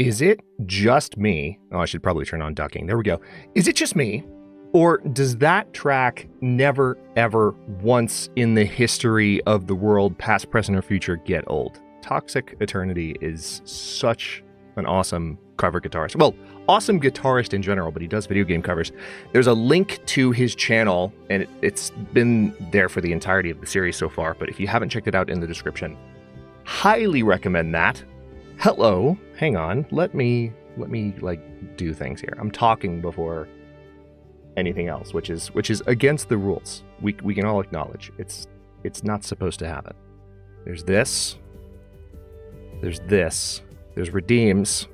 Is it just me? Oh, I should probably turn on ducking. There we go. Is it just me? Or does that track never, ever once in the history of the world, past, present, or future, get old? Toxic Eternity is such an awesome cover guitarist. Well, awesome guitarist in general, but he does video game covers. There's a link to his channel, and it's been there for the entirety of the series so far, but if you haven't checked it out, in the description. Highly recommend that. Hello, hang on, let me like do things here. I'm talking before anything else, which is against the rules. We can all acknowledge it's not supposed to happen. There's this. There's this. There's redeems.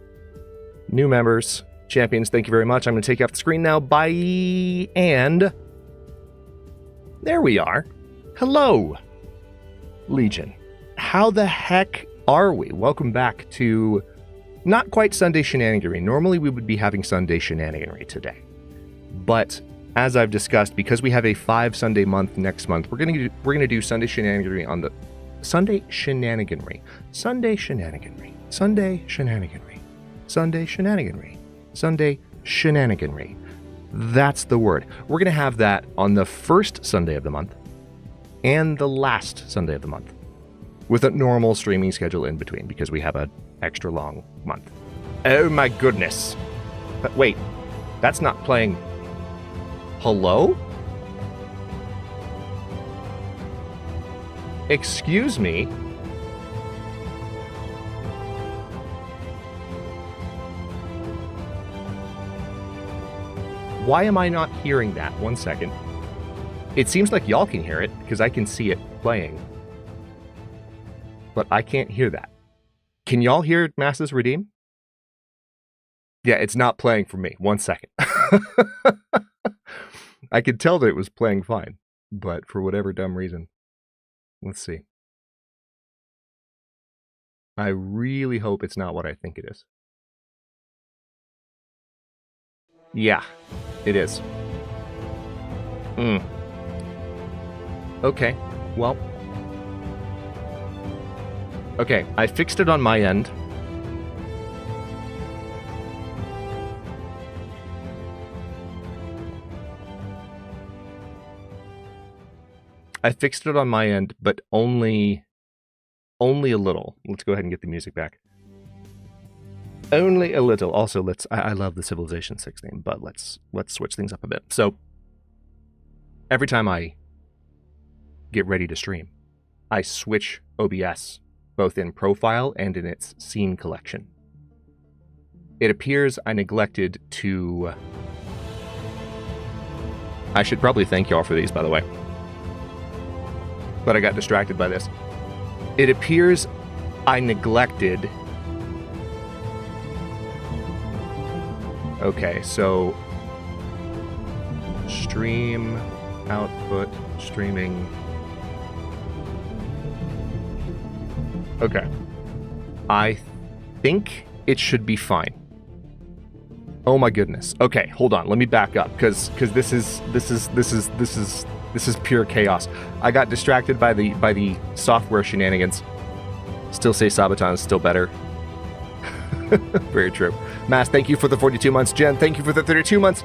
New members. Champions, thank you very much. I'm going to take you off the screen now. Bye. And there we are. Hello, Legion. How the heck are we? Welcome back to not quite Sunday Shenaniganery. Normally we would be having Sunday Shenaniganery today. But as I've discussed, because we have a 5 Sunday month next month, we're gonna do Sunday Shenaniganery on the Sunday Shenaniganery. Sunday Shenaniganery. Sunday Shenaniganery. Sunday Shenaniganery. Sunday Shenaniganery. That's the word. We're gonna have that on the first Sunday of the month and the last Sunday of the month, with a normal streaming schedule in between, because we have an extra long month. Oh my goodness. But wait, that's not playing. Hello? Excuse me? Why am I not hearing that? 1 second. It seems like y'all can hear it, because I can see it playing. But I can't hear that. Can y'all hear Masses Redeem? Yeah, it's not playing for me. 1 second. I could tell that it was playing fine, but for whatever dumb reason. Let's see. I really hope it's not what I think it is. Yeah, it is. Okay, well. Okay, I fixed it on my end. I fixed it on my end, but only a little. Let's go ahead and get the music back. Only a little. Also, I love the Civilization 6 theme, but let's switch things up a bit. So, every time I get ready to stream, I switch OBS, both in profile and in its scene collection. It appears I neglected to... I should probably thank y'all for these, by the way. But I got distracted by this. It appears I neglected... Okay, so... Stream, output, streaming... Okay. I think it should be fine. Oh my goodness. Okay, hold on. Let me back up, because this is pure chaos. I got distracted by the software shenanigans. Still say Sabaton is still better. Very true. Mass, thank you for the 42 months. Jen, thank you for the 32 months.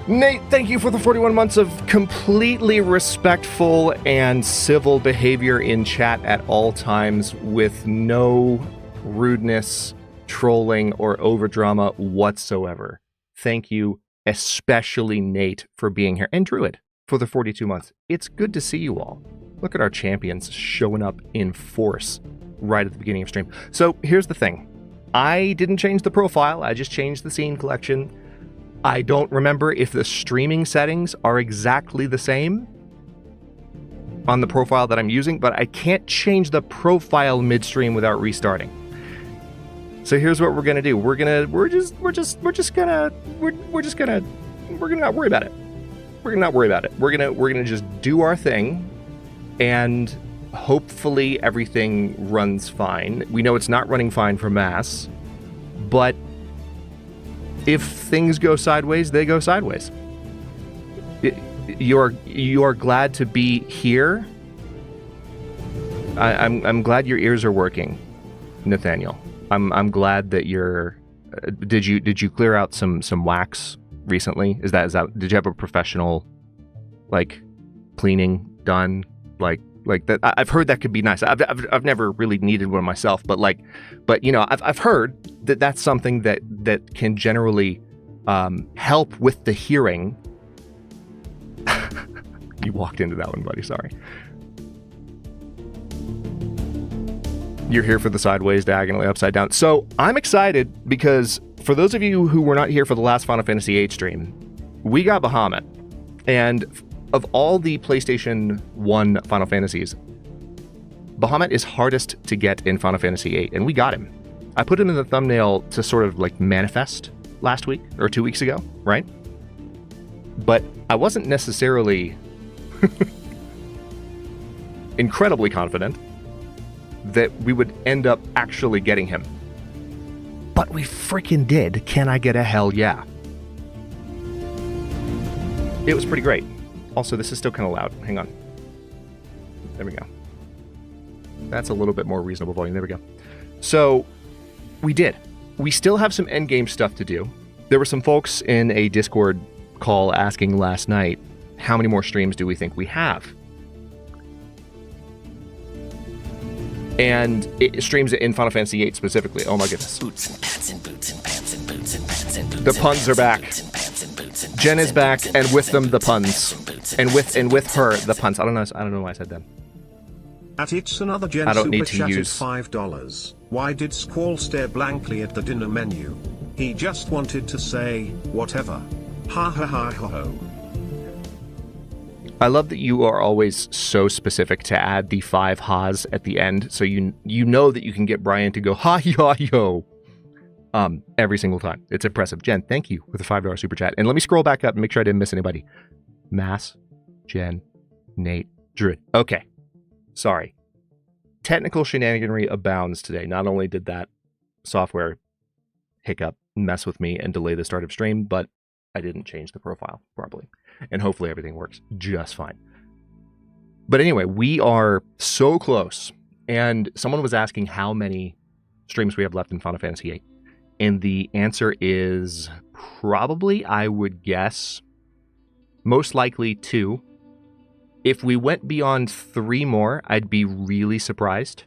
Nate, thank you for the 41 months of completely respectful and civil behavior in chat at all times, with no rudeness, trolling, or overdrama whatsoever. Thank you, especially Nate, for being here. And Druid for the 42 months. It's good to see you all. Look at our champions showing up in force right at the beginning of stream. So here's the thing. I didn't change the profile. I just changed the scene collection. I don't remember if the streaming settings are exactly the same on the profile that I'm using, but I can't change the profile midstream without restarting. So here's what we're gonna do. We're gonna not worry about it. We're gonna not worry about it. We're gonna just do our thing, and hopefully everything runs fine. We know it's not running fine for Mass, but if things go sideways, they go sideways. You're glad to be here. I'm glad your ears are working, Nathaniel. I'm glad that you're Did you clear out some wax recently? Is that did you have a professional like cleaning done? Like that? I've heard that could be nice. I've never really needed one myself, but you know, I've heard that that's something that can generally help with the hearing. You walked into that one, buddy. Sorry. You're here for the sideways, diagonally, upside down. So I'm excited because for those of you who were not here for the last Final Fantasy VIII stream, we got Bahamut. And of all the PlayStation 1 Final Fantasies, Bahamut is hardest to get in Final Fantasy VIII, and we got him. I put him in the thumbnail to sort of like manifest last week or 2 weeks ago, right? But I wasn't necessarily incredibly confident that we would end up actually getting him. But we freaking did. Can I get a hell yeah? It was pretty great. Also, this is still kind of loud. Hang on. There we go. That's a little bit more reasonable volume. There we go. So, we did. We still have some endgame stuff to do. There were some folks in a Discord call asking last night, how many more streams do we think we have? And it streams in Final Fantasy VIII specifically. Oh my goodness. Boots and pants and boots and pants and boots and pants and boots. The puns are back. Jen is back, and with them the puns. And with her the puns. I don't know why I said that. At it's another Jen I don't super need to chatted use $5. Why did Squall stare blankly at the dinner menu? He just wanted to say, whatever. Ha ha ha ho ho. I love that you are always so specific to add the 5 ha's at the end, so you know that you can get Brian to go ha ya yo every single time. It's impressive. Jen, thank you with a $5 super chat. And let me scroll back up and make sure I didn't miss anybody. Mass, Jen, Nate, Druid. Okay. Sorry. Technical shenaniganry abounds today. Not only did that software hiccup mess with me and delay the start of stream, but I didn't change the profile properly. And hopefully everything works just fine. But anyway, we are so close. And someone was asking how many streams we have left in Final Fantasy VIII. And the answer is probably, I would guess, most likely 2. If we went beyond 3 more, I'd be really surprised.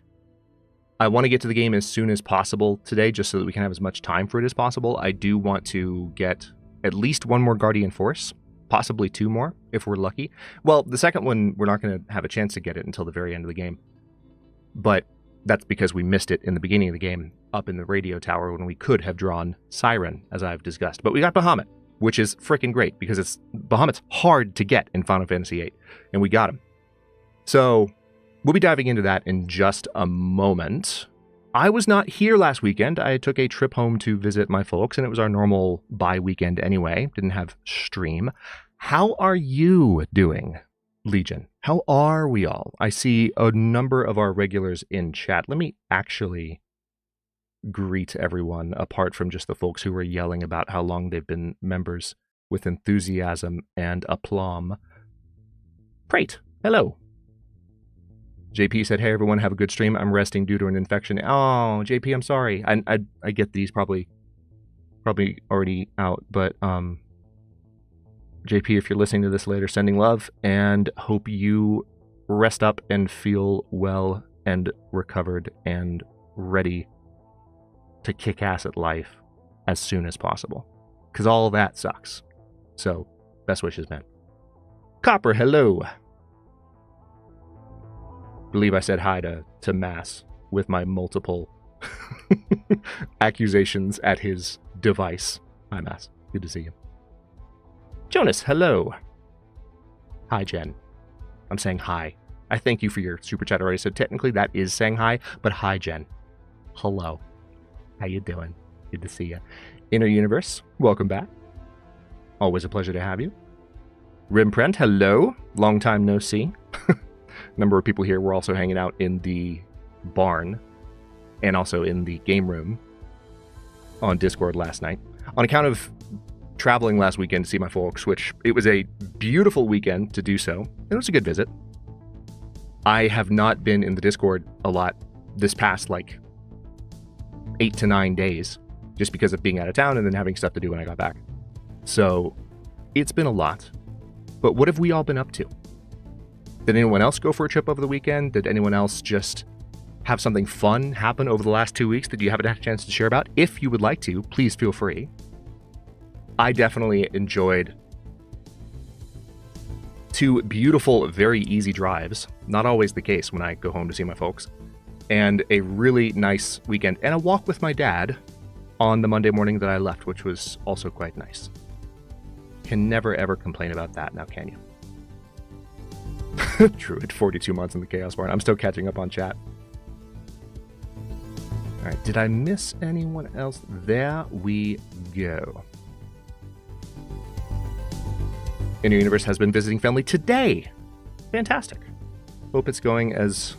I want to get to the game as soon as possible today, just so that we can have as much time for it as possible. I do want to get at least 1 more Guardian Force, possibly 2 more, if we're lucky. Well, the second one, we're not going to have a chance to get it until the very end of the game. But that's because we missed it in the beginning of the game, up in the radio tower, when we could have drawn Siren, as I've discussed. But we got Bahamut, which is freaking great, because Bahamut's hard to get in Final Fantasy VIII, and we got him. So, we'll be diving into that in just a moment. I was not here last weekend. I took a trip home to visit my folks, and it was our normal bye-weekend anyway. Didn't have stream. How are you doing, Legion? How are we all? I see a number of our regulars in chat. Let me actually greet everyone, apart from just the folks who were yelling about how long they've been members, with enthusiasm and aplomb. Prate, hello. JP said, hey, everyone, have a good stream. I'm resting due to an infection. Oh, JP, I'm sorry. I get these probably already out, but JP, if you're listening to this later, sending love, and hope you rest up and feel well and recovered and ready to kick ass at life as soon as possible. Because all that sucks. So, best wishes, man. Copper, hello. Believe I said hi to Mass with my multiple accusations at his device. Hi, Mass. Good to see you. Jonas, hello. Hi, Jen. I'm saying hi. I thank you for your super chat already, so technically that is saying hi, but hi, Jen. Hello. How you doing? Good to see you. Inner Universe, welcome back. Always a pleasure to have you. Rimprint, hello. Long time no see. Number of people here were also hanging out in the barn and also in the game room on Discord last night. On account of traveling last weekend to see my folks, which it was a beautiful weekend to do so. It was a good visit. I have not been in the Discord a lot this past 8 to 9 days just because of being out of town and then having stuff to do when I got back. So it's been a lot. But what have we all been up to? Did anyone else go for a trip over the weekend? Did anyone else just have something fun happen over the last 2 weeks that you haven't had a chance to share about? If you would like to, please feel free. I definitely enjoyed 2 beautiful, very easy drives. Not always the case when I go home to see my folks. And a really nice weekend. And a walk with my dad on the Monday morning that I left, which was also quite nice. Can never ever complain about that now, can you? Druid, 42 months in the Chaos Barn. I'm still catching up on chat. Alright, did I miss anyone else? There we go. Inner Universe has been visiting family today. Fantastic. Hope it's going as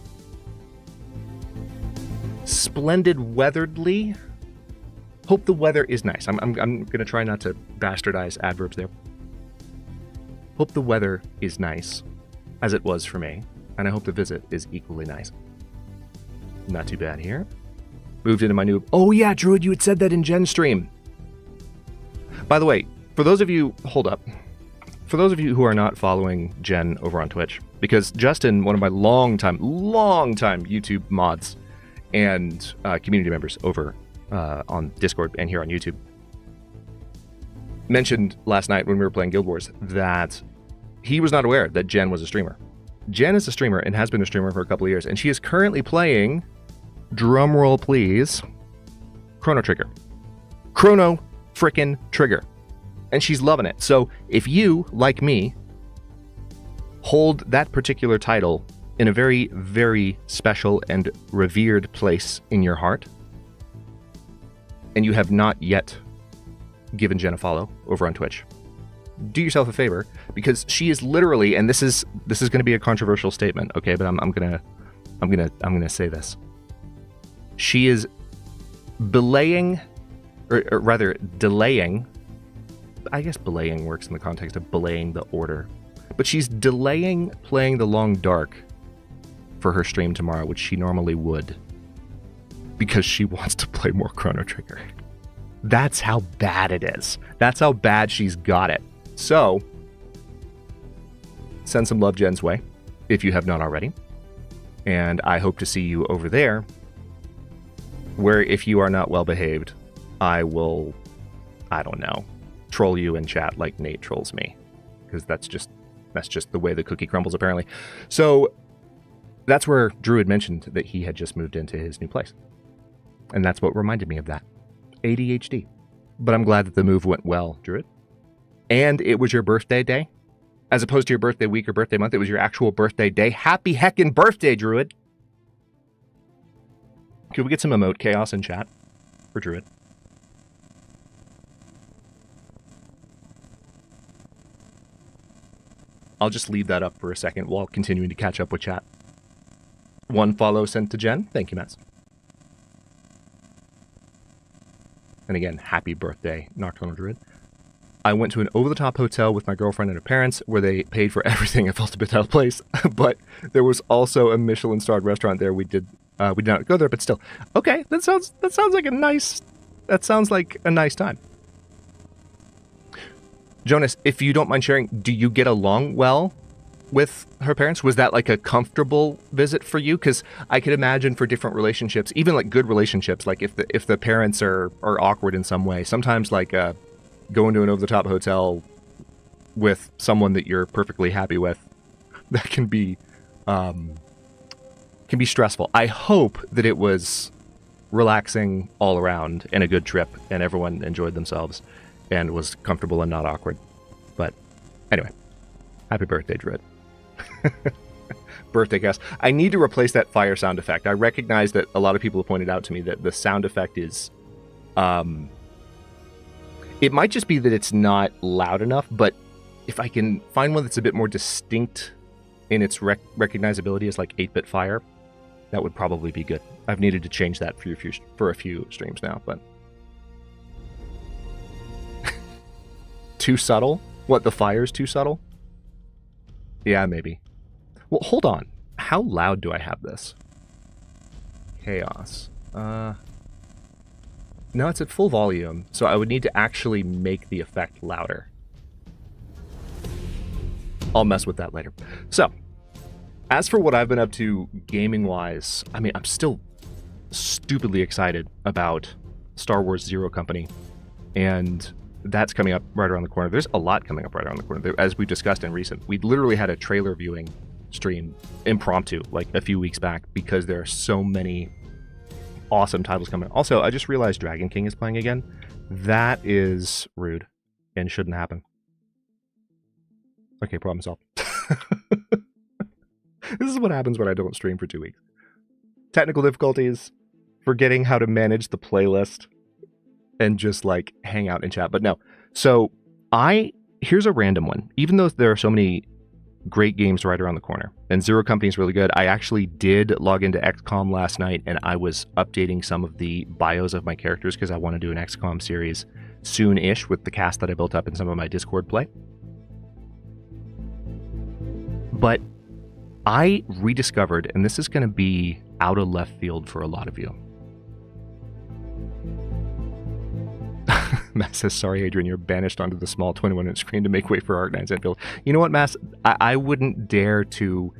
splendid weatheredly. Hope the weather is nice. I'm going to try not to bastardize adverbs there. Hope the weather is nice, as it was for me, and I hope the visit is equally nice. Not too bad here. Moved into my new... Oh yeah, Druid, you had said that in Jen's stream. By the way, for those of you... Hold up. For those of you who are not following Jen over on Twitch, because Justin, one of my long-time YouTube mods and community members over on Discord and here on YouTube, mentioned last night when we were playing Guild Wars that he was not aware that Jen was a streamer. Jen is a streamer and has been a streamer for a couple of years, and she is currently playing, drumroll please, Chrono Trigger. Chrono frickin' Trigger. And she's loving it. So if you, like me, hold that particular title in a very, very special and revered place in your heart, and you have not yet given Jen a follow over on Twitch, do yourself a favor, because she is literally, and this is going to be a controversial statement, okay? But I'm gonna say this. She is belaying, or rather delaying. I guess belaying works in the context of belaying the order, but she's delaying playing the Long Dark for her stream tomorrow, which she normally would, because she wants to play more Chrono Trigger. That's how bad it is. That's how bad she's got it. So, send some love Jen's way, if you have not already. And I hope to see you over there, where if you are not well behaved, I will, I don't know, troll you in chat like Nate trolls me. Because that's just the way the cookie crumbles, apparently. So, that's where Druid mentioned that he had just moved into his new place. And that's what reminded me of that. ADHD. But I'm glad that the move went well, Druid. And it was your birthday day. As opposed to your birthday week or birthday month, it was your actual birthday day. Happy heckin' birthday, Druid! Could we get some emote chaos in chat for Druid? I'll just leave that up for a second while continuing to catch up with chat. 1 follow sent to Jen. Thank you, Matt. And again, happy birthday, Nocturnal Druid. I went to an over-the-top hotel with my girlfriend and her parents where they paid for everything. I felt a bit out of place, but there was also a Michelin-starred restaurant there. We did not go there, but still. Okay, that sounds like a nice time. Jonas, if you don't mind sharing, do you get along well with her parents? Was that like a comfortable visit for you? Because I could imagine for different relationships, even like good relationships, like if the parents are awkward in some way, sometimes like going to an over-the-top hotel with someone that you're perfectly happy with, that can be stressful. I hope that it was relaxing all around and a good trip and everyone enjoyed themselves and was comfortable and not awkward. But anyway, happy birthday, Druid. Birthday cast. I need to replace that fire sound effect. I recognize that a lot of people have pointed out to me that the sound effect is it might just be that it's not loud enough, but if I can find one that's a bit more distinct in its recognizability as like 8-bit fire, that would probably be good. I've needed to change that for a few streams now, but too subtle? What, the fire's too subtle? Yeah, maybe. Well, hold on. How loud do I have this? Chaos. No, it's at full volume, so I would need to actually make the effect louder. I'll mess with that later. So, as for what I've been up to gaming-wise, I mean, I'm still stupidly excited about Star Wars Zero Company, and that's coming up right around the corner. There's a lot coming up right around the corner. As we discussed in recent, we literally had a trailer viewing stream, impromptu, like a few weeks back, because there are so many awesome titles coming. Also, I just realized Dragon King is playing again. That is rude and shouldn't happen. Okay, problem solved. This is what happens when I don't stream for 2 weeks. Technical difficulties, forgetting how to manage the playlist, and just like hang out and chat. But no. So here's a random one. Even though there are so many great games right around the corner, and Zero Company is really good, I actually did log into XCOM last night, and I was updating some of the bios of my characters because I want to do an XCOM series soon-ish with the cast that I built up in some of my Discord play. But I rediscovered, and this is going to be out of left field for a lot of you. Matt says, sorry, Adrian, you're banished onto the small 21-inch screen to make way for Arknight's Enfield. You know what, Matt? I wouldn't dare to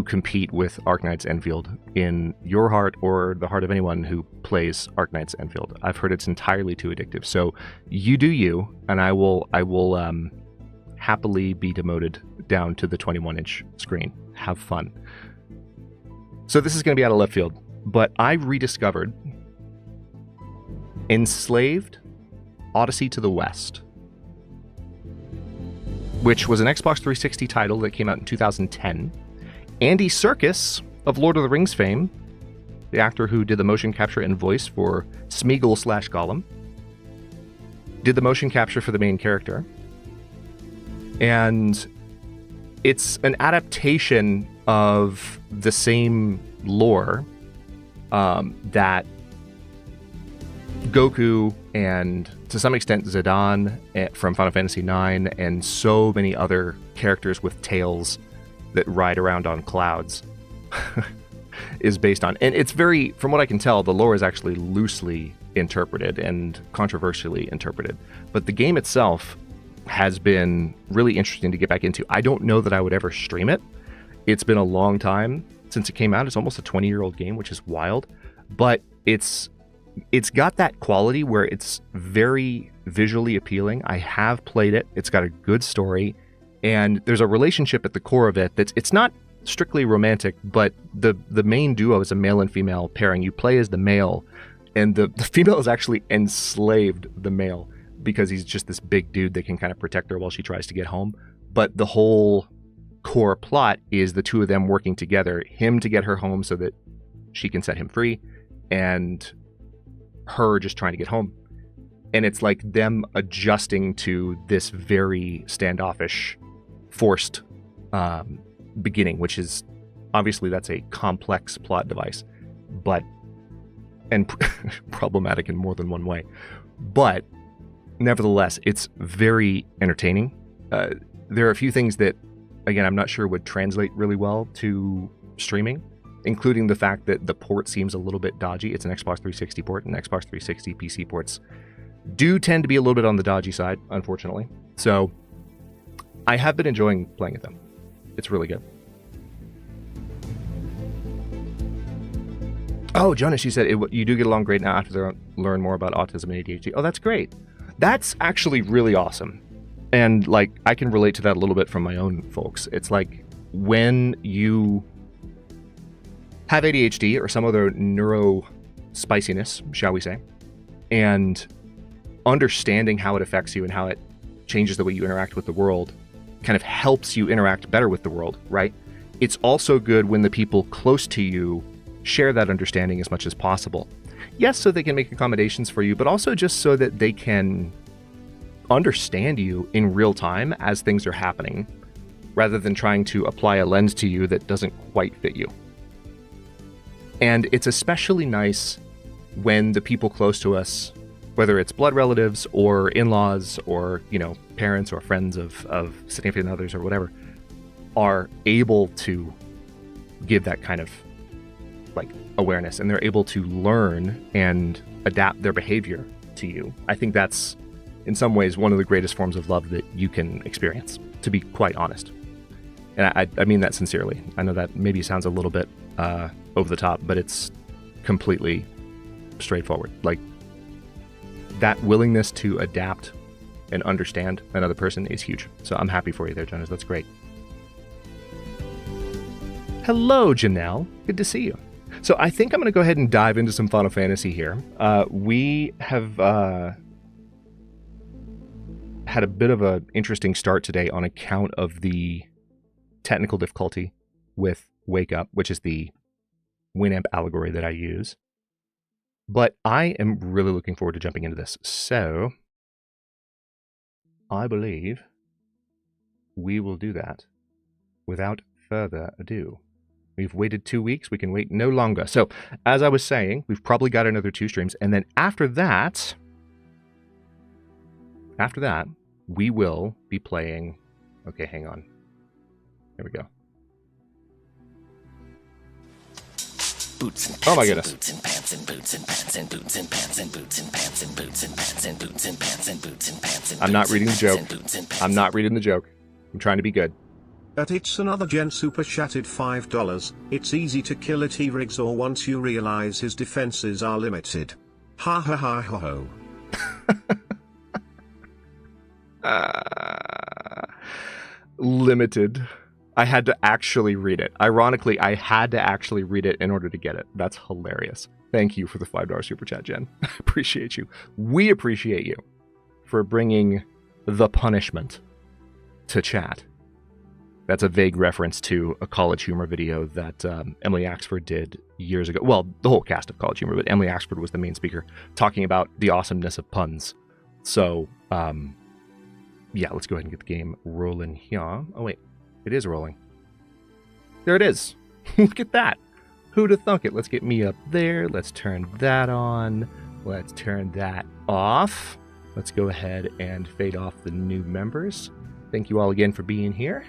compete with Arknight's Enfield in your heart or the heart of anyone who plays Arknight's Enfield. I've heard it's entirely too addictive. So you do you, and I will happily be demoted down to the 21-inch screen. Have fun. So this is going to be out of left field, but I rediscovered Enslaved Odyssey to the West, which was an Xbox 360 title that came out in 2010. Andy Serkis of Lord of the Rings fame, the actor who did the motion capture and voice for Smeagol/Gollum, did the motion capture for the main character. And it's an adaptation of the same lore that Goku and, to some extent, Zidane from Final Fantasy IX and so many other characters with tails that ride around on clouds is based on. And it's very, from what I can tell, the lore is actually loosely interpreted and controversially interpreted. But the game itself has been really interesting to get back into. I don't know that I would ever stream it. It's been a long time since it came out. It's almost a 20-year-old game, which is wild. But it's got that quality where it's very visually appealing. I have played it. It's got a good story. And there's a relationship at the core of it it's not strictly romantic, but the main duo is a male and female pairing. You play as the male, and the female is actually enslaved the male because he's just this big dude that can kind of protect her while she tries to get home. But the whole core plot is the two of them working together, him to get her home so that she can set him free, and her just trying to get home. And it's like them adjusting to this very standoffish, forced beginning, which is obviously that's a complex plot device, and problematic in more than one way. But nevertheless, it's very entertaining. There are a few things that, again, I'm not sure would translate really well to streaming, including the fact that the port seems a little bit dodgy. It's an Xbox 360 port, and Xbox 360 PC ports do tend to be a little bit on the dodgy side, unfortunately. So I have been enjoying playing with them. It's really good. Oh, Jonas, you said you do get along great now after they learn more about autism and ADHD. Oh, that's great. That's actually really awesome. And like, I can relate to that a little bit from my own folks. It's like when you have ADHD or some other neuro spiciness, shall we say, and understanding how it affects you and how it changes the way you interact with the world kind of helps you interact better with the world, right? It's also good when the people close to you share that understanding as much as possible. Yes, so they can make accommodations for you, but also just so that they can understand you in real time as things are happening, rather than trying to apply a lens to you that doesn't quite fit you. And it's especially nice when the people close to us, whether it's blood relatives or in-laws or, parents or friends of significant others or whatever, are able to give that kind of like awareness, and they're able to learn and adapt their behavior to you. I think that's, in some ways, one of the greatest forms of love that you can experience, to be quite honest. And I mean that sincerely. I know that maybe sounds a little bit over the top, but it's completely straightforward. Like, that willingness to adapt and understand another person is huge. So I'm happy for you there, Jonas. That's great. Hello, Janelle. Good to see you. So I think I'm going to go ahead and dive into some Final Fantasy here. We have had a bit of an interesting start today on account of the technical difficulty with Wake Up, which is the Winamp allegory that I use. But I am really looking forward to jumping into this. So I believe we will do that without further ado. We've waited 2 weeks. We can wait no longer. So, as I was saying, we've probably got another 2 streams. And then after that, we will be playing... Okay, hang on. There we go. Boots and pants, oh my goodness. Boots and pants and boots and pants and boots and pants and boots and pants and boots and pants and boots and pants and boots and pants and I'm not reading the joke. I'm not reading the joke. I'm trying to be good. But it's another Gen super chatted $5. It's easy to kill a T-Riggs or once you realize his defenses are limited. Ha ha ha ho ho. Limited. I had to actually read it. Ironically, I had to actually read it in order to get it. That's hilarious. Thank you for the $5 super chat, Jen. I appreciate you. We appreciate you for bringing the punishment to chat. That's a vague reference to a College Humor video that Emily Axford did years ago. Well, the whole cast of College Humor, but Emily Axford was the main speaker, talking about the awesomeness of puns. So, yeah, let's go ahead and get the game rolling here. Oh, wait. It is rolling. There it is. Look at that. Who'd have thunk it? Let's get me up there. Let's turn that on. Let's turn that off. Let's go ahead and fade off the new members. Thank you all again for being here.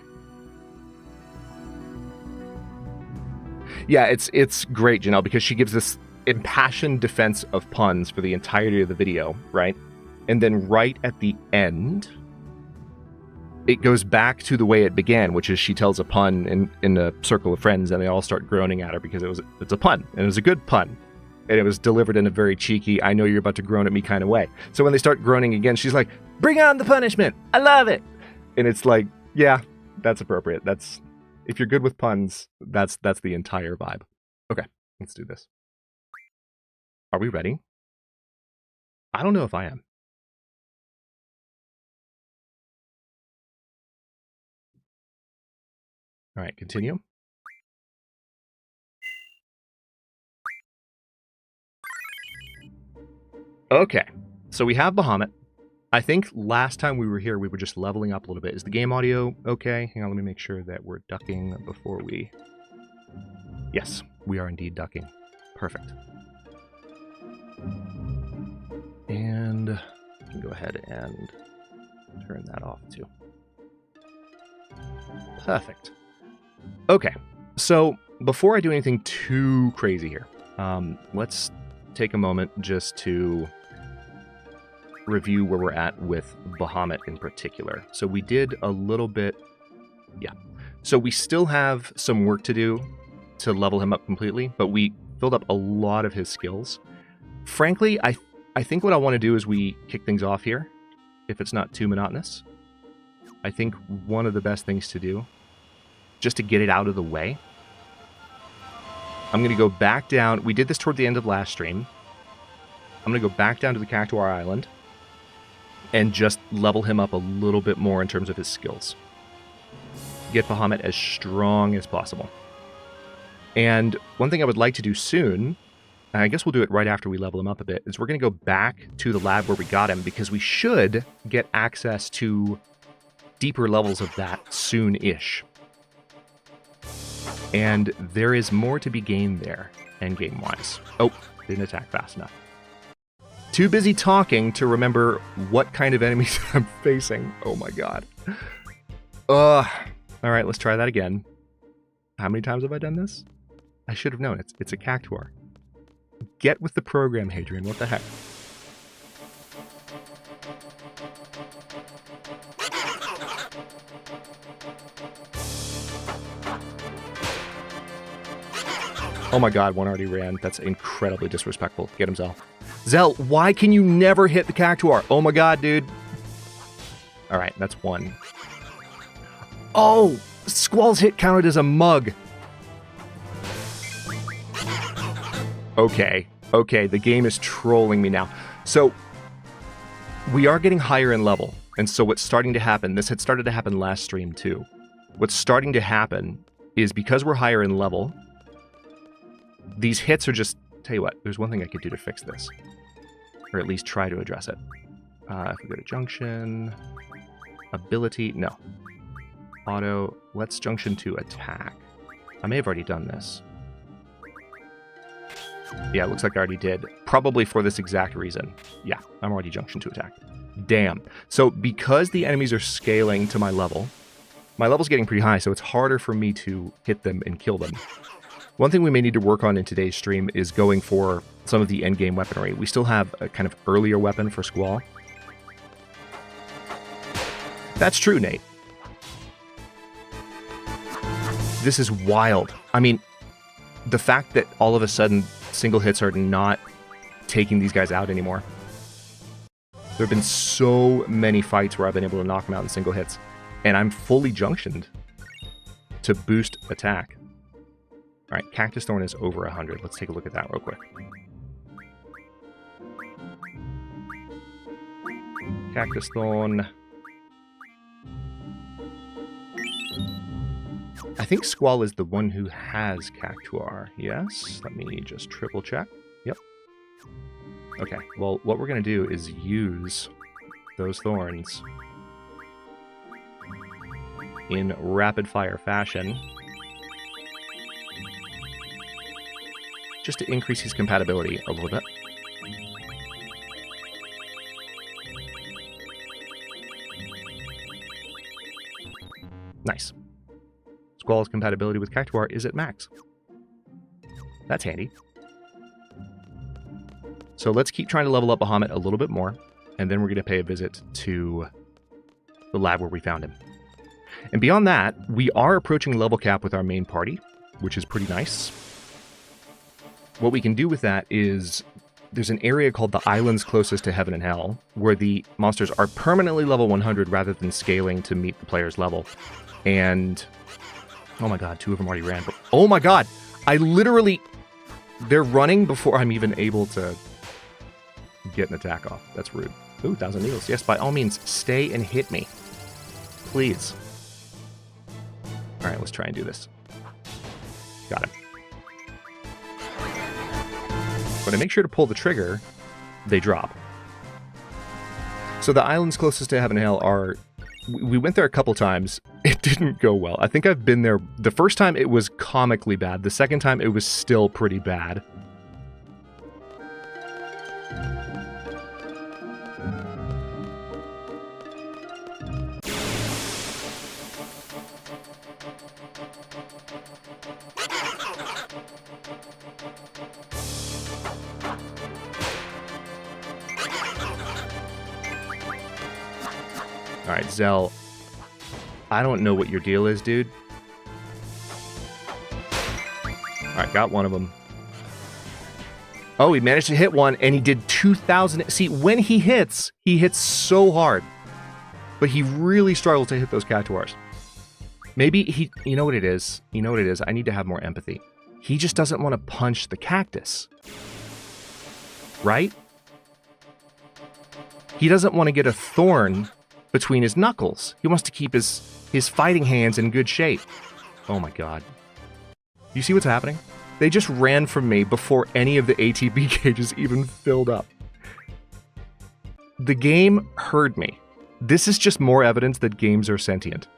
Yeah, it's great, Janelle, because she gives this impassioned defense of puns for the entirety of the video, right? And then right at the end, it goes back to the way it began, which is she tells a pun in a circle of friends, and they all start groaning at her because it's a pun, and it was a good pun. And it was delivered in a very cheeky, I know you're about to groan at me kind of way. So when they start groaning again, she's like, bring on the punishment! I love it! And it's like, yeah, that's appropriate. That's... If you're good with puns, that's the entire vibe. Okay, let's do this. Are we ready? I don't know if I am. All right, continue. Okay, so we have Bahamut. I think last time we were here, we were just leveling up a little bit. Is the game audio okay? Hang on, let me make sure that we're ducking before we... Yes, we are indeed ducking. Perfect. And I can go ahead and turn that off too. Perfect. Okay, so before I do anything too crazy here, let's take a moment just to review where we're at with Bahamut in particular. So we did a little bit, yeah. So we still have some work to do to level him up completely, but we filled up a lot of his skills. Frankly, I think what I want to do is we kick things off here, if it's not too monotonous. I think one of the best things to do, just to get it out of the way, I'm going to go back down. We did this toward the end of last stream. I'm going to go back down to the Cactuar Island and just level him up a little bit more in terms of his skills. Get Bahamut as strong as possible. And one thing I would like to do soon, and I guess we'll do it right after we level him up a bit, is we're going to go back to the lab where we got him, because we should get access to deeper levels of that soon-ish. And there is more to be gained there, endgame-wise. Oh, didn't attack fast enough. Too busy talking to remember what kind of enemies I'm facing. Oh my god. Alright, let's try that again. How many times have I done this? I should have known. It's a Cactuar. Get with the program, Hadrian. What the heck? Oh my god, one already ran. That's incredibly disrespectful. Get him, Zell. Zell, why can you never hit the Cactuar? Oh my god, dude. Alright, that's one. Oh! Squall's hit counted as a mug. Okay. Okay, the game is trolling me now. So, we are getting higher in level. And so what's starting to happen, this had started to happen last stream too. What's starting to happen is because we're higher in level, these hits are just... Tell you what, there's one thing I could do to fix this. Or at least try to address it. If we go to junction... Ability... No. Auto... Let's junction to attack. I may have already done this. Yeah, it looks like I already did. Probably for this exact reason. Yeah, I'm already junction to attack. Damn. So because the enemies are scaling to my level's getting pretty high, so it's harder for me to hit them and kill them. One thing we may need to work on in today's stream is going for some of the endgame weaponry. We still have a kind of earlier weapon for Squall. That's true, Nate. This is wild. I mean, the fact that all of a sudden single hits are not taking these guys out anymore. There have been so many fights where I've been able to knock them out in single hits, and I'm fully junctioned to boost attack. All right, Cactus Thorn is over 100. Let's take a look at that real quick. Cactus Thorn. I think Squall is the one who has Cactuar. Yes? Let me just triple check. Yep. Okay, well, what we're going to do is use those thorns in rapid-fire fashion just to increase his compatibility a little bit. Nice. Squall's compatibility with Cactuar is at max. That's handy. So let's keep trying to level up Bahamut a little bit more, and then we're going to pay a visit to the lab where we found him. And beyond that, we are approaching level cap with our main party, which is pretty nice. What we can do with that is there's an area called the Islands Closest to Heaven and Hell, where the monsters are permanently level 100 rather than scaling to meet the player's level. And... oh my god, two of them already ran. But, oh my god! I literally... they're running before I'm even able to get an attack off. That's rude. Ooh, 1,000 needles. Yes, by all means, stay and hit me. Please. Alright, let's try and do this. Got him. When I make sure to pull the trigger, they drop. So the islands closest to Heaven and Hell are... we went there a couple times. It didn't go well. I think I've been there... the first time it was comically bad. The second time it was still pretty bad. Alright, Zell. I don't know what your deal is, dude. Alright, got one of them. Oh, he managed to hit one, and he did 2,000... see, when he hits so hard. But he really struggles to hit those Cactuars. Maybe he... you know what it is? You know what it is? I need to have more empathy. He just doesn't want to punch the cactus. Right? He doesn't want to get a thorn between his knuckles. He wants to keep his fighting hands in good shape. Oh my god. You see what's happening? They just ran from me before any of the ATB cages even filled up. The game heard me. This is just more evidence that games are sentient.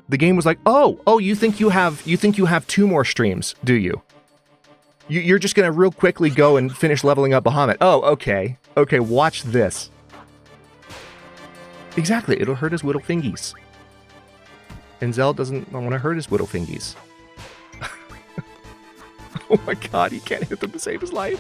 The game was like, oh, you think you have 2 more streams, do you? You're just gonna real quickly go and finish leveling up Bahamut. Oh, okay. Okay, watch this. Exactly, it'll hurt his whittle fingies. And Zell doesn't want to hurt his whittle fingies. Oh my god, he can't hit them to save his life.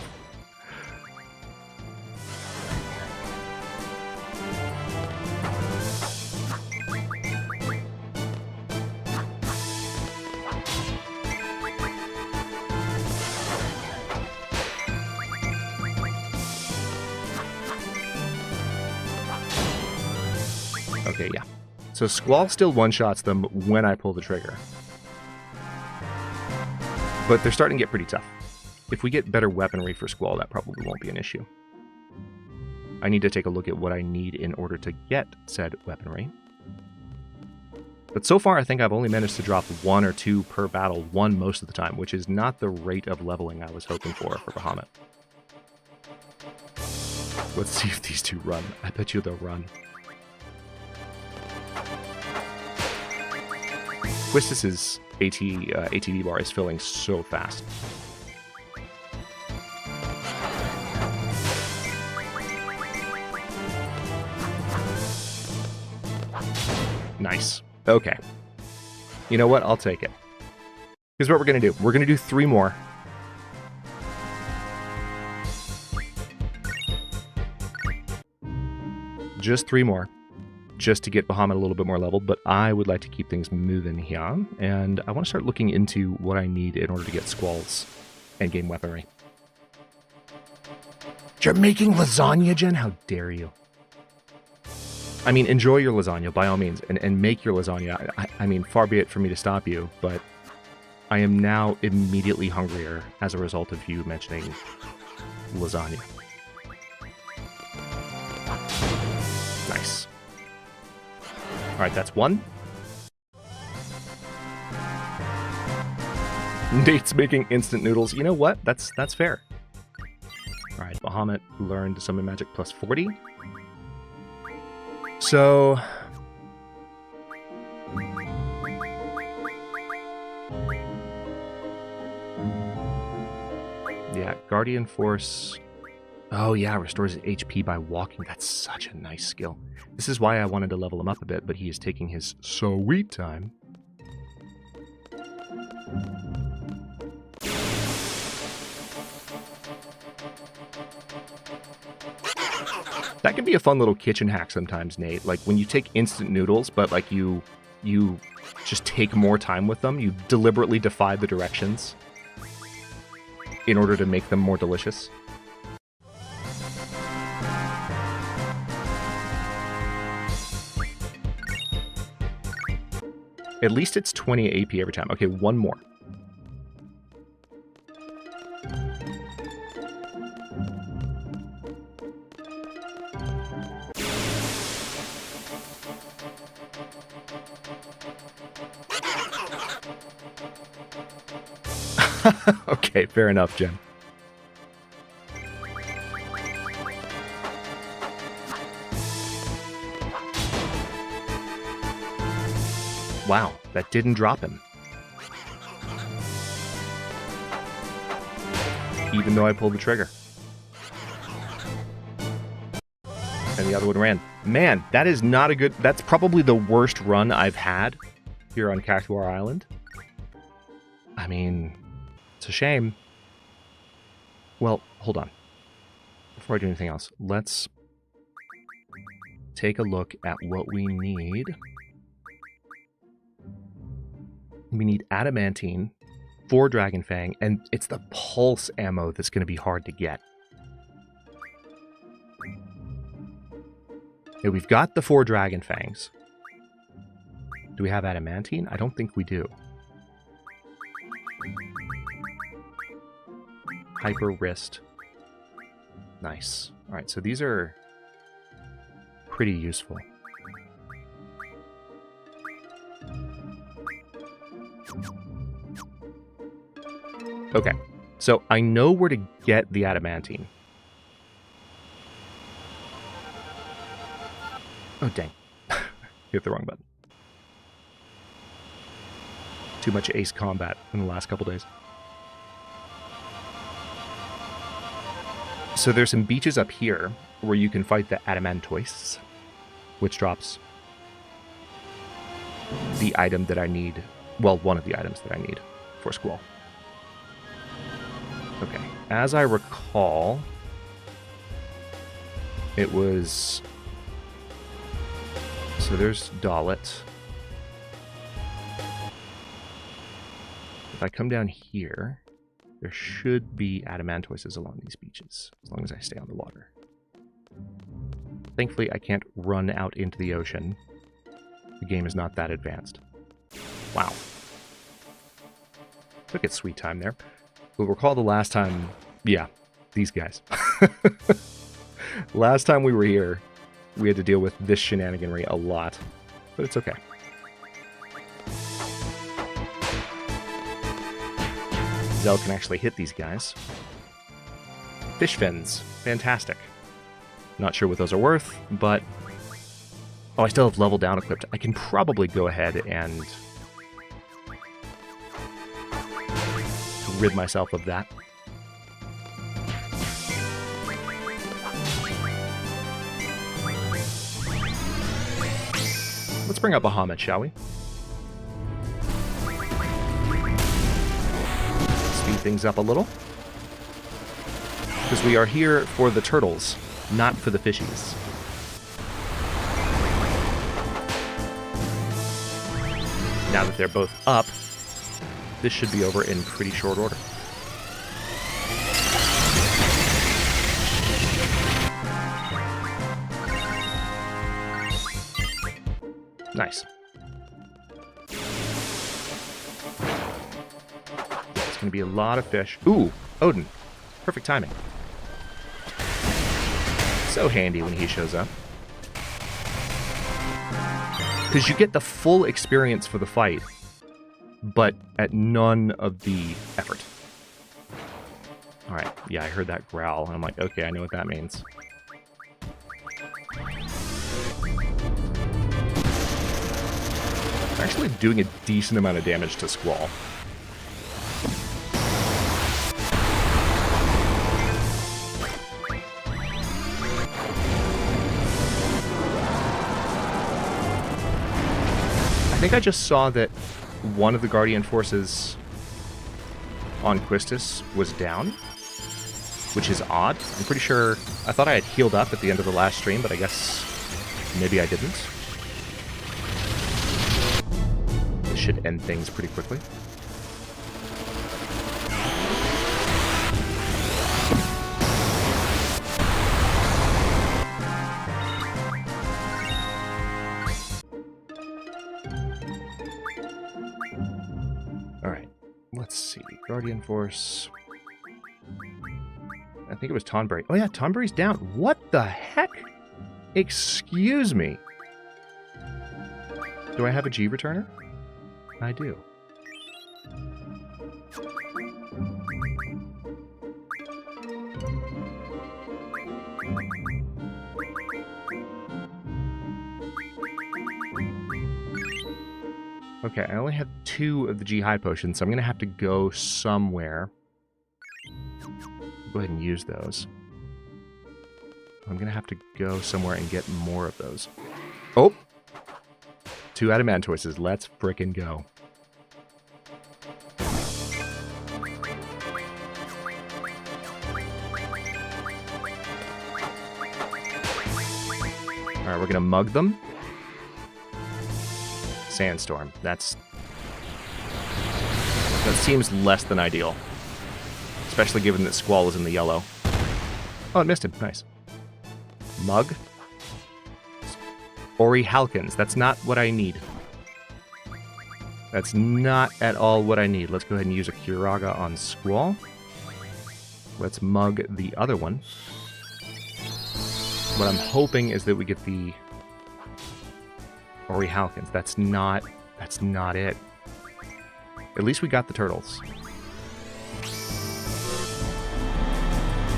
Okay, yeah. So Squall still one-shots them when I pull the trigger. But they're starting to get pretty tough. If we get better weaponry for Squall, that probably won't be an issue. I need to take a look at what I need in order to get said weaponry. But so far, I think I've only managed to drop 1 or 2 per battle, 1 most of the time, which is not the rate of leveling I was hoping for Bahamut. Let's see if these two run. I bet you they'll run. Quistis's ATD bar is filling so fast. Nice. Okay. You know what? I'll take it. Here's what we're going to do. We're going to do 3 more. Just 3 more. Just to get Bahamut a little bit more leveled, but I would like to keep things moving here. And I want to start looking into what I need in order to get Squall's endgame weaponry. You're making lasagna, Jen? How dare you? I mean, enjoy your lasagna, by all means, and make your lasagna. I mean, far be it for me to stop you, but I am now immediately hungrier as a result of you mentioning lasagna. Nice. All right, that's 1. Nate's making instant noodles. You know what? That's fair. All right, Bahamut learned to summon magic plus 40. So, yeah, Guardian Force. Oh yeah, restores HP by walking. That's such a nice skill. This is why I wanted to level him up a bit, but he is taking his sweet time. That can be a fun little kitchen hack sometimes, Nate. Like when you take instant noodles, but like you just take more time with them. You deliberately defy the directions in order to make them more delicious. At least it's 20 AP every time. Okay, 1 more. Okay, fair enough, Jen. Wow, that didn't drop him. Even though I pulled the trigger. And the other one ran. Man, that is not a good... That's probably the worst run I've had here on Cactuar Island. I mean... It's a shame. Well, hold on. Before I do anything else, let's take a look at what we need. We need adamantine, 4 Dragon Fang, and it's the pulse ammo that's going to be hard to get. Okay, we've got the 4 Dragon Fangs. Do we have adamantine? I don't think we do. Hyper wrist. Nice. All right, so these are pretty useful. Okay, so I know where to get the adamantine. Oh, dang. Hit the wrong button. Too much ace combat in the last couple days. So there's some beaches up here where you can fight the Adamantoists, which drops the item that I need. Well, one of the items that I need for Squall. Okay, as I recall, it was... So there's Dalit. If I come down here, there should be Adamantoises along these beaches, as long as I stay on the water. Thankfully, I can't run out into the ocean The game is not that advanced. Wow. Took its sweet time there. But recall the last time... Yeah, these guys. Last time we were here, we had to deal with this shenaniganry a lot. But it's okay. Zell can actually hit these guys. Fish fins. Fantastic. Not sure what those are worth, but... Oh, I still have level down equipped. I can probably go ahead and rid myself of that. Let's bring up Bahamut, shall we? Speed things up a little. Because we are here for the turtles, not for the fishies. Now that they're both up, this should be over in pretty short order. Nice. It's going to be a lot of fish. Ooh, Odin. Perfect timing. So handy when he shows up. Because you get the full experience for the fight, but at none of the effort. Alright, yeah, I heard that growl, and I'm like, okay, I know what that means. I'm actually doing a decent amount of damage to Squall. I think I just saw that one of the Guardian forces on Quistis was down, which is odd. I'm pretty sure... I thought I had healed up at the end of the last stream, but I guess maybe I didn't. This should end things pretty quickly. Let's see. Guardian Force. I think it was Tonberry. Oh yeah, Tonberry's down. What the heck? Excuse me. Do I have a G returner? I do. Okay, I only have 2 of the G high potions, so I'm going to have to go somewhere. Go ahead and use those. I'm going to have to go somewhere and get more of those. Oh! 2 Adamantoises. Let's frickin' go. Alright, we're going to mug them. Sandstorm. That seems less than ideal. Especially given that Squall is in the yellow. Oh, it missed him. Nice. Mug. Ori Halkins. That's not what I need. That's not at all what I need. Let's go ahead and use a Curaga on Squall. Let's mug the other one. What I'm hoping is that we get the Ori Halkins. That's not it. At least we got the turtles.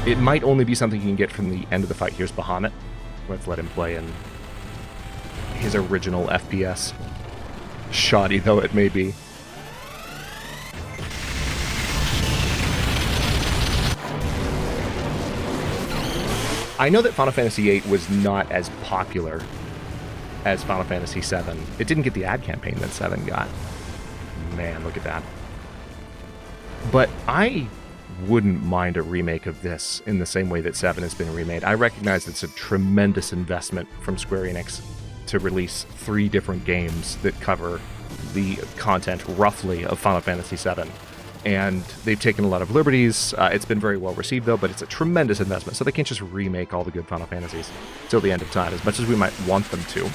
It might only be something you can get from the end of the fight. Here's Bahamut. Let's let him play in his original FPS. Shoddy though it may be. I know that Final Fantasy VIII was not as popular as Final Fantasy VII. It didn't get the ad campaign that 7 got. Man, look at that. But I wouldn't mind a remake of this in the same way that 7 has been remade. I recognize it's a tremendous investment from Square Enix to release 3 different games that cover the content, roughly, of Final Fantasy VII. And they've taken a lot of liberties. It's been very well received, though, but it's a tremendous investment, so they can't just remake all the good Final Fantasies till the end of time, as much as we might want them to.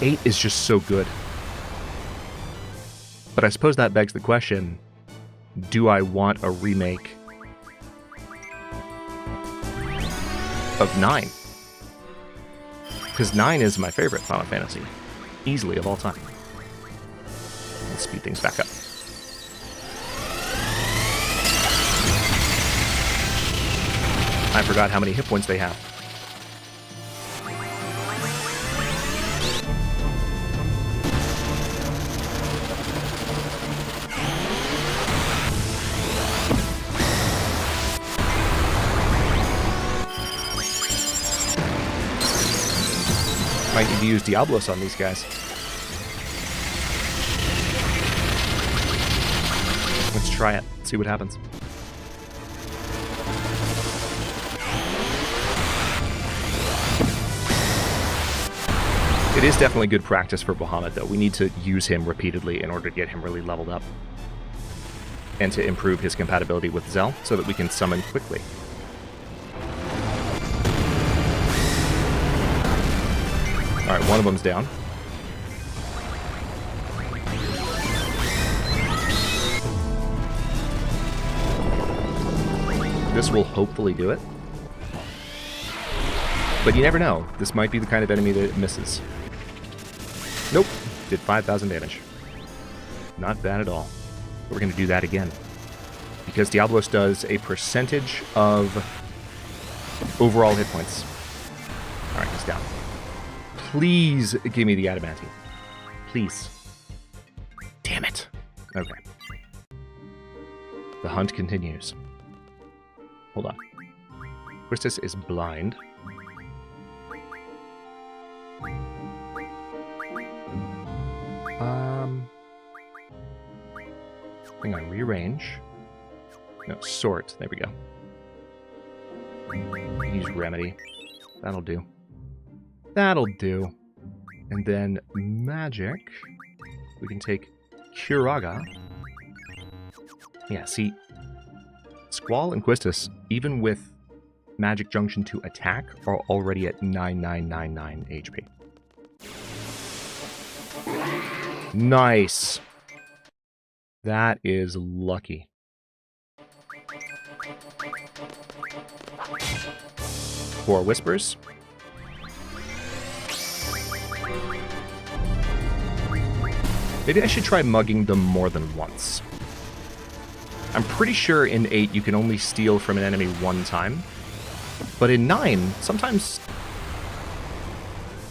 8 is just so good. But I suppose that begs the question, do I want a remake of 9? Because 9 is my favorite Final Fantasy, easily of all time. Let's speed things back up. I forgot how many hit points they have. Might need to use Diablos on these guys. Let's try it, see what happens. It is definitely good practice for Bahamut, though. We need to use him repeatedly in order to get him really leveled up. And to improve his compatibility with Zell, so that we can summon quickly. Alright, one of them's down. This will hopefully do it. But you never know. This might be the kind of enemy that misses. Nope. Did 5,000 damage. Not bad at all. But we're going to do that again. Because Diablos does a percentage of overall hit points. Alright, he's down. Please give me the adamantine. Please. Damn it. Okay. The hunt continues. Hold on. Quistis is blind. Hang on, rearrange. No, sort. There we go. Use remedy. That'll do. That'll do. And then magic. We can take Curaga. Yeah, see, Squall and Quistis, even with Magic Junction to attack, are already at 9999 HP. Nice. That is lucky. Four Whispers. Maybe I should try mugging them more than once. I'm pretty sure in 8 you can only steal from an enemy one time. But in 9, sometimes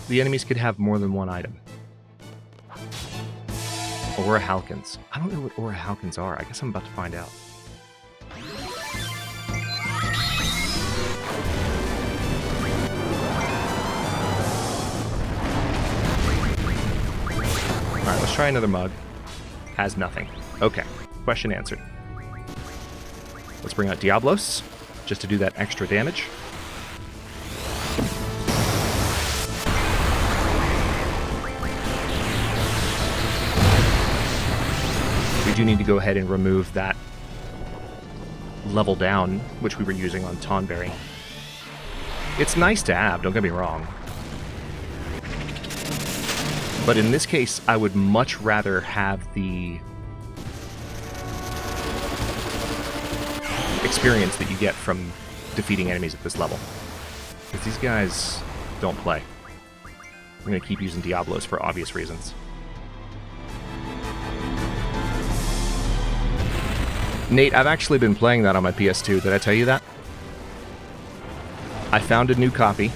the enemies could have more than one item. Orichalcons. I don't know what Orichalcons are. I guess I'm about to find out. Alright, let's try another mug. Has nothing. Okay, question answered. Let's bring out Diablos, just to do that extra damage. We do need to go ahead and remove that level down, which we were using on Tonberry. It's nice to have, don't get me wrong. But in this case, I would much rather have the experience that you get from defeating enemies at this level. Because these guys don't play. I'm going to keep using Diablos for obvious reasons. Nate, I've actually been playing that on my PS2. Did I tell you that? I found a new copy,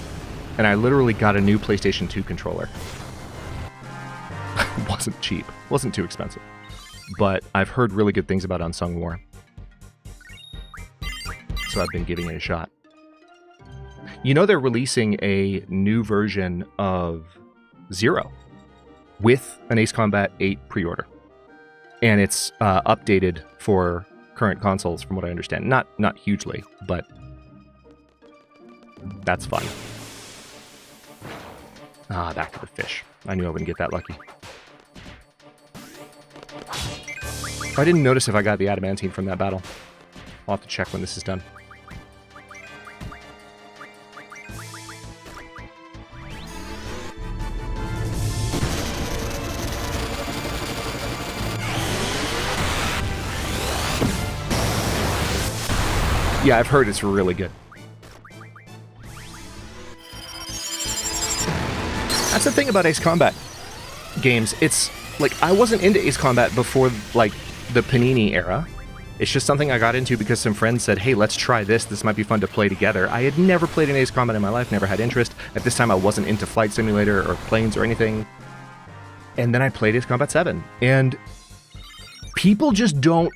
and I literally got a new PlayStation 2 controller. It wasn't cheap. It wasn't too expensive. But I've heard really good things about Unsung War. So I've been giving it a shot. You know they're releasing a new version of Zero with an Ace Combat 8 pre-order. And it's updated for current consoles, from what I understand. Not hugely, but that's fun. Ah, back to the fish. I knew I wouldn't get that lucky. I didn't notice if I got the adamantine from that battle. I'll have to check when this is done. Yeah, I've heard it's really good. That's the thing about Ace Combat games. It's like, I wasn't into Ace Combat before, like, the Panini era. It's just something I got into because some friends said, hey, let's try this. This might be fun to play together. I had never played an Ace Combat in my life, never had interest. At this time, I wasn't into Flight Simulator or planes or anything. And then I played Ace Combat 7. And people just don't...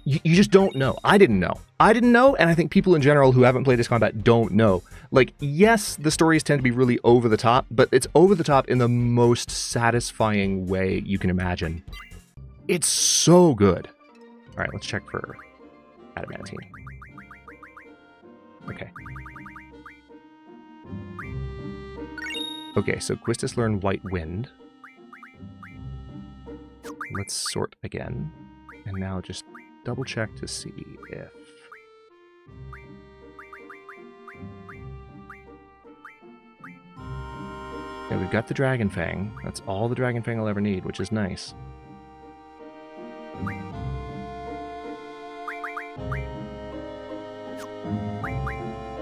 You just don't know. I didn't know. And I think people in general who haven't played Ace Combat don't know. Like, yes, the stories tend to be really over the top, but it's over the top in the most satisfying way you can imagine. It's so good. All right, let's check for adamantine. Okay. Okay, so Quistis learned White Wind. Let's sort again. And now just double check to see if... Yeah, we've got the Dragon Fang. That's all the Dragon Fang I'll ever need, which is nice.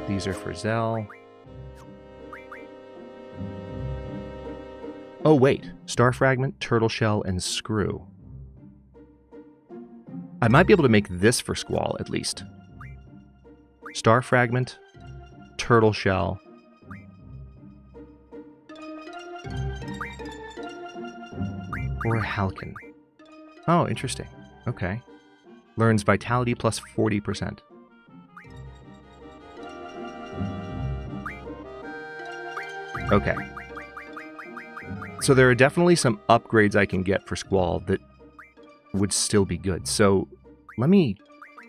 These are for Zell. Oh, wait. Star Fragment, Turtle Shell, and Screw. I might be able to make this for Squall, at least. Star Fragment, Turtle Shell. Or Halcyon. Oh, interesting. Okay. Learns Vitality plus 40%. Okay. So there are definitely some upgrades I can get for Squall that would still be good. So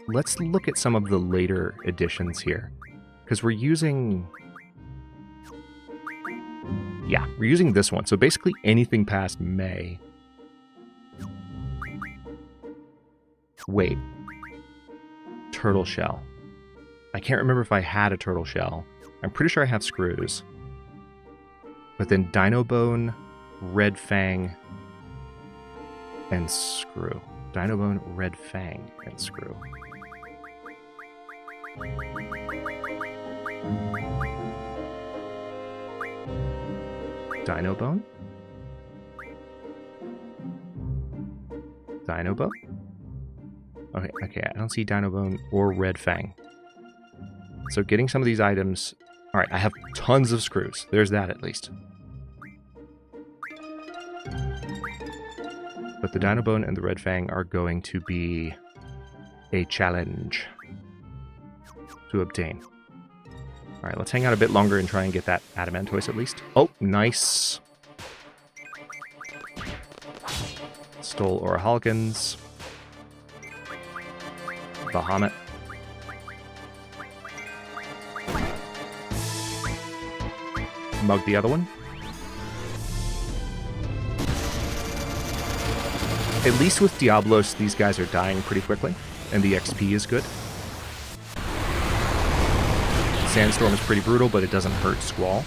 let's look at some of the later editions here. Because we're using this one. So basically anything past May. Wait. Turtle Shell. I can't remember if I had a Turtle Shell. I'm pretty sure I have Screws. But then Dino Bone, Red Fang, and Screw. Dino Bone, Red Fang, and Screw. Dino Bone? Dino Bone? Okay, I don't see Dino Bone or Red Fang. So getting some of these items... Alright, I have tons of Screws. There's that at least. But the Dino Bone and the Red Fang are going to be a challenge to obtain. Alright, let's hang out a bit longer and try and get that Adamantoise at least. Oh, nice. Stole Orhalkins. Bahamut. Mug the other one. At least with Diablos, these guys are dying pretty quickly, and the XP is good. Sandstorm is pretty brutal, but it doesn't hurt Squall.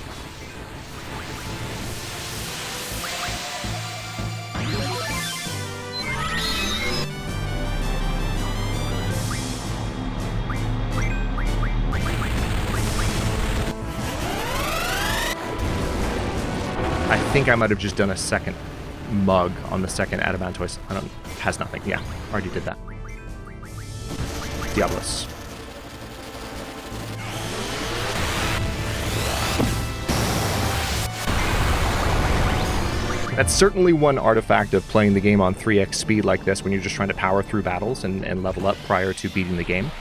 I think I might have just done a second mug on the second Adamantoise. Has nothing. Yeah, already did that. Diablos. That's certainly one artifact of playing the game on 3x speed like this when you're just trying to power through battles and level up prior to beating the game.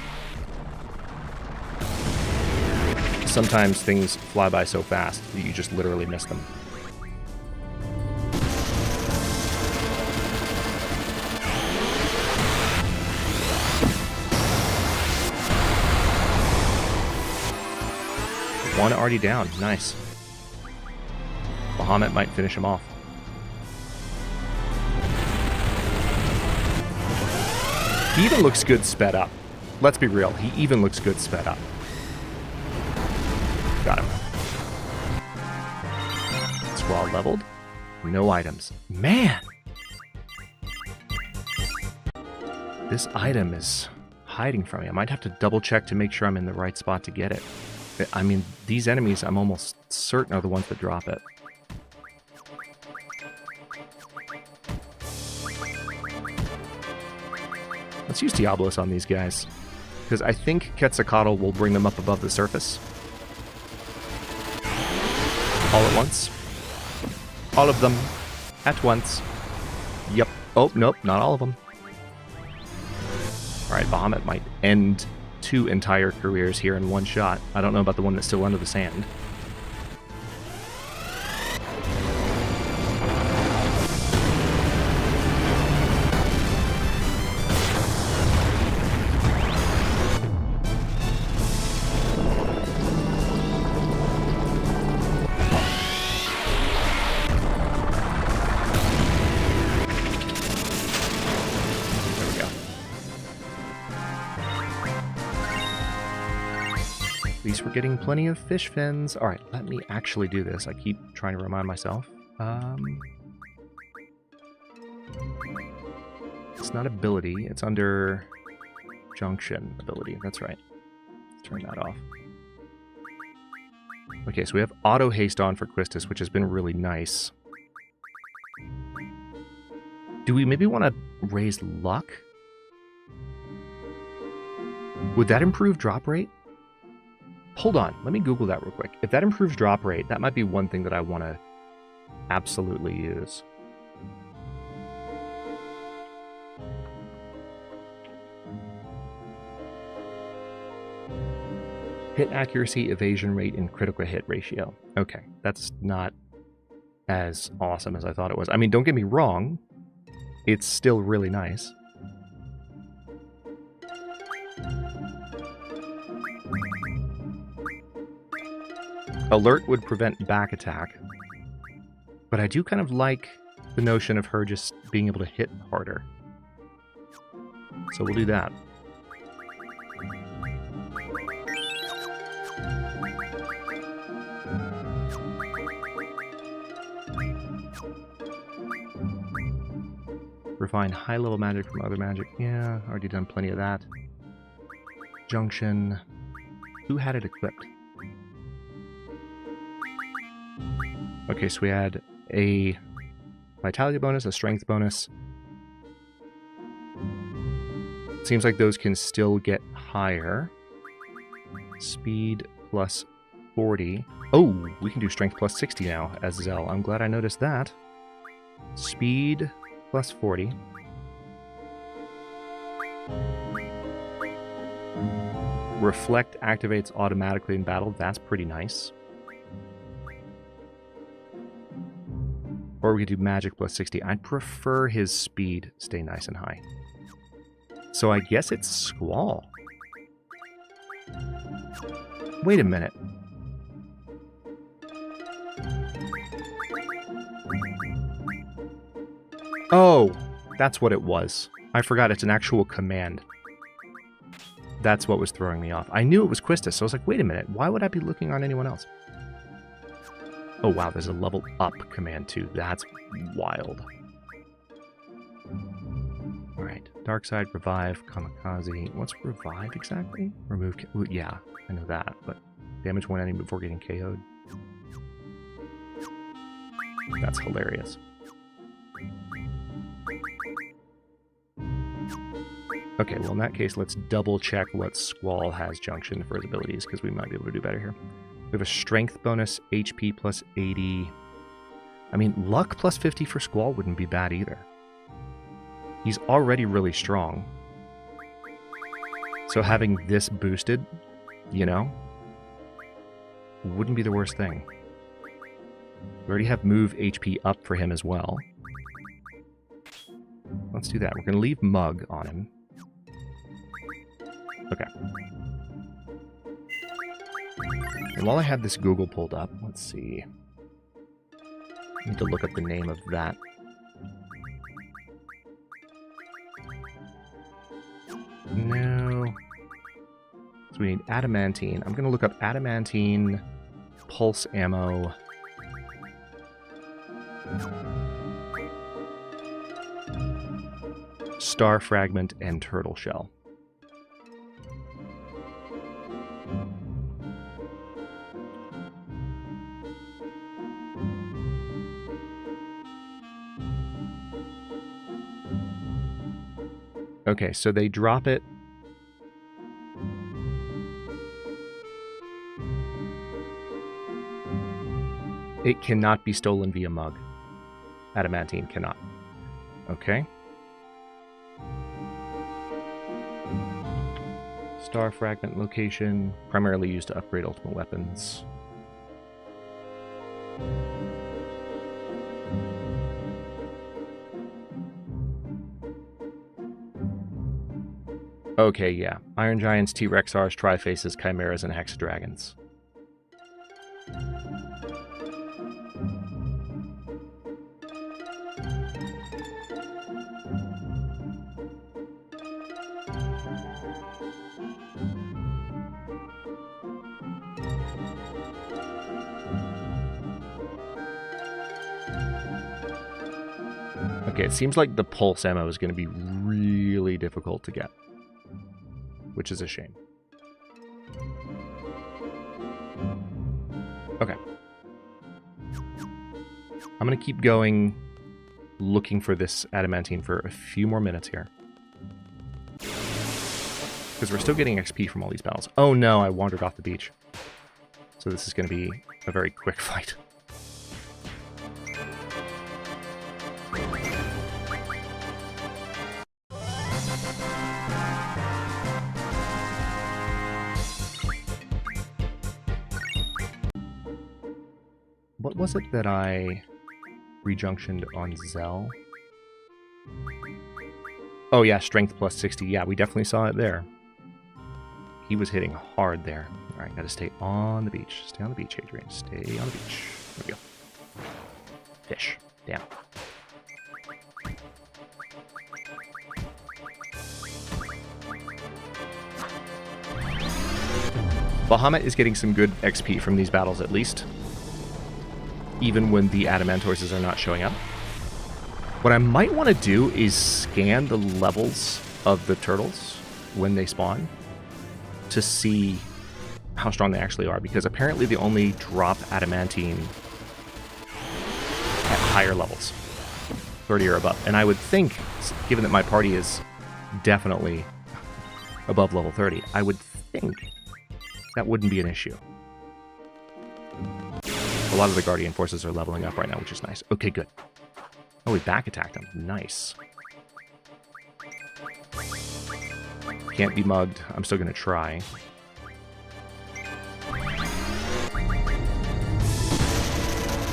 Sometimes things fly by so fast that you just literally miss them. One already down. Nice. Bahamut might finish him off. He even looks good sped up. Let's be real. He even looks good sped up. Got him. Squall leveled. No items. Man! This item is hiding from me. I might have to double check to make sure I'm in the right spot to get it. I mean, these enemies, I'm almost certain are the ones that drop it. Let's use Diablos on these guys, because I think Quetzalcoatl will bring them up above the surface. All at once. All of them at once. Yep. Oh, nope, not all of them. Alright, Bahamut might end 2 entire careers here in one shot. I don't know about the one that's still under the sand. We're getting plenty of fish fins. All right, let me actually do this. I keep trying to remind myself. It's not ability. It's under junction ability. That's right. Let's turn that off. Okay, so we have auto haste on for Quistis, which has been really nice. Do we maybe want to raise luck? Would that improve drop rate? Hold on, let me Google that real quick. If that improves drop rate, that might be one thing that I want to absolutely use. Hit accuracy, evasion rate, and critical hit ratio. Okay, that's not as awesome as I thought it was. I mean, don't get me wrong, it's still really nice. Alert would prevent back attack, but I do kind of like the notion of her just being able to hit harder. So we'll do that. Refine high-level magic from other magic. Yeah, already done plenty of that. Junction. Who had it equipped? Okay, so we had a vitality bonus, a strength bonus. Seems like those can still get higher. Speed plus 40. Oh, we can do strength plus 60 now as Zell. I'm glad I noticed that. Speed plus 40. Reflect activates automatically in battle. That's pretty nice. Or we could do magic plus 60. I'd prefer his speed stay nice and high. So I guess it's Squall. Wait a minute. Oh, that's what it was. I forgot it's an actual command. That's what was throwing me off. I knew it was Quistis, so I was like, wait a minute. Why would I be looking on anyone else? Oh wow, there's a level up command too. That's wild. Alright, Dark Side, Revive, Kamikaze. What's Revive exactly? Remove... Ooh, yeah, I know that, but damage one enemy before getting KO'd. That's hilarious. Okay, well in that case, let's double check what Squall has junction for his abilities, because we might be able to do better here. We have a strength bonus, HP plus 80. I mean, luck plus 50 for Squall wouldn't be bad either. He's already really strong. So having this boosted, you know, wouldn't be the worst thing. We already have move HP up for him as well. Let's do that. We're going to leave Mug on him. Okay. And while I have this Google pulled up, let's see. I need to look up the name of that. No. So we need adamantine. I'm going to look up adamantine, pulse ammo. Star fragment and turtle shell. Okay, so they drop it. It cannot be stolen via mug. Adamantine cannot. Okay. Star fragment location, primarily used to upgrade ultimate weapons. Okay, yeah. Iron Giants, T-Rexars, Trifaces, Chimeras, and Hexadragons. Okay, it seems like the pulse ammo is going to be really difficult to get, which is a shame. Okay. I'm going to keep going, looking for this adamantine for a few more minutes here. Because we're still getting XP from all these battles. Oh no, I wandered off the beach. So this is going to be a very quick fight. What was it that I rejunctioned on Zell? Oh yeah, strength plus 60. Yeah, we definitely saw it there. He was hitting hard there. Alright, gotta stay on the beach. Stay on the beach, Adrian. Stay on the beach. There we go. Fish. Damn. Bahamut is getting some good XP from these battles at least. Even when the Adamantoises are not showing up. What I might want to do is scan the levels of the turtles when they spawn to see how strong they actually are, because apparently they only drop adamantine at higher levels, 30 or above. And I would think, given that my party is definitely above level 30, I would think that wouldn't be an issue. A lot of the Guardian forces are leveling up right now, which is nice. Okay, good. Oh, we back attacked them. Nice. Can't be mugged. I'm still going to try.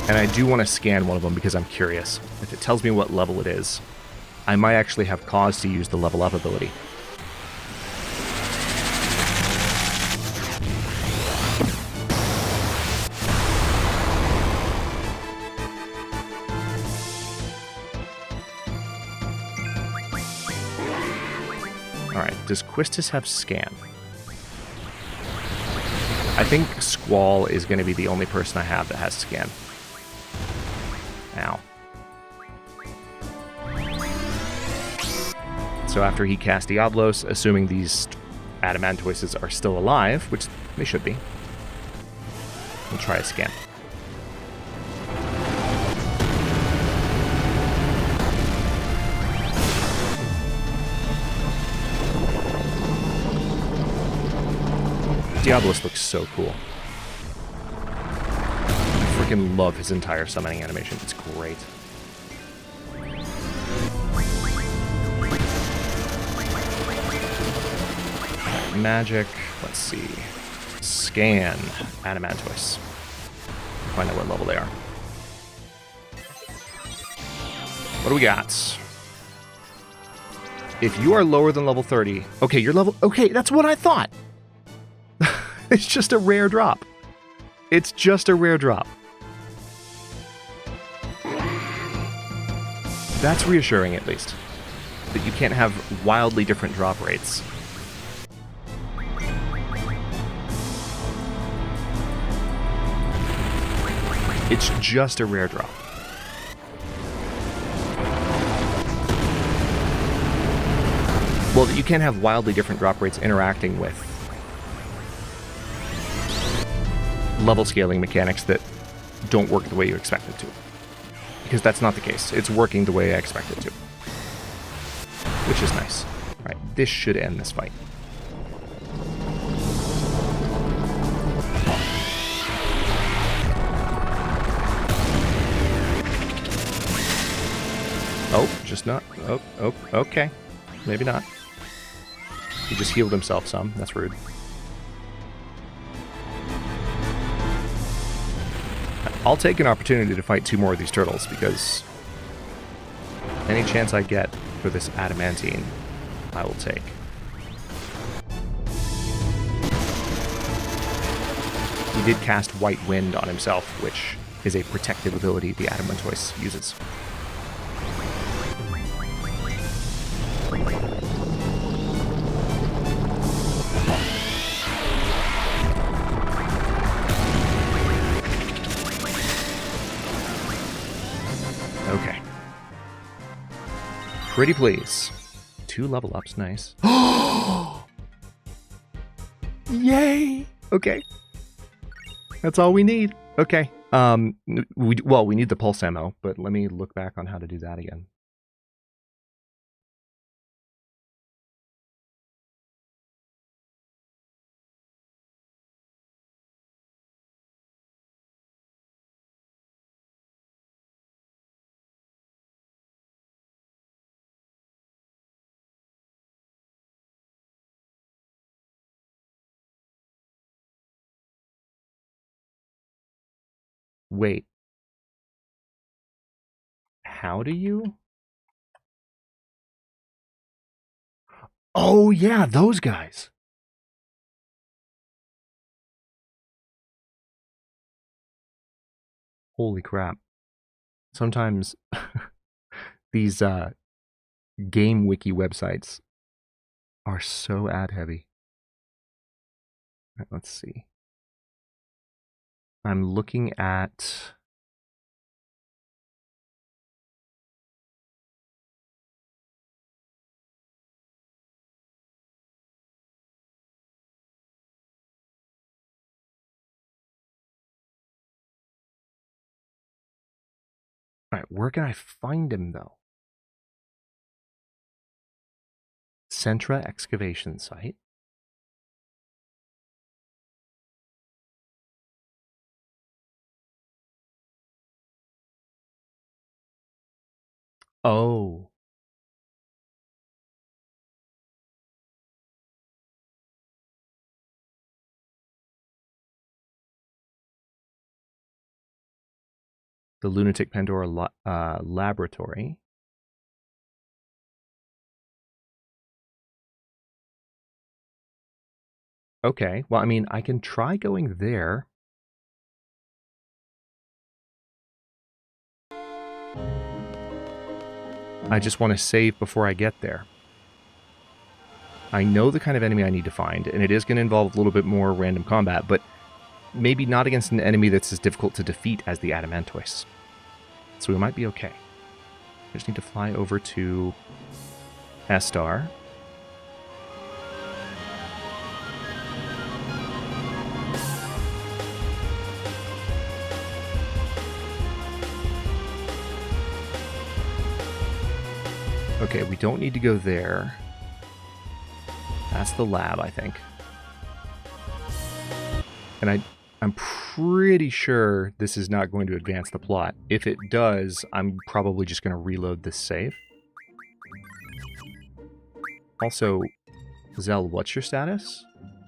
And I do want to scan one of them because I'm curious. If it tells me what level it is, I might actually have cause to use the level up ability. Does Quistis have scan? I think Squall is going to be the only person I have that has scan. Ow. So after he casts Diablos, assuming these Adamantoises are still alive, which they should be, we'll try a scan. Diablos looks so cool. I freaking love his entire summoning animation. It's great. Magic. Let's see. Scan Adamantoise. Find out what level they are. What do we got? If you are lower than level 30... Okay, you're level... Okay, that's what I thought! It's just a rare drop. It's just a rare drop. That's reassuring, at least. That you can't have wildly different drop rates. It's just a rare drop. Well, that you can't have wildly different drop rates interacting with level scaling mechanics that don't work the way you expect it to. Because that's not the case. It's working the way I expect it to. Which is nice. Alright, this should end this fight. Oh, just not. Oh, okay. Maybe not. He just healed himself some. That's rude. I'll take an opportunity to fight 2 more of these turtles, because any chance I get for this adamantine, I will take. He did cast White Wind on himself, which is a protective ability the Adamantoise uses. Okay. Pretty please. 2 level ups, nice. Yay! Okay. That's all we need. Okay. We need the pulse ammo, but let me look back on how to do that again. Wait. How do you? Oh, yeah, those guys. Holy crap. Sometimes these game wiki websites are so ad heavy. Right, let's see. I'm looking at... Alright, where can I find him, though? Centra excavation site. Oh. The Lunatic Pandora Laboratory. Okay, well, I mean, I can try going there. I just want to save before I get there. I know the kind of enemy I need to find, and it is going to involve a little bit more random combat, but maybe not against an enemy that's as difficult to defeat as the Adamantoise. So we might be okay. I just need to fly over to Estar. Okay, we don't need to go there. That's the lab, I think. And I'm pretty sure this is not going to advance the plot. If it does, I'm probably just going to reload this save. Also, Zell, what's your status?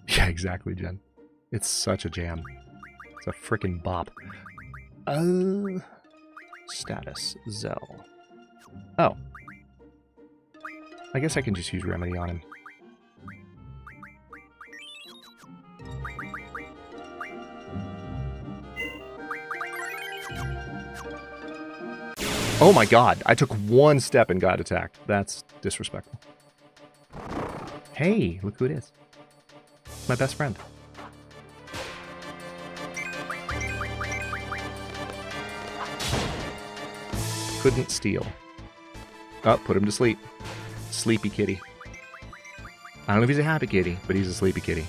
Yeah, exactly, Jen. It's such a jam. It's a frickin' bop. Status, Zell. Oh. I guess I can just use Remedy on him. Oh my god, I took 1 step and got attacked. That's disrespectful. Hey, look who it is. My best friend. Couldn't steal. Oh, put him to sleep. Sleepy kitty. I don't know if he's a happy kitty, but he's a sleepy kitty.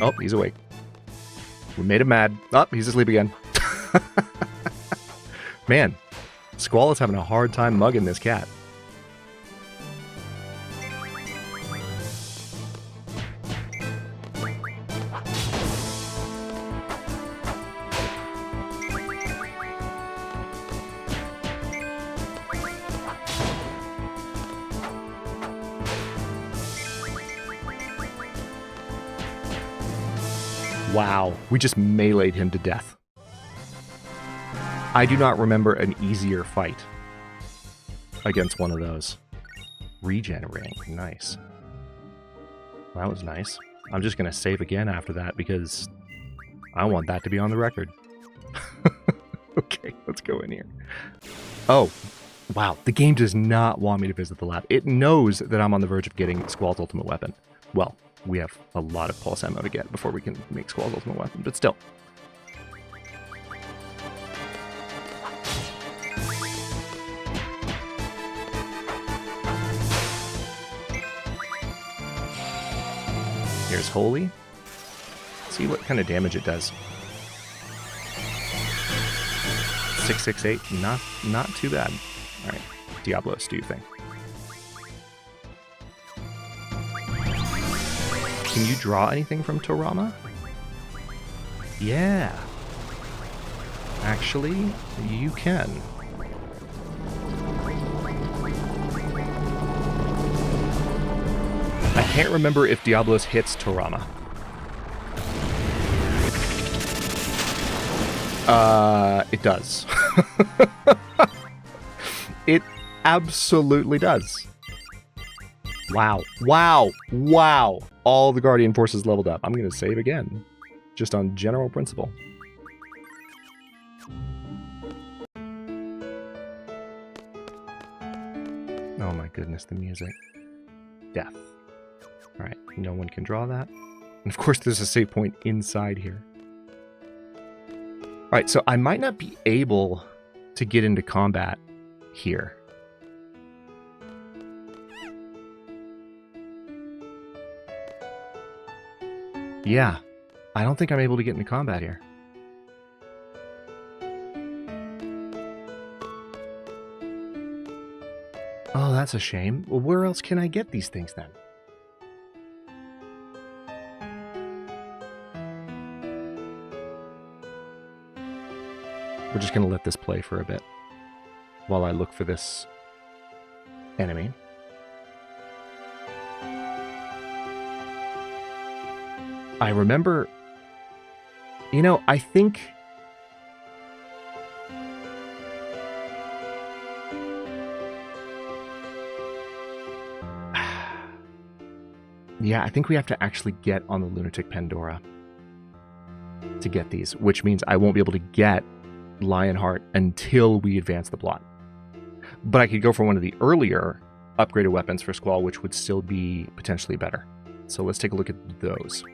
Oh, he's awake. We made him mad. Oh, he's asleep again. Man, Squall is having a hard time mugging this cat. Wow, we just meleeed him to death. I do not remember an easier fight against one of those. Regen ring, nice. That was nice. I'm just going to save again after that because I want that to be on the record. Okay, let's go in here. Oh, wow, the game does not want me to visit the lab. It knows that I'm on the verge of getting Squall's ultimate weapon. Well, we have a lot of pulse ammo to get before we can make Squall's ultimate weapon, but still. Here's Holy. See what kind of damage it does. 668, not too bad. All right, Diablos, do you think? Can you draw anything from Torama? Yeah. Actually, you can. I can't remember if Diablos hits Torama. It does. It absolutely does. Wow. Wow. Wow. All the Guardian forces leveled up. I'm going to save again. Just on general principle. Oh my goodness, the music. Death. Alright, no one can draw that. And of course there's a save point inside here. Alright, so I might not be able to get into combat here. Yeah, I don't think I'm able to get into combat here. Oh, that's a shame. Well, where else can I get these things then? We're just going to let this play for a bit while I look for this enemy. I remember, you know, I think yeah, I think we have to actually get on the Lunatic Pandora to get these, which means I won't be able to get Lionheart until we advance the plot. But I could go for one of the earlier upgraded weapons for Squall, which would still be potentially better. So let's take a look at those.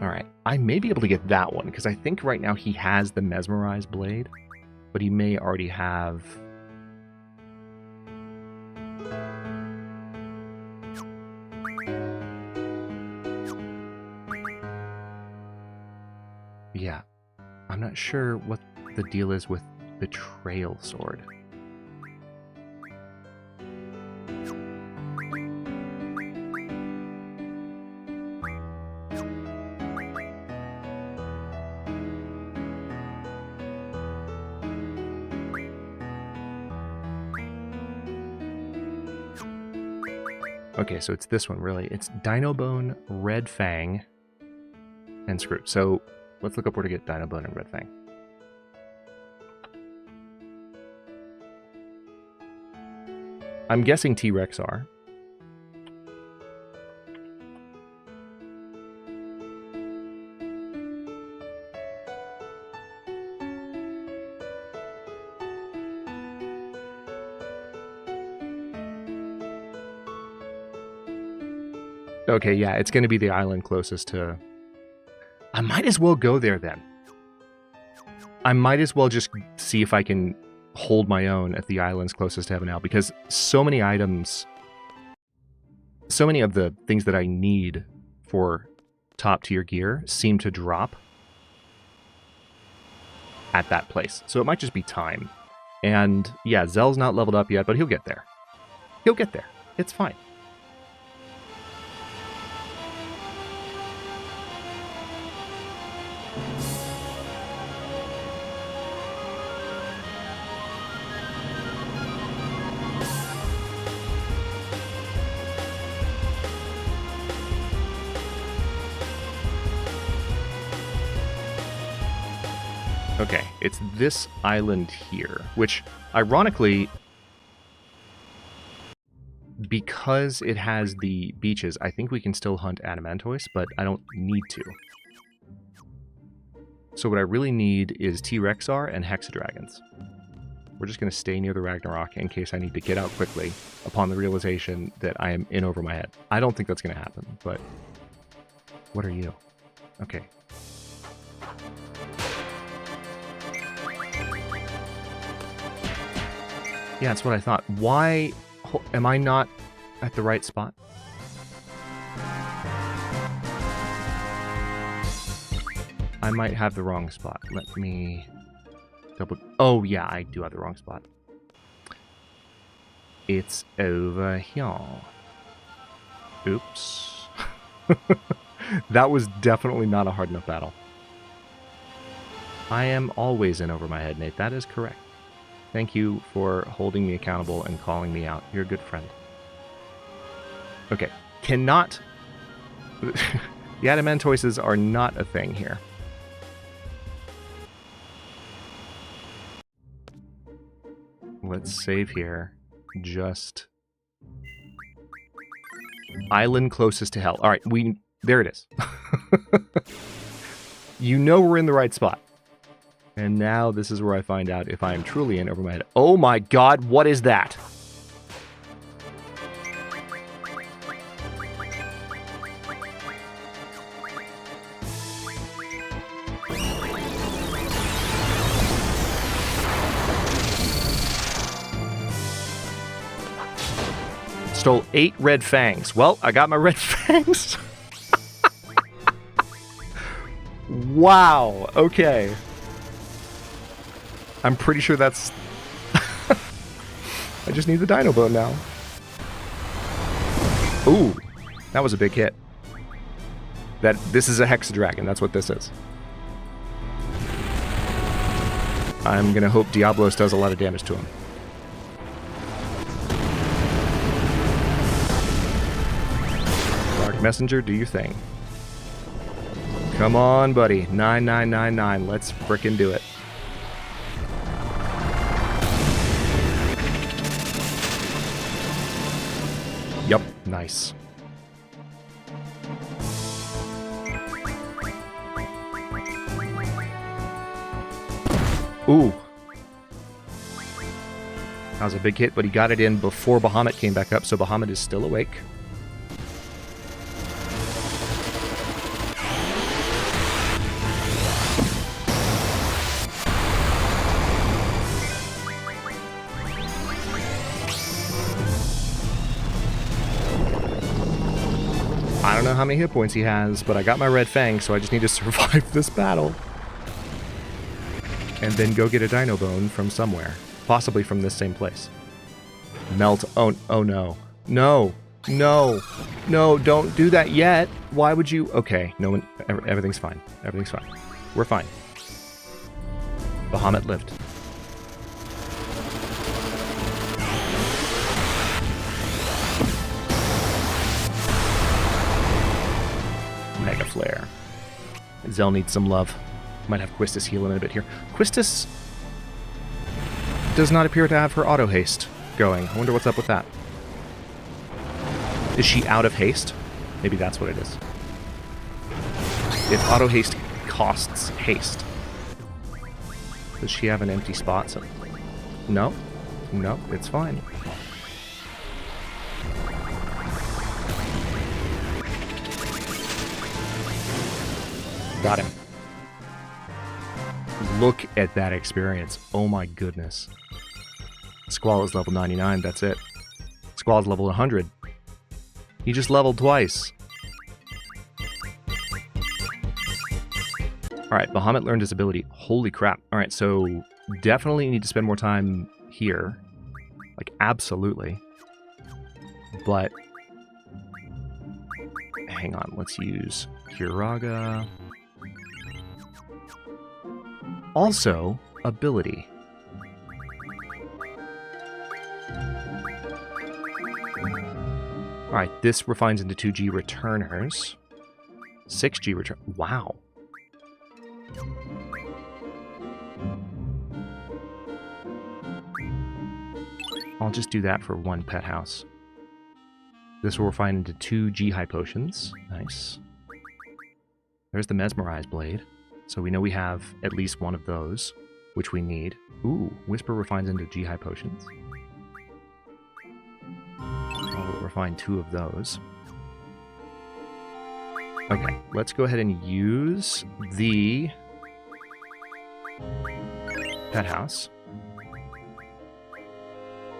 Alright, I may be able to get that one, because I think right now he has the Mesmerized Blade, but he may already have... Yeah, I'm not sure what the deal is with Betrayal Sword. Okay, so it's this one, really. It's Dino Bone, Red Fang, and Screw. So let's look up where to get Dino Bone and Red Fang. I'm guessing T-Rex are. Okay, yeah, it's going to be the island closest to... I might as well go there then. I might as well just see if I can hold my own at the islands closest to Heaven Isle, because so many items, so many of the things that I need for top tier gear seem to drop at that place. So it might just be time. And yeah, Zell's not leveled up yet, but he'll get there. He'll get there. It's fine. Okay, it's this island here, which, ironically, because it has the beaches, I think we can still hunt Adamantoise, but I don't need to. So what I really need is T-Rexar and Hexadragons. We're just going to stay near the Ragnarok in case I need to get out quickly upon the realization that I am in over my head. I don't think that's going to happen, but what are you? Okay. Yeah, that's what I thought. Why am I not at the right spot? I might have the wrong spot. Let me double... Oh, yeah, I do have the wrong spot. It's over here. Oops. That was definitely not a hard enough battle. I am always in over my head, Nate. That is correct. Thank you for holding me accountable and calling me out. You're a good friend. Okay. Cannot... the Adamantoises are not a thing here. Let's save here. Just... Island closest to hell. Alright, there it is. You know we're in the right spot. And now this is where I find out if I am truly in over my head. Oh my god, what is that? Stole 8 red fangs. Well, I got my red fangs. Wow, okay. I'm pretty sure that's... I just need the Dino Bone now. Ooh, that was a big hit. This is a Hexadragon, that's what this is. I'm gonna hope Diablos does a lot of damage to him. Dark Messenger, do your thing. Come on, buddy. 9999. Let's frickin' do it. Yep, nice. Ooh. That was a big hit, but he got it in before Bahamut came back up, so Bahamut is still awake. I don't know how many hit points he has, but I got my red fang, so I just need to survive this battle. And then go get a Dino Bone from somewhere. Possibly from this same place. Melt. Oh no. No. No. No, don't do that yet. Why would you? Okay, no one. Everything's fine. Everything's fine. We're fine. Bahamut lived. Mega Flare. Zell needs some love. Might have Quistis heal in a bit here. Quistis does not appear to have her auto haste going. I wonder what's up with that. Is she out of haste? Maybe that's what it is. If auto haste costs haste. Does she have an empty spot? So... No. No, it's fine. Got him. Look at that experience. Oh my goodness. Squall is level 99, that's it. Squall's level 100. He just leveled twice. All right, Bahamut learned his ability. Holy crap. All right, so definitely need to spend more time here. Like, absolutely. But, hang on, let's use Kiraga. Also, ability. All right, this refines into 2G returners. 6G return. Wow. I'll just do that for one pet house. This will refine into 2G high potions. Nice. There's the Mesmerize Blade. So we know we have at least one of those, which we need. Ooh, Whisper refines into G high potions. I'll refine 2 of those. Okay, let's go ahead and use the pet house.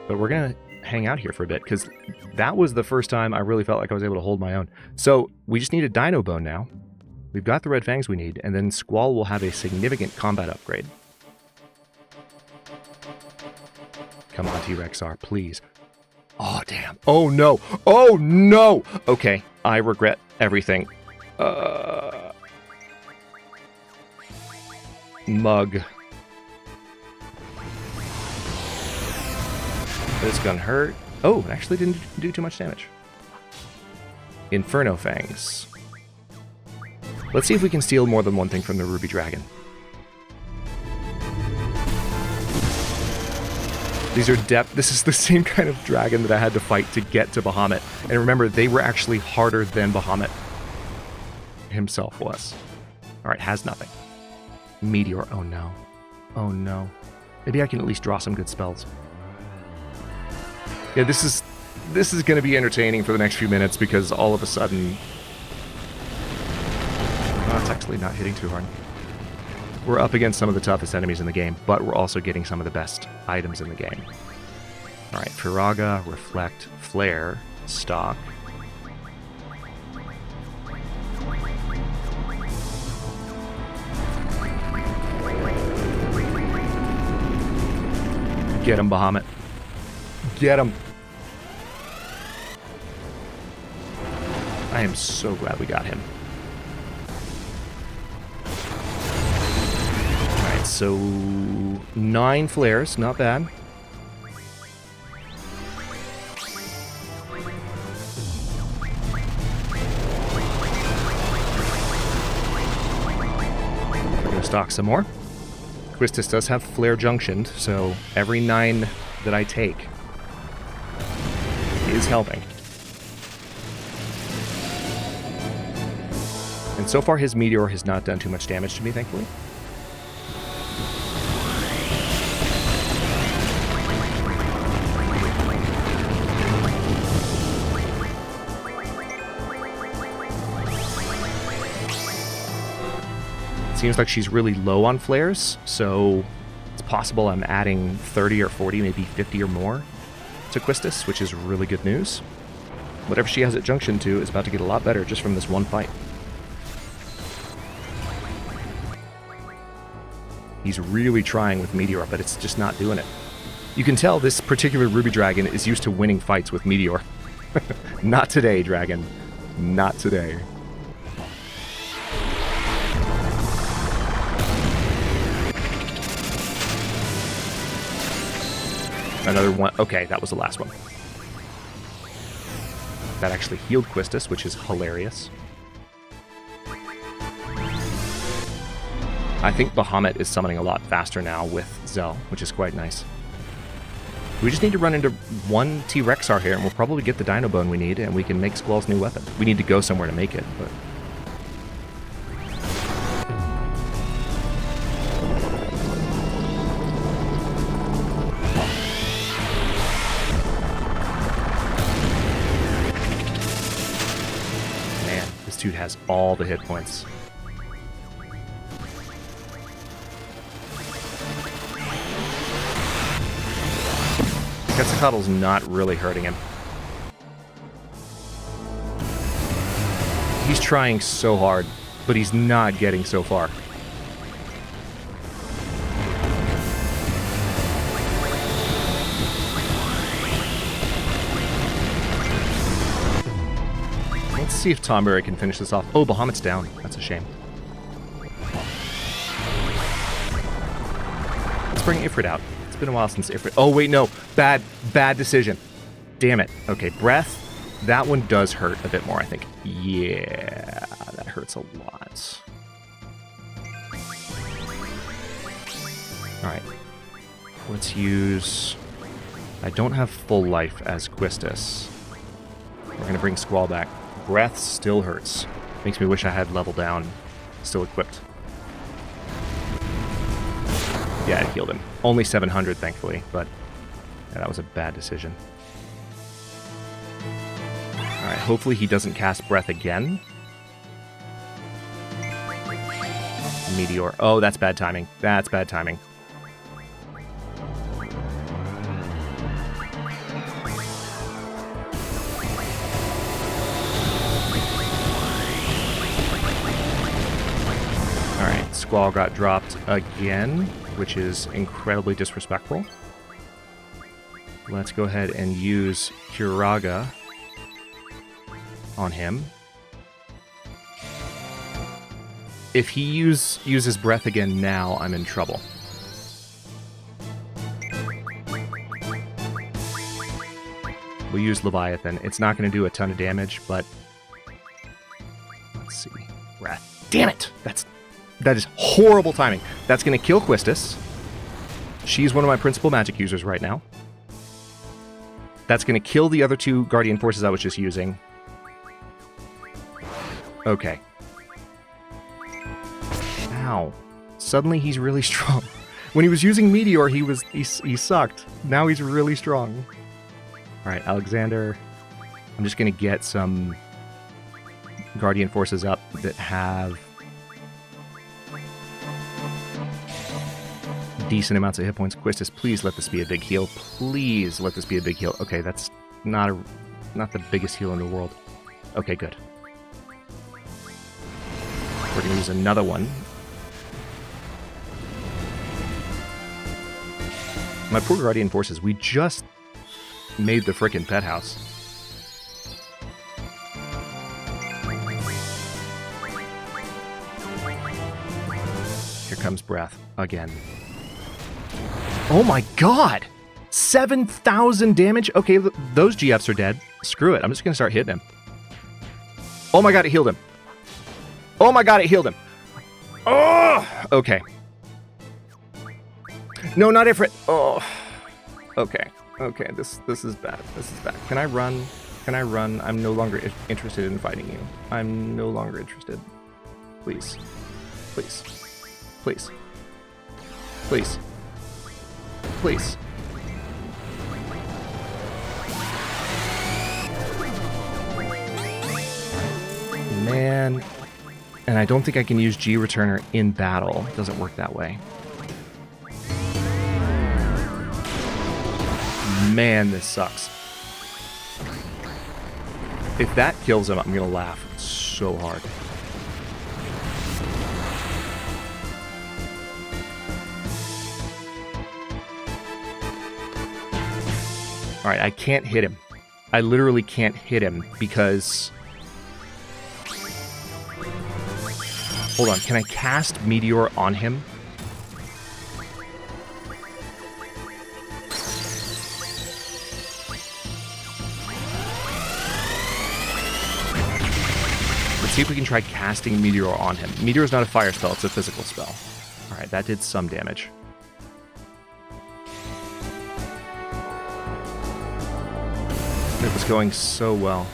But we're going to hang out here for a bit, because that was the first time I really felt like I was able to hold my own. So we just need a Dino Bone now. We've got the red fangs we need, and then Squall will have a significant combat upgrade. Come on, T-Rexar, please. Oh, damn. Oh, no. Oh, no. Okay, I regret everything. Mug. This gun hurt. Oh, it actually didn't do too much damage. Inferno Fangs. Let's see if we can steal more than one thing from the Ruby Dragon. These are this is the same kind of dragon that I had to fight to get to Bahamut. And remember, they were actually harder than Bahamut himself was. Alright, has nothing. Meteor. Oh no. Oh no. Maybe I can at least draw some good spells. Yeah, this is going to be entertaining for the next few minutes, because all of a sudden... Oh, it's actually not hitting too hard. We're up against some of the toughest enemies in the game, but we're also getting some of the best items in the game. Alright, Firaga, Reflect, Flare, Stock. Get him, Bahamut. Get him. I am so glad we got him. Alright, so 9 flares, not bad. We're gonna stock some more. Quistis does have flare junctioned, so every 9 that I take is helping. And so far his meteor has not done too much damage to me, thankfully. Seems like she's really low on flares, so it's possible I'm adding 30 or 40, maybe 50 or more to Quistis, which is really good news. Whatever she has at junction to is about to get a lot better just from this one fight. He's really trying with Meteor, but it's just not doing it. You can tell this particular Ruby Dragon is used to winning fights with Meteor. Not today, Dragon. Not today. Another one. Okay, that was the last one. That actually healed Quistis, which is hilarious. I think Bahamut is summoning a lot faster now with Zell, which is quite nice. We just need to run into one T-Rexar here, and we'll probably get the Dino Bone we need, and we can make Squall's new weapon. We need to go somewhere to make it, but... Man, this dude has all the hit points. Quetzalcoatl's not really hurting him. He's trying so hard, but he's not getting so far. Let's see if Tomberry can finish this off. Oh, Bahamut's down. That's a shame. Let's bring Ifrit out. It's been a while since Ifrit... Oh, wait, no. Bad decision. Damn it. Okay, Breath. That one does hurt a bit more, I think. Yeah, that hurts a lot. Alright. Let's use... I don't have full life as Quistis. We're going to bring Squall back. Breath still hurts. Makes me wish I had level down still equipped. Yeah, it healed him. Only 700, thankfully, but yeah, that was a bad decision. Alright, hopefully he doesn't cast Breath again. Meteor. Oh, that's bad timing. That's bad timing. Alright, Squall got dropped again, which is incredibly disrespectful. Let's go ahead and use Curaga on him. If he uses Breath again now, I'm in trouble. We'll use Leviathan. It's not going to do a ton of damage, but... Let's see. Breath. Damn it! That is horrible timing. That's going to kill Quistis. She's one of my principal magic users right now. That's going to kill the other two Guardian Forces I was just using. Okay. Ow. Suddenly he's really strong. When he was using Meteor, he sucked. Now he's really strong. Alright, Alexander. I'm just going to get some Guardian Forces up that have decent amounts of hit points. Quistis, please let this be a big heal. Please let this be a big heal. Okay, that's not the biggest heal in the world. Okay, good. We're going to use another one. My poor Guardian Forces, we just made the frickin' pet house. Here comes Breath again. Oh my god! 7,000 damage? Okay, those GFs are dead. Screw it, I'm just going to start hitting him. Oh my god, it healed him. Oh my god, it healed him. Oh! Okay. No, not Ifrit. Oh. Okay. Okay, this is bad. This is bad. Can I run? Can I run? I'm no longer interested in fighting you. I'm no longer interested. Please. Please. Please. Please. Please. Man. And I don't think I can use G-Returner in battle. It doesn't work that way. Man, this sucks. If that kills him, I'm gonna laugh so hard. Alright, I can't hit him. I literally can't hit him because... Hold on, can I cast Meteor on him? Let's see if we can try casting Meteor on him. Meteor is not a fire spell, it's a physical spell. Alright, that did some damage. It was going so well.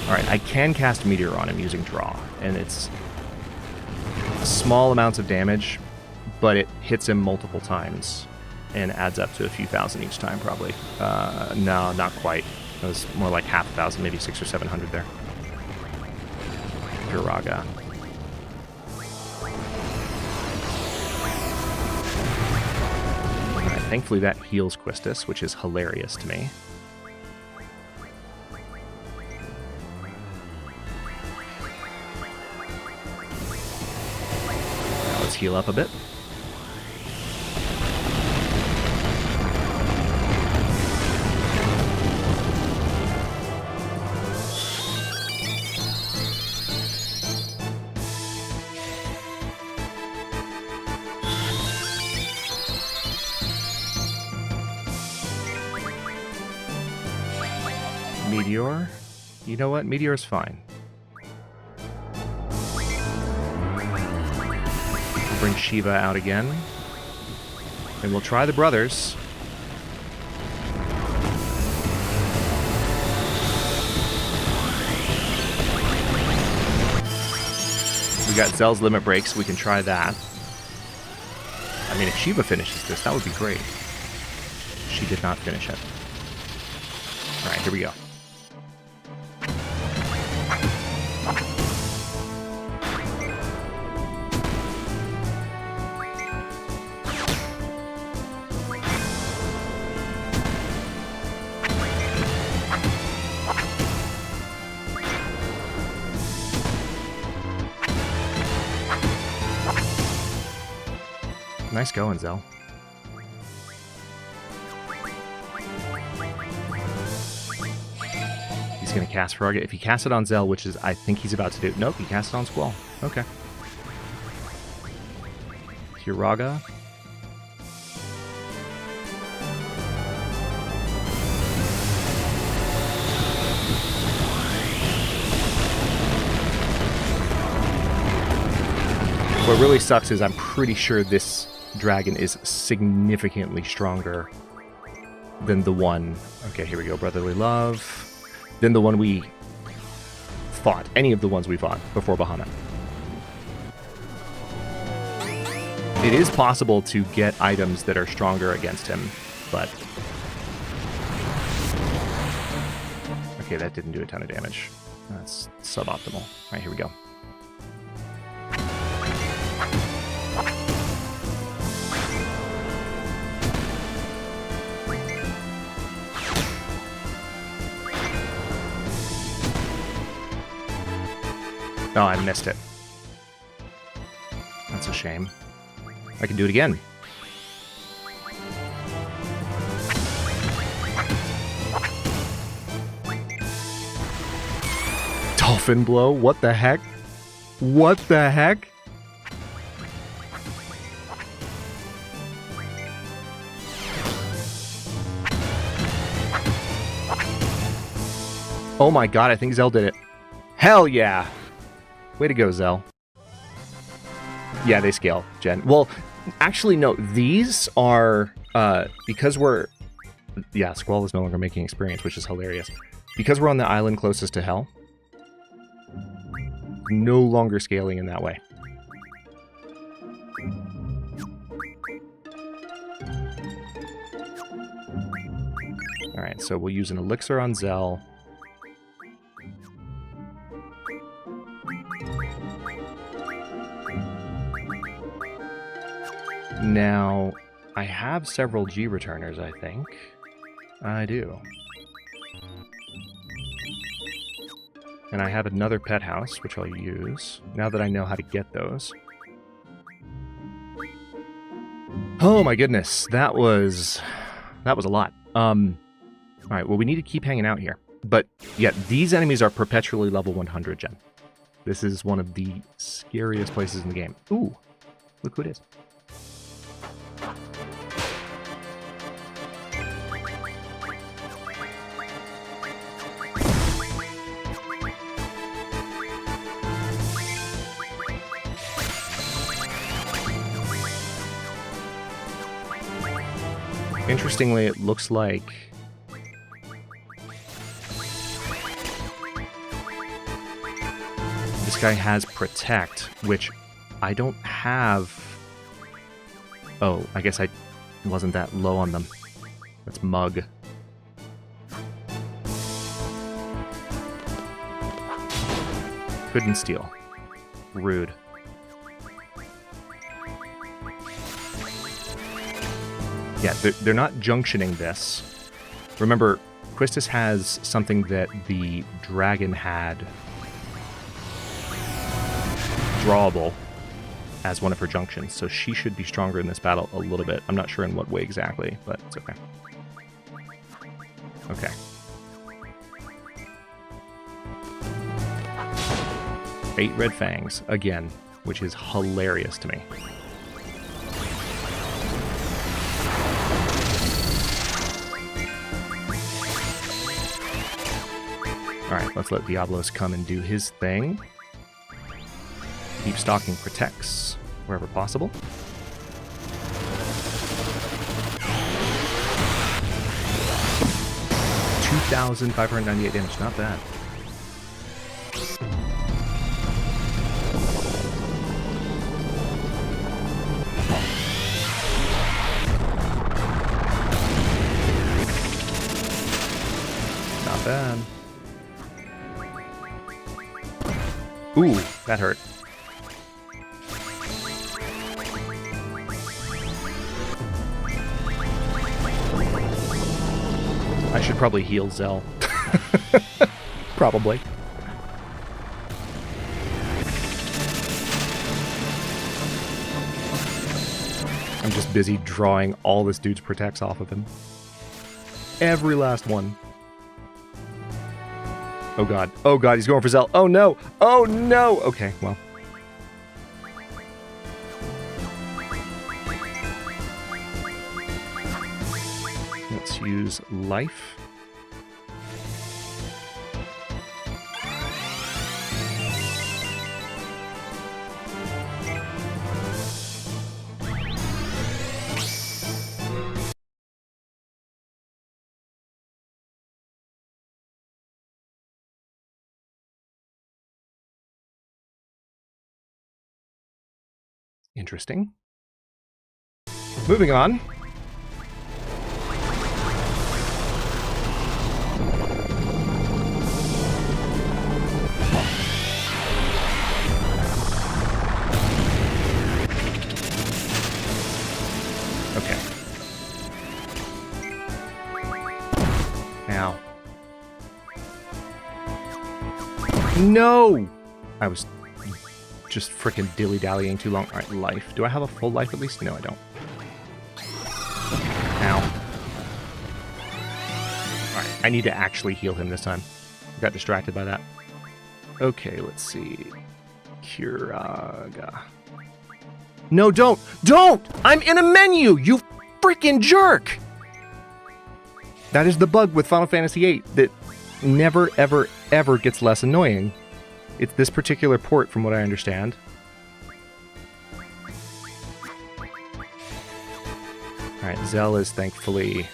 Alright, I can cast Meteor on him using Draw, and it's small amounts of damage, but it hits him multiple times and adds up to a few thousand each time, probably. No, not quite. It was more like half a thousand, maybe 600 or 700 there. Jiraga. Alright, thankfully that heals Quistis, which is hilarious to me. Now let's heal up a bit. Meteor? You know what? Meteor's fine. We'll bring Shiva out again. And we'll try the brothers. We got Zell's limit breaks. We can try that. I mean, if Shiva finishes this, that would be great. She did not finish it. Alright, here we go. Nice going, Zell. He's going to cast Frog. If he casts it on Zell, which is I think he's about to do. Nope, he cast it on Squall. Okay. Kiraga. What really sucks is I'm pretty sure this dragon is significantly stronger than the one... Okay, here we go. Brotherly Love. Than the one we fought. Any of the ones we fought before Bahamut. It is possible to get items that are stronger against him, but... Okay, that didn't do a ton of damage. That's suboptimal. All right, here we go. Oh, I missed it. That's a shame. I can do it again. Dolphin blow? What the heck? What the heck? Oh my god, I think Zell did it. Hell yeah! Way to go, Zell. Yeah, they scale, Jen. Well, actually, no. These are, because we're... Yeah, Squall is no longer making experience, which is hilarious. Because we're on the island closest to Hell, no longer scaling in that way. Alright, so we'll use an elixir on Zell. Now, I have several G returners, I think. I do. And I have another pet house, which I'll use, now that I know how to get those. Oh my goodness, that was a lot. Alright, well we need to keep hanging out here. But, yeah, these enemies are perpetually level 100, Jen. This is one of the scariest places in the game. Ooh, look who it is. Interestingly, it looks like this guy has Protect, which I don't have. Oh, I guess I wasn't that low on them. That's Mug. Couldn't steal. Rude. Yeah, they're not junctioning this. Remember, Quistis has something that the dragon had drawable as one of her junctions, so she should be stronger in this battle a little bit. I'm not sure in what way exactly, but it's okay. Okay. Eight red fangs, again, which is hilarious to me. Alright, let's let Diablos come and do his thing. Keep stalking protects wherever possible. $2,598 damage, not bad. Not bad. Ooh, that hurt. I should probably heal Zell. Probably. I'm just busy drawing all this dude's protects off of him. Every last one. Oh god. Oh god, he's going for Zell. Oh no! Oh no! Okay, well. Let's use life. Interesting. Moving on. Okay. Ow. No! I was just frickin' dilly-dallying too long. Alright, life. Do I have a full life at least? No, I don't. Ow. Alright, I need to actually heal him this time. Got distracted by that. Okay, let's see. Kuraga. No, don't! Don't! I'm in a menu, you freaking jerk! That is the bug with Final Fantasy VIII that never, ever, ever gets less annoying. It's this particular port, from what I understand. Alright, Zell is thankfully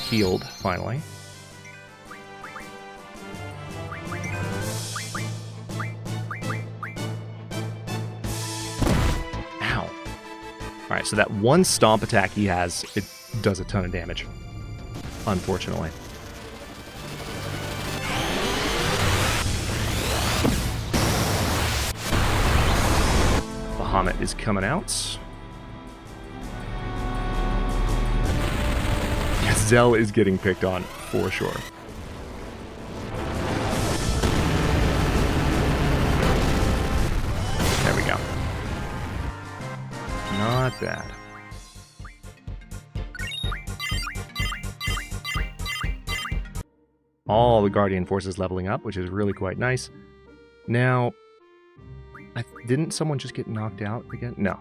healed, finally. Ow. Alright, so that one stomp attack he has, it does a ton of damage. Unfortunately. Bahamut is coming out. Zell is getting picked on, for sure. There we go. Not bad. All the Guardian forces leveling up, which is really quite nice. Now, didn't someone just get knocked out again? No,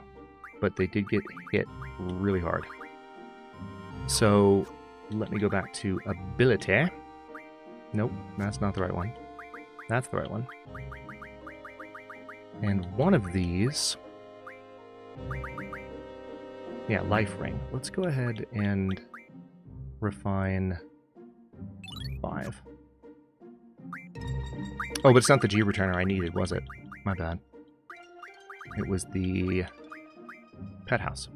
but they did get hit really hard. So, let me go back to ability. Nope, that's not the right one. That's the right one. And one of these... Yeah, life ring. Let's go ahead and refine 5. Oh, but it's not the G returner I needed, was it? My bad. It was the pet house.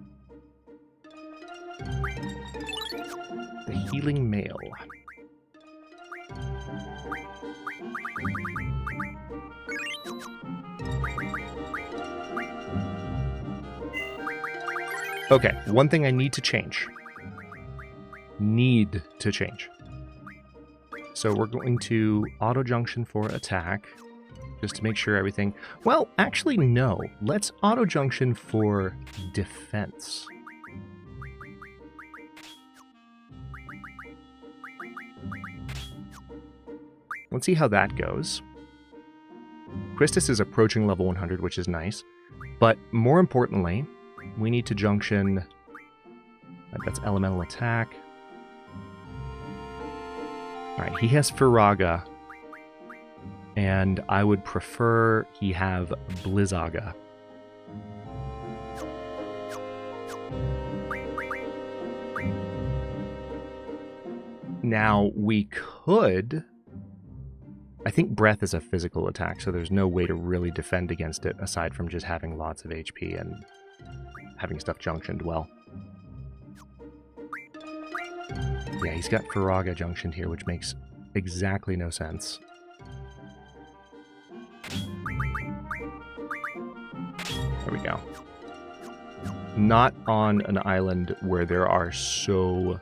The healing mail. Okay, one thing I need to change. So we're going to auto junction for attack, just to make sure everything... Well, actually, no. Let's auto junction for defense. Let's see how that goes. Christus is approaching level 100, which is nice. But more importantly, we need to junction... That's elemental attack. Alright, he has Firaga. And I would prefer he have Blizzaga. Now, we could... I think Breath is a physical attack, so there's no way to really defend against it aside from just having lots of HP and having stuff junctioned well. Yeah, he's got Firaga junctioned here, which makes exactly no sense. There we go. Not on an island where there are so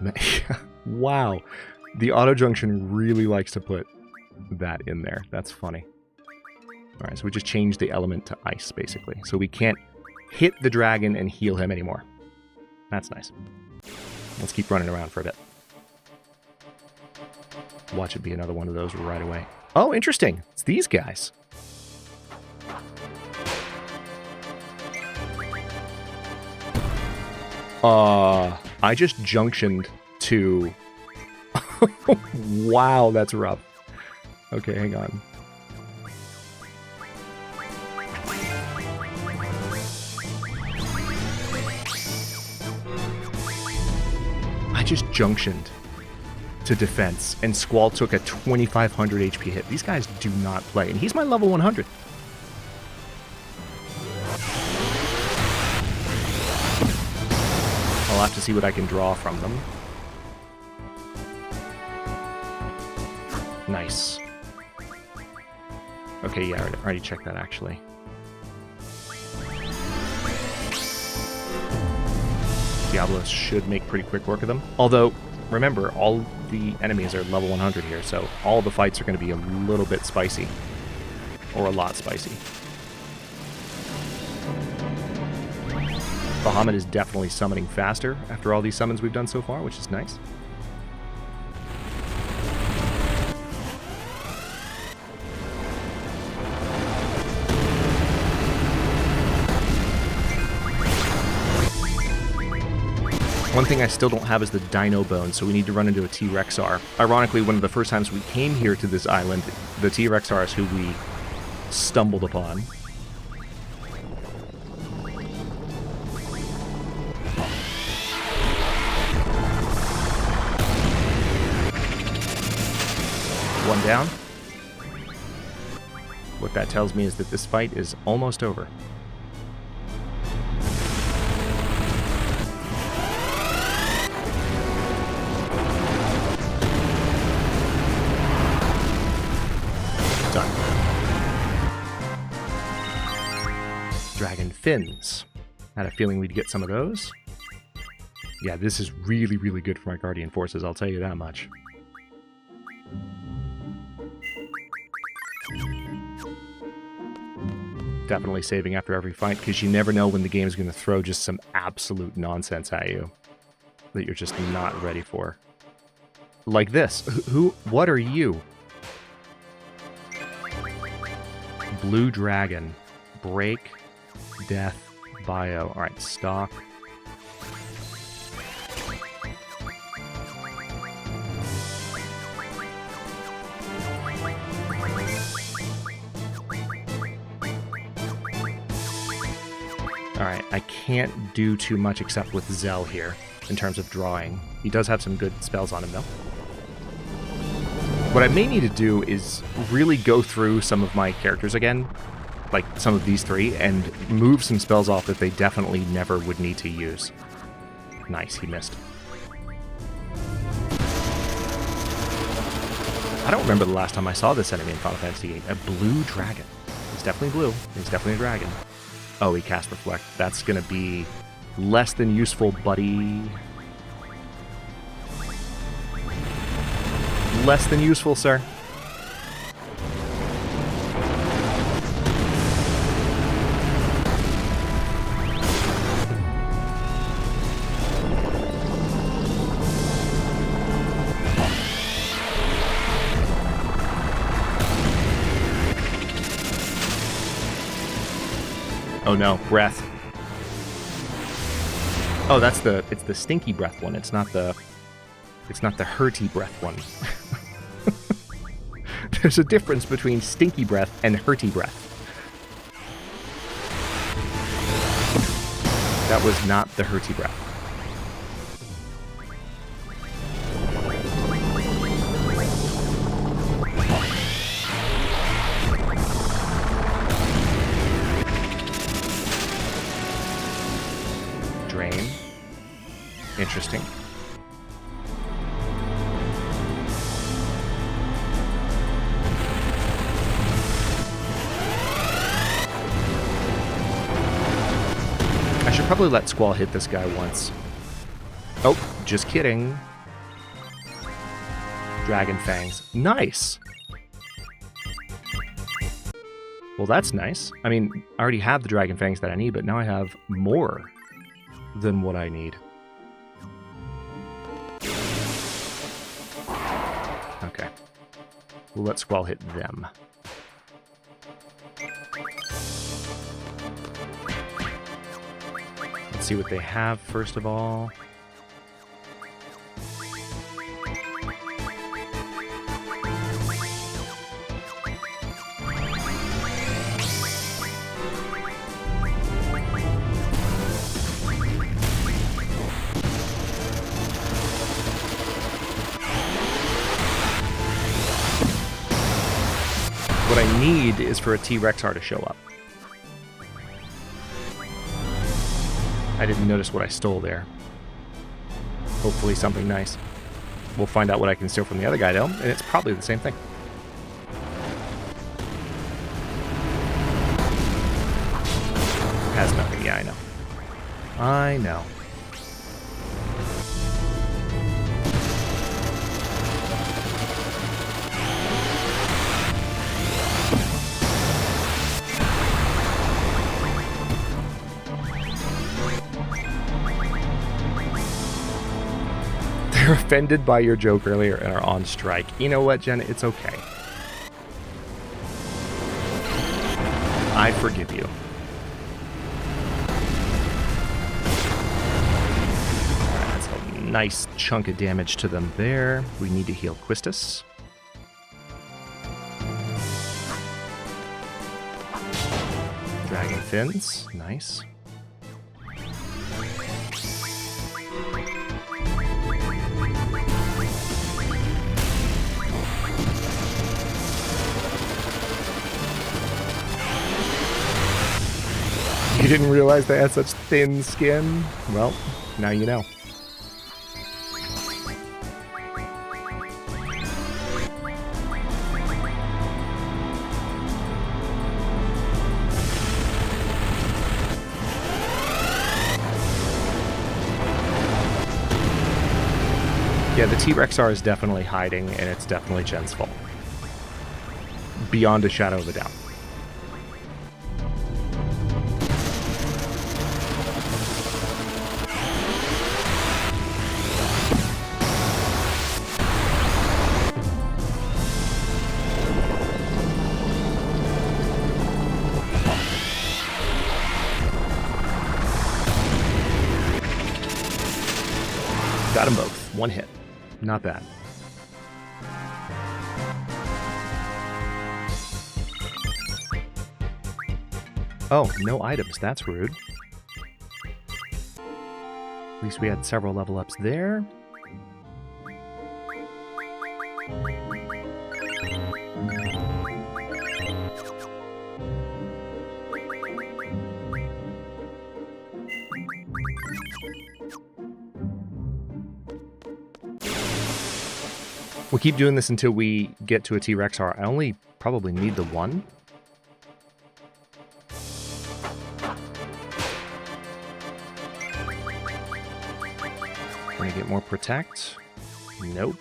many... Wow. The auto-junction really likes to put that in there. That's funny. Alright, so we just changed the element to ice, basically. So we can't hit the dragon and heal him anymore. That's nice. Let's keep running around for a bit. Watch it be another one of those right away. Oh, interesting. It's these guys. I just junctioned to... Wow, that's rough. Okay, hang on. I just junctioned to defense, and Squall took a 2,500 HP hit. These guys do not play, and he's my level 100. I'll have to see what I can draw from them. Nice. Okay, yeah, I already checked that, actually. Diablos should make pretty quick work of them. Although, remember, all the enemies are level 100 here, so all the fights are going to be a little bit spicy. Or a lot spicy. Bahamut is definitely summoning faster after all these summons we've done so far, which is nice. One thing I still don't have is the Dino Bone, so we need to run into a T-Rexar. Ironically, one of the first times we came here to this island, the T-Rexar is who we stumbled upon. One down. What that tells me is that this fight is almost over. Done. Dragon fins. Had a feeling we'd get some of those. Yeah, this is really, really good for my Guardian Forces, I'll tell you that much. Definitely saving after every fight, because you never know when the game is going to throw just some absolute nonsense at you that you're just not ready for. Like this. What are you? Blue Dragon. Break. Death. Bio. Alright, stock. Alright, I can't do too much except with Zell here, in terms of drawing. He does have some good spells on him, though. What I may need to do is really go through some of my characters again, like some of these three, and move some spells off that they definitely never would need to use. Nice, he missed. I don't remember the last time I saw this enemy in Final Fantasy VIII. A blue dragon. He's definitely blue. He's definitely a dragon. Oh, he cast Reflect. That's gonna be less than useful, buddy. Less than useful, sir. Oh no, breath. Oh, it's the stinky breath one. It's not the It's not the hurty breath one. There's a difference between stinky breath and hurty breath. That was not the hurty breath. Drain. Interesting. I should probably let Squall hit this guy once. Oh, just kidding. Dragon Fangs. Nice! Well, that's nice. I mean, I already have the Dragon Fangs that I need, but now I have more than what I need. Okay. We'll let Squall hit them. Let's see what they have first of all. What I need is for a T-Rexar to show up. I didn't notice what I stole there. Hopefully something nice. We'll find out what I can steal from the other guy, though, and it's probably the same thing. Has nothing. Yeah, I know. I know. They're offended by your joke earlier and are on strike. You know what, Jen? It's okay. I forgive you. That's a nice chunk of damage to them there. We need to heal Quistis. Dragon Fins. Nice. You didn't realize they had such thin skin? Well, now you know. Yeah, the T-Rexar is definitely hiding, and it's definitely Jen's fault. Beyond a shadow of a doubt. Got them both. One hit. Not bad. Oh, no items. That's rude. At least we had several level ups there. We'll keep doing this until we get to a T-Rexar. I only probably need the one. Gonna get more protect? Nope.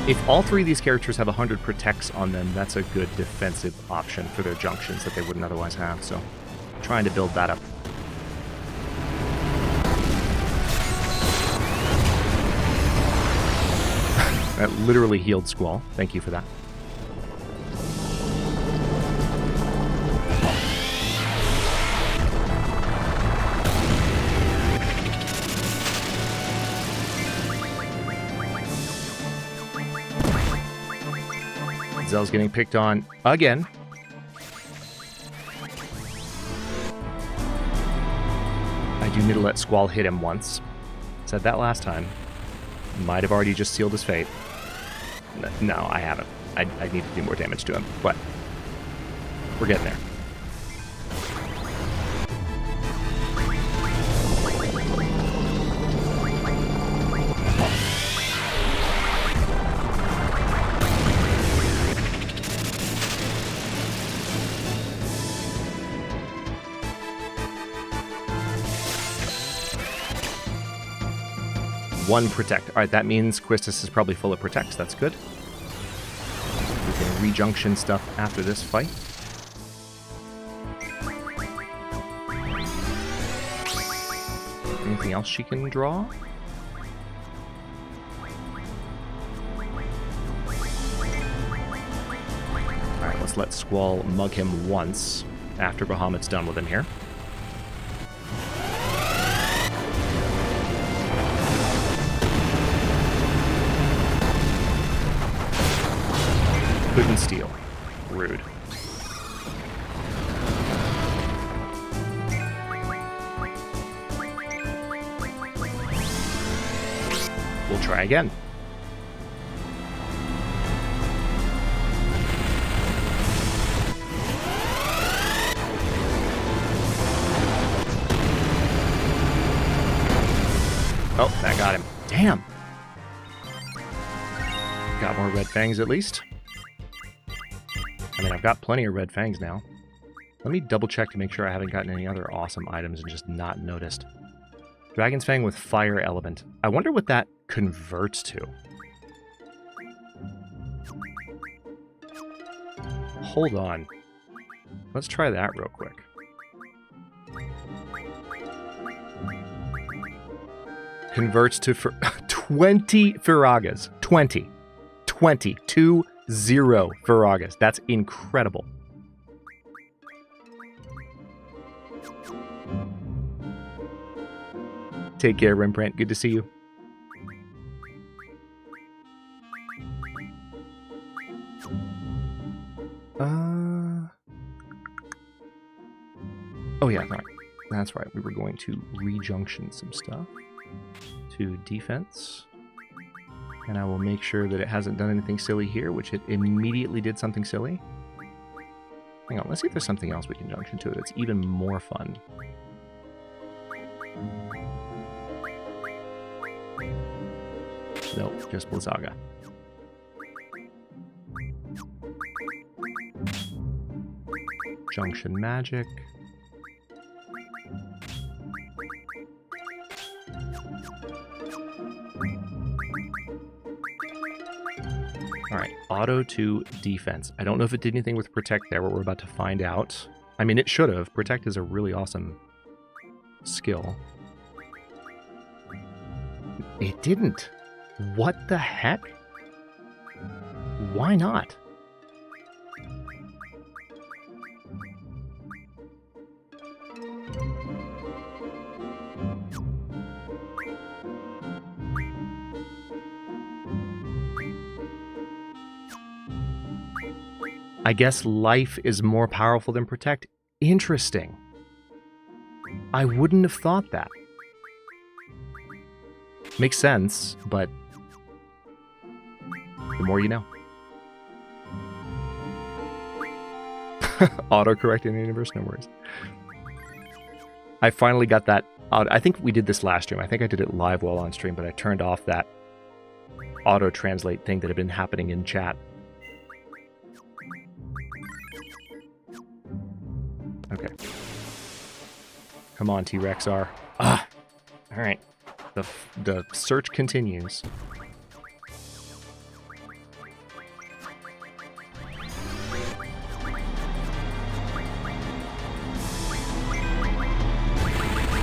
If all three of these characters have 100 protects on them, that's a good defensive option for their junctions that they wouldn't otherwise have, so trying to build that up. That literally healed Squall. Thank you for that. Zell's getting picked on again. I do need to let Squall hit him once. Said that last time. Might have already just sealed his fate. No, I haven't. I need to do more damage to him, but we're getting there. One protect. All right, that means Quistis is probably full of protects. That's good. We can rejunction stuff after this fight. Anything else she can draw? All right, let's let Squall mug him once after Bahamut's done with him here. Couldn't steal. Rude. We'll try again. Oh, that got him. Damn. Got more red fangs at least. I mean, I've got plenty of red fangs now. Let me double check to make sure I haven't gotten any other awesome items and just not noticed. Dragon's Fang with fire element. I wonder what that converts to. Hold on. Let's try that real quick. Converts to 20 Firagas. 20. 20. 0 Firagas. That's incredible. Take care, Rembrandt. Good to see you. Oh yeah, right. That's right. We were going to rejunction some stuff to defense. And I will make sure that it hasn't done anything silly here, which it immediately did something silly. Hang on, let's see if there's something else we can junction to that's even more fun. Nope, just Blizzaga. Junction magic. Alright, auto to defense. I don't know if it did anything with protect there, but we're about to find out. I mean, it should have. Protect is a really awesome skill. It didn't. What the heck? Why not? I guess life is more powerful than protect. Interesting. I wouldn't have thought that. Makes sense, but the more you know. Autocorrect in the universe, no worries. I finally got that out. I think we did this last stream. I think I did it live while on stream, but I turned off that auto-translate thing that had been happening in chat. Okay. Come on, T-Rex-R. Ah! Alright. The search continues.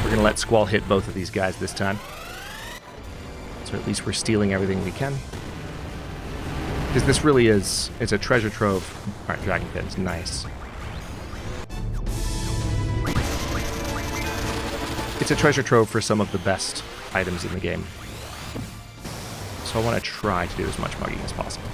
We're gonna let Squall hit both of these guys this time. So at least we're stealing everything we can. Because this really is, it's a treasure trove. All right, dragon pins, nice. It's a treasure trove for some of the best items in the game. So I want to try to do as much mugging as possible.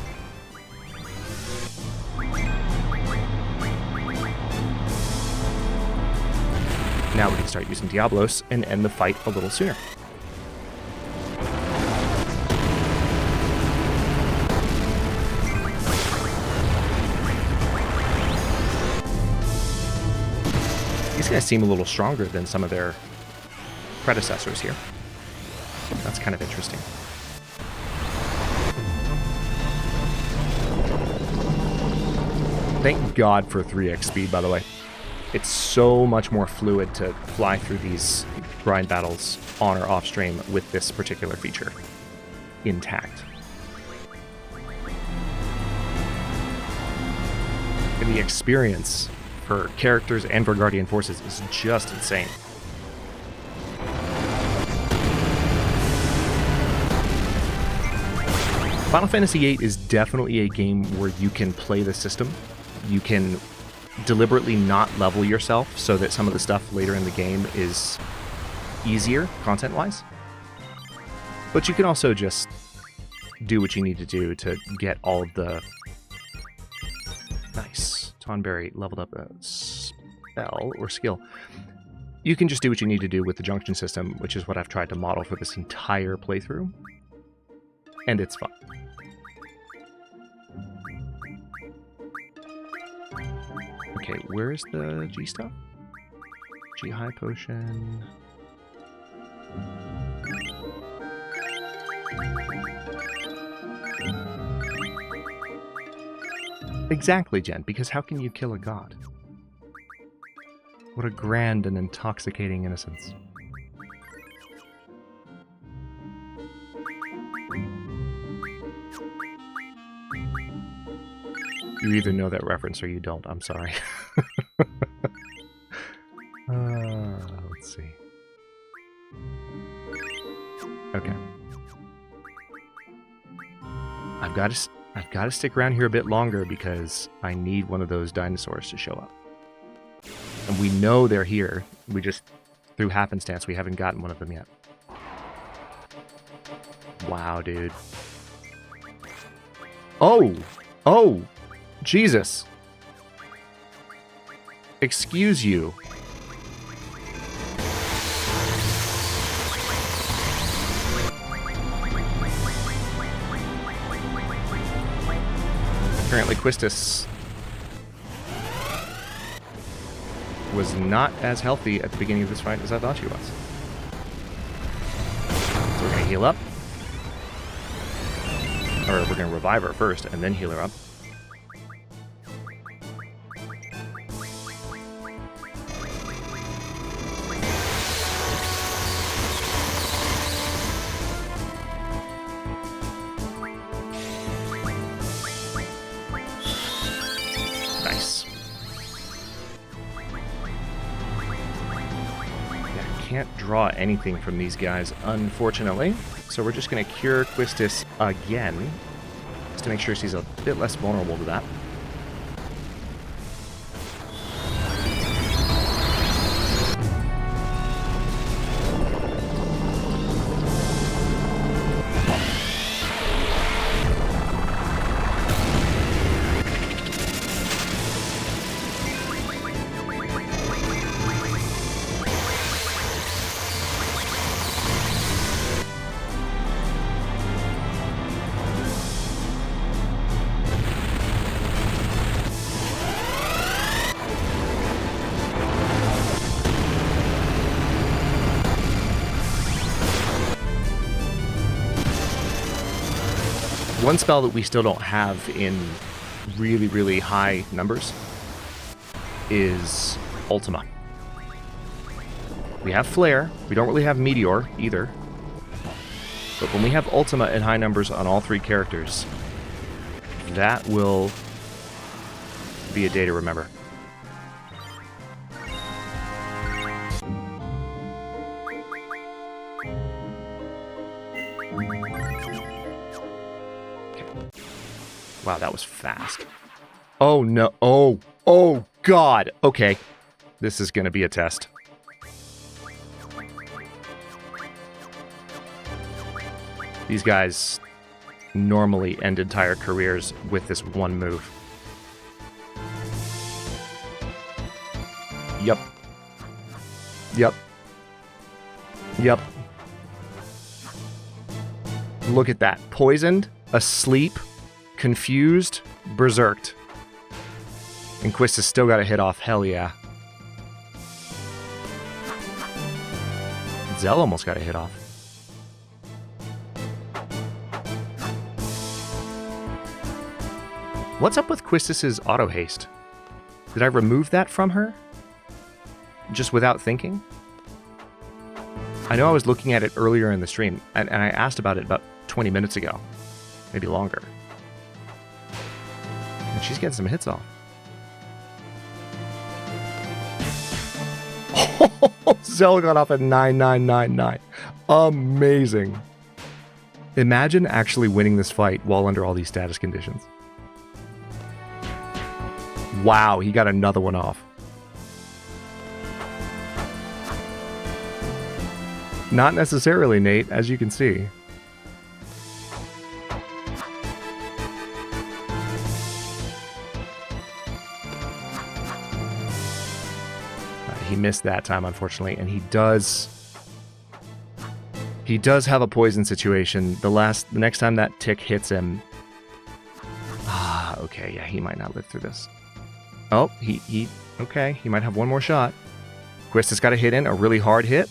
Now we can start using Diablos and end the fight a little sooner. These guys seem a little stronger than some of their predecessors here. That's kind of interesting. Thank God for 3x speed, by the way. It's so much more fluid to fly through these grind battles on or off stream with this particular feature intact. And the experience for characters and for Guardian Forces is just insane. Final Fantasy VIII is definitely a game where you can play the system. You can deliberately not level yourself so that some of the stuff later in the game is easier content-wise. But you can also just do what you need to do to get all of the... Nice. Tonberry leveled up a spell or skill. You can just do what you need to do with the junction system, which is what I've tried to model for this entire playthrough. And it's fun. Okay, where's the G stuff? G high potion. Exactly, Jen, because how can you kill a god? What a grand and intoxicating innocence. You either know that reference or you don't. I'm sorry. Let's see. Okay. I've got to stick around here a bit longer because I need one of those dinosaurs to show up. And we know they're here. We just, through happenstance, we haven't gotten one of them yet. Wow, dude. Oh! Oh! Jesus. Excuse you. Apparently Quistis was not as healthy at the beginning of this fight as I thought she was. So we're going to heal up. Or we're going to revive her first and then heal her up. Can't draw anything from these guys, unfortunately. So we're just going to cure Quistis again, just to make sure she's a bit less vulnerable to that. One spell that we still don't have in really, really high numbers is Ultima. We have Flare. We don't really have Meteor either. But when we have Ultima in high numbers on all three characters, that will be a day to remember. Wow, that was fast. Oh, no. Oh, God. Okay. This is going to be a test. These guys normally end entire careers with this one move. Yep. Look at that. Poisoned, asleep, confused, berserked. And Quist has still got a hit off. Hell yeah. Zell almost got a hit off. What's up with Quistis's auto haste? Did I remove that from her? Just without thinking? I know I was looking at it earlier in the stream, and I asked about it about 20 minutes ago. Maybe longer. And she's getting some hits off. Zell got off at 9999. Amazing. Imagine actually winning this fight while under all these status conditions. Wow, he got another one off. Not necessarily, Nate, as you can see. He missed that time, unfortunately, and he does have a poison situation. The next time that tick hits him. Okay, yeah, he might not live through this. Oh, okay, he might have one more shot. Quist has got a hit in, a really hard hit.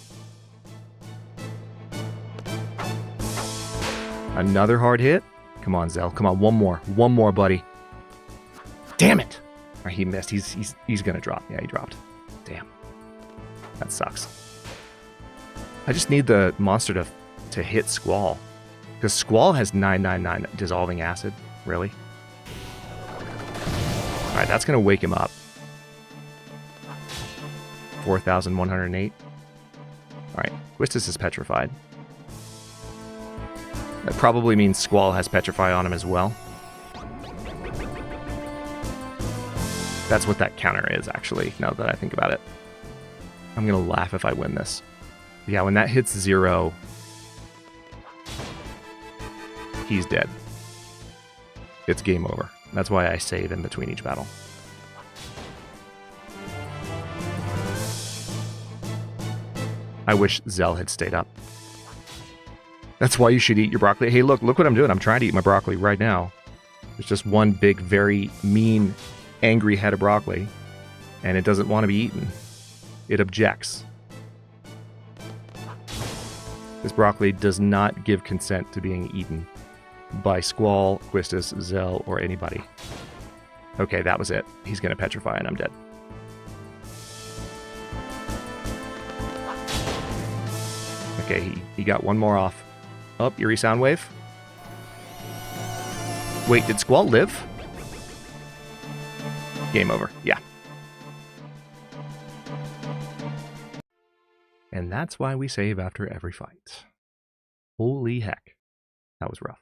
Another hard hit. Come on, Zell. Come on, one more, buddy. Damn it! All right, he missed. He's gonna drop. Yeah, he dropped. Damn. That sucks. I just need the monster to hit Squall. Because Squall has 999 dissolving acid. Really? Alright, that's going to wake him up. 4,108. Alright, Quistis is petrified. That probably means Squall has Petrify on him as well. That's what that counter is, actually, now that I think about it. I'm going to laugh if I win this. Yeah, when that hits 0, he's dead. It's game over. That's why I save in between each battle. I wish Zell had stayed up. That's why you should eat your broccoli. Hey, look what I'm doing. I'm trying to eat my broccoli right now. There's just one big, very mean, angry head of broccoli, and it doesn't want to be eaten. It objects. This broccoli does not give consent to being eaten by Squall, Quistis, Zell, or anybody. Okay, that was it. He's going to petrify and I'm dead. Okay, he got one more off. Oh, Eerie Soundwave. Wait, did Squall live? Game over. Yeah. And that's why we save after every fight. Holy heck. That was rough.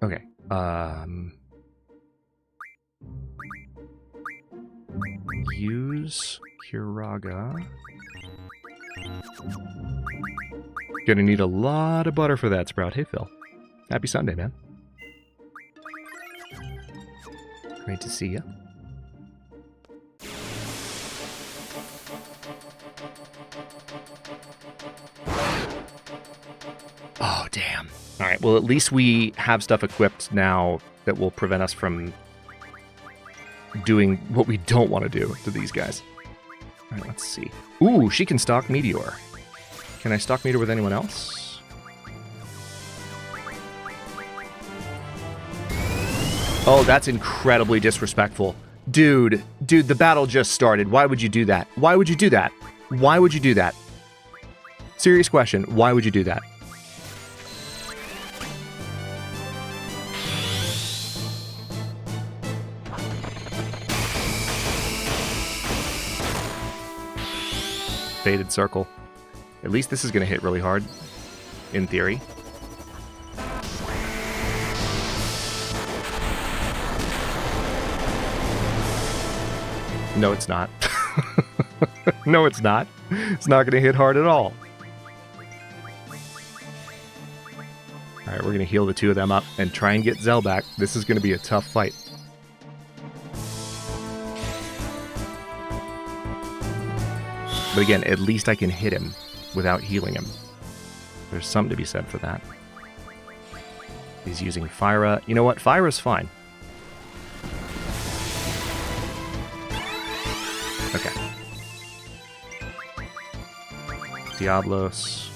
Okay. Use Kiraga. Gonna need a lot of butter for that, Sprout. Hey, Phil. Happy Sunday, man. Great to see you. Oh, damn. All right, well, at least we have stuff equipped now that will prevent us from doing what we don't want to do to these guys. All right, let's see. Ooh, she can stalk Meteor. Can I stalk Meteor with anyone else? Oh, that's incredibly disrespectful. Dude, the battle just started. Why would you do that? Why would you do that? Why would you do that? Serious question. Why would you do that? Faded Circle. At least this is going to hit really hard, in theory. No, it's not. No, it's not. It's not going to hit hard at all. Alright, we're going to heal the two of them up and try and get Zell back. This is going to be a tough fight. But again, at least I can hit him without healing him. There's something to be said for that. He's using Fyra. You know what? Fyra's fine. Okay. Diablos.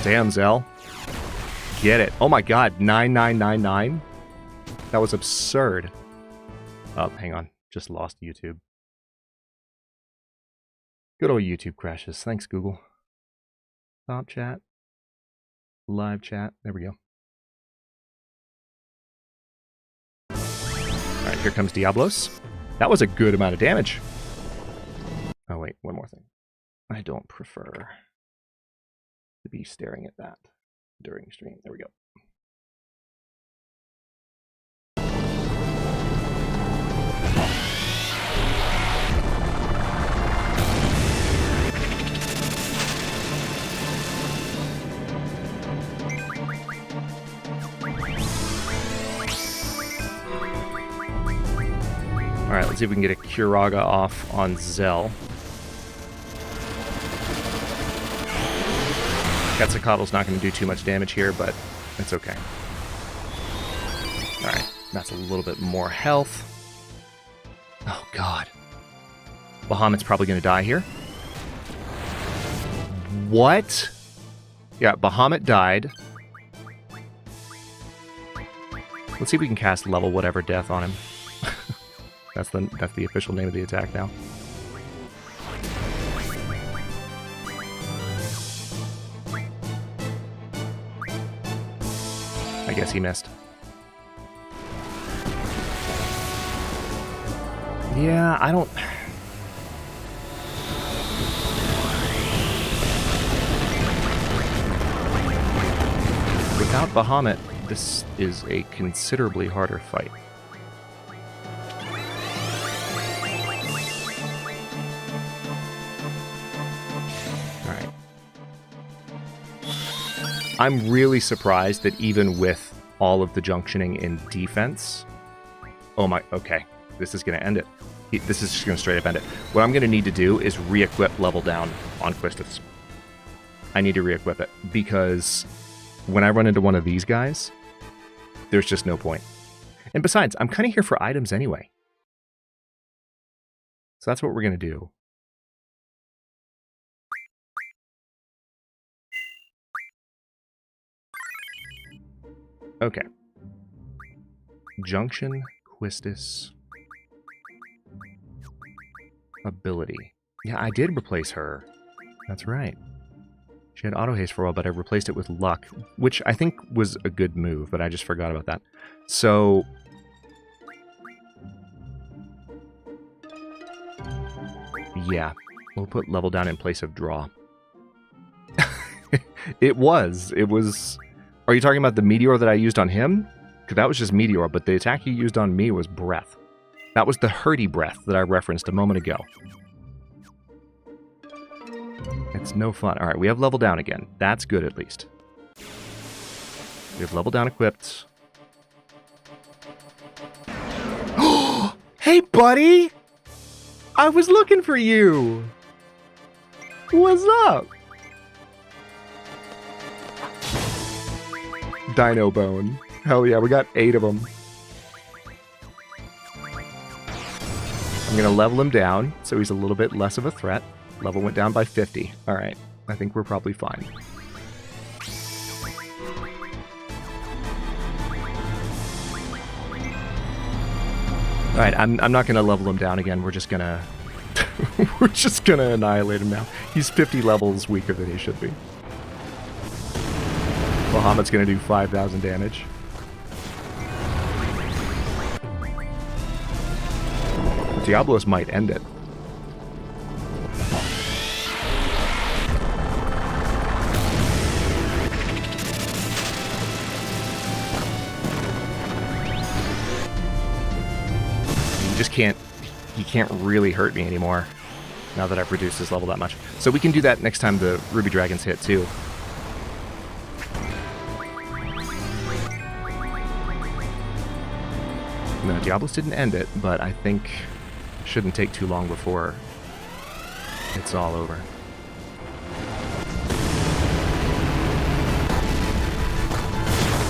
Damn, Zell. Get it. Oh my god, 9999? That was absurd. Oh, hang on. Just lost YouTube. Good old YouTube crashes. Thanks, Google. Stop chat. Live chat. There we go. Alright, here comes Diablos. That was a good amount of damage. Oh wait, one more thing. I don't prefer to be staring at that during stream. There we go. Alright, let's see if we can get a Curaga off on Zell. Quetzalcoatl's not going to do too much damage here, but it's okay. Alright, that's a little bit more health. Oh, God. Bahamut's probably going to die here. What? Yeah, Bahamut died. Let's see if we can cast level whatever death on him. That's the official name of the attack now. I guess he missed. Yeah, I don't... Without Bahamut, this is a considerably harder fight. Alright. I'm really surprised that even with all of the junctioning in defense... Oh my... Okay. This is going to end it. This is just going to straight up end it. What I'm going to need to do is re-equip level down on Quistis. I need to re-equip it, because when I run into one of these guys, there's just no point. And besides, I'm kind of here for items anyway. So that's what we're going to do. Okay. Junction, Quistis. Ability. Yeah, I did replace her. That's right. She had auto haste for a while, but I replaced it with luck, which I think was a good move, but I just forgot about that. So... yeah, we'll put level down in place of draw. It was. Are you talking about the meteor that I used on him? Because that was just meteor, but the attack he used on me was breath. That was the hurdy breath that I referenced a moment ago. It's no fun. Alright, we have level down again. That's good, at least. We have level down equipped. Hey, buddy! I was looking for you! What's up? Dino Bone. Hell yeah, we got 8 of them. I'm going to level him down, so he's a little bit less of a threat. Level went down by 50. Alright, I think we're probably fine. All right, I'm not going to level him down again. We're just going to... we're just going to annihilate him now. He's 50 levels weaker than he should be. Bahamut's going to do 5,000 damage. Diablos might end it. He can't really hurt me anymore now that I've reduced his level that much. So we can do that next time the Ruby Dragons hit too. No, Diablos didn't end it, but I think it shouldn't take too long before it's all over.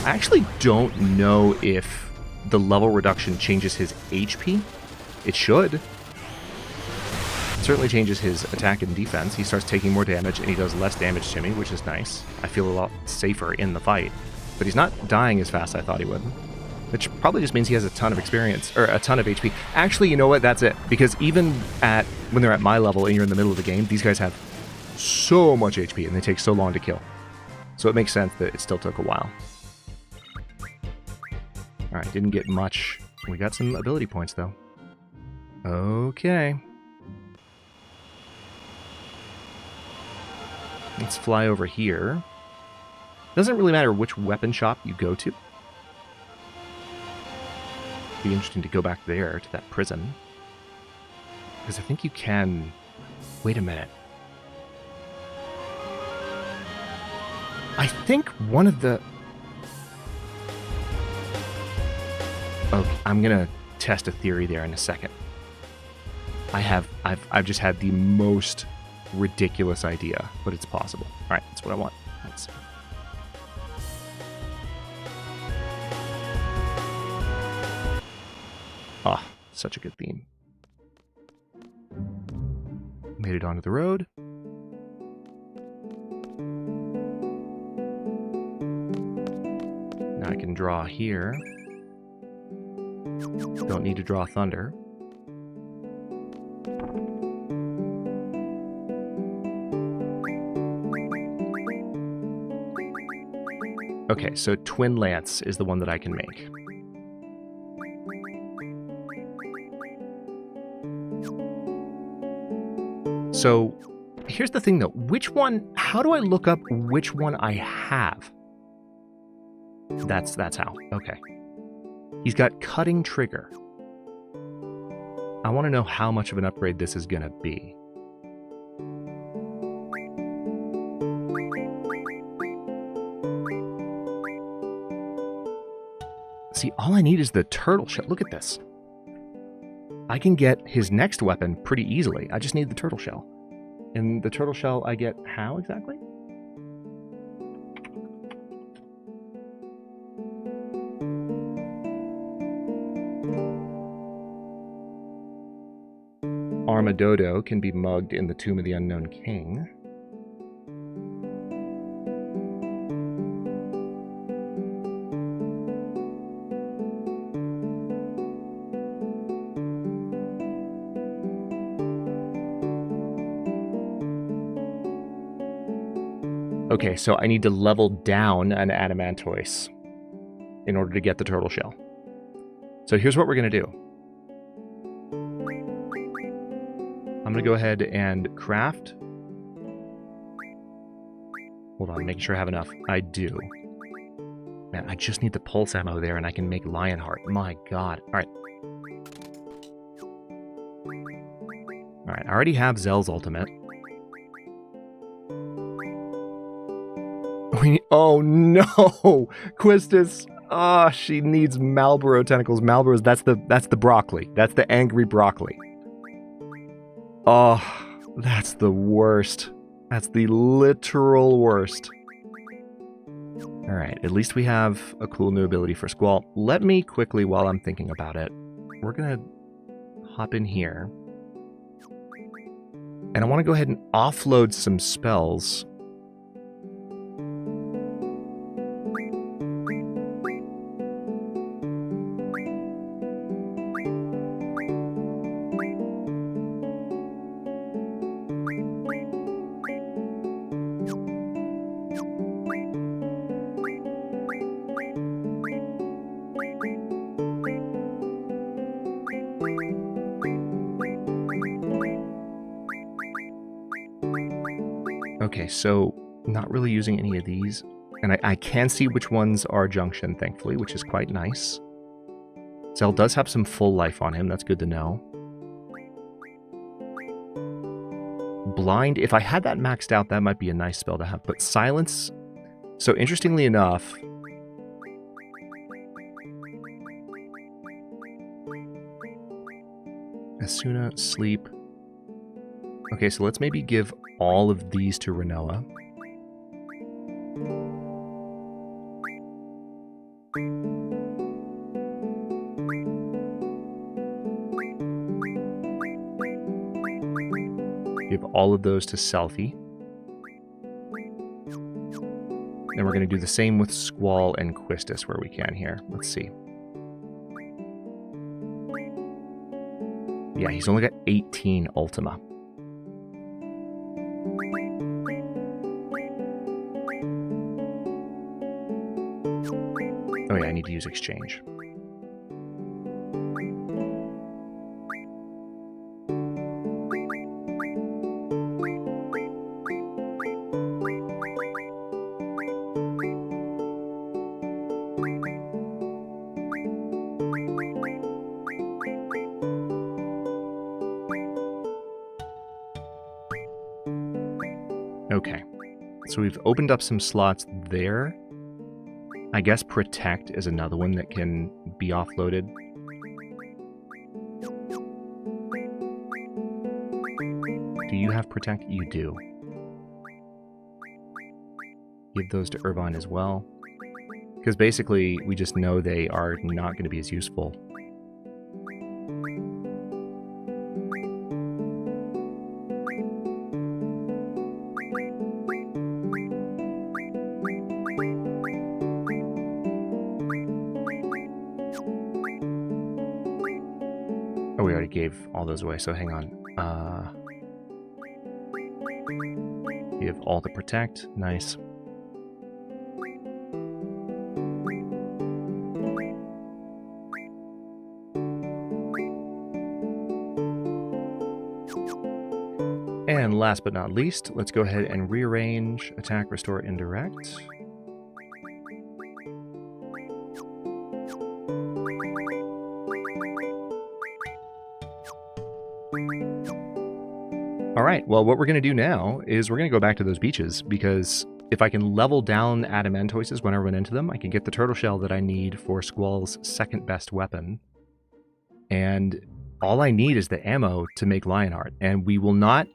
I actually don't know if the level reduction changes his HP. It should. It certainly changes his attack and defense. He starts taking more damage and he does less damage to me, which is nice. I feel a lot safer in the fight. But he's not dying as fast as I thought he would. Which probably just means he has a ton of experience, or a ton of HP. Actually, you know what? That's it. Because even when they're at my level and you're in the middle of the game, these guys have so much HP and they take so long to kill. So it makes sense that it still took a while. Alright, didn't get much. We got some ability points, though. Okay. Let's fly over here. Doesn't really matter which weapon shop you go to. Be interesting to go back there to that prison. Because I think you can... Wait a minute. I think one of the... Okay, I'm gonna test a theory there in a second. I've just had the most ridiculous idea, but it's possible. All right, that's what I want. Let's see. Ah, such a good theme. Made it onto the road. Now I can draw here. Don't need to draw thunder. Okay, so Twin Lance is the one that I can make. So, here's the thing though. Which one, how do I look up which one I have? That's how. Okay. He's got cutting trigger. I want to know how much of an upgrade this is going to be. See, all I need is the turtle shell. Look at this. I can get his next weapon pretty easily. I just need the turtle shell. And the turtle shell I get how exactly? Armadodo can be mugged in the Tomb of the Unknown King. Okay, so I need to level down an Adamantoise in order to get the turtle shell. So here's what we're going to do. I'm going to go ahead and craft. Hold on, making sure I have enough. I do. Man, I just need the pulse ammo there and I can make Lionheart. My god. Alright. Alright, I already have Zell's ultimate. Oh no! Quistis! Ah, she needs Malboro tentacles. Malboro's, that's the broccoli. That's the angry broccoli. Oh, that's the worst. That's the literal worst. Alright, at least we have a cool new ability for Squall. Let me quickly, while I'm thinking about it, we're gonna hop in here. And I want to go ahead and offload some spells. Okay, so not really using any of these. And I can see which ones are junction, thankfully, which is quite nice. Zell does have some full life on him. That's good to know. Blind, if I had that maxed out, that might be a nice spell to have. But silence, so interestingly enough, Asuna, sleep. Okay, so let's maybe give all of these to Renoa. Give all of those to Selfie. And we're going to do the same with Squall and Quistis where we can here. Let's see. Yeah, he's only got 18 Ultima. Oh yeah, I need to use Exchange. Okay, so we've opened up some slots there. I guess Protect is another one that can be offloaded. Do you have Protect? You do. Give those to Irvine as well. Because basically, we just know they are not going to be as useful. Oh, we already gave all those away, so hang on. Give all the Protect. Nice. And last but not least, let's go ahead and rearrange attack, restore, indirect. All right, well, what we're going to do now is we're going to go back to those beaches, because if I can level down Adamantoises when I run into them, I can get the turtle shell that I need for Squall's second best weapon. And all I need is the ammo to make Lionheart, and we will not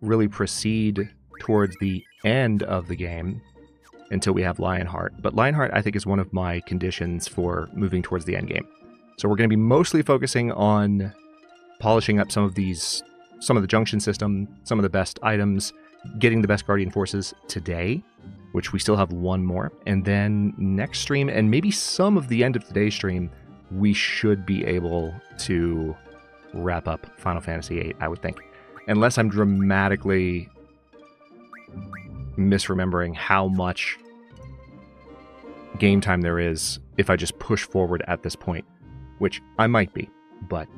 really proceed towards the end of the game until we have Lionheart. But Lionheart, I think, is one of my conditions for moving towards the end game. So we're going to be mostly focusing on polishing up some of the junction system, some of the best items, getting the best Guardian Forces today, which we still have one more. And then next stream, and maybe some of the end of today's stream, we should be able to wrap up Final Fantasy VIII, I would think. Unless I'm dramatically misremembering how much game time there is if I just push forward at this point, which I might be, but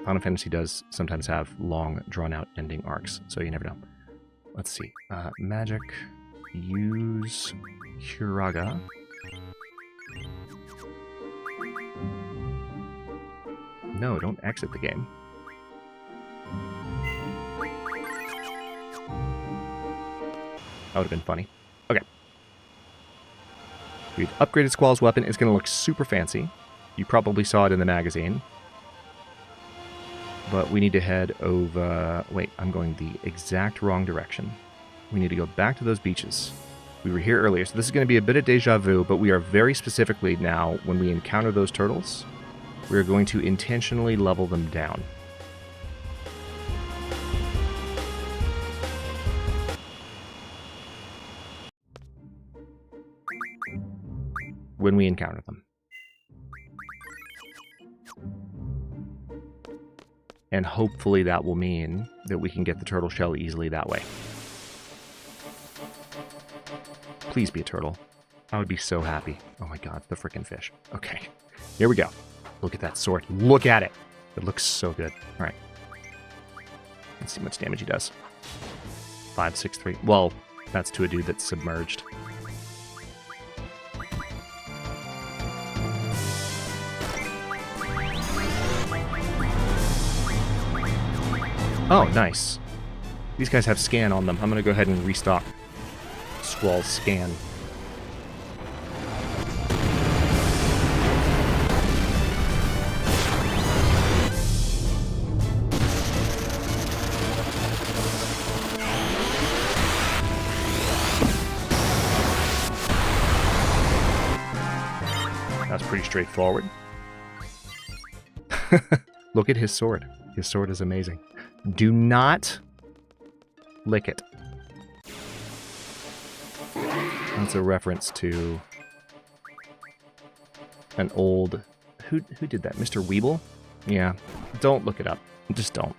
Final Fantasy does sometimes have long, drawn-out ending arcs, so you never know. Let's see. Magic. Use Hiraga. No, don't exit the game. That would have been funny. Okay. We've upgraded Squall's weapon. It's going to look super fancy. You probably saw it in the magazine. But we need to head over... Wait, I'm going the exact wrong direction. We need to go back to those beaches. We were here earlier, so this is going to be a bit of deja vu, but we are very specifically now, when we encounter those turtles, we're going to intentionally level them down. When we encounter them. And hopefully that will mean that we can get the turtle shell easily that way. Please be a turtle. I would be so happy. Oh my god, the frickin' fish. Okay, here we go. Look at that sword. Look at it. It looks so good. All right. Let's see how much damage he does. 563. Well, that's to a dude that's submerged. Oh, nice. These guys have scan on them. I'm going to go ahead and restock Squall's scan. That's pretty straightforward. Look at his sword. His sword is amazing. Do not lick it. That's a reference to an old... Who did that? Mr. Weeble? Yeah. Don't look it up. Just don't.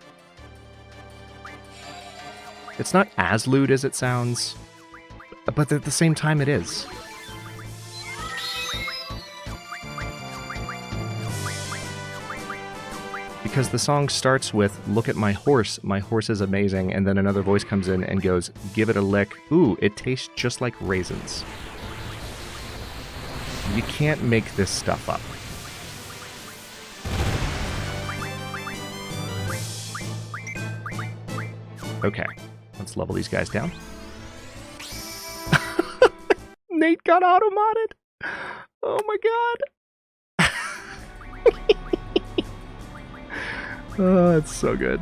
It's not as lewd as it sounds, but at the same time it is. Because the song starts with, look at my horse is amazing, and then another voice comes in and goes, give it a lick, ooh, it tastes just like raisins. You can't make this stuff up. Okay, let's level these guys down. Nate got auto-modded! Oh my god! Oh, it's so good.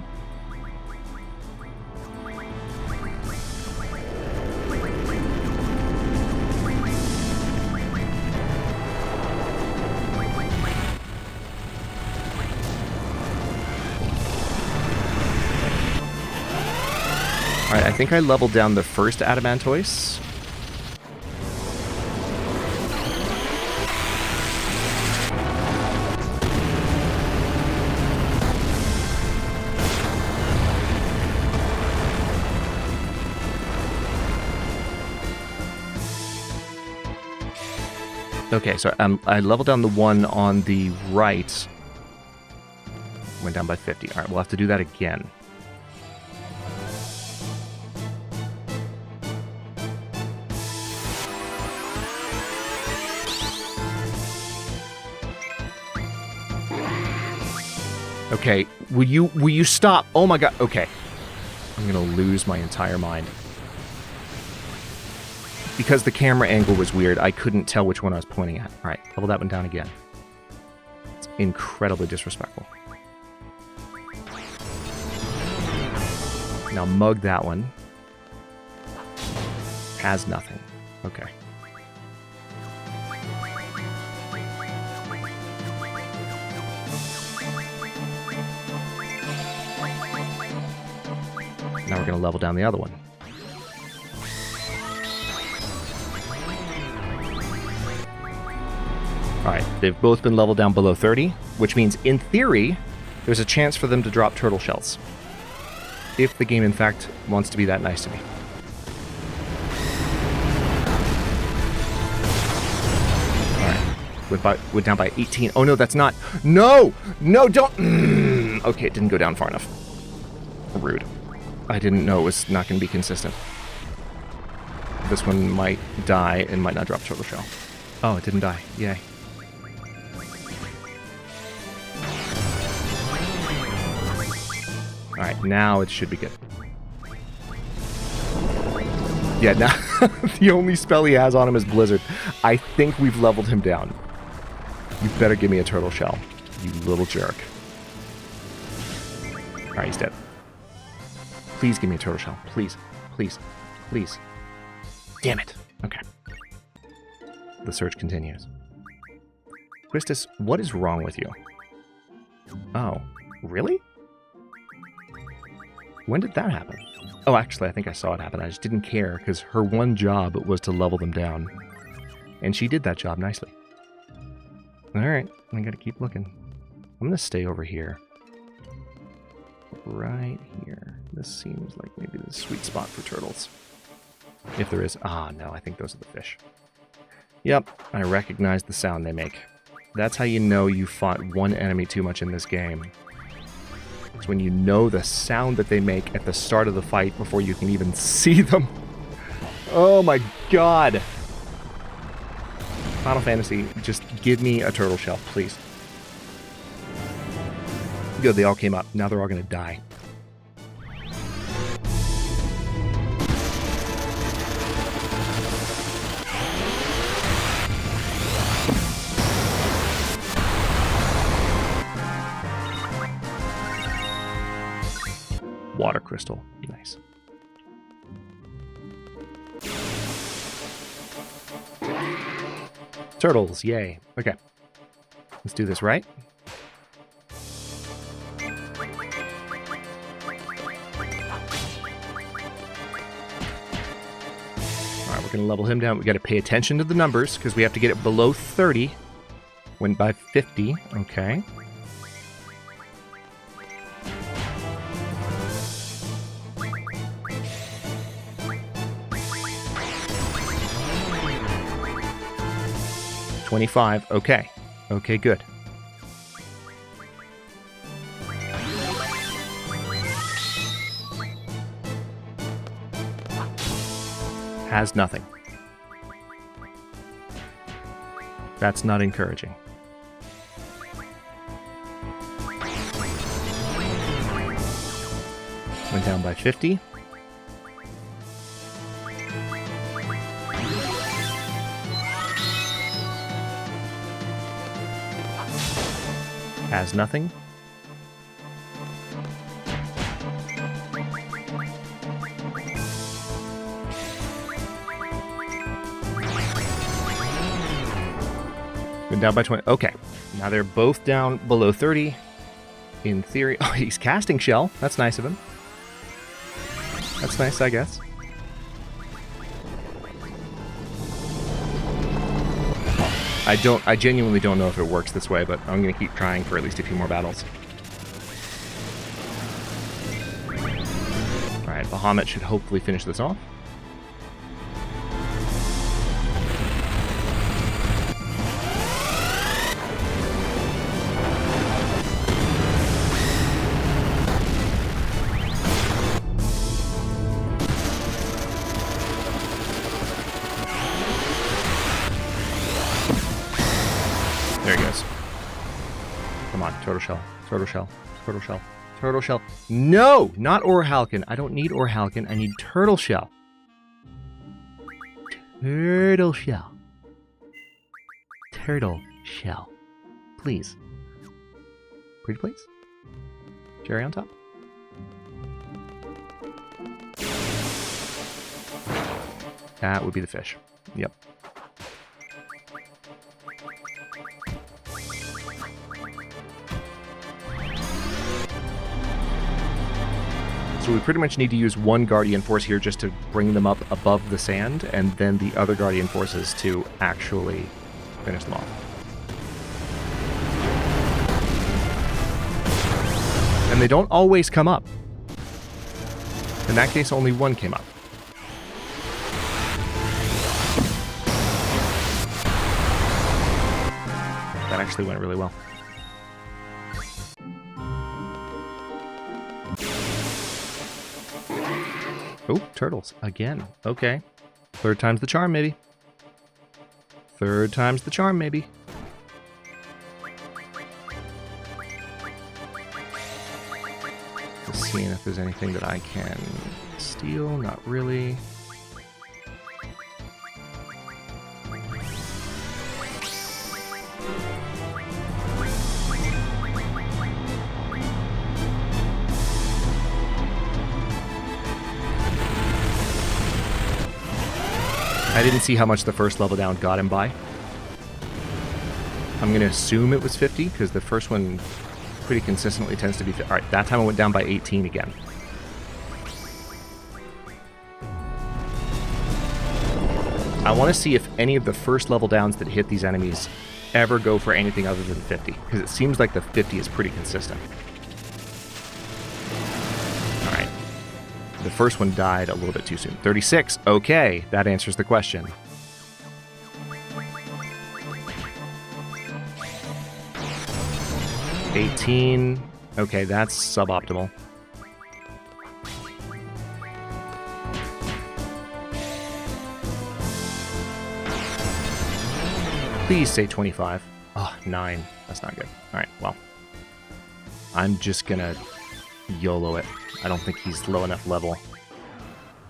Alright, I think I leveled down the first Adamantoise. Okay, so I leveled down the one on the right. Went down by 50. Alright, we'll have to do that again. Okay, will you stop? Oh my god, okay. I'm gonna lose my entire mind. Because the camera angle was weird, I couldn't tell which one I was pointing at. Alright, level that one down again. It's incredibly disrespectful. Now mug that one. Has nothing. Okay. Now we're going to level down the other one. Alright, they've both been leveled down below 30, which means, in theory, there's a chance for them to drop turtle shells. If the game, in fact, wants to be that nice to me. Alright, went down by 18. Oh no, that's not... No! No, don't... Okay, it didn't go down far enough. Rude. I didn't know it was not going to be consistent. This one might die and might not drop turtle shell. Oh, it didn't die. Yay. Alright, now it should be good. Yeah, now the only spell he has on him is Blizzard. I think we've leveled him down. You better give me a turtle shell, you little jerk. Alright, he's dead. Please give me a turtle shell. Please. Please. Please. Damn it. Okay. The search continues. Christus, what is wrong with you? Oh, really? When did that happen? Oh, actually, I think I saw it happen. I just didn't care because her one job was to level them down. And she did that job nicely. Alright, I gotta keep looking. I'm gonna stay over here. Right here. This seems like maybe the sweet spot for turtles. If there is... Ah, no, I think those are the fish. Yep, I recognize the sound they make. That's how you know you fought one enemy too much in this game. It's when you know the sound that they make at the start of the fight before you can even see them. Oh my god. Final Fantasy, just give me a turtle shell, please. Good, they all came up. Now they're all gonna die. Water crystal. Nice. Turtles, yay. Okay. Let's do this, right? Alright, we're going to level him down. We got to pay attention to the numbers because we have to get it below 30. Went by 50. Okay. $25. Okay. Okay, good. Has nothing. That's not encouraging. Went down by 50. Has nothing. Went down by 20. Okay. Now they're both down below 30. In theory. Oh, he's casting shell. That's nice of him. That's nice, I guess. I genuinely don't know if it works this way, but I'm going to keep trying for at least a few more battles. Alright, Bahamut should hopefully finish this off. There he goes. Come on, turtle shell, turtle shell, turtle shell, turtle shell. No, not Orhalkin. I don't need Orhalkin. I need turtle shell. Turtle shell. Turtle shell. Please. Pretty please. Cherry on top. That would be the fish. Yep. So we pretty much need to use one Guardian Force here just to bring them up above the sand, and then the other Guardian Forces to actually finish them off. And they don't always come up. In that case, only one came up. That actually went really well. Oh, turtles. Again. Okay. Third time's the charm, maybe. Third time's the charm, maybe. Just seeing if there's anything that I can steal. Not really. I didn't see how much the first level down got him by. I'm going to assume it was 50, because the first one pretty consistently tends to be... Alright, that time I went down by 18 again. I want to see if any of the first level downs that hit these enemies ever go for anything other than 50, because it seems like the 50 is pretty consistent. Alright. The first one died a little bit too soon. 36. Okay, that answers the question. $18. Okay, that's suboptimal. Please say 25. Oh, 9. That's not good. Alright, well. I'm just gonna YOLO it. I don't think he's low enough level.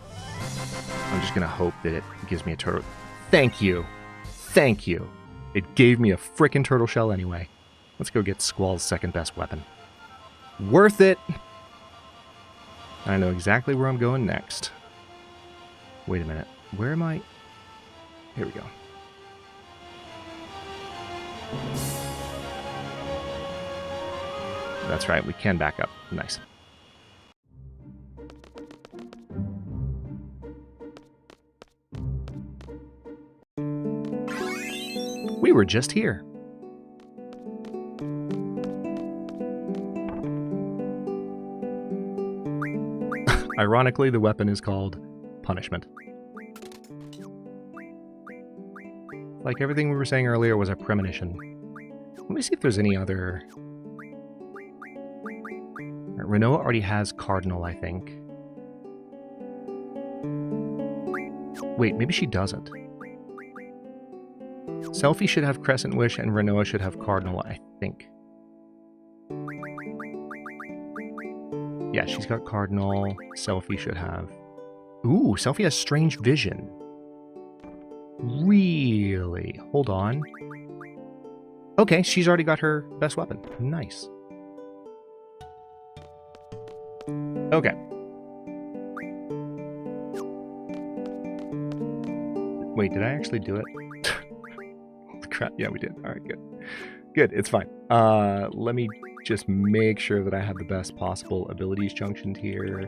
I'm just gonna hope that it gives me a turtle. Thank you! Thank you! It gave me a frickin' turtle shell anyway. Let's go get Squall's second best weapon. Worth it! I know exactly where I'm going next. Wait a minute. Where am I? Here we go. That's right, we can back up. Nice. We were just here. Ironically, the weapon is called Punishment. Like everything we were saying earlier was a premonition. Let me see if there's any other... Renoa already has Cardinal, I think. Wait, maybe she doesn't. Selphie should have Crescent Wish and Renoa should have Cardinal, I think. Yeah, she's got Cardinal. Selphie should have... Ooh, Selphie has Strange Vision. Really? Hold on. Okay, she's already got her best weapon. Nice. Okay. Wait, did I actually do it? Crap, yeah, we did. Alright, good. Good, it's fine. Let me just make sure that I have the best possible abilities junctioned here.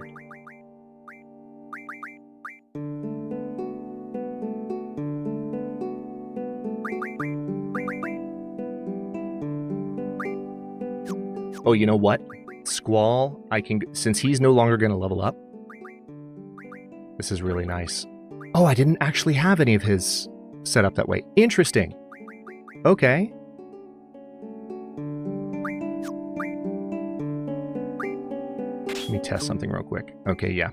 Oh, you know what? Squall, I can... Since he's no longer going to level up, this is really nice. Oh, I didn't actually have any of his set up that way. Interesting. Okay. Let me test something real quick. Okay, yeah.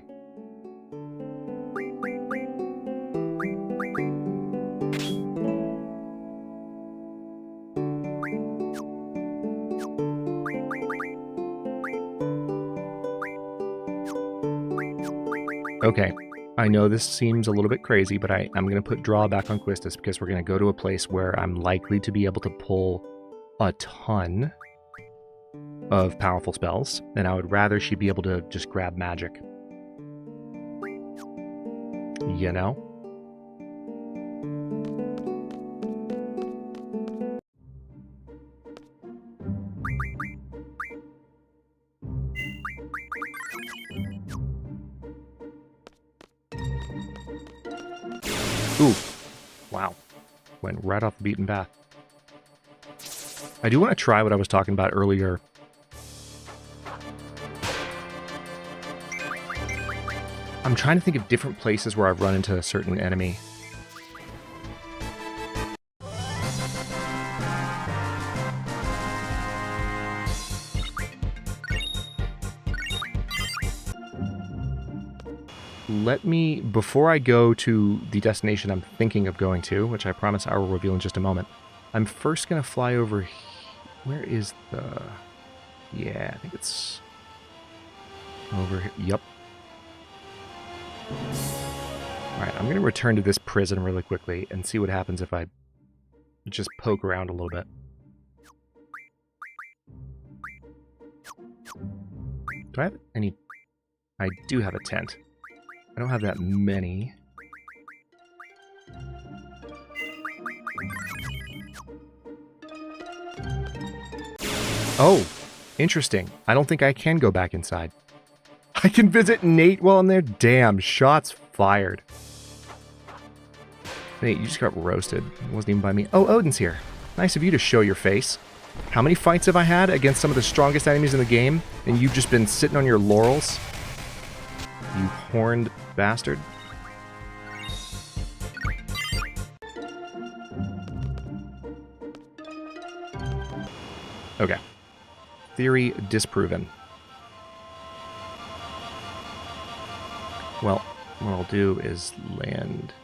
Okay, I know this seems a little bit crazy, but I'm going to put draw back on Quistis because we're going to go to a place where I'm likely to be able to pull a ton of powerful spells, and I would rather she be able to just grab magic. You know? Ooh. Wow. Went right off the beaten path. I do want to try what I was talking about earlier. I'm trying to think of different places where I've run into a certain enemy. Let me, before I go to the destination I'm thinking of going to, which I promise I will reveal in just a moment, I'm first going to fly over... Where is the... Yeah, I think it's... over here. Yep. Alright, I'm going to return to this prison really quickly and see what happens if I just poke around a little bit. Do I have any... I do have a tent. I don't have that many. Oh, interesting. I don't think I can go back inside. I can visit Nate while I'm there? Damn, shots fired. Nate, you just got roasted. It wasn't even by me. Oh, Odin's here. Nice of you to show your face. How many fights have I had against some of the strongest enemies in the game, and you've just been sitting on your laurels? You horned bastard. Okay. Theory disproven. Well, what I'll do is land.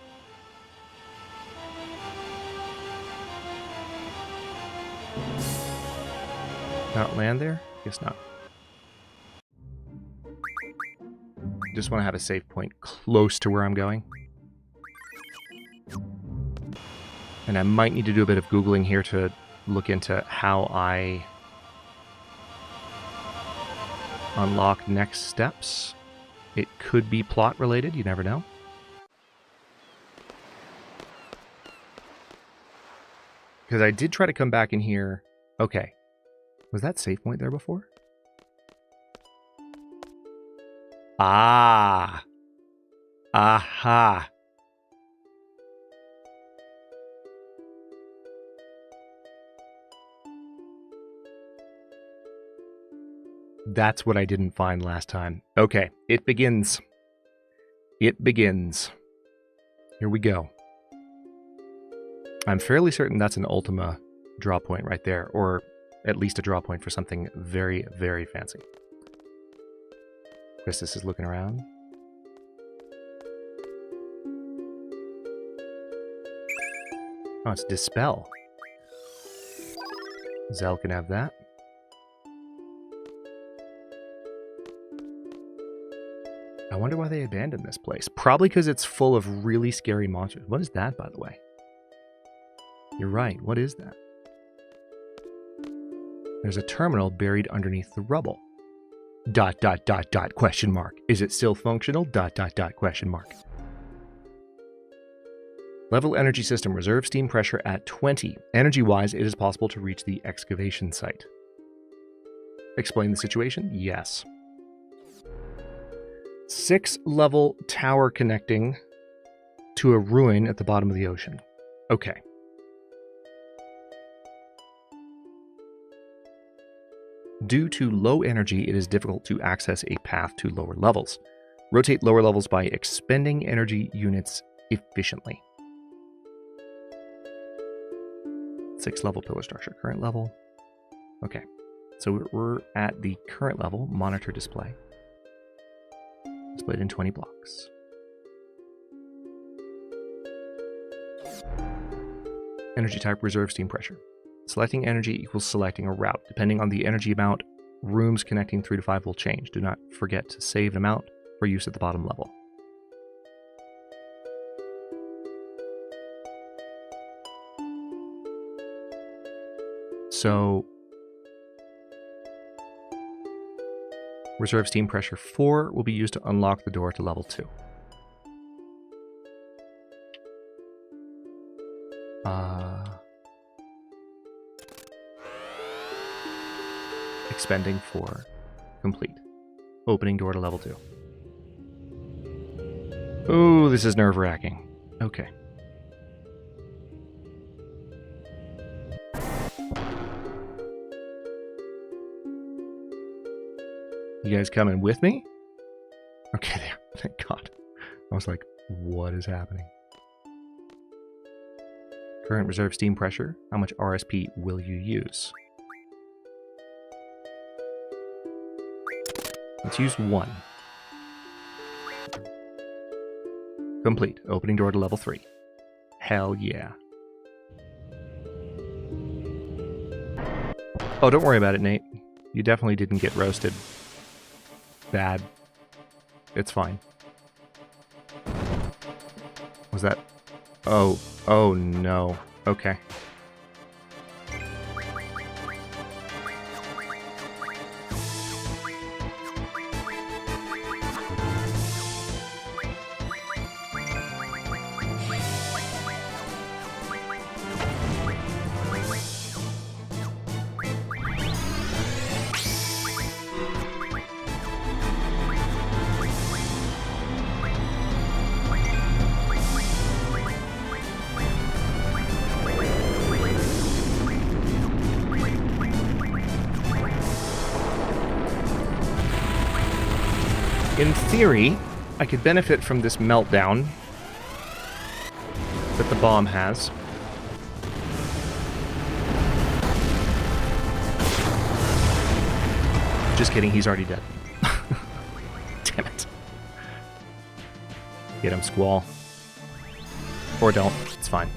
Not land there? Guess not. Just want to have a save point close to where I'm going. And I might need to do a bit of Googling here to look into how I unlock next steps. It could be plot related, you never know. Because I did try to come back in here. Okay. Was that save point there before? Ah. Aha. That's what I didn't find last time. Okay, it begins. It begins. Here we go. I'm fairly certain that's an Ultima draw point right there, or at least a draw point for something very, very fancy. Christus is looking around. Oh, it's Dispel. Zell can have that. I wonder why they abandoned this place. Probably because it's full of really scary monsters. What is that, by the way? You're right. What is that? There's a terminal buried underneath the rubble. ... question mark. Is it still functional? ... question mark. Level energy system. Reserve steam pressure at 20. Energy-wise, it is possible to reach the excavation site. Explain the situation? Yes. 6-level tower connecting to a ruin at the bottom of the ocean. Okay. Due to low energy, it is difficult to access a path to lower levels. Rotate lower levels by expending energy units efficiently. 6-level pillar structure. Current level. Okay. So we're at the current level. Monitor display. Split in 20 blocks. Energy type, reserve steam pressure. Selecting energy equals selecting a route. Depending on the energy amount, rooms connecting 3 to 5 will change. Do not forget to save an amount for use at the bottom level. So, reserve steam pressure 4 will be used to unlock the door to level 2. Expending 4. Complete. Opening door to level 2. Oh, this is nerve-wracking. Okay. You guys coming with me? Okay, there. Thank God. I was like, what is happening? Current reserve steam pressure. How much RSP will you use? Let's use 1. Complete. Opening door to level 3. Hell yeah. Oh, don't worry about it, Nate. You definitely didn't get roasted. Bad. It's fine. Was that... Oh. Oh, no. Okay. In theory, I could benefit from this meltdown that the bomb has. Just kidding, he's already dead. Damn it. Get him, Squall. Or don't, it's fine.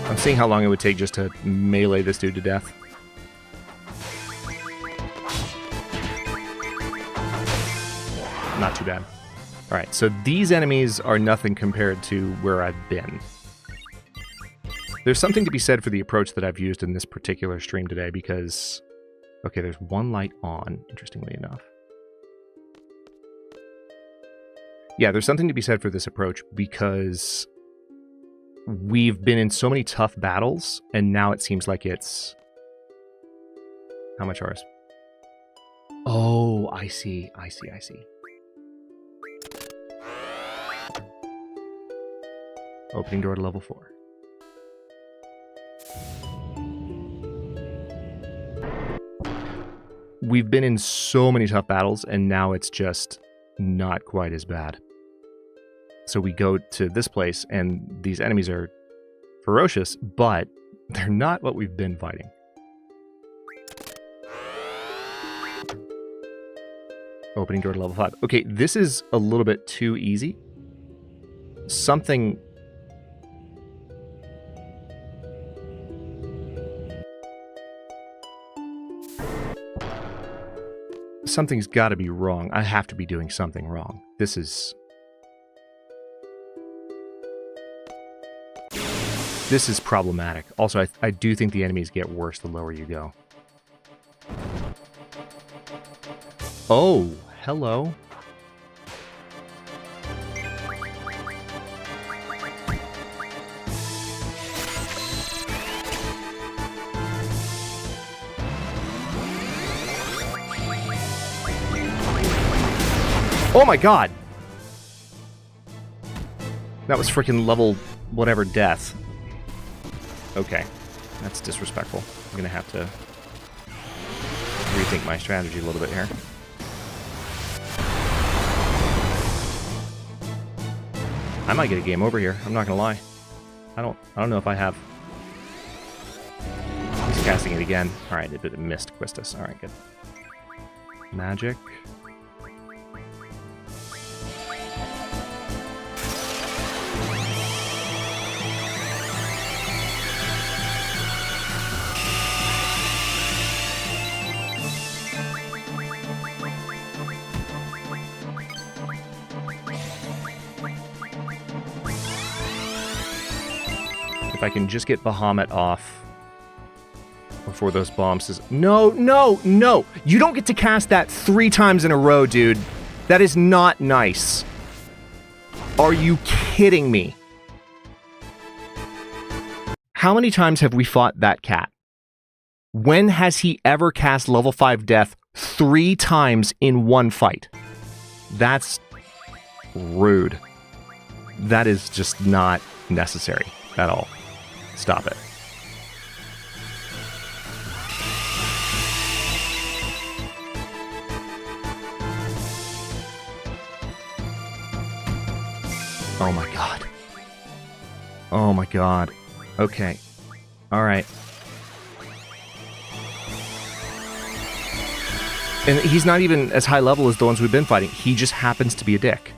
I'm seeing how long it would take just to melee this dude to death. Not too bad. Alright, so these enemies are nothing compared to where I've been. There's something to be said for the approach that I've used in this particular stream today because... Okay, there's one light on, interestingly enough. Yeah, there's something to be said for this approach because... we've been in so many tough battles, and now it seems like it's... How much ours? Oh, I see. Opening door to level 4. We've been in so many tough battles, and now it's just not quite as bad. So we go to this place, and these enemies are ferocious, but they're not what we've been fighting. Opening door to level 5. Okay, this is a little bit too easy. Something's got to be wrong. I have to be doing something wrong. This is problematic. Also, I do think the enemies get worse the lower you go. Oh, hello. Oh my god! That was freaking level whatever death. Okay, that's disrespectful. I'm gonna have to rethink my strategy a little bit here. I might get a game over here. I'm not gonna lie. I don't know if I have. He's casting it again. All right, it missed Quistis. All right, good. Magic. If I can just get Bahamut off before those bombs... No, no, no! You don't get to cast that 3 times in a row, dude. That is not nice. Are you kidding me? How many times have we fought that cat? When has he ever cast level 5 death 3 times in one fight? That's rude. That is just not necessary at all. Stop it. Oh my god. Oh my god. Okay. Alright. And he's not even as high level as the ones we've been fighting. He just happens to be a dick.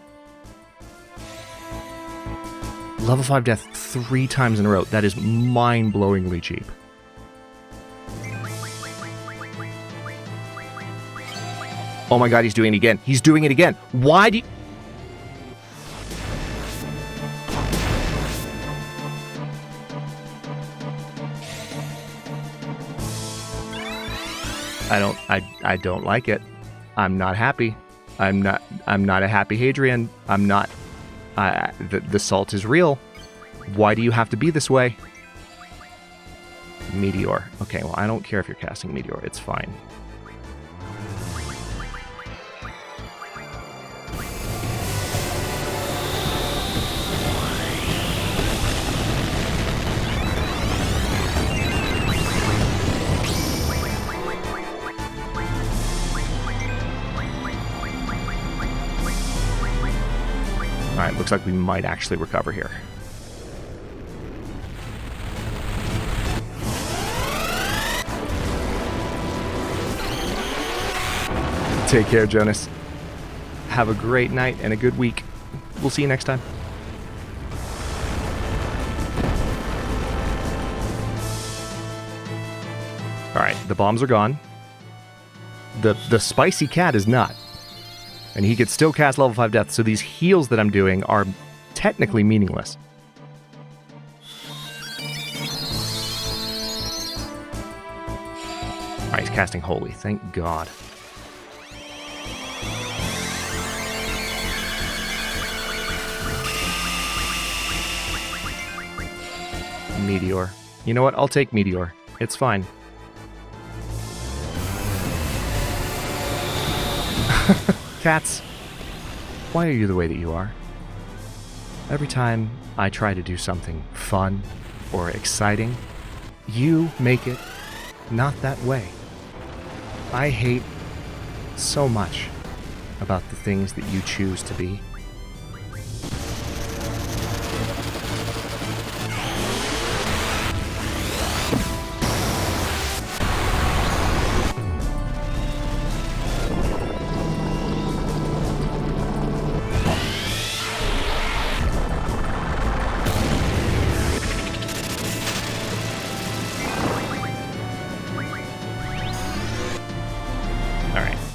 Level 5 death 3 times in a row. That is mind-blowingly cheap. Oh my god, he's doing it again. He's doing it again. Why do you... I don't like it. I'm not happy. I'm not a happy Hadrian. I'm not... the salt is real. Why do you have to be this way? Meteor. Okay, well, I don't care if you're casting Meteor. It's fine. Looks like we might actually recover here. Take care, Jonas. Have a great night and a good week. We'll see you next time. Alright, the bombs are gone. The spicy cat is not. And he could still cast level 5 death, so these heals that I'm doing are technically meaningless. Alright, he's casting Holy, thank God. Meteor. You know what? I'll take Meteor. It's fine. Cats, why are you the way that you are? Every time I try to do something fun or exciting, you make it not that way. I hate so much about the things that you choose to be.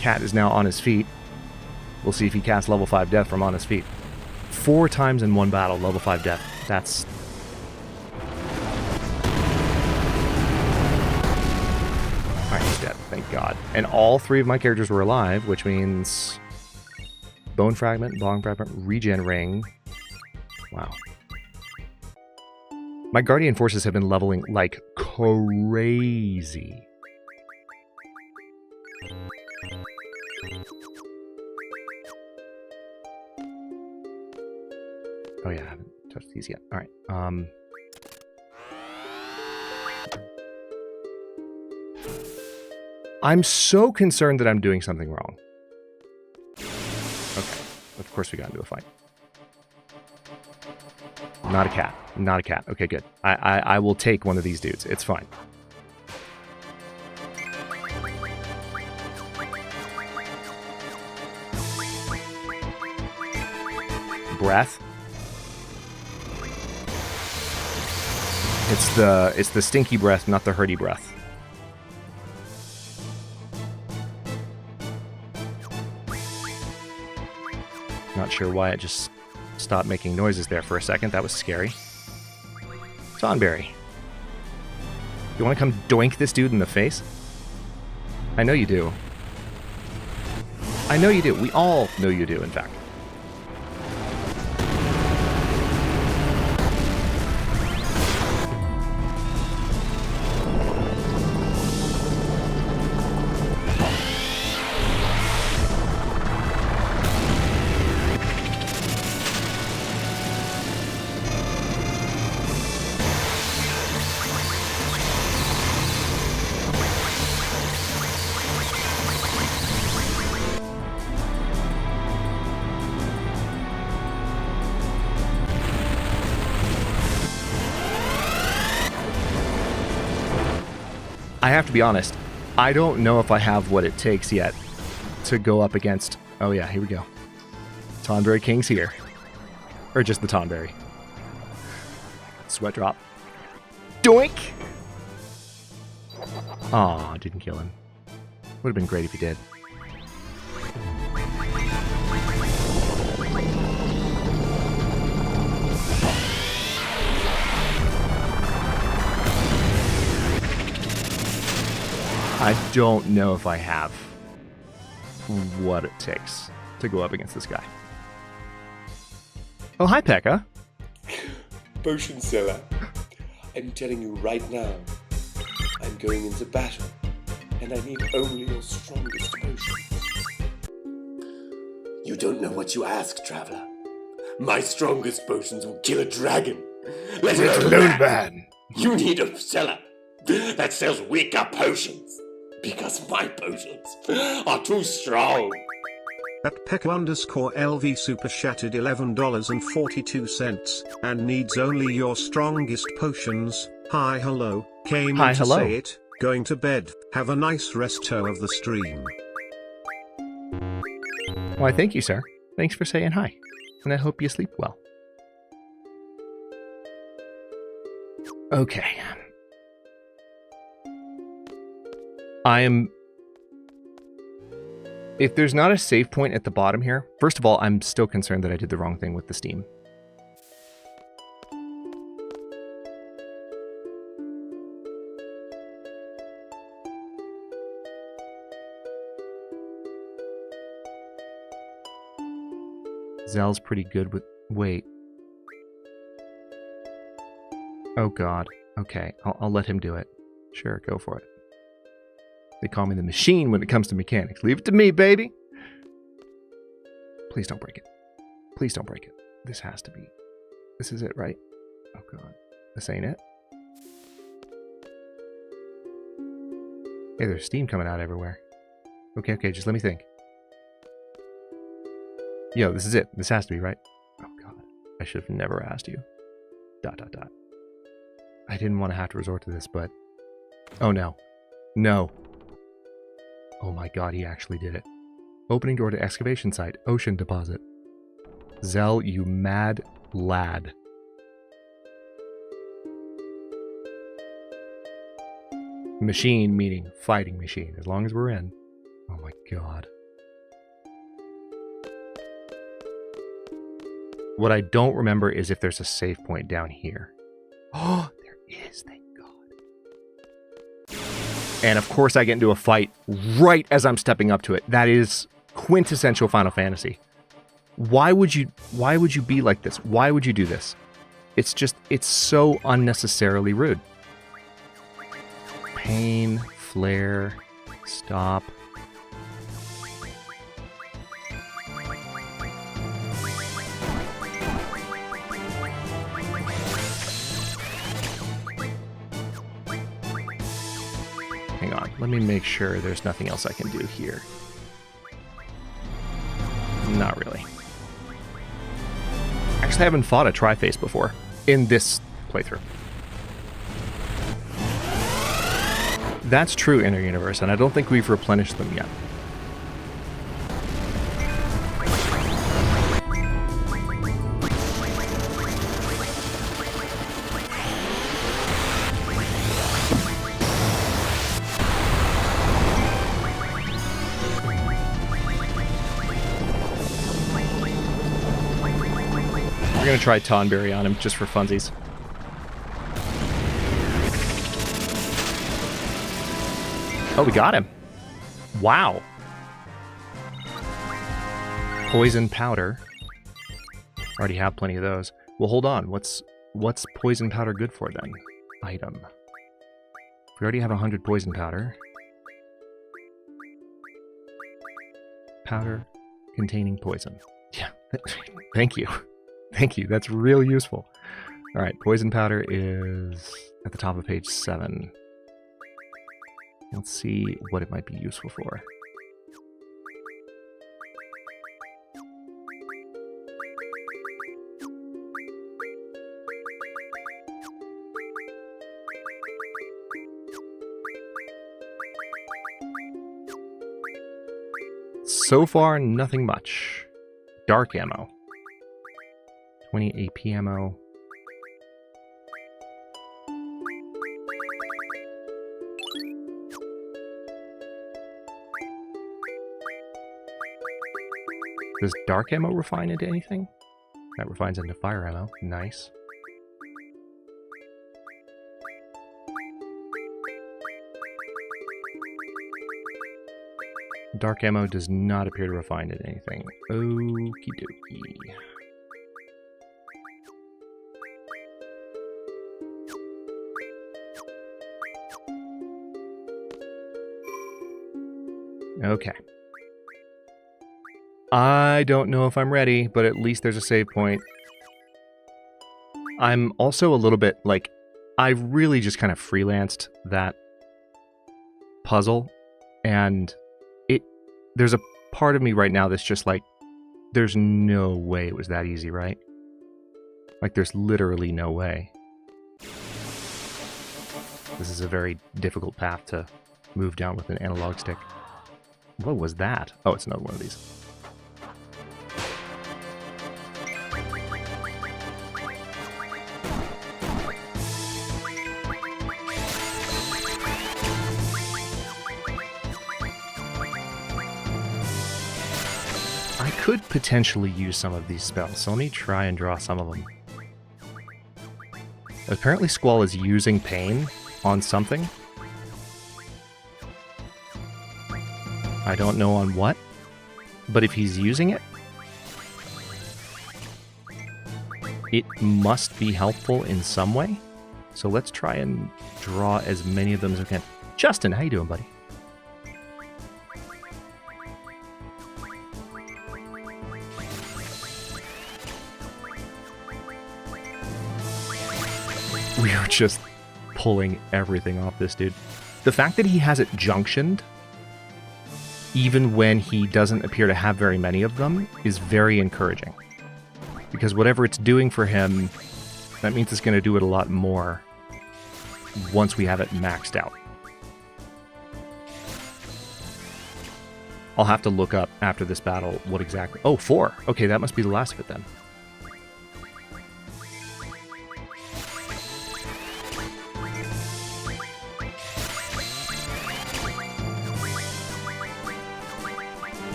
Cat is now on his feet. We'll see if he casts level 5 death from on his feet. 4 times in one battle, level 5 death. That's... Alright, he's dead. Thank God. And all 3 of my characters were alive, which means... Bone Fragment, Regen Ring. Wow. My Guardian Forces have been leveling like crazy. Oh yeah, I haven't touched these yet. Alright, I'm so concerned that I'm doing something wrong. Okay, of course we got into a fight. Not a cat. Not a cat. Okay, good. I will take one of these dudes. It's fine. Breath. It's the stinky breath, not the hurdy breath. Not sure why it just stopped making noises there for a second. That was scary. Tonberry. You want to come doink this dude in the face? I know you do. I know you do. We all know you do, in fact. I have to be honest, I don't know if I have what it takes yet to go up against... Oh yeah, here we go. Tonberry King's here. Or just the Tonberry. Sweat drop. Doink! Aw, didn't kill him. Would have been great if he did. I don't know if I have what it takes to go up against this guy. Oh, hi, Pekka. Potion seller, I'm telling you right now, I'm going into battle, and I need only your strongest potions. You don't know what you ask, traveler. My strongest potions will kill a dragon. Let alone man. You need a seller that sells weaker potions. Because my potions are too strong. At Pekka_LV super chatted $11.42, and needs only your strongest potions. Hi hello, came Hi, in to hello. say it, going to bed, have a nice resto of the stream. Why, thank you, sir. Thanks for saying hi. And I hope you sleep well. Okay. If there's not a save point at the bottom here, first of all, I'm still concerned that I did the wrong thing with the Steam. Zell's pretty good with... Wait. Oh god. Okay, I'll let him do it. Sure, go for it. They call me the machine when it comes to mechanics. Leave it to me, baby! Please don't break it. Please don't break it. This has to be... This is it, right? Oh god. This ain't it? Hey, there's steam coming out everywhere. Okay, just let me think. Yo, this is it. This has to be, right? Oh god. I should have never asked you. ... I didn't want to have to resort to this, but... Oh no. No. Oh my god, he actually did it. Opening door to excavation site. Ocean deposit. Zell, you mad lad. Machine meaning fighting machine. As long as we're in. Oh my god. What I don't remember is if there's a save point down here. Oh, there is, thank God. And of course I get into a fight right as I'm stepping up to it. That is quintessential Final Fantasy. Why would you be like this? Why would you do this? It's so unnecessarily rude. Pain, flare, stop. Hang on, let me make sure there's nothing else I can do here. Not really. Actually, I haven't fought a Tri-Face before in this playthrough. That's true, Inner Universe, and I don't think we've replenished them yet. We're gonna try Tonberry on him just for funsies. Oh, we got him. Wow. Poison powder. Already have plenty of those. Well, hold on. What's poison powder good for then? Item. We already have 100 poison powder. Powder containing poison. Yeah. Thank you. Thank you. That's real useful. All right. Poison powder is at the top of page 7. Let's see what it might be useful for. So far, nothing much. Dark ammo. 20 AP ammo. Does dark ammo refine into anything? That refines into fire ammo. Nice. Dark ammo does not appear to refine into anything. Okie dokie. Okay. I don't know if I'm ready, but at least there's a save point. I'm also a little bit like, I really just kind of freelanced that puzzle, and there's a part of me right now that's just like, there's no way it was that easy, right? Like, there's literally no way. This is a very difficult path to move down with an analog stick. What was that? Oh, it's another one of these. I could potentially use some of these spells, so let me try and draw some of them. Apparently Squall is using pain on something. I don't know on what, but if he's using it, it must be helpful in some way. So let's try and draw as many of them as we can. Justin, how you doing, buddy? We are just pulling everything off this dude. The fact that he has it junctioned, even when he doesn't appear to have very many of them, is very encouraging. Because whatever it's doing for him, that means it's going to do it a lot more once we have it maxed out. I'll have to look up after this battle what exactly... Oh, 4! Okay, that must be the last of it then.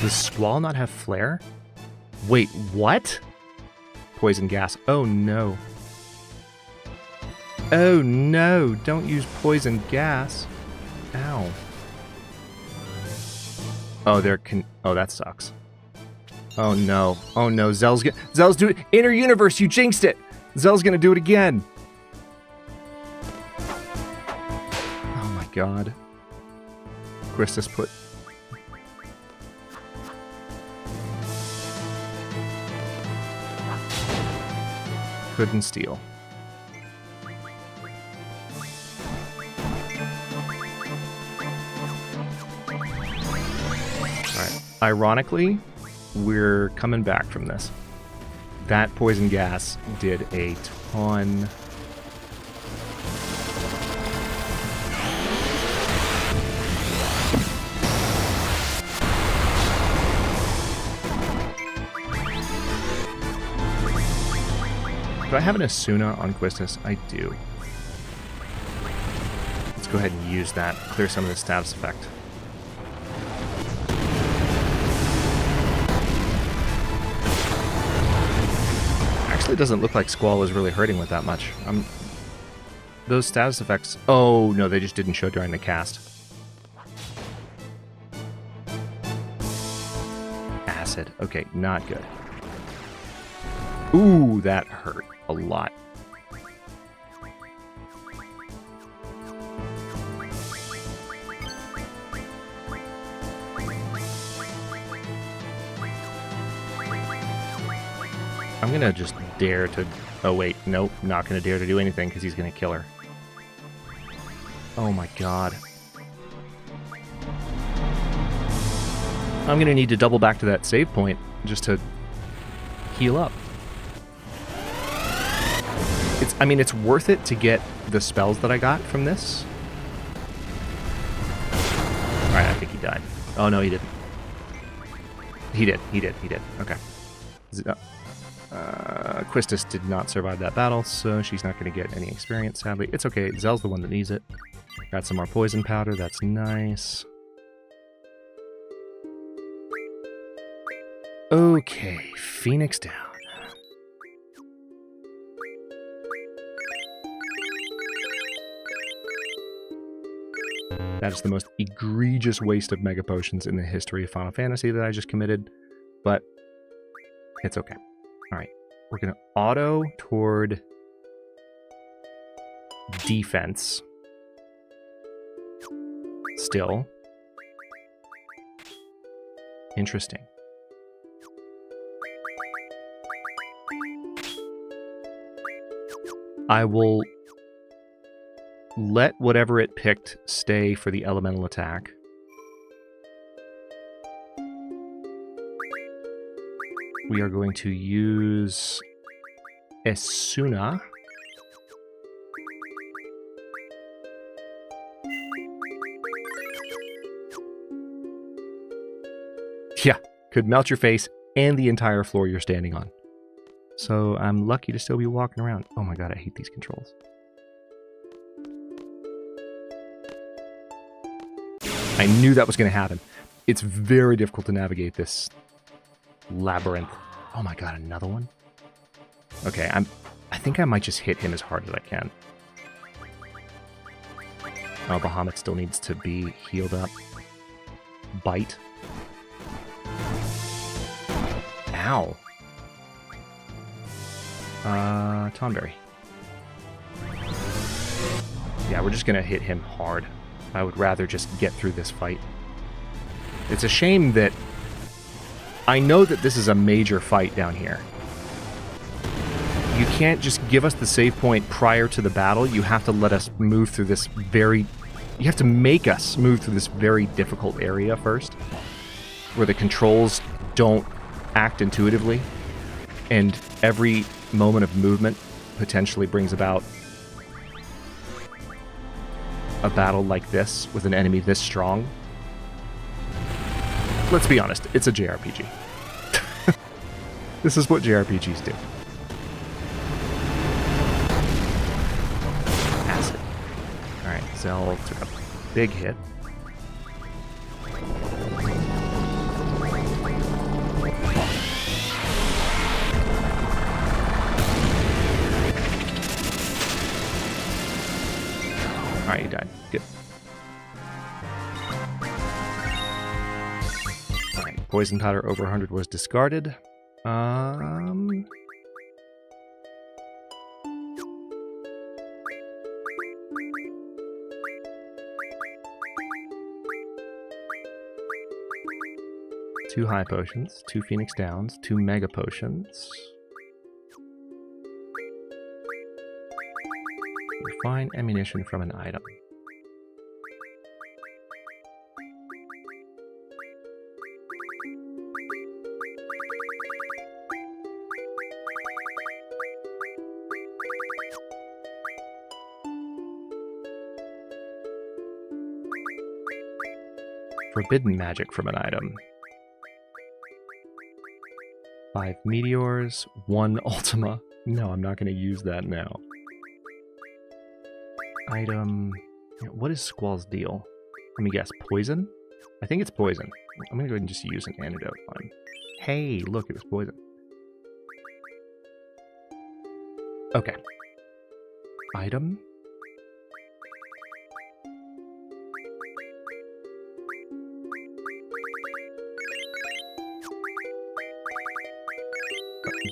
Does Squall not have flare? Wait, what? Poison gas. Oh no. Oh no, don't use poison gas. Ow. Oh, oh, that sucks. Oh no. Oh no, Zell's do it. Inner universe, you jinxed it. Zell's gonna do it again. Oh my god. Christus put... Couldn't steal. Alright. Ironically, we're coming back from this. That poison gas did a ton. Do I have an Asuna on Quistis? I do. Let's go ahead and use that. Clear some of the status effect. Actually, it doesn't look like Squall is really hurting with that much. Those status effects... Oh, no, they just didn't show during the cast. Acid. Okay, not good. Ooh, that hurt a lot. I'm gonna just dare to... Oh wait, nope, not gonna dare to do anything because he's gonna kill her. Oh my god. I'm gonna need to double back to that save point just to heal up. I mean, it's worth it to get the spells that I got from this. Alright, I think he died. Oh, no, he didn't. He did. Okay. Quistis did not survive that battle, so she's not going to get any experience, sadly. It's okay, Zell's the one that needs it. Got some more poison powder, that's nice. Okay, Phoenix down. That is the most egregious waste of Mega Potions in the history of Final Fantasy that I just committed, but it's okay. Alright, we're going to auto toward defense. Still. Interesting. I will let whatever it picked stay for the elemental attack. we are going to use Esuna. Yeah, could melt your face and the entire floor you're standing on. So I'm lucky to still be walking around. Oh my god, I hate these controls. I knew that was going to happen. It's very difficult to navigate this labyrinth. Oh my god, another one? Okay, I think I might just hit him as hard as I can. Oh, Bahamut still needs to be healed up. Bite. Ow. Tonberry. Yeah, we're just gonna hit him hard. I would rather just get through this fight. It's a shame that I know that this is a major fight down here. You can't just give us the save point prior to the battle. You have to let us move through this very... You have to make us move through this very difficult area first, where the controls don't act intuitively, and every moment of movement potentially brings about a battle like this with an enemy this strong. Let's be honest, it's a JRPG. This is what JRPGs do. Acid. Alright, Zell took a big hit. Alright, you died. Good. Alright, poison powder over 100 was discarded. Two high potions, 2 Phoenix Downs, 2 mega potions. Refine ammunition from an item. Forbidden magic from an item. 5 meteors, 1 Ultima. No, I'm not going to use that now. Item... What is Squall's deal? Let me guess. Poison? I think it's poison. I'm going to go ahead and just use an antidote on him. Hey, look, it was poison. Okay. Item?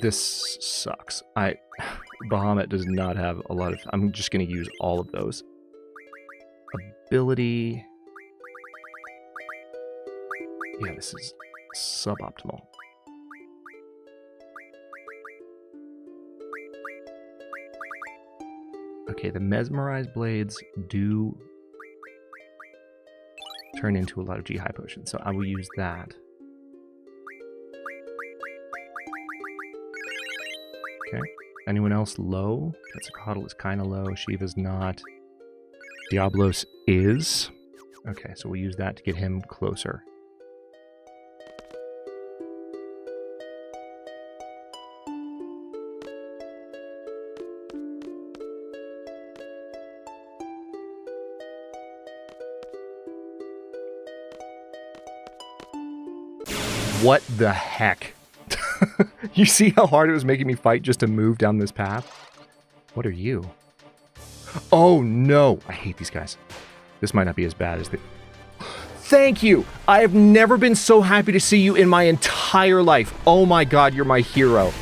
This sucks. Bahamut does not have a lot of... I'm just going to use all of those. Ability... Yeah, this is suboptimal. Okay, the mesmerized blades do turn into a lot of G high potions, so I will use that. Okay. Anyone else low? Quetzalcoatl is kind of low. Shiva's not. Diablos is. Okay, so we'll use that to get him closer. What the heck? You see how hard it was making me fight just to move down this path? What are you? Oh no! I hate these guys. This might not be as bad as the... Thank you! I have never been so happy to see you in my entire life. Oh my god, you're my hero.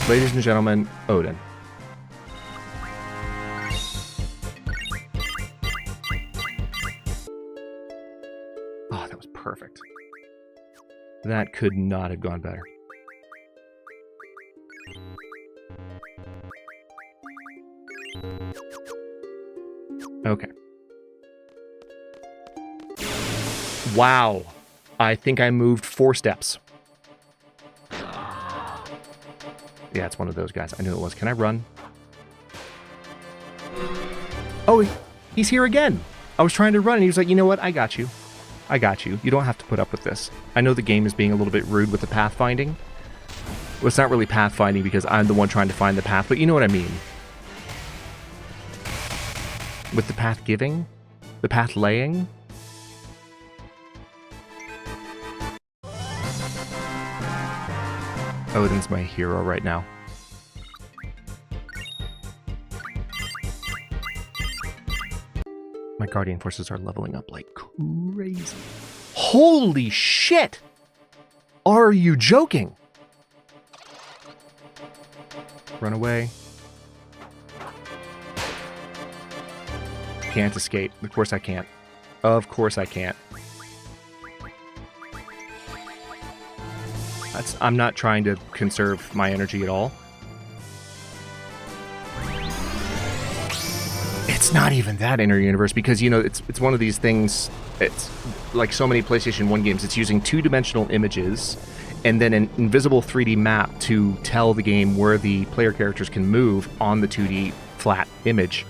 Ladies and gentlemen, Odin. Oh, that was perfect. That could not have gone better. Okay. Wow. I think I moved 4 steps. Yeah, it's one of those guys. I knew it was. Can I run? Oh, he's here again. I was trying to run, and he was like, you know what? I got you. I got you. You don't have to put up with this. I know the game is being a little bit rude with the pathfinding. Well, it's not really pathfinding because I'm the one trying to find the path, but you know what I mean. With the path giving? The path laying? Odin's my hero right now. My guardian forces are leveling up like crazy. Holy shit! Are you joking? Run away. Can't escape. Of course I can't. Of course I can't. I'm not trying to conserve my energy at all. It's not even that inner universe because, you know, it's one of these things. It's like so many PlayStation 1 games. It's using 2-dimensional images and then an invisible 3D map to tell the game where the player characters can move on the 2D flat image.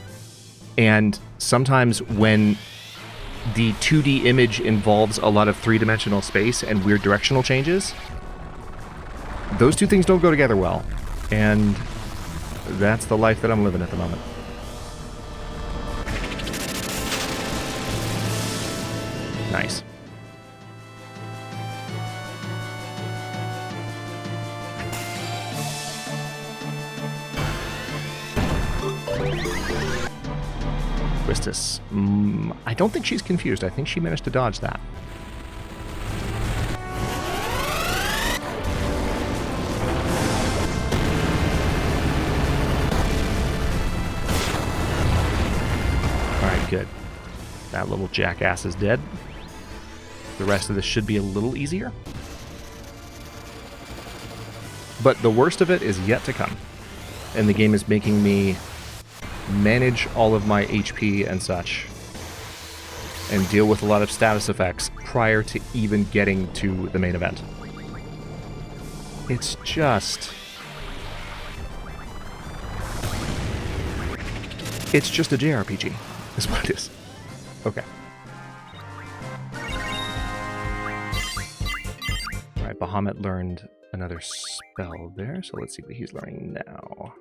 And sometimes when the 2D image involves a lot of 3-dimensional space and weird directional changes, those two things don't go together well. And that's the life that I'm living at the moment. Nice. Quistis. I don't think she's confused. I think she managed to dodge that. Alright, good. That little jackass is dead. The rest of this should be a little easier. But the worst of it is yet to come. And the game is making me manage all of my HP and such. And deal with a lot of status effects prior to even getting to the main event. It's just... It's just a JRPG, is what it is. Okay. Alright, Bahamut learned another spell there, so let's see what he's learning now.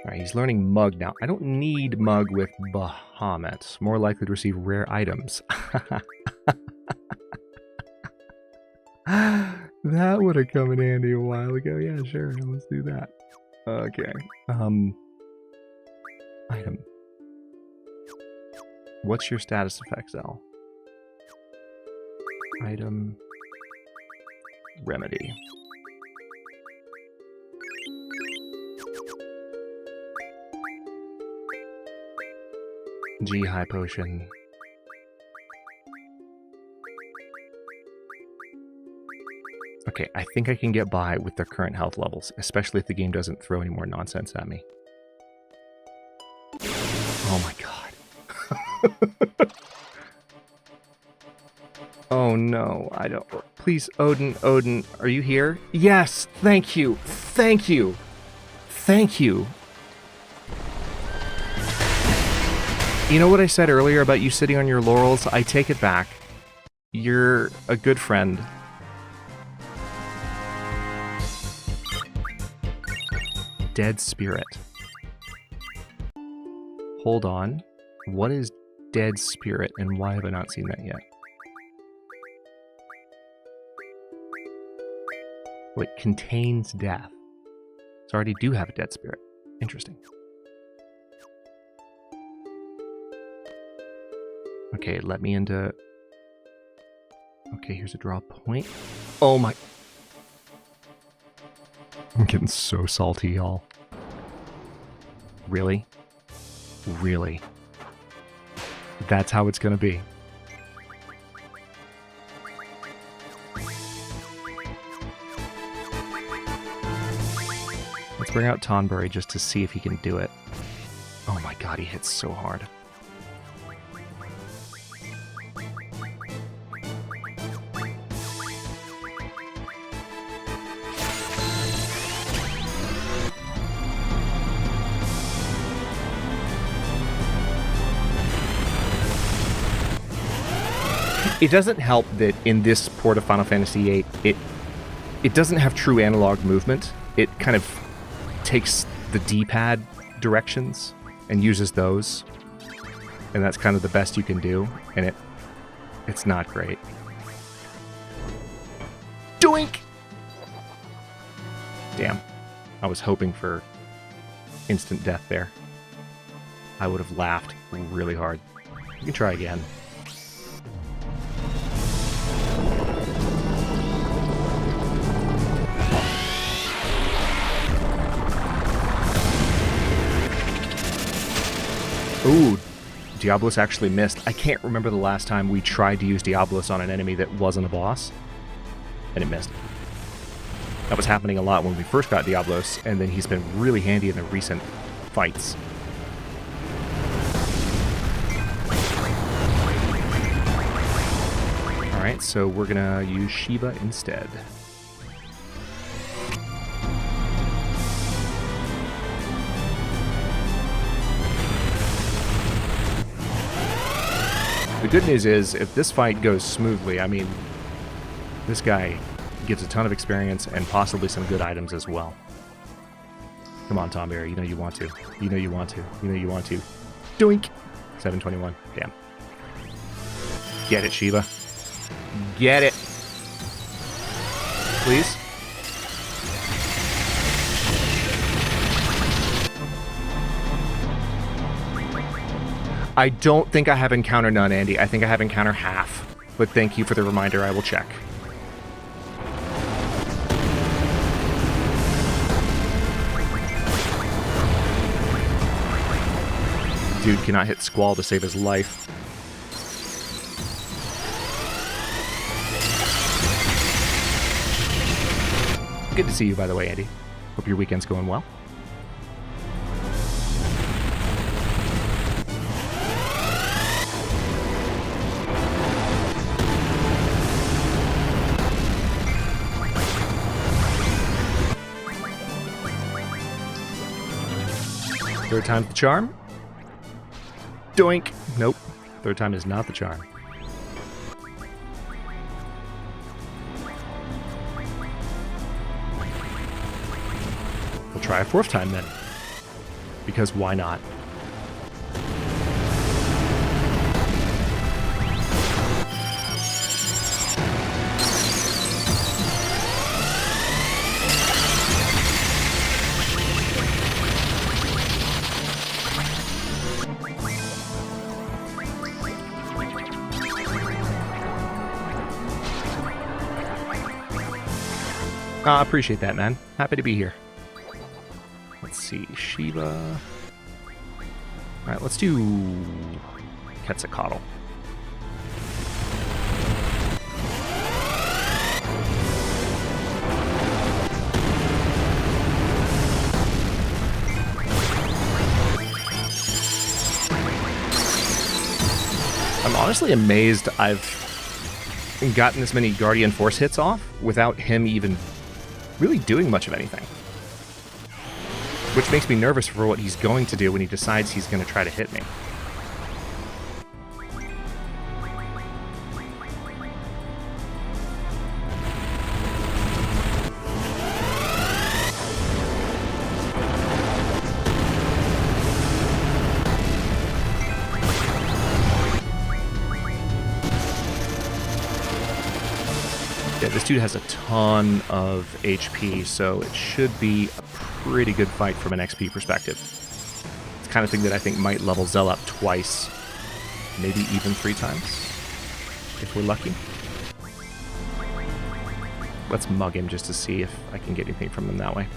Alright, he's learning Mug now. I don't need Mug with Bahamut. More likely to receive rare items. That would have come in handy a while ago. Yeah, sure, let's do that. Okay. Item. What's your status effect, Zell? Item. Remedy. G high potion. Okay, I think I can get by with their current health levels, especially if the game doesn't throw any more nonsense at me. Oh my god. Oh no, I don't... Please, Odin, are you here? Yes, thank you, thank you, thank you. You know what I said earlier about you sitting on your laurels? I take it back. You're a good friend. Dead spirit. Hold on. What is dead spirit and why have I not seen that yet? Wait, contains death. So I already do have a dead spirit. Interesting. Okay, let me into... Okay, here's a draw point. Oh my... I'm getting so salty, y'all. Really? Really? That's how it's gonna be. Let's bring out Tonberry just to see if he can do it. Oh my god, he hits so hard. It doesn't help that in this port of Final Fantasy VIII, it doesn't have true analog movement. It kind of takes the D-pad directions and uses those, and that's kind of the best you can do, and it's not great. Doink! Damn. I was hoping for instant death there. I would have laughed really hard. You can try again. Ooh, Diablos actually missed. I can't remember the last time we tried to use Diablos on an enemy that wasn't a boss, and it missed. That was happening a lot when we first got Diablos, and then he's been really handy in the recent fights. Alright, so we're gonna use Shiva instead. The good news is, if this fight goes smoothly, I mean, this guy gets a ton of experience and possibly some good items as well. Come on, Tom Berry, you know you want to. You know you want to. You know you want to. Doink! 721. Damn. Get it, Shiva. Get it. Please? I don't think I have encounter none, Andy. I think I have encounter half. But thank you for the reminder. I will check. Dude cannot hit Squall to save his life. Good to see you, by the way, Andy. Hope your weekend's going well. Third time's the charm. Doink. Nope. Third time is not the charm. We'll try a fourth time then. Because why not? I appreciate that, man. Happy to be here. Let's see, Shiva. Alright, let's do Quetzalcoatl. I'm honestly amazed I've gotten this many Guardian Force hits off without him even really doing much of anything. Which makes me nervous for what he's going to do when he decides he's going to try to hit me. Yeah, this dude has a ton of HP, so it should be a pretty good fight from an XP perspective. It's the kind of thing that I think might level Zell up twice, maybe even 3 times, if we're lucky. Let's mug him just to see if I can get anything from him that way.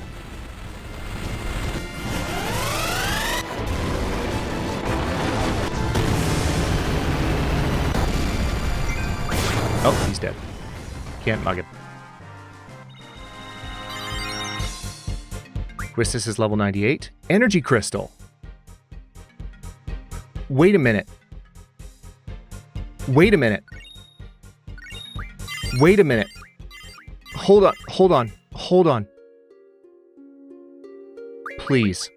Oh, he's dead. Can't mug him. Quistis is level 98. Energy Crystal. Wait a minute. Wait a minute. Wait a minute. Hold on. Hold on. Hold on. Please.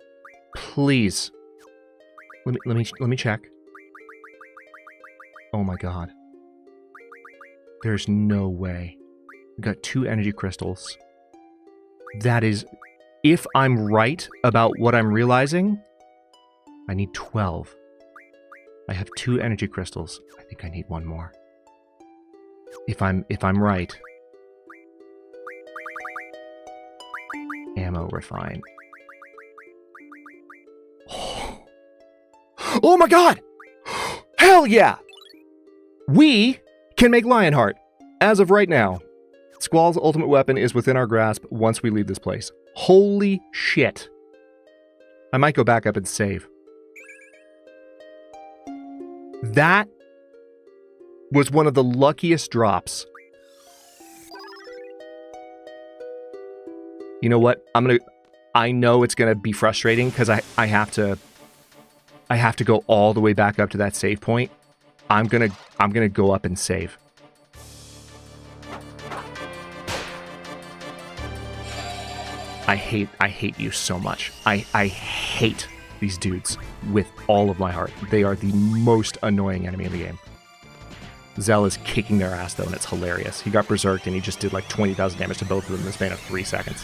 Please. Let me check. Oh my god. There's no way. We got 2 energy crystals. That is, if I'm right about what I'm realizing, I need 12. I have 2 energy crystals. I think I need 1 more. If I'm right. Ammo refine. Oh my god! Hell yeah! We can make Lionheart as of right now. Squall's ultimate weapon is within our grasp once we leave this place. Holy shit. I might go back up and save. That was one of the luckiest drops. You know what? I know it's gonna be frustrating because I have to go all the way back up to that save point. I'm gonna go up and save. I hate you so much. I hate these dudes with all of my heart. They are the most annoying enemy in the game. Zell is kicking their ass though, and it's hilarious. He got berserked and he just did like 20,000 damage to both of them in the span of 3 seconds.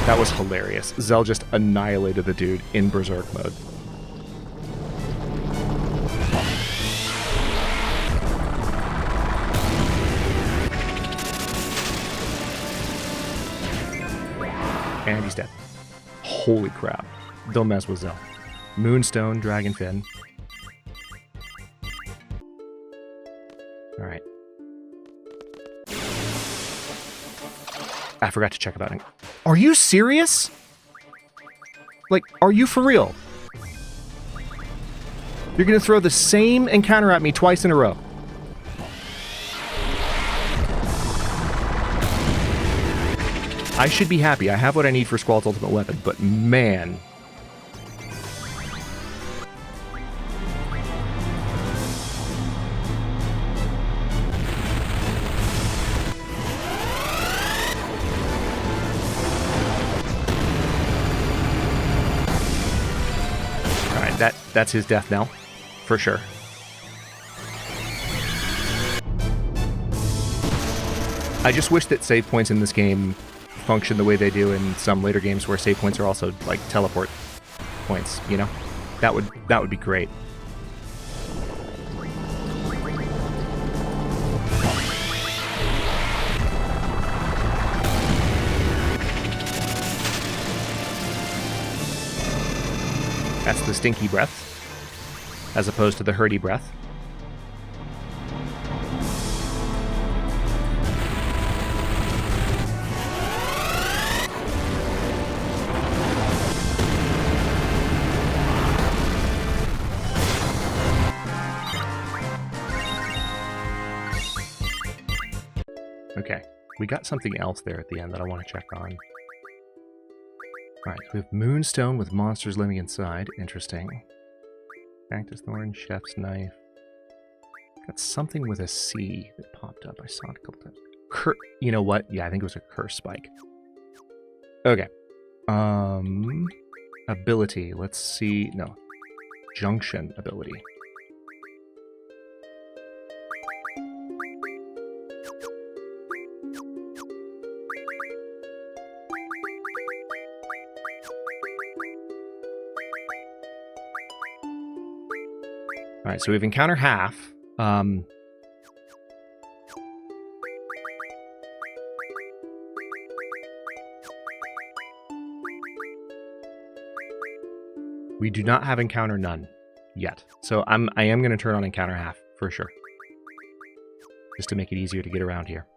That was hilarious. Zell just annihilated the dude in berserk mode. And he's dead. Holy crap. Don't mess with Zell. Moonstone, Dragonfin. Alright. I forgot to check about it. Are you serious? Like, are you for real? You're gonna throw the same encounter at me twice in a row. I should be happy. I have what I need for Squall's ultimate weapon, but man. Alright, that's his death knell, for sure. I just wish that save points in this game function the way they do in some later games where save points are also like teleport points, you know? That would be great. That's the stinky breath, as opposed to the hurdy breath. Okay, we got something else there at the end that I want to check on. Alright, so we have Moonstone with monsters living inside. Interesting. Cactus Thorn, Chef's Knife. Got something with a C that popped up. I saw it a couple times. You know what? Yeah, I think it was a Curse Spike. Okay. Ability. Let's see. No. Junction ability. Alright, so we've encountered half. We do not have encounter none yet. So I am going to turn on encounter half for sure. Just to make it easier to get around here.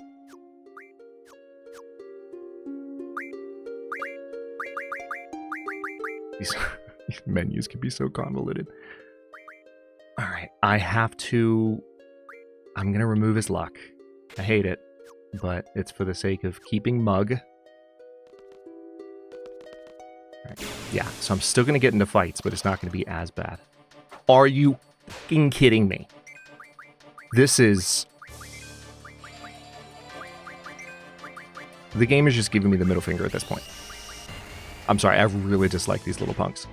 These menus can be so convoluted. Alright, I'm going to remove his luck. I hate it, but it's for the sake of keeping Mug. Right. Yeah, so I'm still going to get into fights, but it's not going to be as bad. Are you fucking kidding me? This is... The game is just giving me the middle finger at this point. I'm sorry, I really dislike these little punks.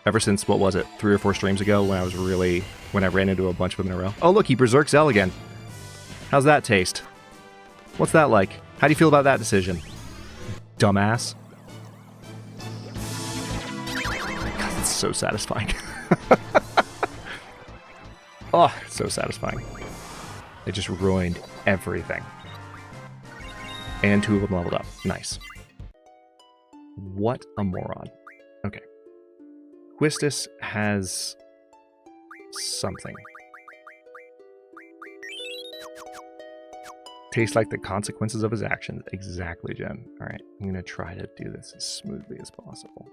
Ever since, what was it, 3 or 4 streams ago when I ran into a bunch of them in a row. Oh look, he berserks L again. How's that taste? What's that like? How do you feel about that decision? Dumbass. God, it's so satisfying. Oh, it's so satisfying. They just ruined everything. And 2 of them leveled up. Nice. What a moron. Okay. Quistis has something. Tastes like the consequences of his actions. Exactly, Jen. Alright, I'm gonna try to do this as smoothly as possible.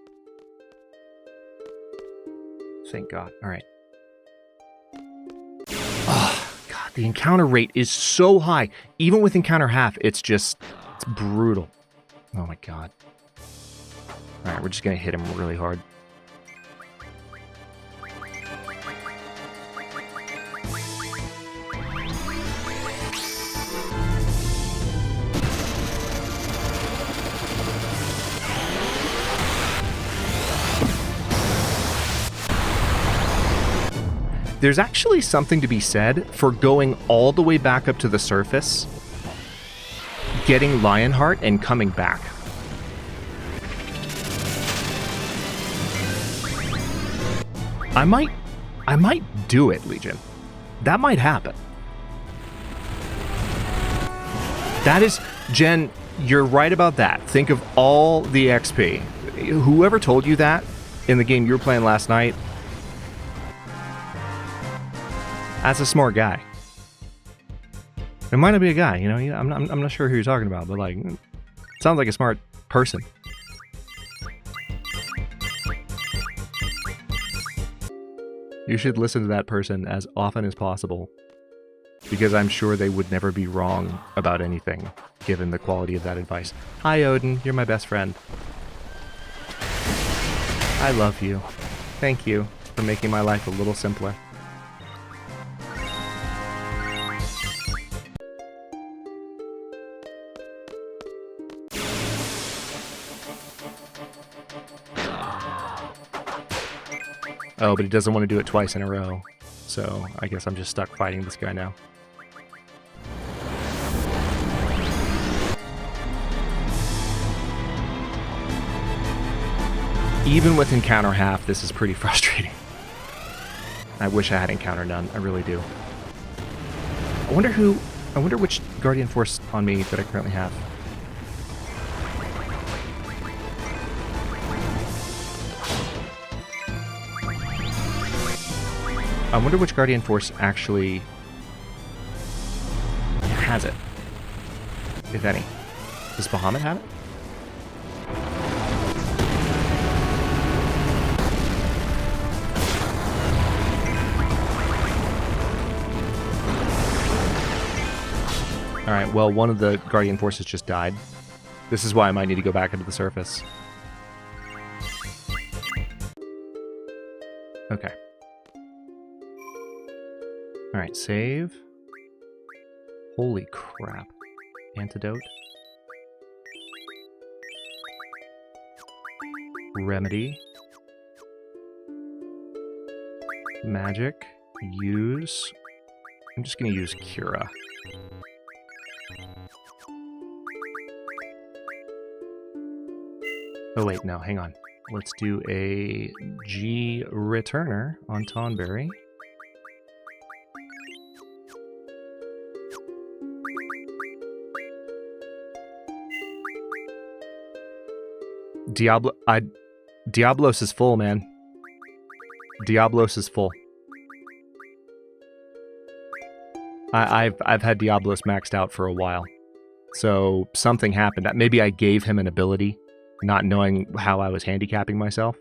Thank God. Alright. Oh, God, the encounter rate is so high. Even with encounter half, it's brutal. Oh my God. Alright, we're just gonna hit him really hard. There's actually something to be said for going all the way back up to the surface, getting Lionheart, and coming back. I might do it, Legion. That might happen. That is, Jen, you're right about that. Think of all the XP. Whoever told you that in the game you were playing last night, that's a smart guy. It might not be a guy, you know. I'm not sure who you're talking about, but like, sounds like a smart person. You should listen to that person as often as possible, because I'm sure they would never be wrong about anything, given the quality of that advice. Hi, Odin. You're my best friend. I love you. Thank you for making my life a little simpler. Oh, but he doesn't want to do it twice in a row. So I guess I'm just stuck fighting this guy now. Even with encounter half, this is pretty frustrating. I wish I had encounter none. I really do. I wonder which Guardian Force on me that I currently have. I wonder which Guardian Force actually has it, if any. Does Bahamut have it? Alright, well, one of the Guardian Forces just died. This is why I might need to go back into the surface. Okay. Alright, save. Holy crap. Antidote. Remedy. Magic. Use. I'm just going to use Cura. Oh wait, no, hang on. Let's do a G Returner on Tonberry. Diablos is full, man. Diablos is full. I've had Diablos maxed out for a while. So something happened. Maybe I gave him an ability, not knowing how I was handicapping myself.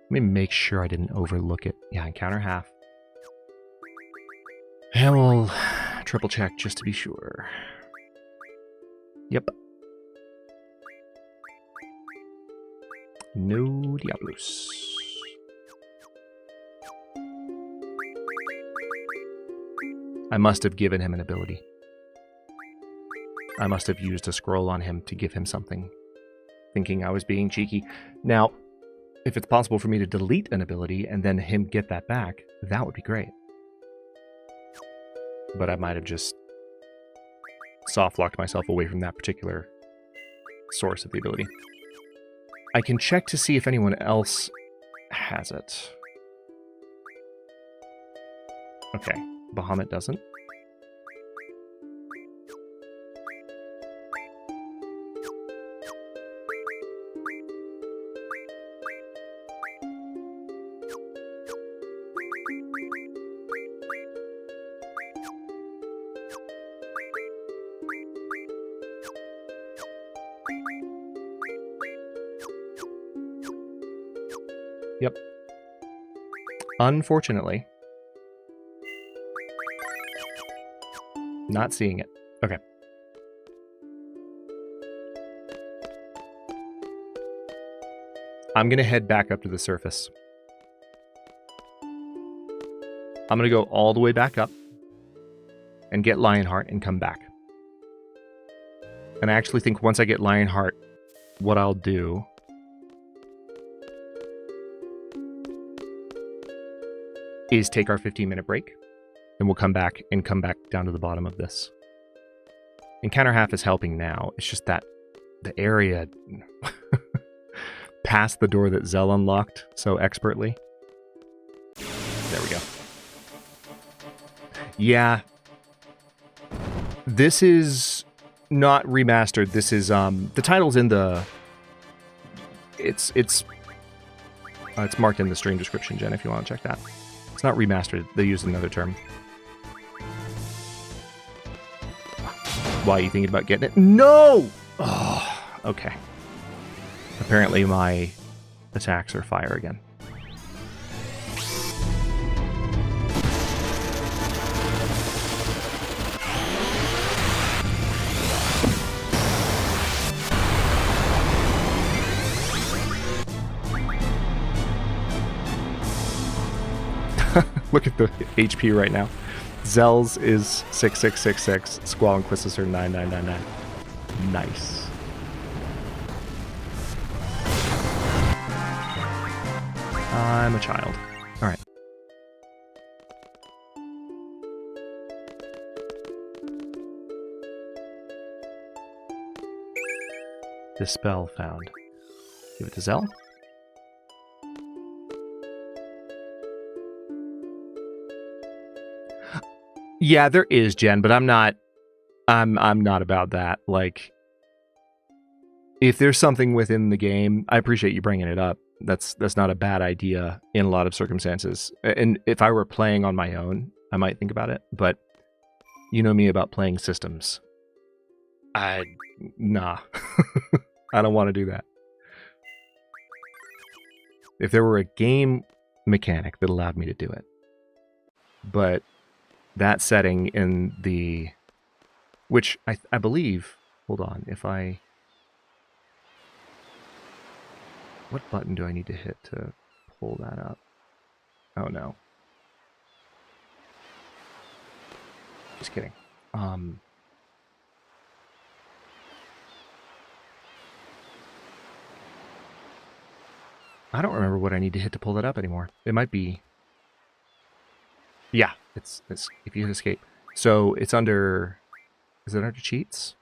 Let me make sure I didn't overlook it. Yeah, encounter half. And we'll triple check just to be sure. Yep. No Diablos. I must have given him an ability. I must have used a scroll on him to give him something. thinking I was being cheeky. Now, if it's possible for me to delete an ability and then him get that back, that would be great. But I might have just soft-locked myself away from that particular source of the ability. I can check to see if anyone else has it. Okay, Bahamut doesn't. Yep. Unfortunately. Not seeing it. Okay. I'm going to head back up to the surface. I'm going to go all the way back up and get Lionheart and come back. And I actually think once I get Lionheart, what I'll do is take our 15-minute break, and we'll come back down to the bottom of this. Encounter half is helping now. It's just that the area past the door that Zell unlocked so expertly. There we go. Yeah. This is not remastered. This is the title's in the it's marked in the stream description, Jen, if you want to check that. It's not remastered. They used another term. Why are you thinking about getting it? No! Oh, okay. Apparently my attacks are fire again. Look at the HP right now. Zell's is 6666. Squall and Quistis are 9999. Nice. I'm a child. All right. Dispel found. Give it to Zell. Yeah, there is, Jen, but I'm not about that. Like, if there's something within the game, I appreciate you bringing it up. That's not a bad idea in a lot of circumstances. And if I were playing on my own, I might think about it. But you know me about playing systems. Nah. I don't want to do that. If there were a game mechanic that allowed me to do it. But that setting in the... Which I believe... Hold on. If I... What button do I need to hit to pull that up? Oh, no. Just kidding. I don't remember what I need to hit to pull that up anymore. It might be... Yeah, it's if you hit escape. So it's under... Is it under cheats?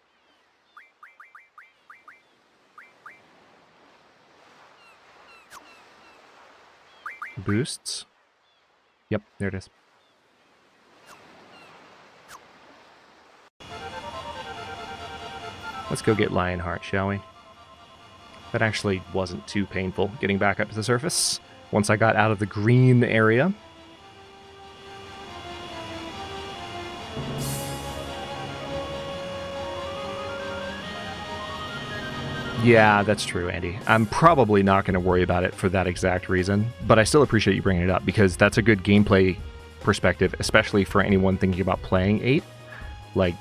Boosts? Yep, there it is. Let's go get Lionheart, shall we? That actually wasn't too painful, getting back up to the surface. Once I got out of the green area. Yeah, that's true, Andy. I'm probably not going to worry about it for that exact reason, but I still appreciate you bringing it up, because that's a good gameplay perspective, especially for anyone thinking about playing 8. Like,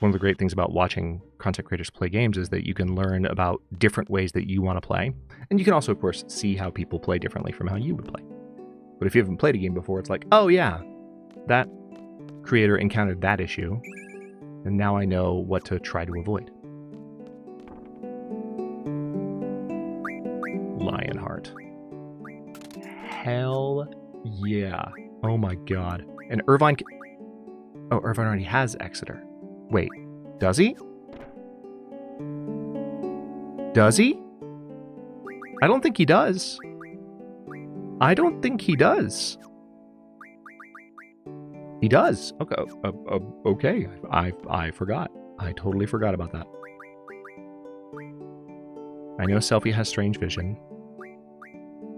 one of the great things about watching content creators play games is that you can learn about different ways that you want to play, and you can also, of course, see how people play differently from how you would play. But if you haven't played a game before, it's like, oh yeah, that creator encountered that issue, and now I know what to try to avoid. Hell yeah. Oh my god. And Irvine... Oh, Irvine already has Exeter. Wait, does he? Does he? I don't think he does. I don't think he does. He does. Okay. Okay. I forgot. I totally forgot about that. I know Selphie has strange vision.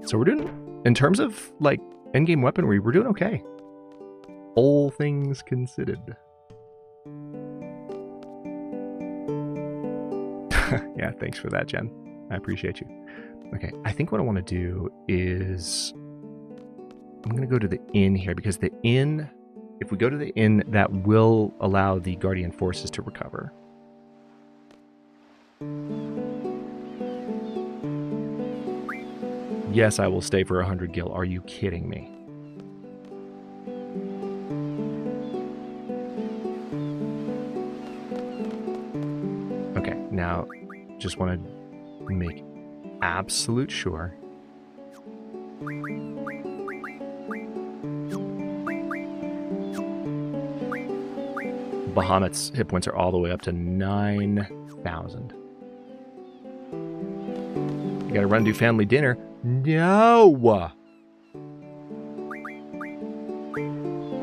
So we're doing, in terms of like endgame weaponry, we're doing okay. All things considered. Yeah, thanks for that, Jen. I appreciate you. Okay, I think what I want to do is I'm going to go to the inn here, because the inn, if we go to the inn, that will allow the Guardian forces to recover. Yes, I will stay for 100 gil. Are you kidding me? Okay, now just want to make absolute sure. Bahamut's hit points are all the way up to 9,000. You gotta run to family dinner. No!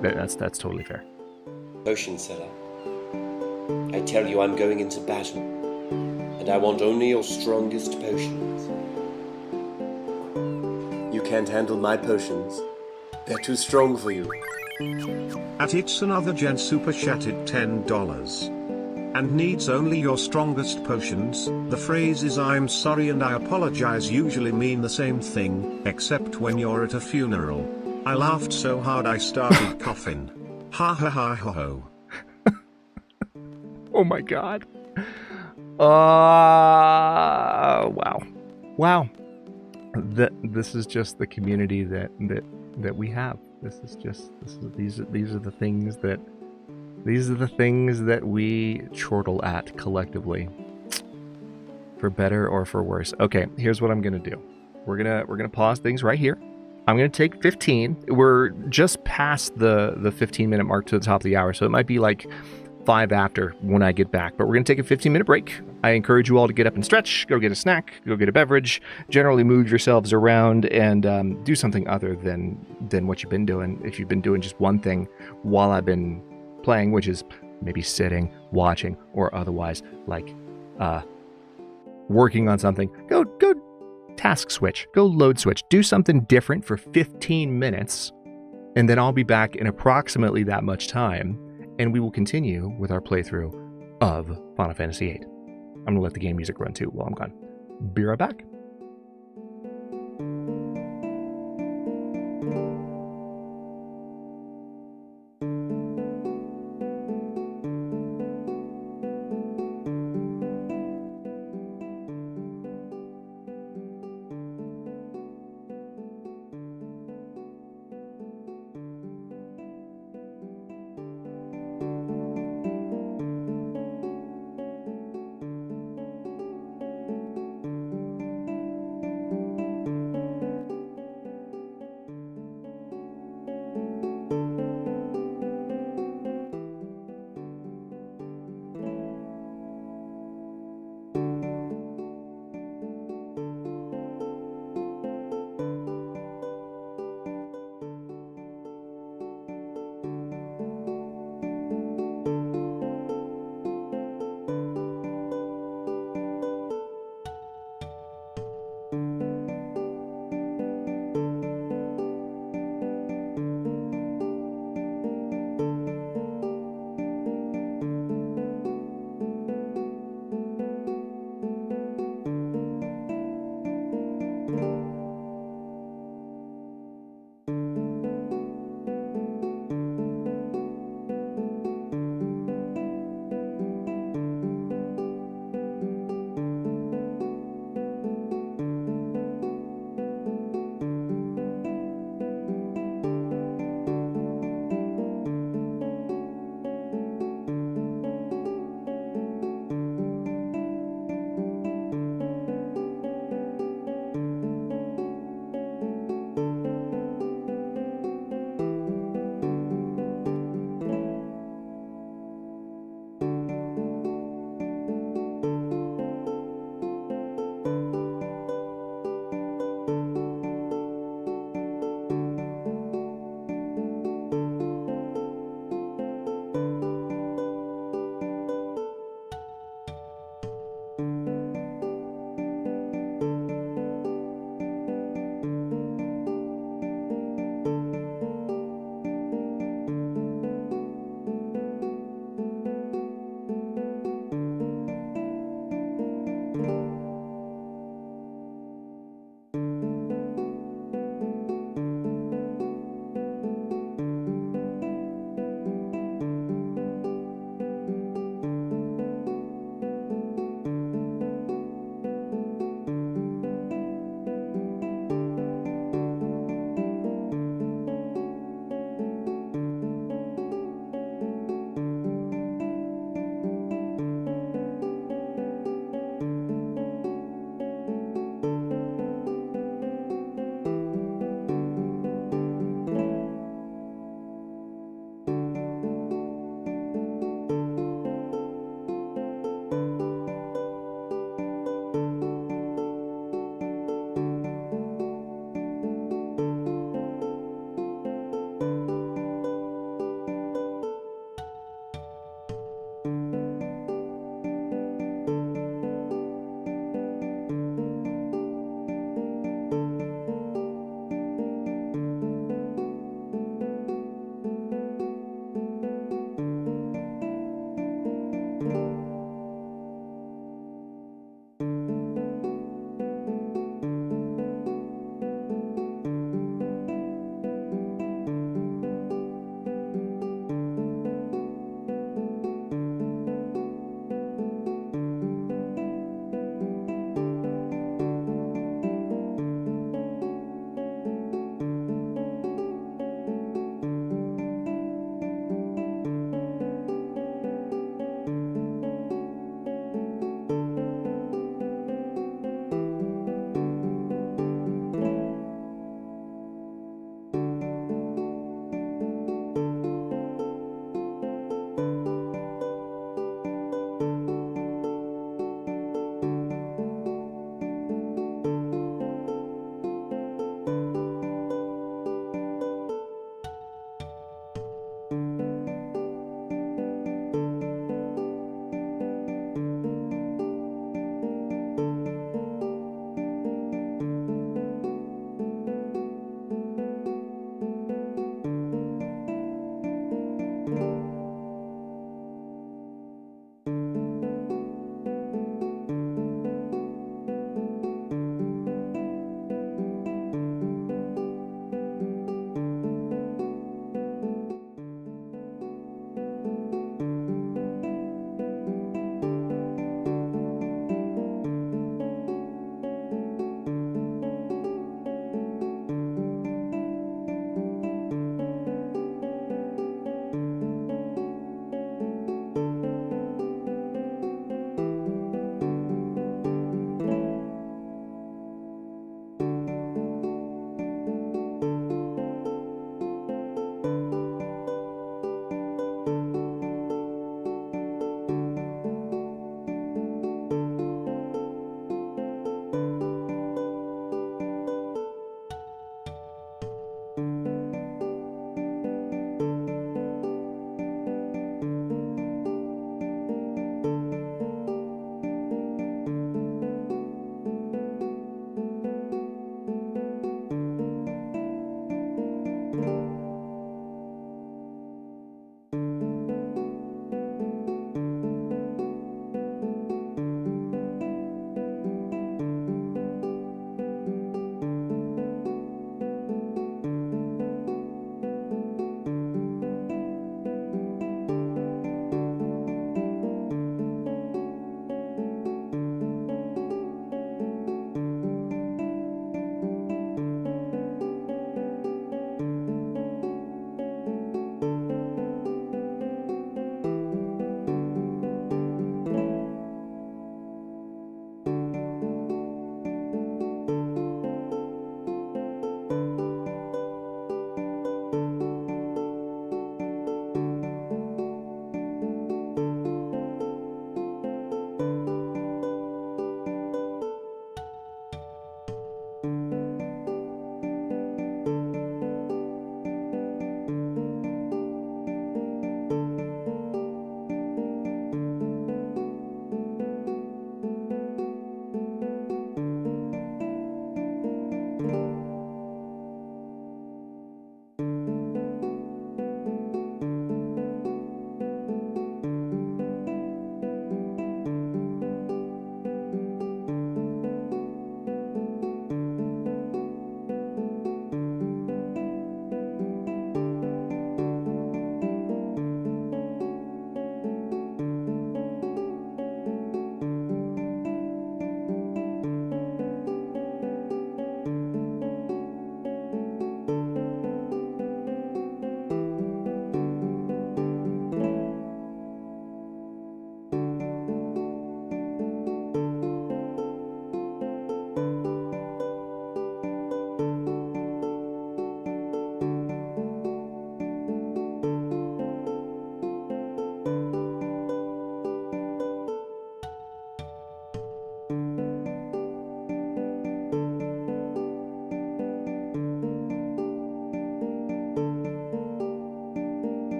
That's totally fair. Potion seller. I tell you I'm going into battle, and I want only your strongest potions. You can't handle my potions. They're too strong for you. At It's Another Gen Super Chatted $10. And needs only your strongest potions. The phrases "I'm sorry" and "I apologize" usually mean the same thing, except when you're at a funeral. I laughed so hard I started coughing. Ha ha ha ho ho. Oh my god. Wow. Wow. This is just the community that we have. These are the things that we chortle at collectively, for better or for worse. Okay, here's what I'm gonna do. We're gonna pause things right here. I'm gonna take 15. We're just past the 15-minute mark to the top of the hour, so it might be like 5 after when I get back. But we're gonna take a 15-minute break. I encourage you all to get up and stretch, go get a snack, go get a beverage, generally move yourselves around, and do something other than what you've been doing. If you've been doing just one thing while I've been playing, which is maybe sitting, watching, or otherwise like working on something, go task switch, go load switch, do something different for 15 minutes, and then I'll be back in approximately that much time, and we will continue with our playthrough of Final Fantasy VIII. I'm gonna let the game music run too while I'm gone. Be right back.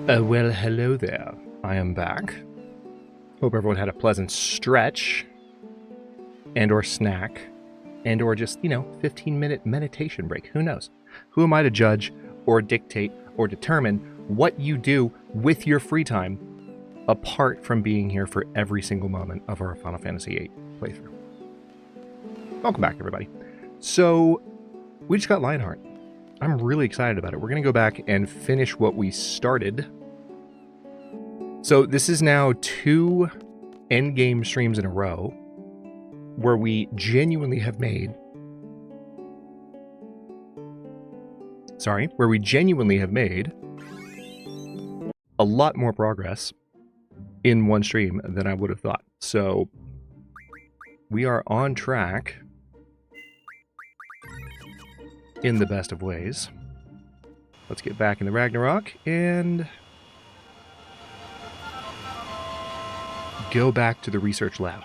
Well, hello there. I am back. Hope everyone had a pleasant stretch and or snack and or just, 15-minute meditation break. Who knows? Who am I to judge or dictate or determine what you do with your free time apart from being here for every single moment of our Final Fantasy VIII playthrough? Welcome back, everybody. So, we just got Lionheart. I'm really excited about it. We're going to go back and finish what we started. So this is now 2 endgame streams in a row where we genuinely have made... a lot more progress in one stream than I would have thought. So we are on track in the best of ways. Let's get back in the Ragnarok and go back to the research lab.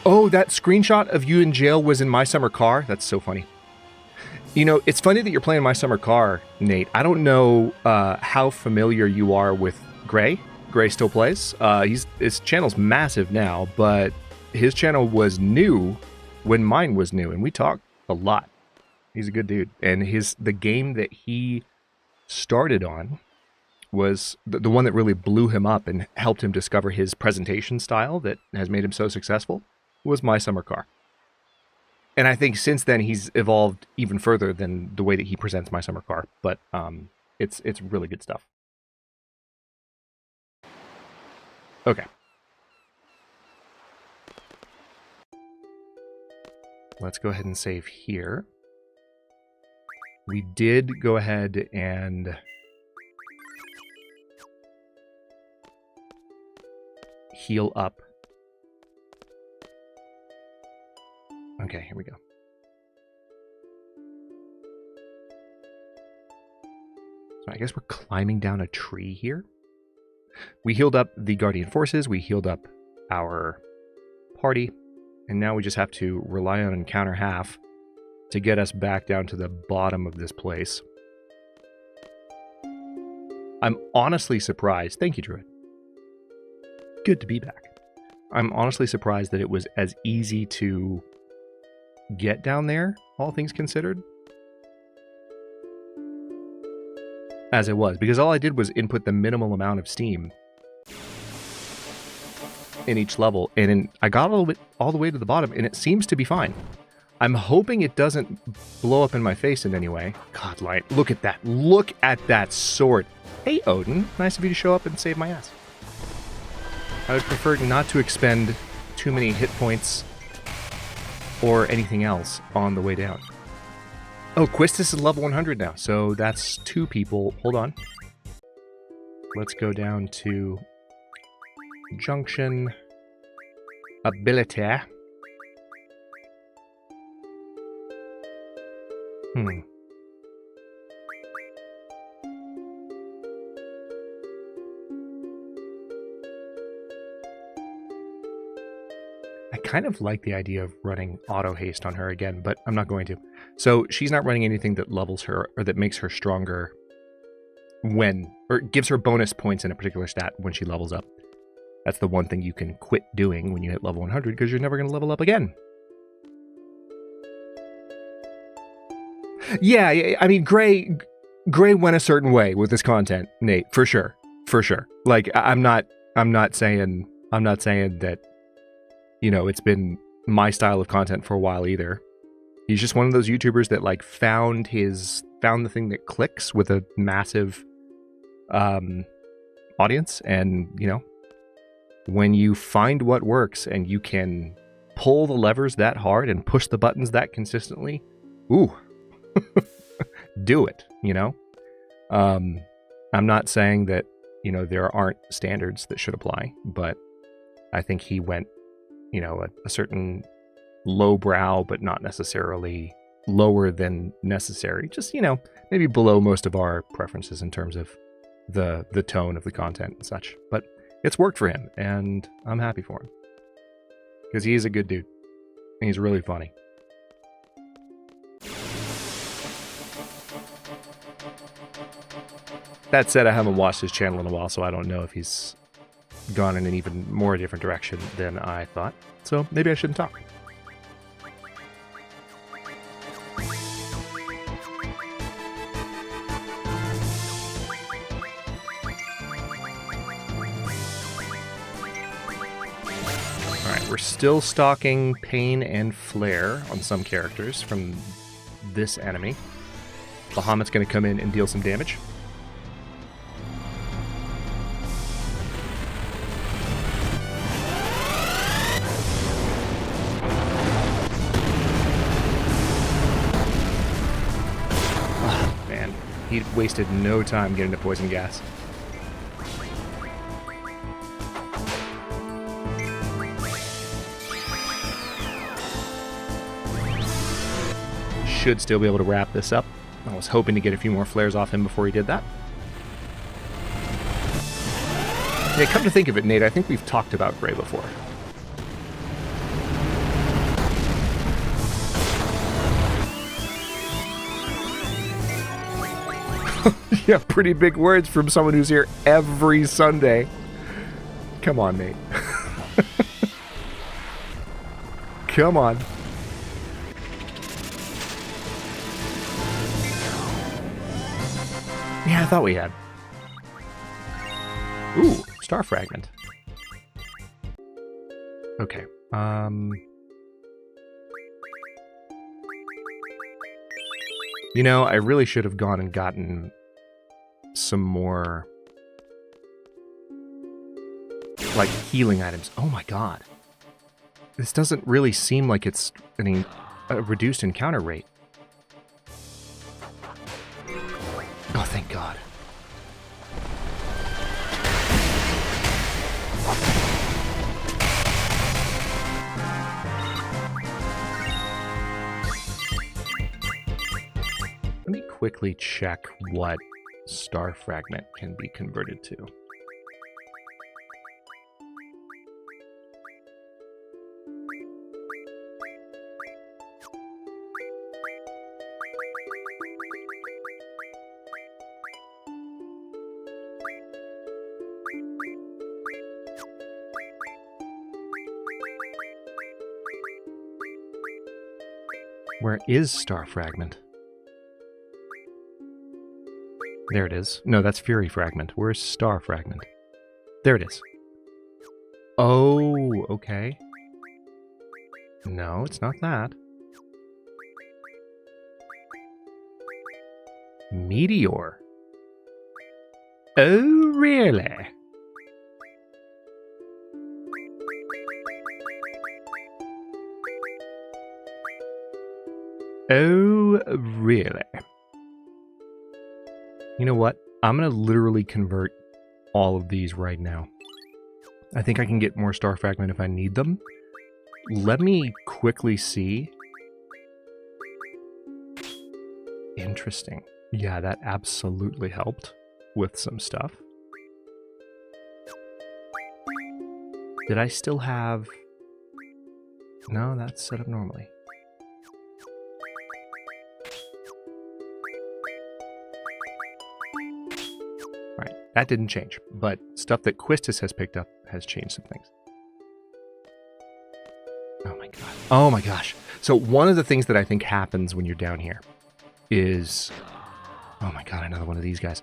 Oh, that screenshot of you in jail was in My Summer Car? That's so funny. It's funny that you're playing My Summer Car, Nate. I don't know how familiar you are with Gray. Gray still plays. His channel's massive now, but his channel was new when mine was new, and we talked a lot. He's a good dude. And the game that he started on was the one that really blew him up and helped him discover his presentation style that has made him so successful was My Summer Car. And I think since then he's evolved even further than the way that he presents My Summer Car. But it's really good stuff. Okay. Let's go ahead and save here. We did go ahead and heal up. Okay, here we go. So I guess we're climbing down a tree here. We healed up the Guardian forces, we healed up our party, and now we just have to rely on Encounter Half to get us back down to the bottom of this place. I'm honestly surprised. Thank you, Druid. Good to be back. I'm honestly surprised that it was as easy to get down there, all things considered, as it was. Because all I did was input the minimal amount of steam in each level, and I got all the way to the bottom, and it seems to be fine. I'm hoping it doesn't blow up in my face in any way. God, Light, look at that. Look at that sword. Hey, Odin. Nice of you to show up and save my ass. I would prefer not to expend too many hit points or anything else on the way down. Oh, Quistis is level 100 now, so that's 2 people. Hold on. Let's go down to Junction Ability. I kind of like the idea of running auto haste on her again, but I'm not going to. So she's not running anything that levels her or that makes her stronger or gives her bonus points in a particular stat when she levels up. That's the one thing you can quit doing when you hit level 100 because you're never going to level up again. Yeah, I mean, Gray went a certain way with this content, Nate, for sure. Like, I'm not saying that, it's been my style of content for a while either. He's just one of those YouTubers that like found the thing that clicks with a massive audience, and when you find what works and you can pull the levers that hard and push the buttons that consistently, ooh. Do it, I'm not saying that, there aren't standards that should apply, but I think he went, a certain lowbrow, but not necessarily lower than necessary. Just, maybe below most of our preferences in terms of the tone of the content and such. But it's worked for him, and I'm happy for him. Because he is a good dude, and he's really funny. That said, I haven't watched his channel in a while, so I don't know if he's gone in an even more different direction than I thought. So maybe I shouldn't talk. We're still stocking Pain and Flare on some characters from this enemy. Bahamut's going to come in and deal some damage. Oh, man, he wasted no time getting to poison gas. Should still be able to wrap this up. I was hoping to get a few more flares off him before he did that. Yeah, come to think of it, Nate, I think we've talked about Gray before. Yeah, pretty big words from someone who's here every Sunday. Come on, Nate. Come on. Yeah, I thought we had. Ooh, Star Fragment. Okay. You know, I really should have gone and gotten some more, like, healing items. Oh my god. This doesn't really seem like it's a reduced encounter rate. Oh, thank God. Let me quickly check what Star Fragment can be converted to. Where is Star Fragment? There it is. No, that's Fury Fragment. Where's Star Fragment? There it is. Oh, okay. No, it's not that. Meteor. Oh, really? Oh, really? You know what? I'm going to literally convert all of these right now. I think I can get more Star Fragment if I need them. Let me quickly see. Interesting. Yeah, that absolutely helped with some stuff. Did I still have... No, that's set up normally. Right, that didn't change, but stuff that Quistis has picked up has changed some things. Oh my god. Oh my gosh. So one of the things that I think happens when you're down here is... Oh my god, another one of these guys.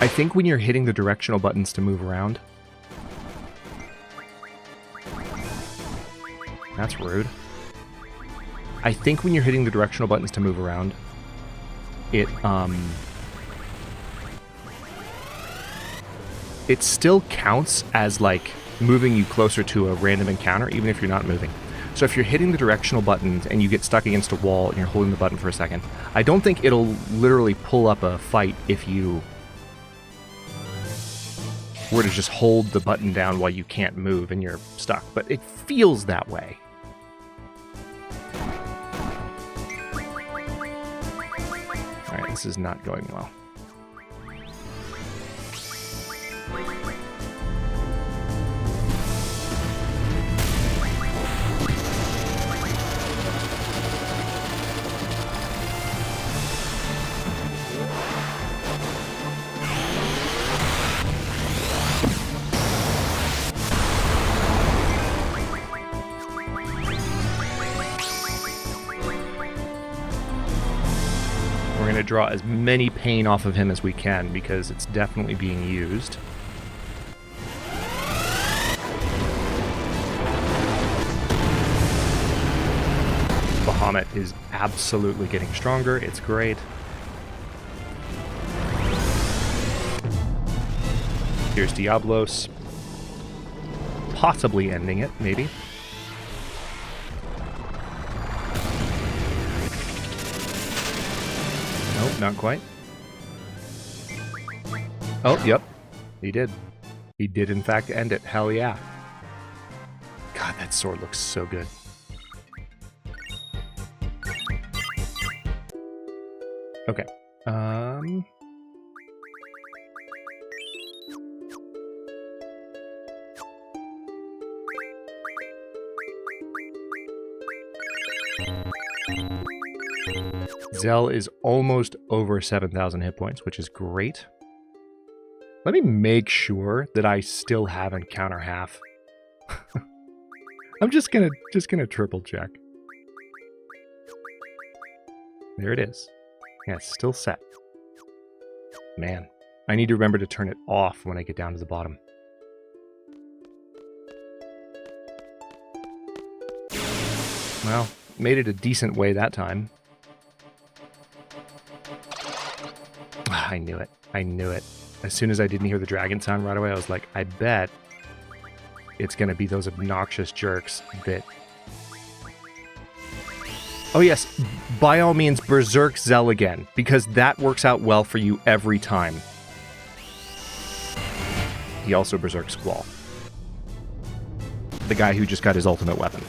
I think when you're hitting the directional buttons to move around... That's rude. I think when you're hitting the directional buttons to move around, it still counts as, like, moving you closer to a random encounter, even if you're not moving. So if you're hitting the directional buttons and you get stuck against a wall and you're holding the button for a second, I don't think it'll literally pull up a fight if you were to just hold the button down while you can't move and you're stuck. But it feels that way. Alright, this is not going well. going to draw as many pain off of him as we can because it's definitely being used. Bahamut is absolutely getting stronger. It's great. Here's Diablos. Possibly ending it, maybe. Nope, not quite. Oh, yep. He did. He did, in fact, end it. Hell yeah. God, that sword looks so good. Okay. Zell is almost over 7,000 hit points, which is great. Let me make sure that I still have encounter half. I'm just gonna triple check. There it is. Yeah, it's still set. Man, I need to remember to turn it off when I get down to the bottom. Well, made it a decent way that time. I knew it. I knew it. As soon as I didn't hear the dragon sound right away, I was like, I bet it's going to be those obnoxious jerks that... Oh yes, by all means, berserk Zell again, because that works out well for you every time. He also berserks Squall. The guy who just got his ultimate weapon.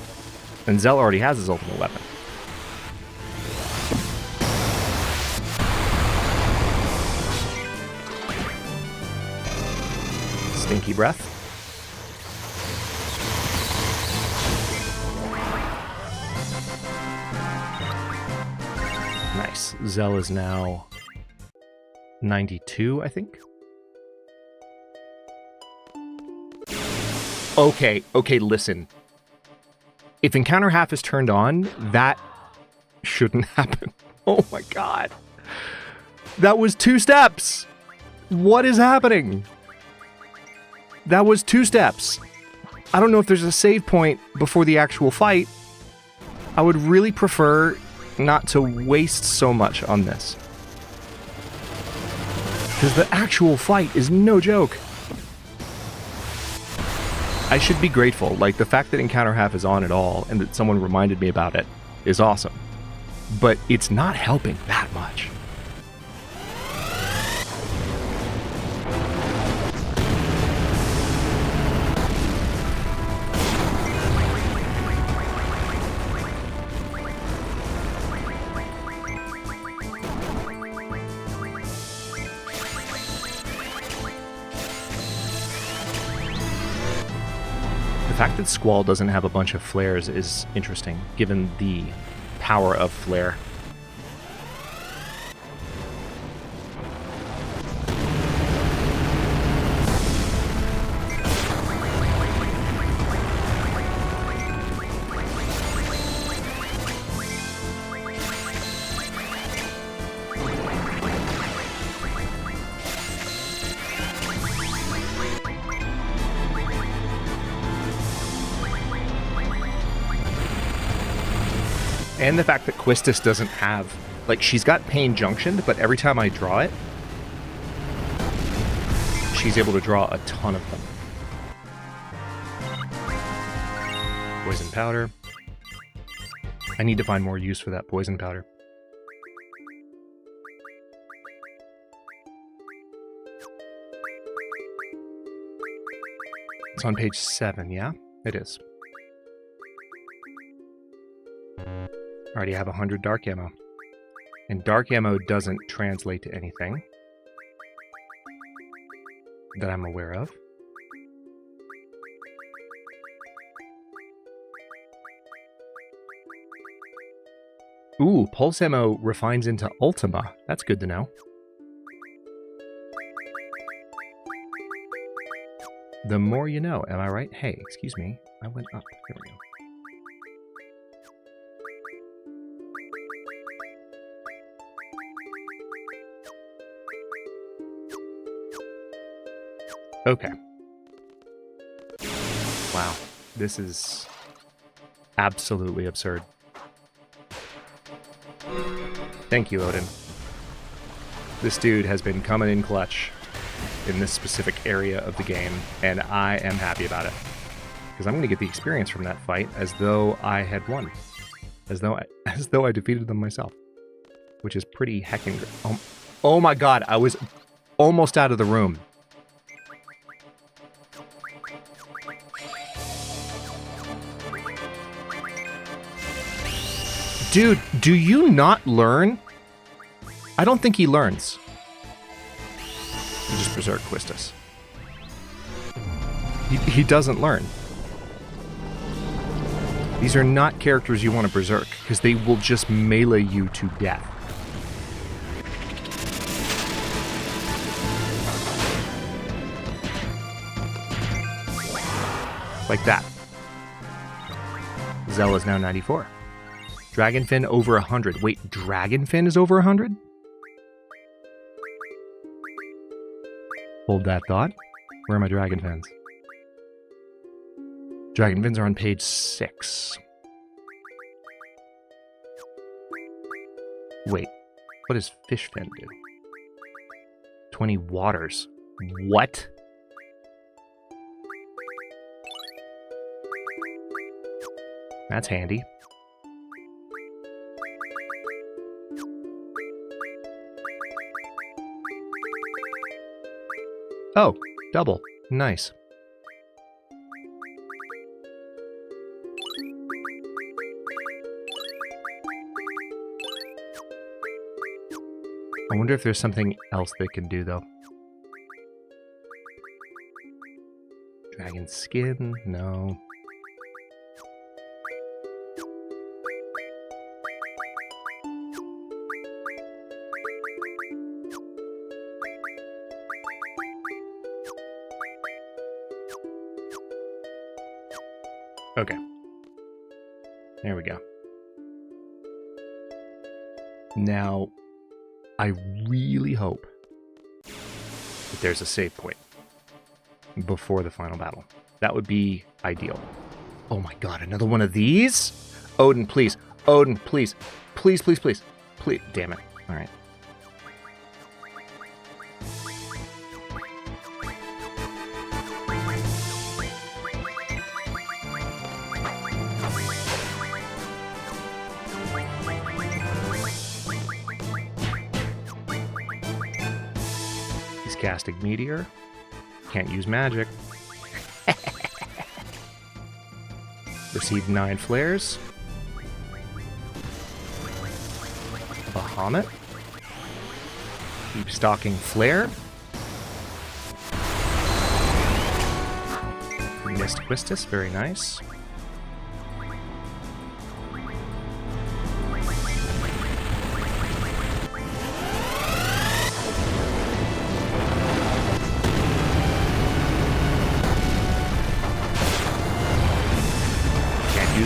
And Zell already has his ultimate weapon. Stinky breath. Nice. Zell is now 92, I think. Okay, listen. If encounter half is turned on, that shouldn't happen. Oh my god. That was 2 steps. What is happening? That was 2 steps. I don't know if there's a save point before the actual fight. I would really prefer not to waste so much on this. Because the actual fight is no joke. I should be grateful. Like, the fact that encounter half is on at all and that someone reminded me about it is awesome. But it's not helping that much. The fact that Squall doesn't have a bunch of flares is interesting, given the power of flare. And the fact that Quistis doesn't have... Like, she's got Pain Junctioned, but every time I draw it, she's able to draw a ton of them. Poison Powder. I need to find more use for that Poison Powder. It's on page 7, yeah? It is. Already have 100 dark ammo. And dark ammo doesn't translate to anything that I'm aware of. Ooh, pulse ammo refines into Ultima. That's good to know. The more you know, am I right? Hey, excuse me. I went up. Here we go. Okay. Wow. This is absolutely absurd. Thank you, Odin. This dude has been coming in clutch in this specific area of the game, and I am happy about it. Because I'm going to get the experience from that fight as though I had won. As though I defeated them myself. Which is pretty heckin' great. Oh my god, I was almost out of the room. Dude, do you not learn? I don't think he learns. You just berserk Quistis. He doesn't learn. These are not characters you want to berserk, because they will just melee you to death. Like that. Zella's now 94. Dragonfin over 100. Wait, Dragonfin is over 100? Hold that thought. Where are my Dragonfins? Dragonfins are on page 6. Wait, what does Fishfin do? 20 waters. What? That's handy. Oh, double. Nice. I wonder if there's something else they can do, though. Dragon skin? No. Okay. There we go. Now, I really hope that there's a save point before the final battle. That would be ideal. Oh my god, another one of these? Odin, please. Odin, please. Please, please, please. Please. Damn it. All right. Casting Meteor. Can't use magic. Received 9 flares. Bahamut. Keep stocking flare. Missed Quistis, very nice.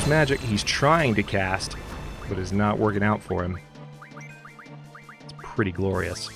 Magic he's trying to cast, but is not working out for him. It's pretty glorious.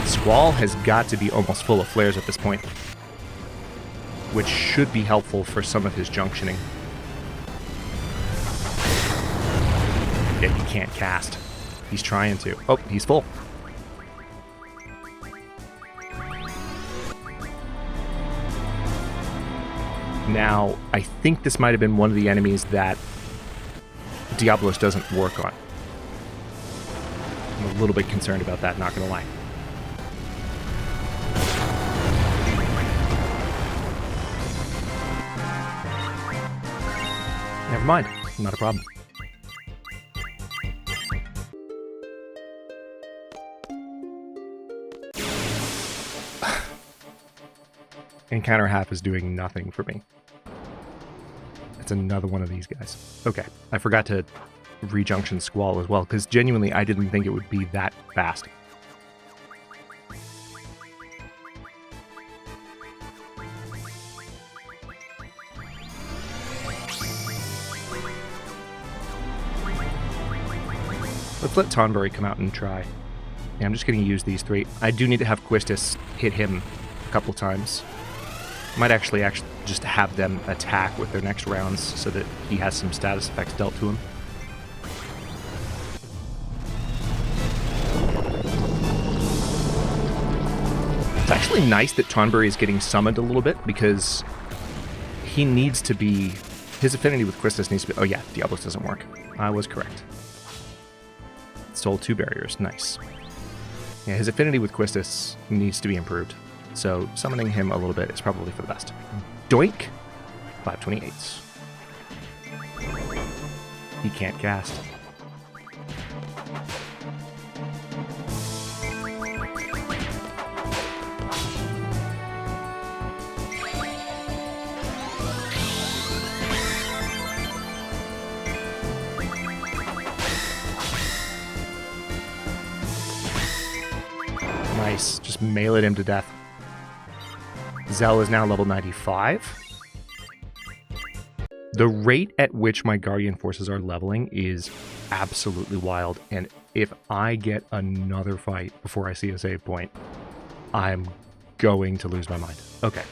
Squall has got to be almost full of flares at this point, which should be helpful for some of his junctioning. Yeah, he can't cast. He's trying to. Oh, he's full. Now, I think this might have been one of the enemies that Diablos doesn't work on. I'm a little bit concerned about that, not gonna lie. Never mind, not a problem. Encounter half is doing nothing for me. It's another one of these guys. Okay, I forgot to rejunction Squall as well, because genuinely I didn't think it would be that fast. Let's let Tonberry come out and try. Yeah, I'm just going to use these three. I do need to have Quistis hit him a couple times. Might actually just have them attack with their next rounds so that he has some status effects dealt to him. It's actually nice that Tonberry is getting summoned a little bit because he needs to be... His affinity with Quistis needs to be... Oh yeah, Diablos doesn't work. I was correct. Stole 2 barriers. Nice. Yeah, his affinity with Quistis needs to be improved. So summoning him a little bit is probably for the best. Doink! 528s. He can't cast. Nice. Just meleeed him to death. Zell is now level 95. The rate at which my Guardian forces are leveling is absolutely wild, and if I get another fight before I see a save point, I'm going to lose my mind. Okay.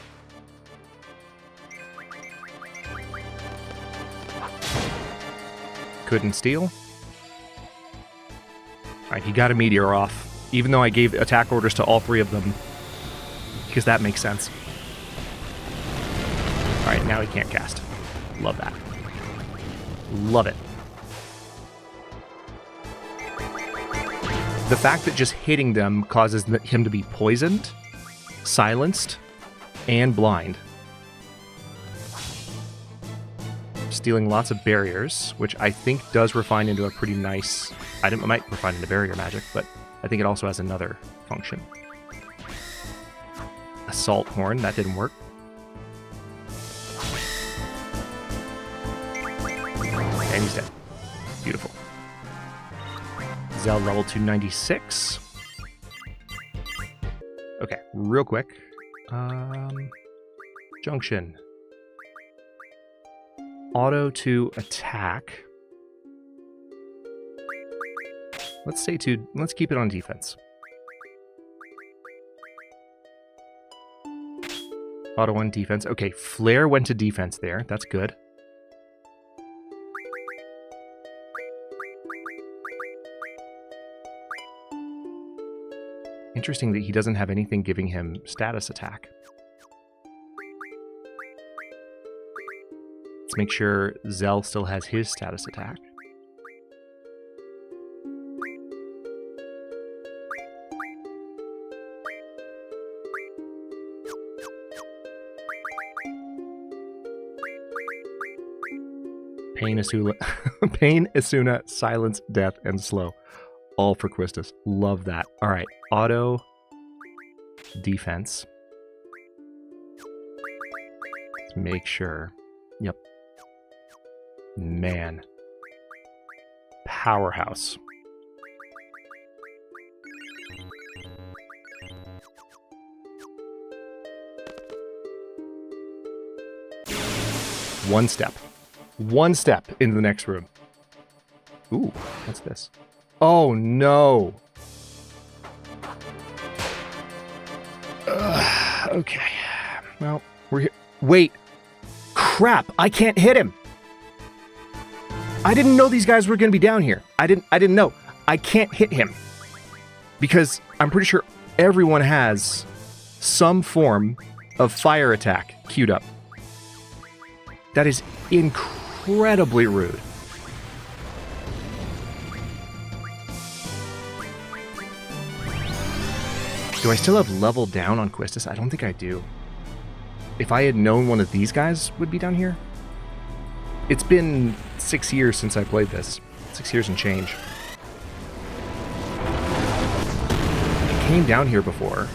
Couldn't steal. Alright, he got a meteor off. Even though I gave attack orders to all 3 of them, because that makes sense. Alright, now he can't cast. Love that. Love it. The fact that just hitting them causes him to be poisoned, silenced, and blind. Stealing lots of barriers, which I think does refine into a pretty nice item. It might refine into barrier magic, but I think it also has another function. Assault Horn, that didn't work. And he's dead. Beautiful. Zell level 296. Okay, real quick. Junction. Auto to attack. Let's keep it on defense. Auto on defense. Okay, Flare went to defense there. That's good. Interesting that he doesn't have anything giving him status attack. Let's make sure Zell still has his status attack. Pain, Asuna, Silence, Death, and Slow. All for Quistis. Love that. All right. Auto. Defense. Let's make sure. Yep. Man. Powerhouse. One step into the next room. Ooh, what's this? Oh no. Okay. Well, we're here. Wait. Crap, I can't hit him. I didn't know these guys were going to be down here. I didn't know. I can't hit him. Because I'm pretty sure everyone has some form of fire attack queued up. That is incredibly rude. Do I still have level down on Quistis? I don't think I do. If I had known one of these guys would be down here. It's been 6 years since I played this. 6 years and change. I came down here before.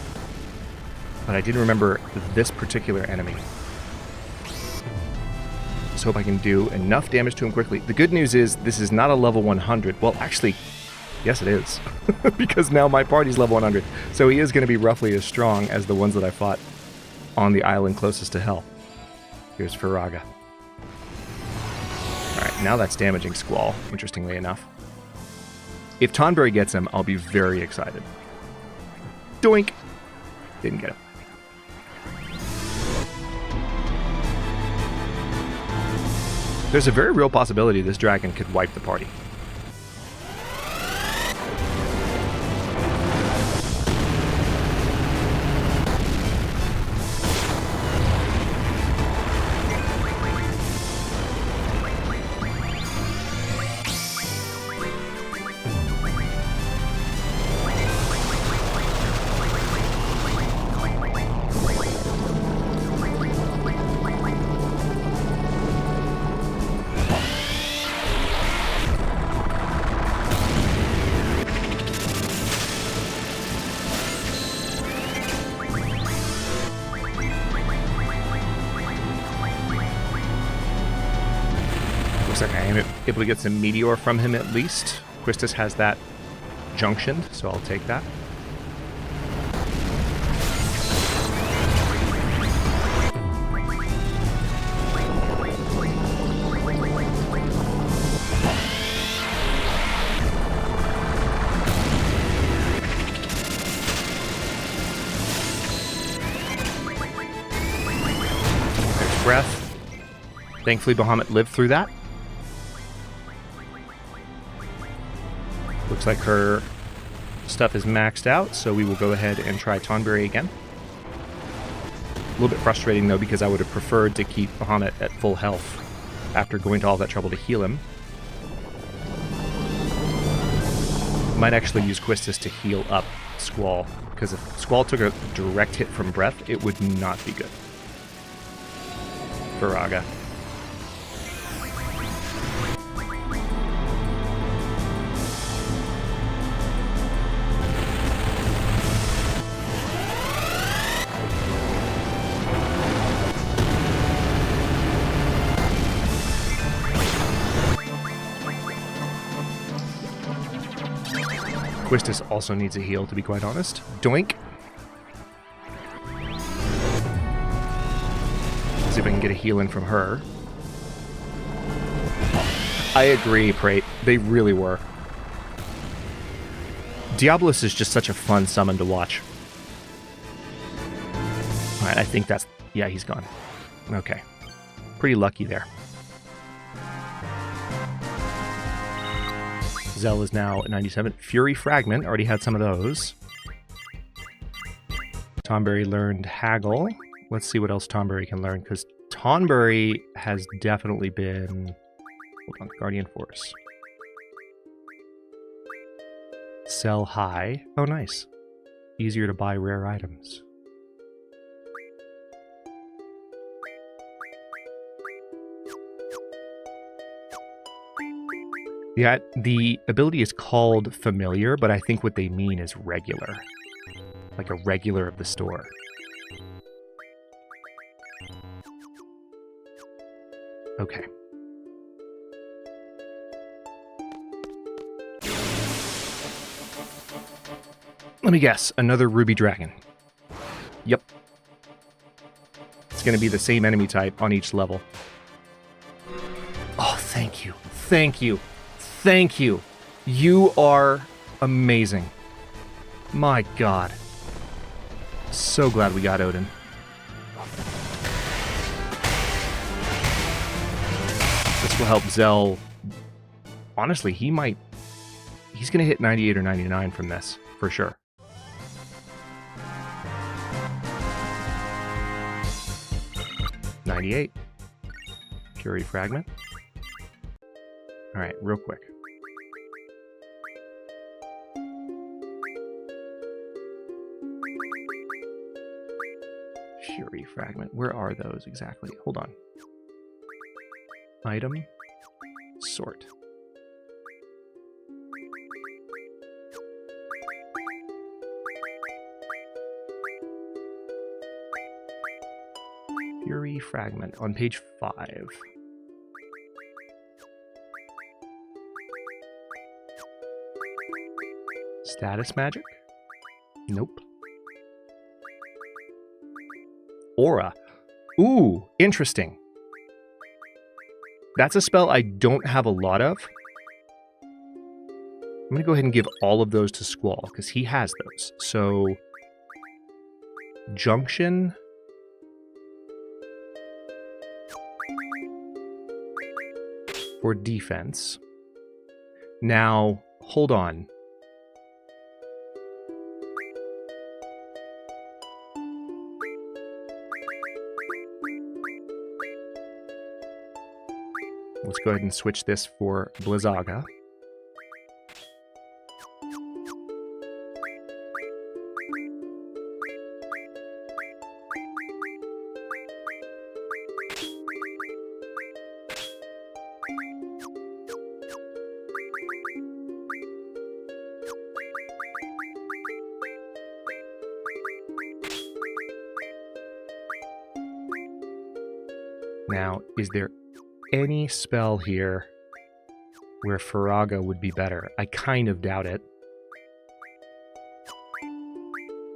But I didn't remember this particular enemy. Just hope I can do enough damage to him quickly. The good news is this is not a level 100. Well, actually, yes it is. Because now my party's level 100. So he is going to be roughly as strong as the ones that I fought on the island closest to hell. Here's Faraga. Alright, now that's damaging Squall, interestingly enough. If Tonberry gets him, I'll be very excited. Doink! Didn't get him. There's a very real possibility this dragon could wipe the party. Looks like I am able to get some meteor from him at least. Quistis has that junctioned, so I'll take that. There's breath. Thankfully, Bahamut lived through that. Looks like her stuff is maxed out, so we will go ahead and try Tonberry again. A little bit frustrating, though, because I would have preferred to keep Bahamut at full health after going to all that trouble to heal him. Might actually use Quistis to heal up Squall, because if Squall took a direct hit from breath, it would not be good. Faraga. Quistis also needs a heal, to be quite honest. Doink. See if I can get a heal in from her. I agree, Prate. They really were. Diabolus is just such a fun summon to watch. Alright, I think that's... yeah, he's gone. Okay. Pretty lucky there. Zell is now at 97. Fury Fragment, already had some of those. Tonberry learned Haggle. Let's see what else Tonberry can learn, because Tonberry has definitely been... hold on, Guardian Force. Sell high. Oh, nice. Easier to buy rare items. Yeah, the ability is called Familiar, but I think what they mean is regular. Like a regular of the store. Okay. Let me guess, another Ruby Dragon. Yep. It's going to be the same enemy type on each level. Oh, thank you. Thank you. Thank you. You are amazing. My God. So glad we got Odin. This will help Zell. Honestly, he's going to hit 98 or 99 from this, for sure. $98. Fury Fragment. All right, real quick. Fury Fragment. Where are those exactly? Hold on. Item. Sort. Fury Fragment on page 5. Status magic? Nope. Aura. Ooh, interesting. That's a spell I don't have a lot of. I'm going to go ahead and give all of those to Squall, because he has those. So, Junction. For defense. Now, hold on. Let's go ahead and switch this for Blizzaga. Now, is there any spell here where Faraga would be better? I kind of doubt it.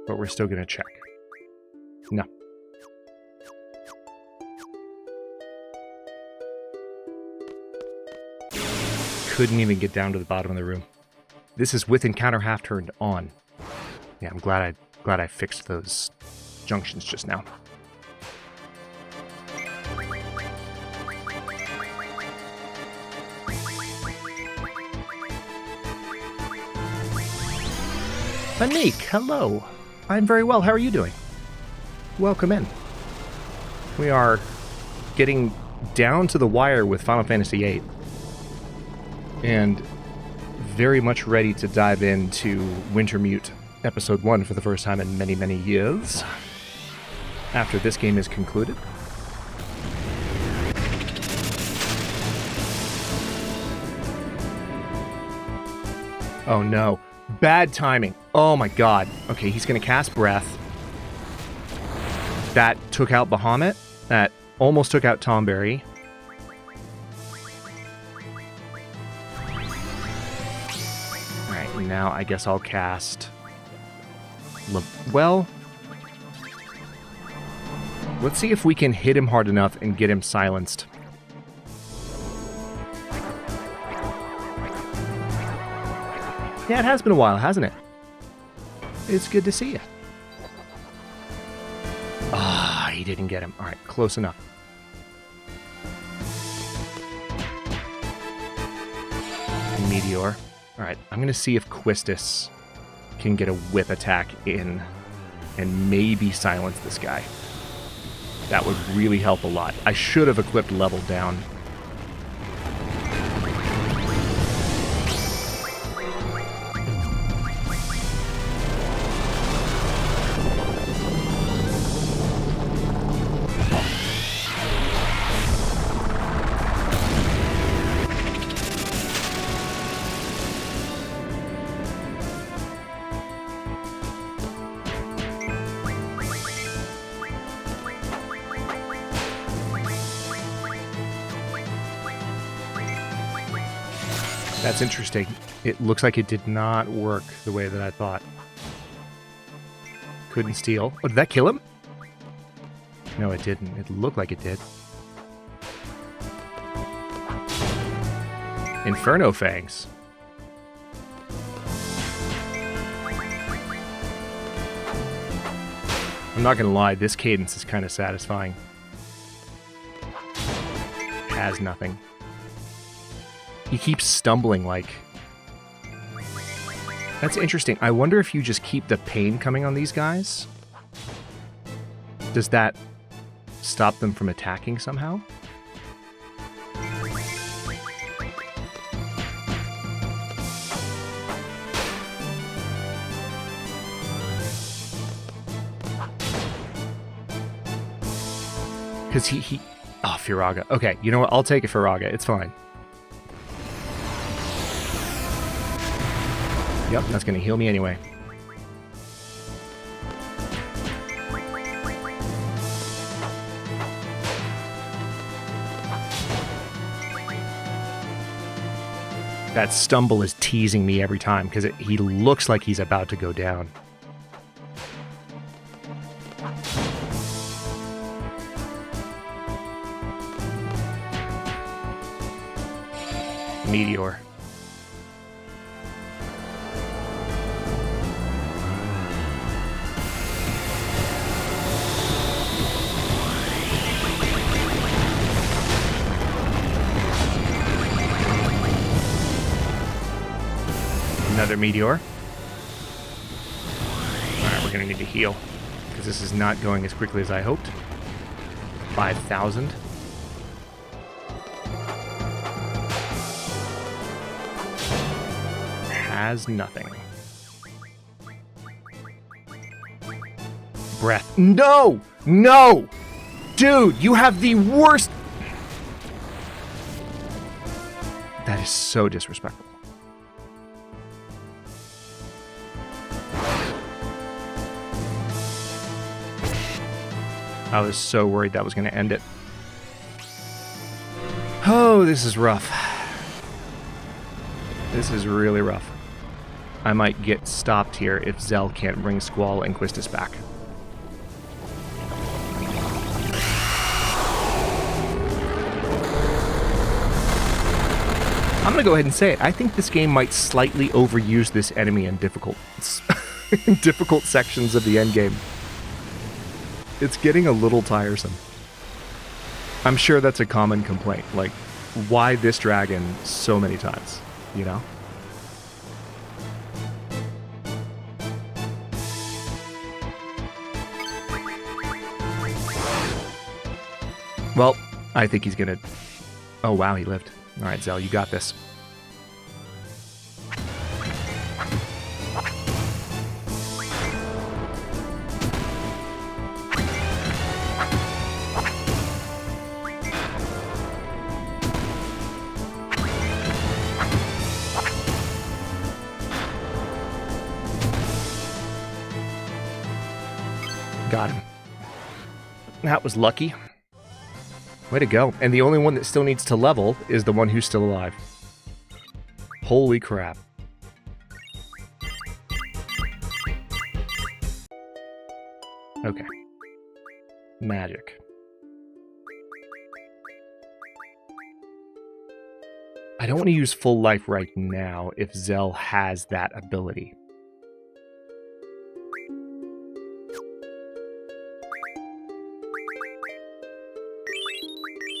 But we're still going to check. No. Couldn't even get down to the bottom of the room. This is with encounter half turned on. Yeah, I'm glad I fixed those junctions just now. Anik, hello. I'm very well. How are you doing? Welcome in. We are getting down to the wire with Final Fantasy VIII. And very much ready to dive into Wintermute Episode 1 for the first time in many, many years. After this game is concluded. Oh no. Bad timing. Oh my god. Okay, he's going to cast Breath. That took out Bahamut. That almost took out Tomberry. Alright, now I guess I'll cast... Well... Let's see if we can hit him hard enough and get him silenced. Yeah, it has been a while, hasn't it? It's good to see you. Ah, he didn't get him. All right, close enough. Meteor. All right, I'm going to see if Quistis can get a whip attack in and maybe silence this guy. That would really help a lot. I should have equipped level down. That's interesting. It looks like it did not work the way that I thought. Couldn't steal. Oh, did that kill him? No, it didn't. It looked like it did. Inferno Fangs. I'm not gonna lie, this cadence is kind of satisfying. Has nothing. He keeps stumbling like... That's interesting. I wonder if you just keep the pain coming on these guys. Does that stop them from attacking somehow? Because he... Oh, Firaga. Okay, you know what? I'll take it, Firaga. It's fine. Yep, that's going to heal me anyway. That stumble is teasing me every time because he looks like he's about to go down. Meteor. Another meteor. Alright, we're gonna need to heal because this is not going as quickly as I hoped. 5,000. Has nothing. Breath. No! No! Dude, you have the worst... That is so disrespectful. I was so worried that was going to end it. Oh, this is rough. This is really rough. I might get stopped here if Zell can't bring Squall and Quistis back. I'm going to go ahead and say it. I think this game might slightly overuse this enemy in difficult, difficult sections of the endgame. It's getting a little tiresome. I'm sure that's a common complaint. Like, why this dragon so many times, you know? Well, I think he's gonna... Oh, wow, he lived. All right, Zell, you got this. Got him. That was lucky. Way to go. And the only one that still needs to level is the one who's still alive. Holy crap. Okay. Magic. I don't want to use full life right now if Zell has that ability.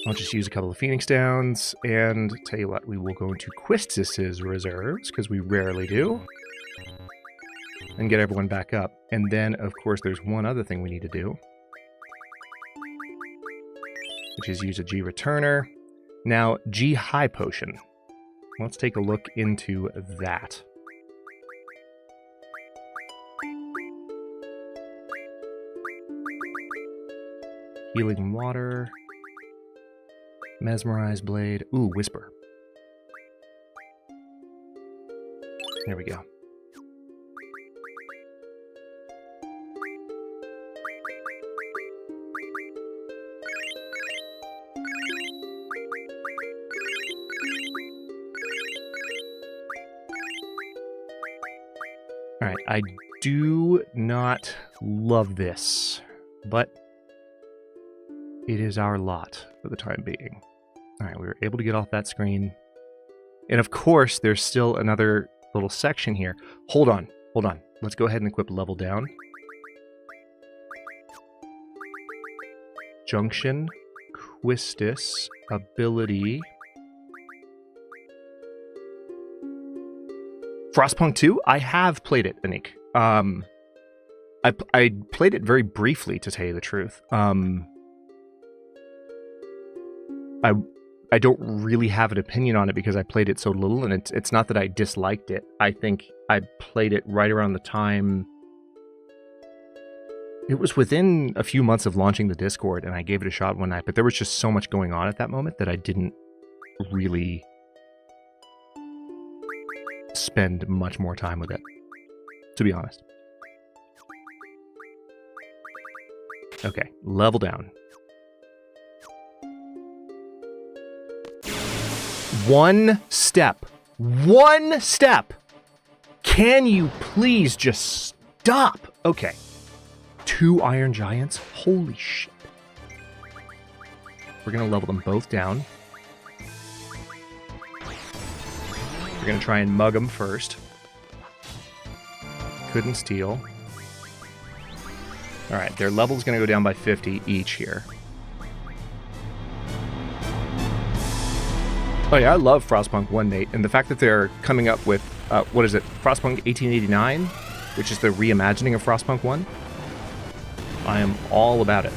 I'll just use a couple of Phoenix Downs, and tell you what, we will go into Quistis' reserves, because we rarely do, and get everyone back up. And then, of course, there's one other thing we need to do, which is use a G returner. Now, G high potion. Let's take a look into that. Healing water. Mesmerize blade. Ooh, whisper. There we go. All right, I do not love this, but it is our lot for the time being. All right, we were able to get off that screen. And of course, there's still another little section here. Hold on. Let's go ahead and equip level down. Junction, Quistis, ability. Frostpunk 2? I have played it, Anik. I played it very briefly, to tell you the truth. I don't really have an opinion on it because I played it so little, and it's not that I disliked it. I think I played it right around the time... It was within a few months of launching the Discord, and I gave it a shot one night, but there was just so much going on at that moment that I didn't really spend much more time with it, to be honest. Okay, level down. One step One step. Can you please just stop? Okay. 2 Iron Giants? Holy shit. We're going to level them both down. We're going to try and mug them first. Couldn't steal. Alright, their level's going to go down by 50 each here. Oh yeah, I love Frostpunk 1, Nate, and the fact that they're coming up with, what is it, Frostpunk 1889, which is the reimagining of Frostpunk 1. I am all about it.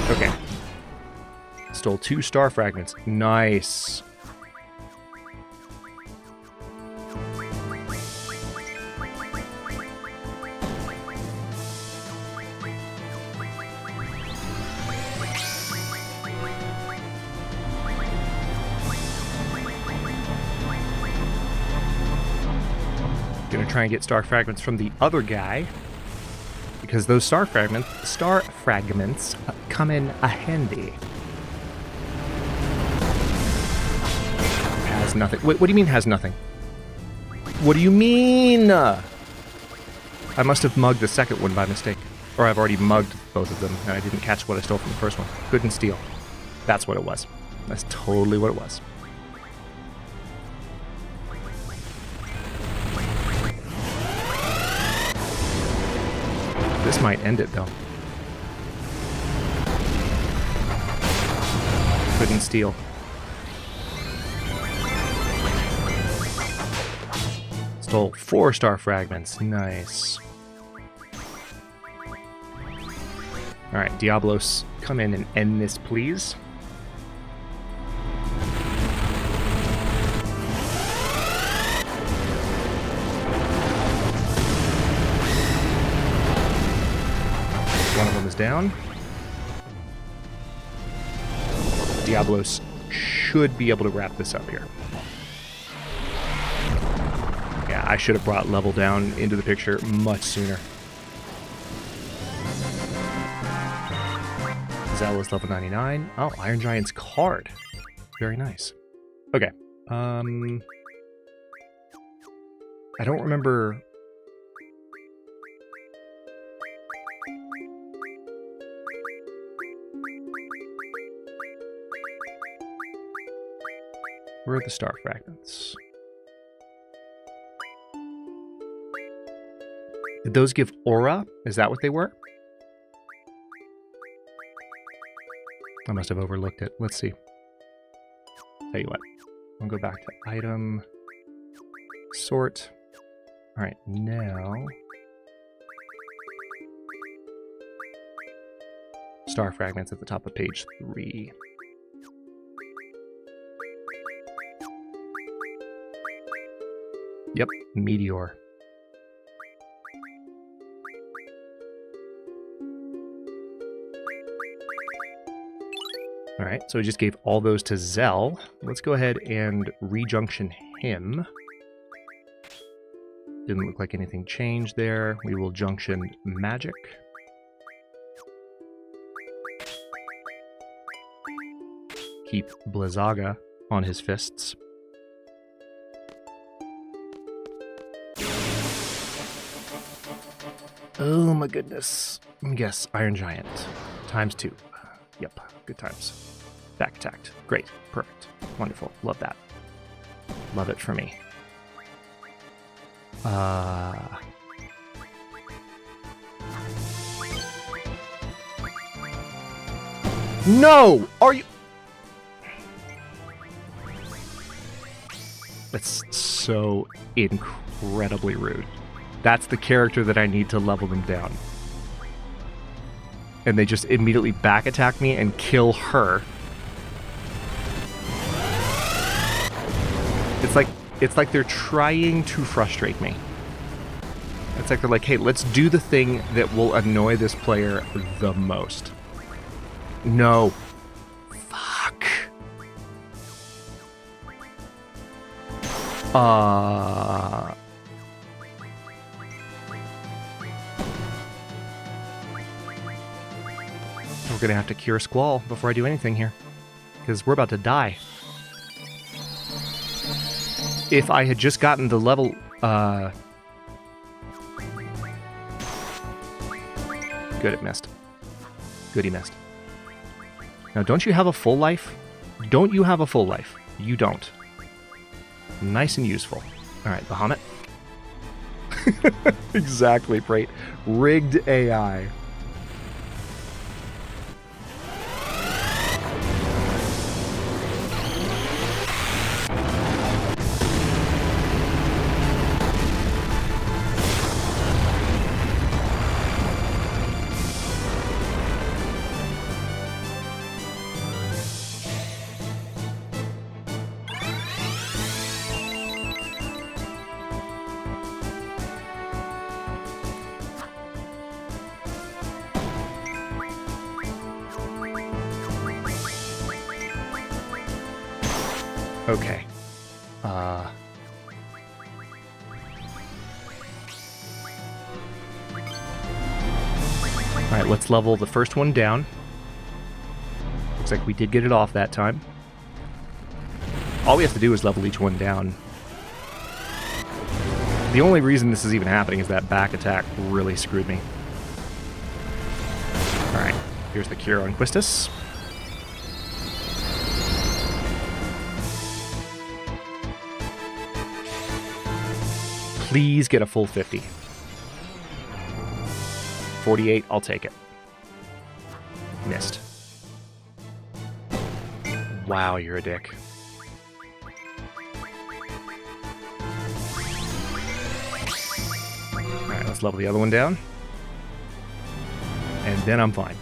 Okay. Stole 2 star fragments. Nice. Gonna try and get star fragments from the other guy, because those star fragments come in a handy. Has nothing. Wait, what do you mean has nothing? What do you mean? I must have mugged the second one by mistake, or I've already mugged both of them and I didn't catch what I stole from the first one. Couldn't steal. That's what it was. That's totally what it was. This might end it, though. Couldn't steal. Stole 4 star fragments. Nice. Alright, Diablos, come in and end this, please. One of them is down. Diablos should be able to wrap this up here. Yeah, I should have brought level down into the picture much sooner. Zell is level 99. Oh, Iron Giant's card. Very nice. Okay. I don't remember... Where are the star fragments? Did those give aura? Is that what they were? I must have overlooked it. Let's see. Tell you what. I'll go back to item. Sort. Alright, now... Star fragments at the top of page 3. Yep, meteor. Alright, so we just gave all those to Zell. Let's go ahead and rejunction him. Didn't look like anything changed there. We will junction magic. Keep Blizzaga on his fists. Oh my goodness. Yes, Iron Giant. ×2. Yep, good times. Back attacked. Great. Perfect. Wonderful. Love that. Love it for me. No! Are you... That's so incredibly rude. That's the character that I need to level them down. And they just immediately back attack me and kill her. It's like they're trying to frustrate me. It's like they're like, hey, let's do the thing that will annoy this player the most. No. Fuck. we're gonna have to cure Squall before I do anything here, because we're about to die. If I had just gotten the level, good, it missed. Good, he missed. Now, don't you have a full life? Don't you have a full life? You don't. Nice and useful. All right, Bahamut. Exactly, Prate. Rigged AI. Okay. Alright, let's level the first one down. Looks like we did get it off that time. All we have to do is level each one down. The only reason this is even happening is that back attack really screwed me. Alright, here's the cure on Quistis. Please get a full 50. 48, I'll take it. Missed. Wow, you're a dick. Alright, let's level the other one down. And then I'm fine.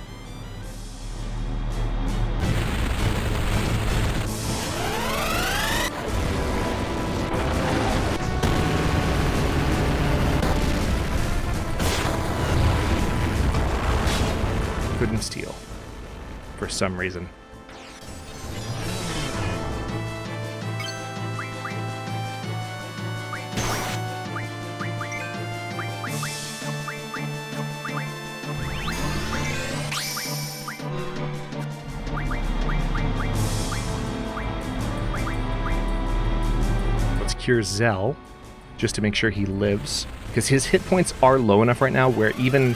Couldn't steal. For some reason. Let's cure Zell, just to make sure he lives. Because his hit points are low enough right now where even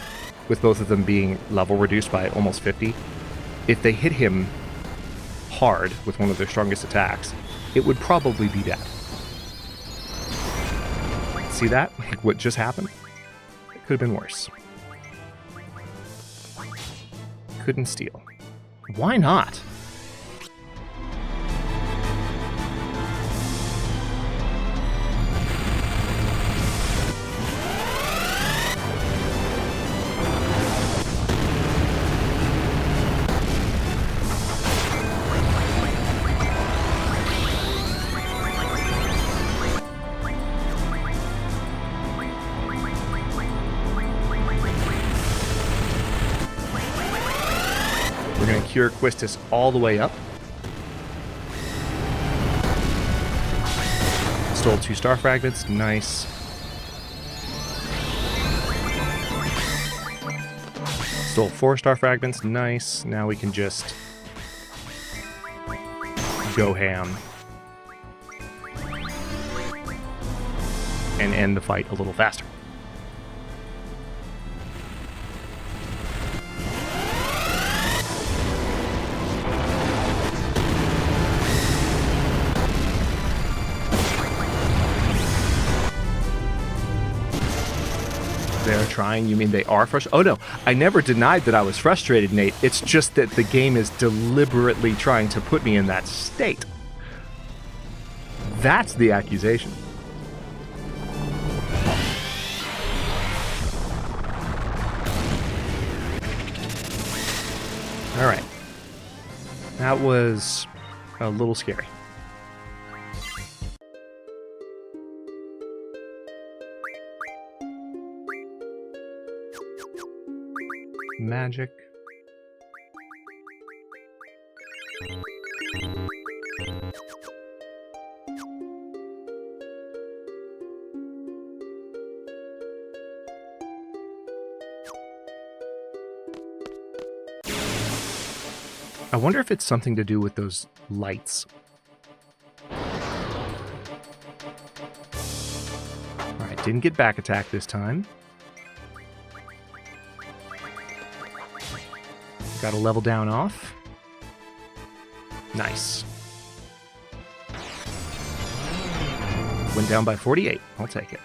with both of them being level reduced by almost 50, if they hit him hard with one of their strongest attacks, it would probably be dead. See that? Like what just happened? It could have been worse. Couldn't steal. Why not? Cure Quistis all the way up. Stole 2 star fragments, nice. Stole 4 star fragments, nice. Now we can just go ham and end the fight a little faster. They're trying, you mean they are frustrated? Oh no, I never denied that I was frustrated, Nate. It's just that the game is deliberately trying to put me in that state. That's the accusation. Alright. That was a little scary. Magic. I wonder if it's something to do with those lights. Alright, didn't get back attack this time. Got a level down off. Nice. Went down by 48. I'll take it.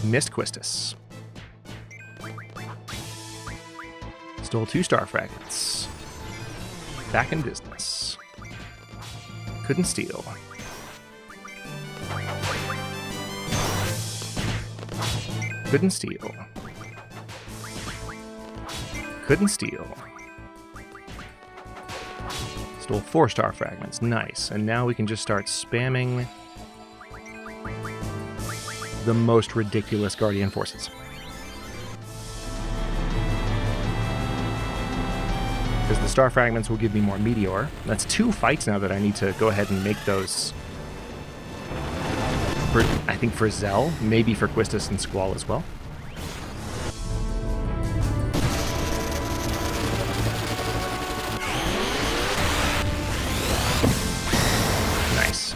Missed Quistis. Stole 2 star fragments. Back in business. Couldn't steal. Couldn't steal. Couldn't steal. Stole 4 star fragments. Nice. And now we can just start spamming the most ridiculous Guardian forces. Because the star fragments will give me more meteor. That's 2 fights now that I need to go ahead and make those. For, I think for Zell, maybe for Quistis and Squall as well. Nice.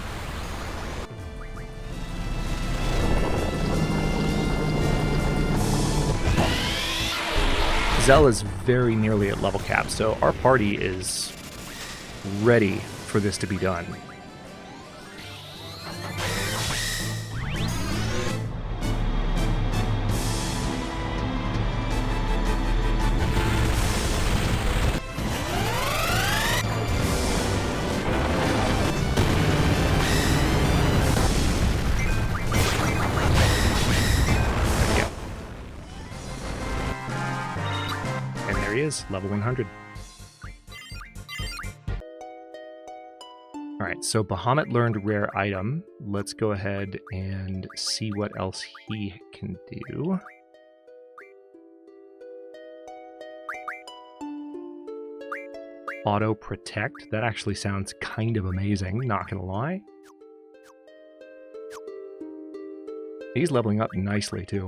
Zell is very nearly at level cap, so our party is ready for this to be done. Is level 100. Alright, so Bahamut learned rare item. Let's go ahead and see what else he can do. Auto protect. That actually sounds kind of amazing, not gonna lie. He's leveling up nicely too,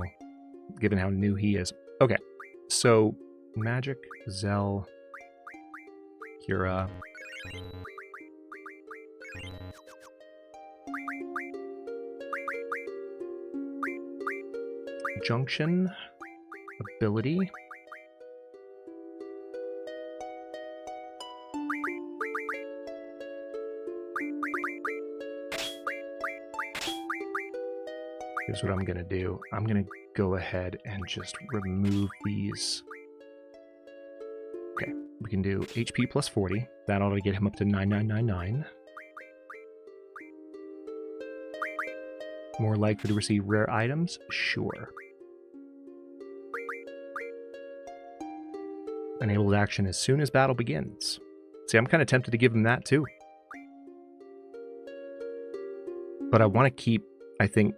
given how new he is. Okay, so Magic, Zell, Kira. Junction, ability. Here's what I'm gonna do. I'm gonna go ahead and just remove these. Okay, we can do HP plus 40. That ought to get him up to 9999. More likely to receive rare items? Sure. Enabled action as soon as battle begins. See, I'm kind of tempted to give him that too. But I want to keep, I think...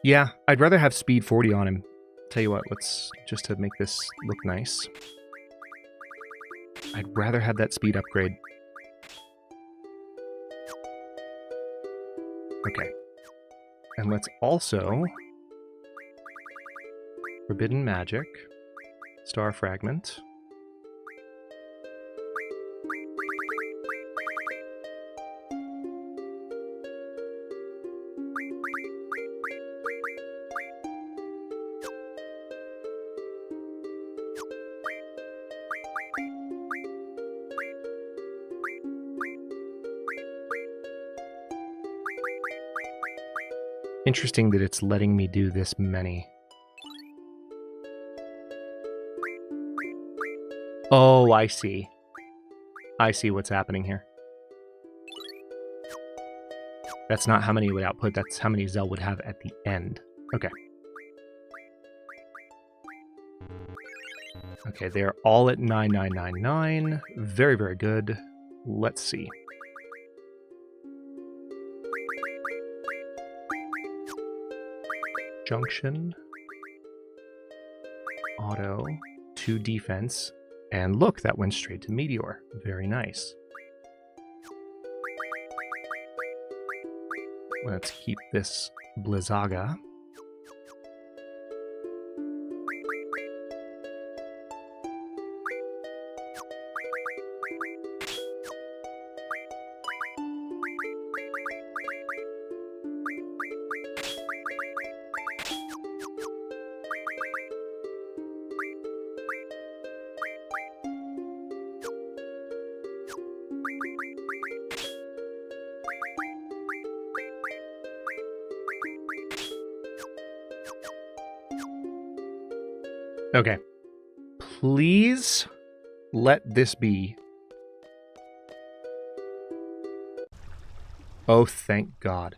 Yeah, I'd rather have speed 40 on him. Tell you what, let's just to make this look nice. I'd rather have that speed upgrade. Okay. And let's also Forbidden Magic, Star Fragment. Interesting that it's letting me do this many. Oh, I see. I see what's happening here. That's not how many it would output, that's how many Zell would have at the end. Okay. Okay, they're all at 9999. Very, very good. Let's see. Junction, auto, 2 defense, and look, that went straight to Meteor. Very nice. Let's keep this Blizzaga. Okay. Please let this be. Oh, thank God.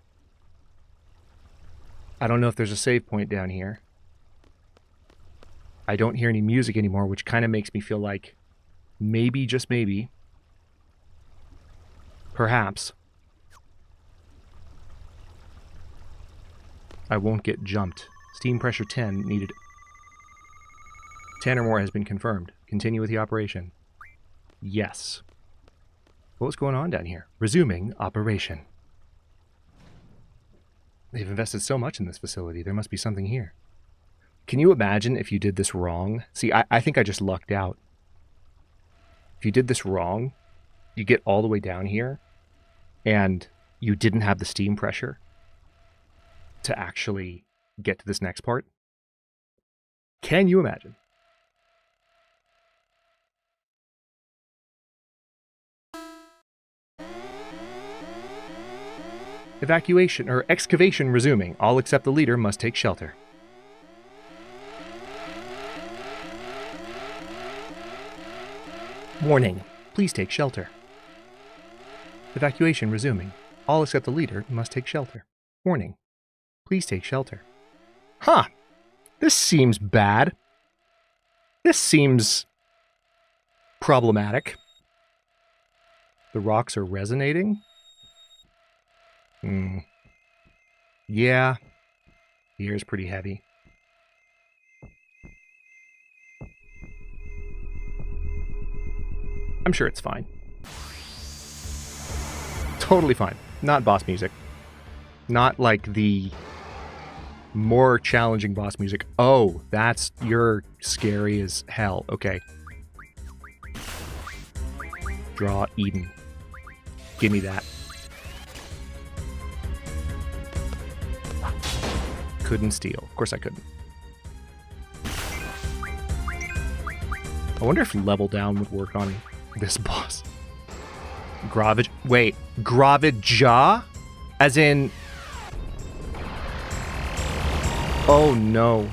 I don't know if there's a save point down here. I don't hear any music anymore, which kind of makes me feel like maybe, just maybe, perhaps, I won't get jumped. Steam pressure 10 needed. 10 or more has been confirmed. Continue with the operation. Yes. What's going on down here? Resuming operation. They've invested so much in this facility. There must be something here. Can you imagine if you did this wrong? See, I think I just lucked out. If you did this wrong, you get all the way down here, and you didn't have the steam pressure to actually get to this next part. Can you imagine? Evacuation or excavation resuming. All except the leader must take shelter. Warning. Please take shelter. Evacuation resuming. All except the leader must take shelter. Warning. Please take shelter. Huh. This seems bad. This seems problematic. The rocks are resonating. Yeah. The air is pretty heavy. I'm sure it's fine. Totally fine. Not boss music. Not like the more challenging boss music. Oh, you're scary as hell. Okay. Draw Eden. Give me that. Couldn't steal. Of course I couldn't. I wonder if level down would work on this boss. Gravage. Wait. Gravija? As in... Oh no.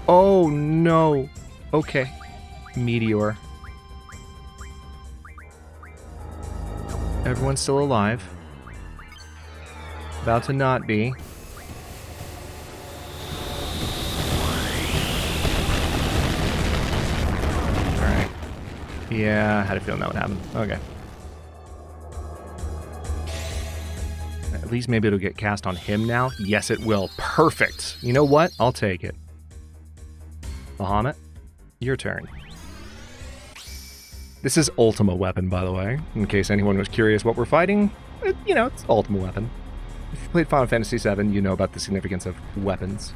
Oh no. Okay. Meteor. Everyone's still alive. About to not be. Alright. Yeah, I had a feeling that would happen. Okay. At least maybe it'll get cast on him now. Yes, it will. Perfect. You know what? I'll take it. Bahamut, your turn. This is Ultima Weapon, by the way, in case anyone was curious what we're fighting. It's Ultima Weapon. If you played Final Fantasy VII, you know about the significance of weapons.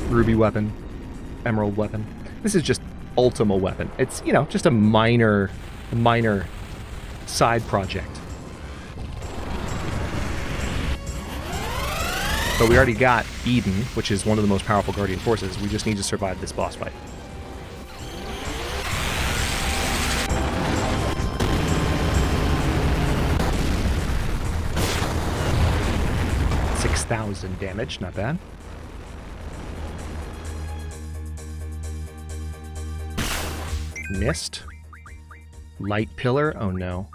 Ruby Weapon, Emerald Weapon. This is just Ultima Weapon. It's, just a minor side project. But we already got Eden, which is one of the most powerful Guardian forces. We just need to survive this boss fight. $6,000 damage, not bad. Missed. Light pillar, oh no.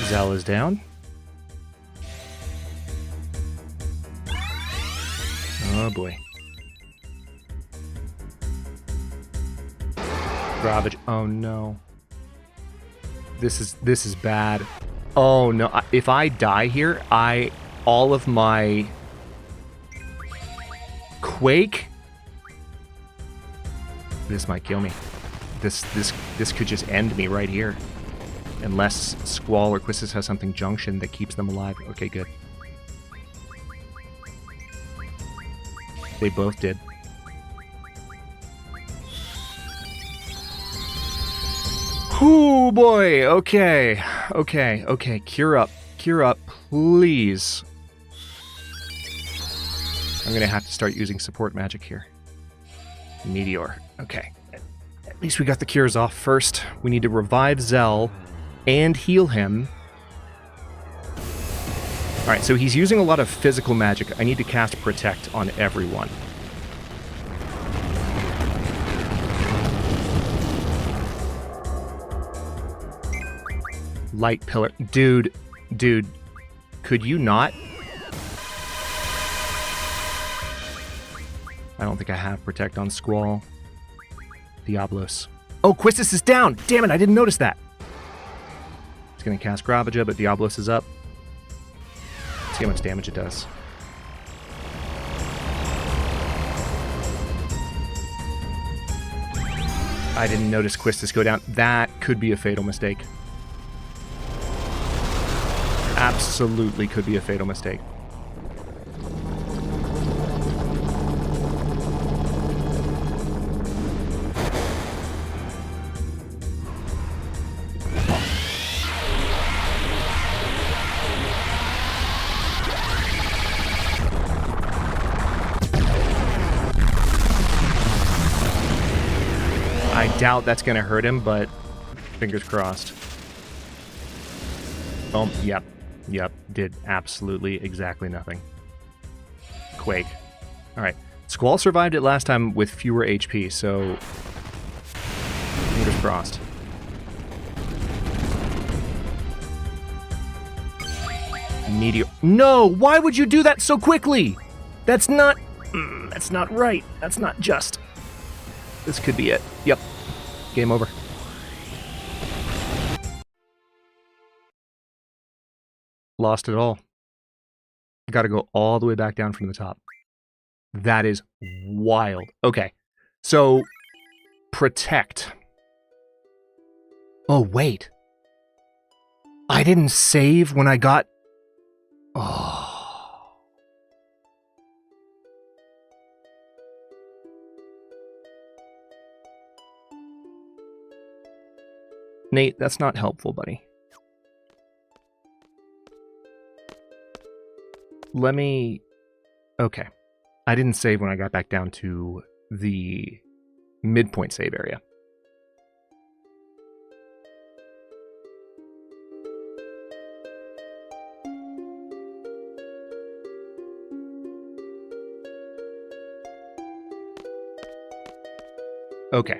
Zell is down. Oh boy. Gravage. Oh no. This is bad. Oh no. If I die here, all of my Quake. This might kill me. This could just end me right here. Unless Squall or Quistis has something junction that keeps them alive. Okay, good. They both did. Oh boy. Okay. Cure up, please. I'm gonna have to start using support magic here. Meteor. Okay. At least we got the cures off first. We need to revive Zell and heal him. Alright, so he's using a lot of physical magic. I need to cast Protect on everyone. Light pillar. Dude, could you not? I don't think I have Protect on Squall. Diablos. Oh, Quistis is down! Damn it, I didn't notice that! It's gonna cast Gravaja, but Diablos is up. Let's see how much damage it does. I didn't notice Quistis go down. That could be a fatal mistake. Absolutely could be a fatal mistake. I doubt that's going to hurt him, but fingers crossed. Oh, yep. Yep, did absolutely exactly nothing. Quake. Alright. Squall survived it last time with fewer HP, so fingers crossed. Meteor. No! Why would you do that so quickly? That's not right. That's not just. This could be it. Yep. Game over. Lost it all. Got to go all the way back down from the top. That is wild. Okay, so Protect. Oh, wait. I didn't save when I got... Oh. Nate, that's not helpful, buddy. Let me... Okay. I didn't save when I got back down to the midpoint save area. Okay.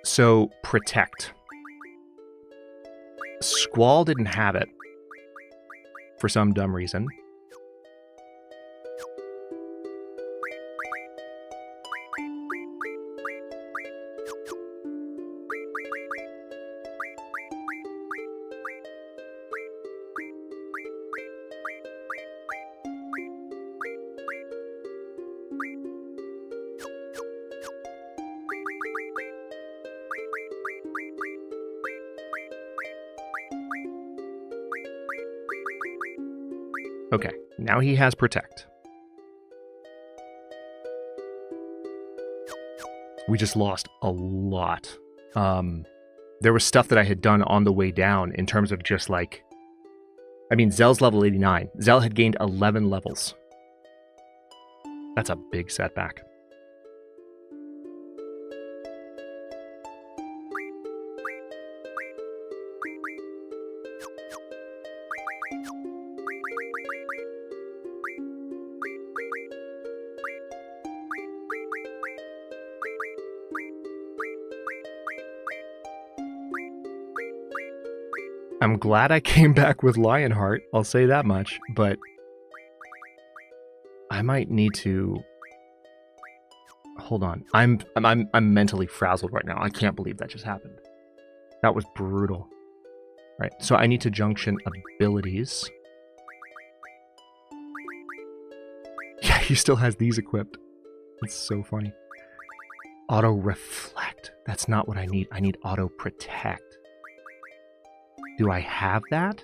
So, Protect. Squall didn't have it. For some dumb reason. Okay, now he has Protect. We just lost a lot. There was stuff that I had done on the way down in terms of just like... I mean, Zell's level 89. Zell had gained 11 levels. That's a big setback. I'm glad I came back with Lionheart, I'll say that much, but I might need to... Hold on. I'm mentally frazzled right now. I can't believe that just happened. That was brutal. Right, so I need to junction abilities. Yeah, he still has these equipped. It's so funny. Auto Reflect. That's not what I need. I need Auto Protect. Do I have that?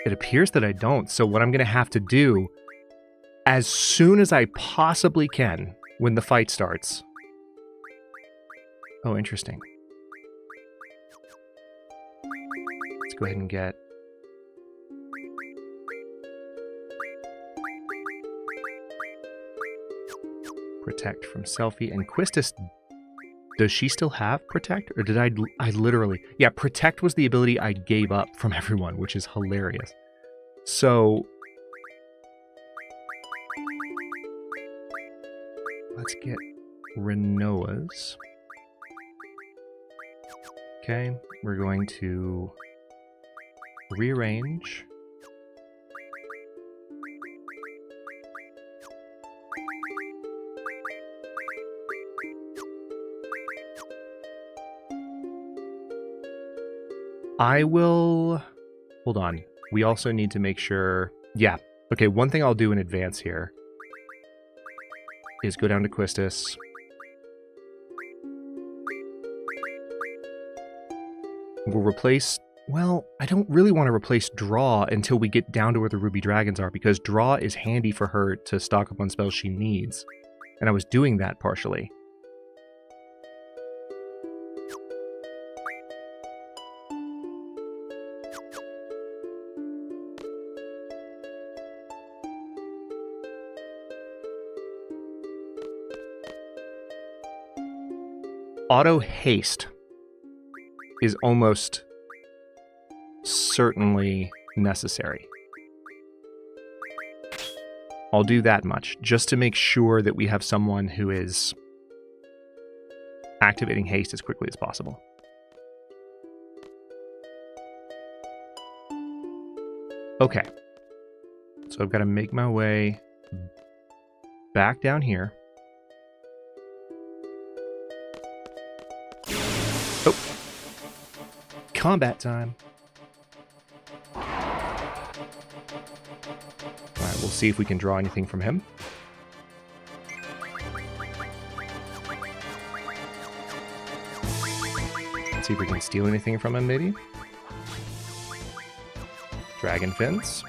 It appears that I don't, so what I'm going to have to do as soon as I possibly can when the fight starts. Oh, interesting. Let's go ahead and get... Protect from Selfie. And Quistis, does she still have Protect? Or did I literally... Yeah, Protect was the ability I gave up from everyone, which is hilarious. So... let's get Renoa's. Okay, we're going to rearrange. I will... hold on. We also need to make sure... yeah. Okay, one thing I'll do in advance here is go down to Quistis. We'll replace... well, I don't really want to replace Draw until we get down to where the Ruby Dragons are, because Draw is handy for her to stock up on spells she needs. And I was doing that partially. Auto haste is almost certainly necessary. I'll do that much, just to make sure that we have someone who is activating haste as quickly as possible. Okay. So I've got to make my way back down here. Oh. Combat time. Alright, we'll see if we can draw anything from him. Let's see if we can steal anything from him, maybe. Dragon fins.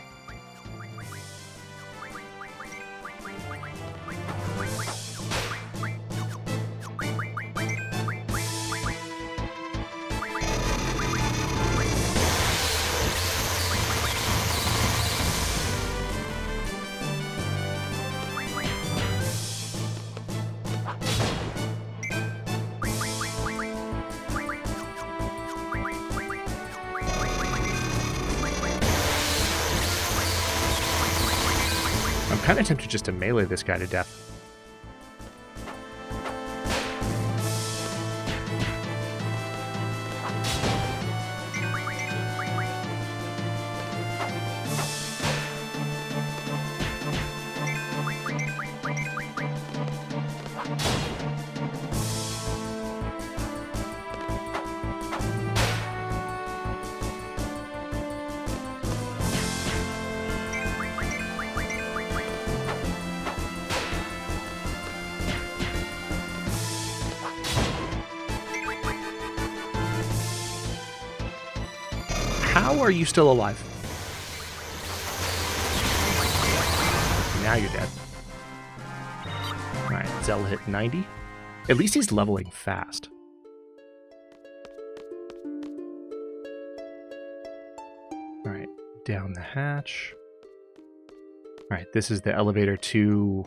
I'm kind of tempted just to melee this guy to death. How are you still alive? Now you're dead. Alright, Zell hit 90. At least he's leveling fast. Alright, down the hatch. Alright, this is the elevator to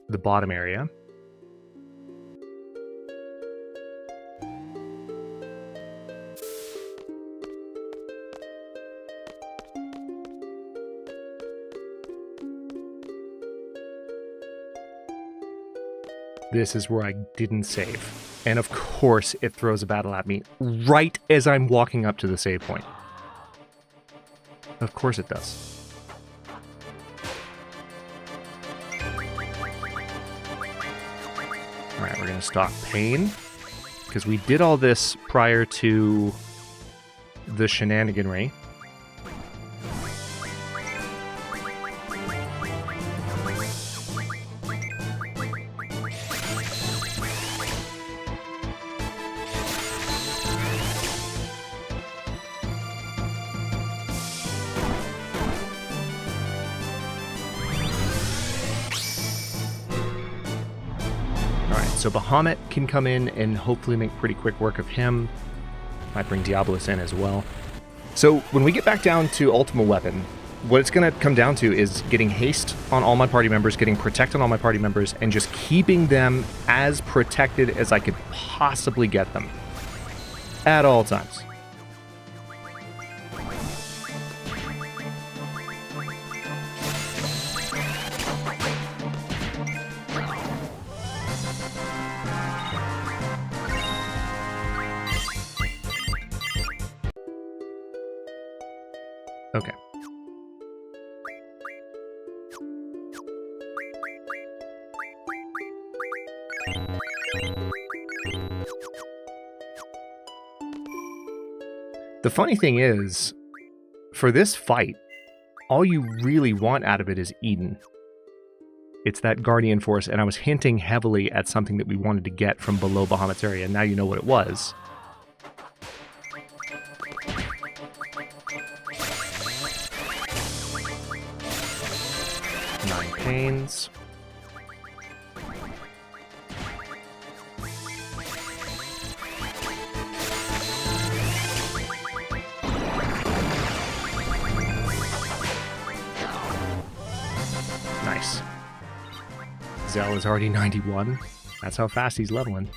the bottom area. This is where I didn't save. And of course it throws a battle at me right as I'm walking up to the save point. Of course it does. Alright, we're going to stock Pain. Because we did all this prior to the shenaniganry. So Bahamut can come in and hopefully make pretty quick work of him. Might bring Diabolus in as well. So when we get back down to Ultima Weapon, what it's going to come down to is getting haste on all my party members, getting protect on all my party members, and just keeping them as protected as I could possibly get them at all times. Okay. The funny thing is, for this fight, all you really want out of it is Eden. It's that Guardian Force, and I was hinting heavily at something that we wanted to get from below Bahamut's area, and now you know what it was. Pains. Nice. Zell is already 91. That's how fast he's leveling.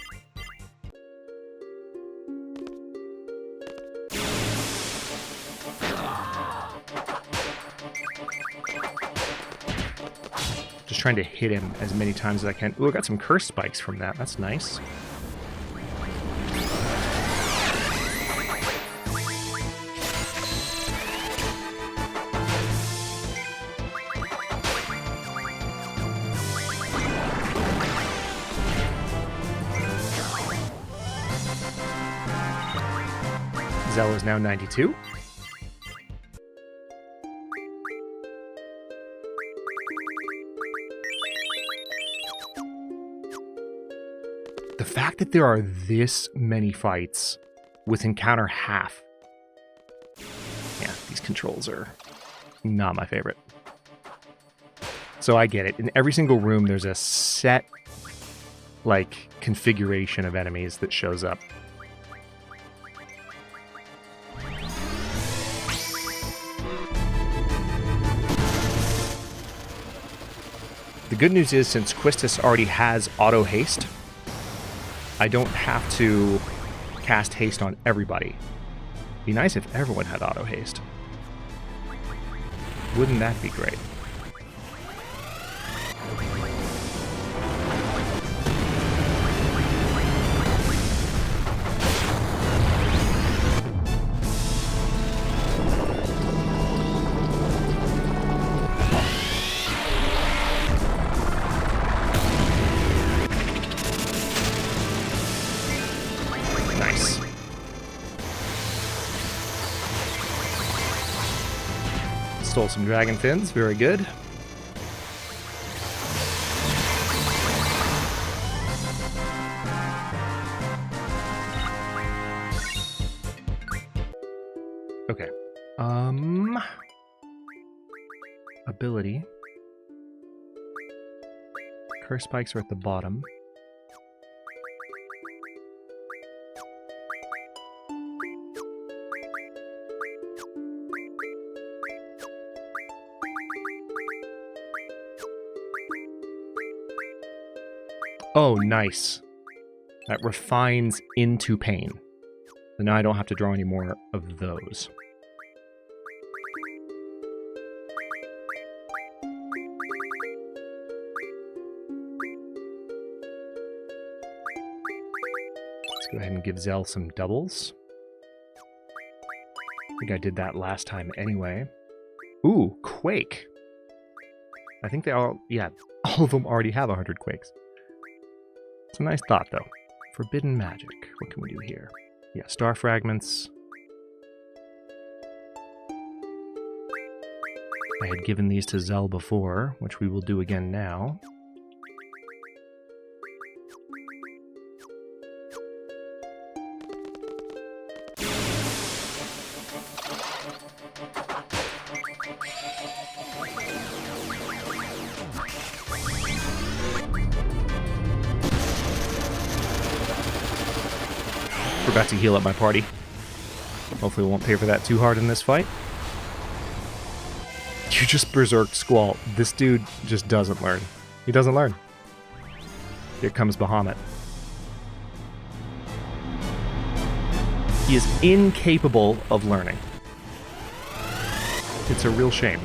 Trying to hit him as many times as I can. Ooh, I got some curse spikes from that. That's nice. Zell is now 92. The fact that there are this many fights with encounter half. Yeah, these controls are not my favorite. So I get it. In every single room, there's a set, like, configuration of enemies that shows up. The good news is, since Quistis already has auto haste, I don't have to cast haste on everybody. Be nice if everyone had auto haste. Wouldn't that be great? Stole some dragon fins, very good. Okay. Ability. Curse spikes are at the bottom. Oh, nice. That refines into pain. So now I don't have to draw any more of those. Let's go ahead and give Zell some doubles. I think I did that last time anyway. Ooh, Quake. I think they all, yeah, all of them already have 100 Quakes. It's a nice thought, though. Forbidden magic. What can we do here? Yeah, star fragments. I had given these to Zell before, which we will do again now. Forgot to heal up my party. Hopefully we won't pay for that too hard in this fight. You just berserked Squall. This dude just doesn't learn. He doesn't learn. Here comes Bahamut. He is incapable of learning. It's a real shame.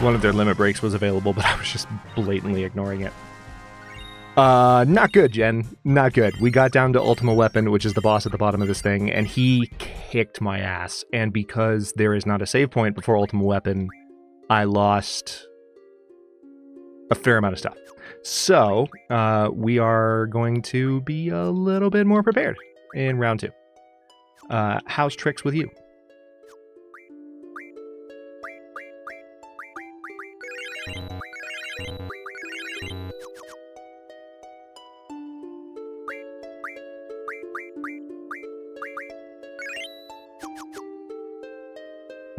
One of their limit breaks was available, but I was just blatantly ignoring it. Not good, Jen. Not good. We got down to Ultima Weapon, which is the boss at the bottom of this thing, and he kicked my ass. And because there is not a save point before Ultima Weapon, I lost a fair amount of stuff. So, we are going to be a little bit more prepared in round 2. How's Tricks with you?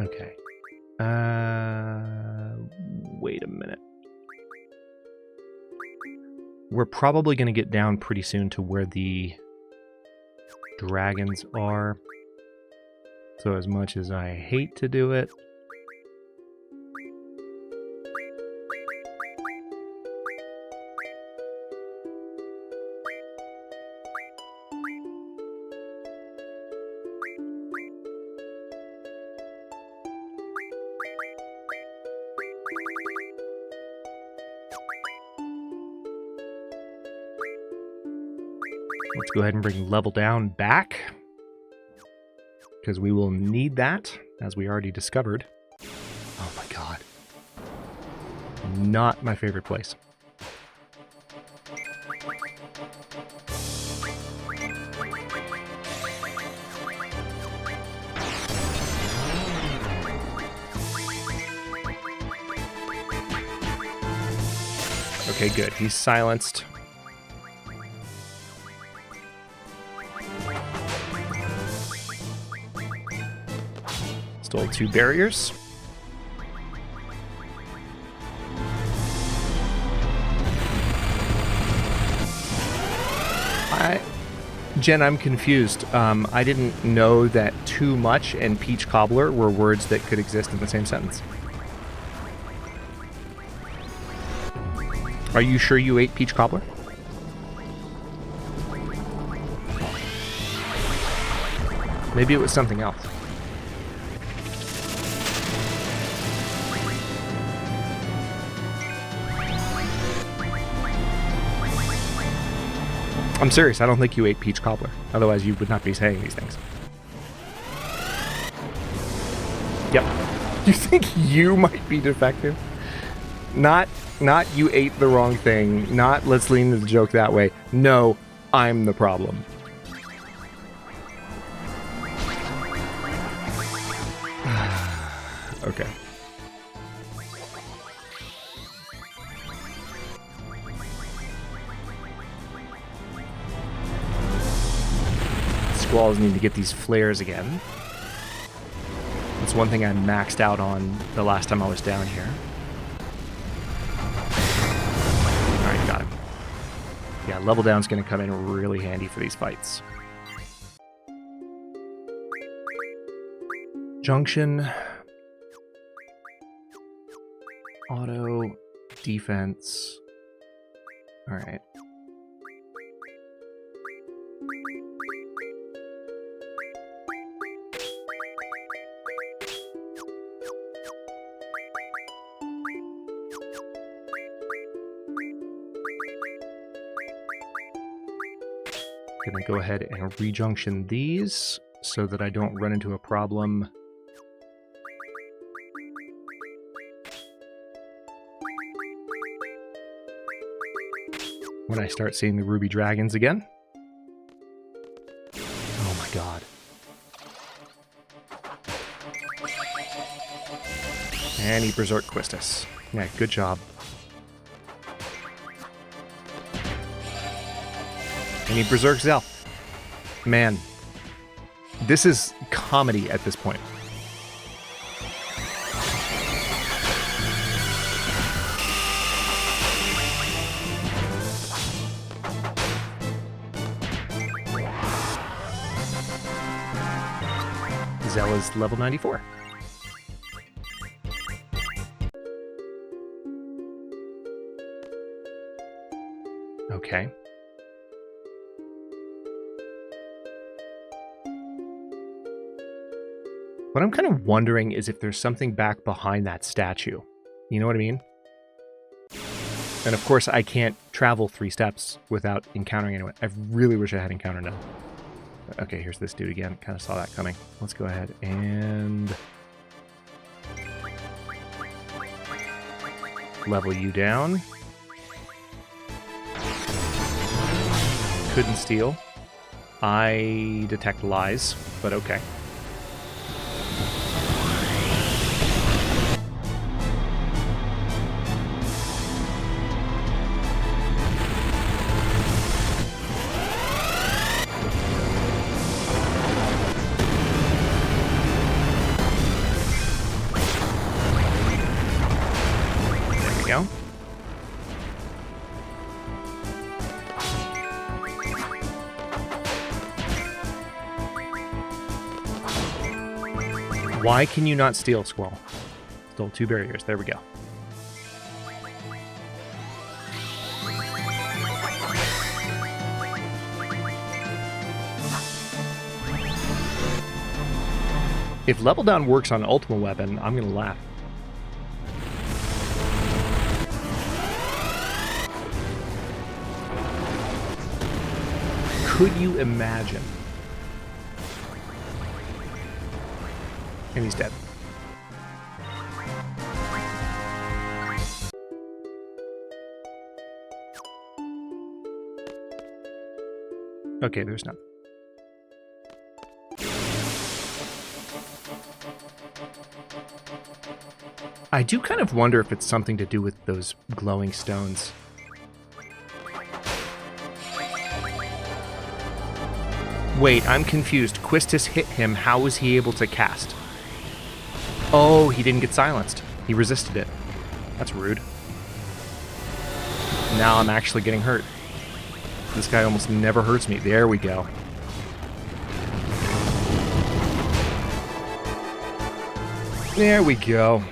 Okay. Wait a minute. We're probably going to get down pretty soon to where the dragons are. So as much as I hate to do it, let's go ahead and bring level down back, because we will need that, as we already discovered. Oh my god. Not my favorite place. Okay, good. He's silenced. Stole 2 barriers. Jen, I'm confused. I didn't know that too much and peach cobbler were words that could exist in the same sentence. Are you sure you ate peach cobbler? Maybe it was something else. I'm serious, I don't think you ate peach cobbler. Otherwise you would not be saying these things. Yep. You think you might be defective? Not you ate the wrong thing. Not let's lean into the joke that way. No, I'm the problem. Okay. Squalls need to get these flares again. That's one thing I maxed out on the last time I was down here. Alright, got him. Yeah, level down's going to come in really handy for these fights. Junction. Auto. Defense. Alright. Gonna go ahead and rejunction these so that I don't run into a problem when I start seeing the ruby dragons again. Oh my god. And he berserk Quistis. Yeah, good job. And he berserk Zell. Man, this is comedy at this point. Zell is level 94. Okay. What I'm kind of wondering is if there's something back behind that statue. You know what I mean? And of course, I can't travel 3 steps without encountering anyone. I really wish I had encountered him. Okay, here's this dude again. Kind of saw that coming. Let's go ahead and level you down. Couldn't steal. I detect lies, but okay. Go. Why can you not steal, Squirrel? Stole 2 barriers. There we go. If level down works on Ultimate Weapon, I'm gonna laugh. Could you imagine? And he's dead. Okay, there's none. I do kind of wonder if it's something to do with those glowing stones. Wait, I'm confused. Quistis hit him. How was he able to cast? Oh, he didn't get silenced. He resisted it. That's rude. Now I'm actually getting hurt. This guy almost never hurts me. There we go. There we go.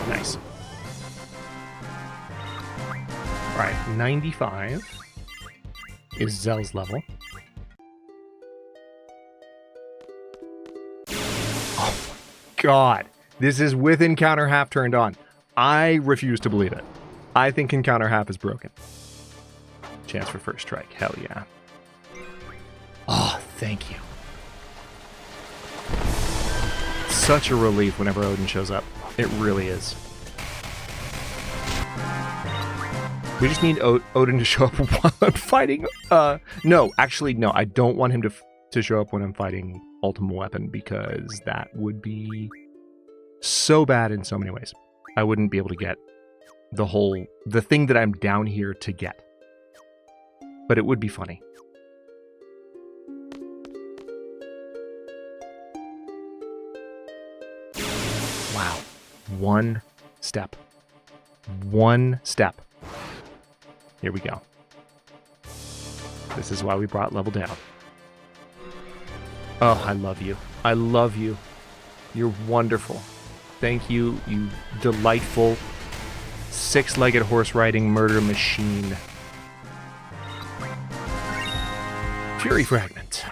Nice. All right, 95 is Zell's level. Oh my god. This is with encounter half turned on. I refuse to believe it. I think encounter half is broken. Chance for first strike. Hell yeah. Oh, thank you. Such a relief whenever Odin shows up. It really is. We just need Odin to show up while I'm fighting. No, actually, no. I don't want him to show up when I'm fighting Ultimate Weapon because that would be so bad in so many ways. I wouldn't be able to get the thing that I'm down here to get. But it would be funny. One step. One step. Here we go. This is why we brought level down. Oh, I love you. I love you. You're wonderful. Thank you, you delightful six-legged horse riding murder machine. Fury Fragment.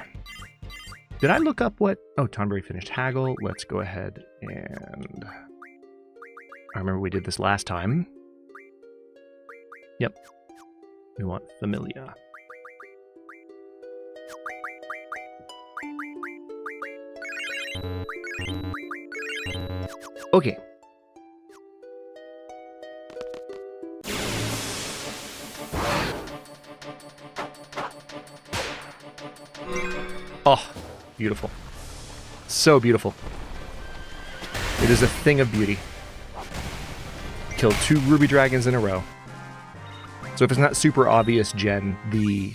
Did I look up what... Oh, Tonberry finished Haggle. Let's go ahead and... I remember we did this last time. Yep. We want Familia. Okay. Oh, beautiful. So beautiful. It is a thing of beauty. Killed 2 ruby dragons in a row. So if it's not super obvious, Jen, the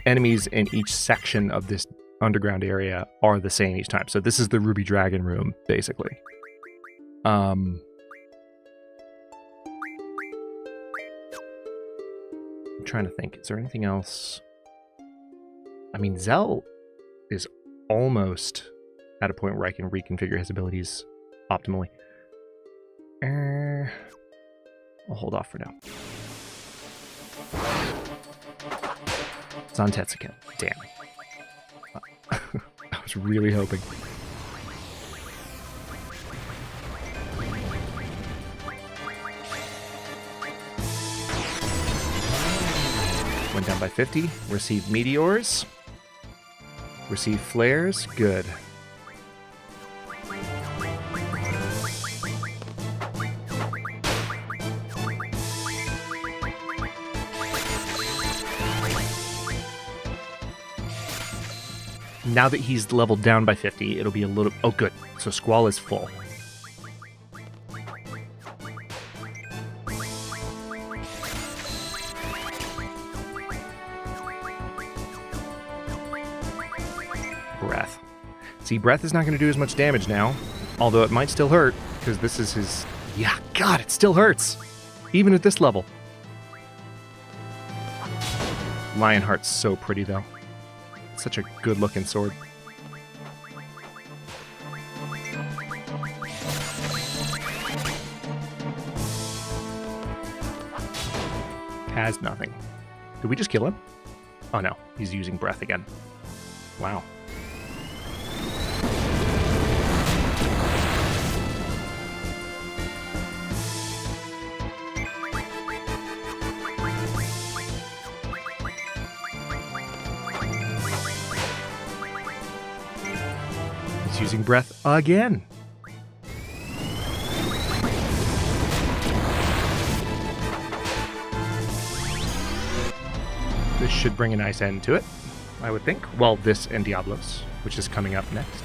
enemies in each section of this underground area are the same each time. So this is the ruby dragon room, basically. I'm trying to think. Is there anything else? I mean, Zell is almost at a point where I can reconfigure his abilities optimally. I'll hold off for now. It's on Tetsuken. Damn. I was really hoping. Went down by 50. Received meteors. Received flares. Good. Now that he's leveled down by 50, it'll be a little... Oh, good. So Squall is full. Breath. See, Breath is not going to do as much damage now, although it might still hurt, because this is his... Yeah, God, it still hurts, even at this level. Lionheart's so pretty, though. Such a good-looking sword. Has nothing. Did we just kill him? Oh no, he's using breath again. Wow. Using breath again. This should bring a nice end to it, I would think. Well, this and Diablos, which is coming up next.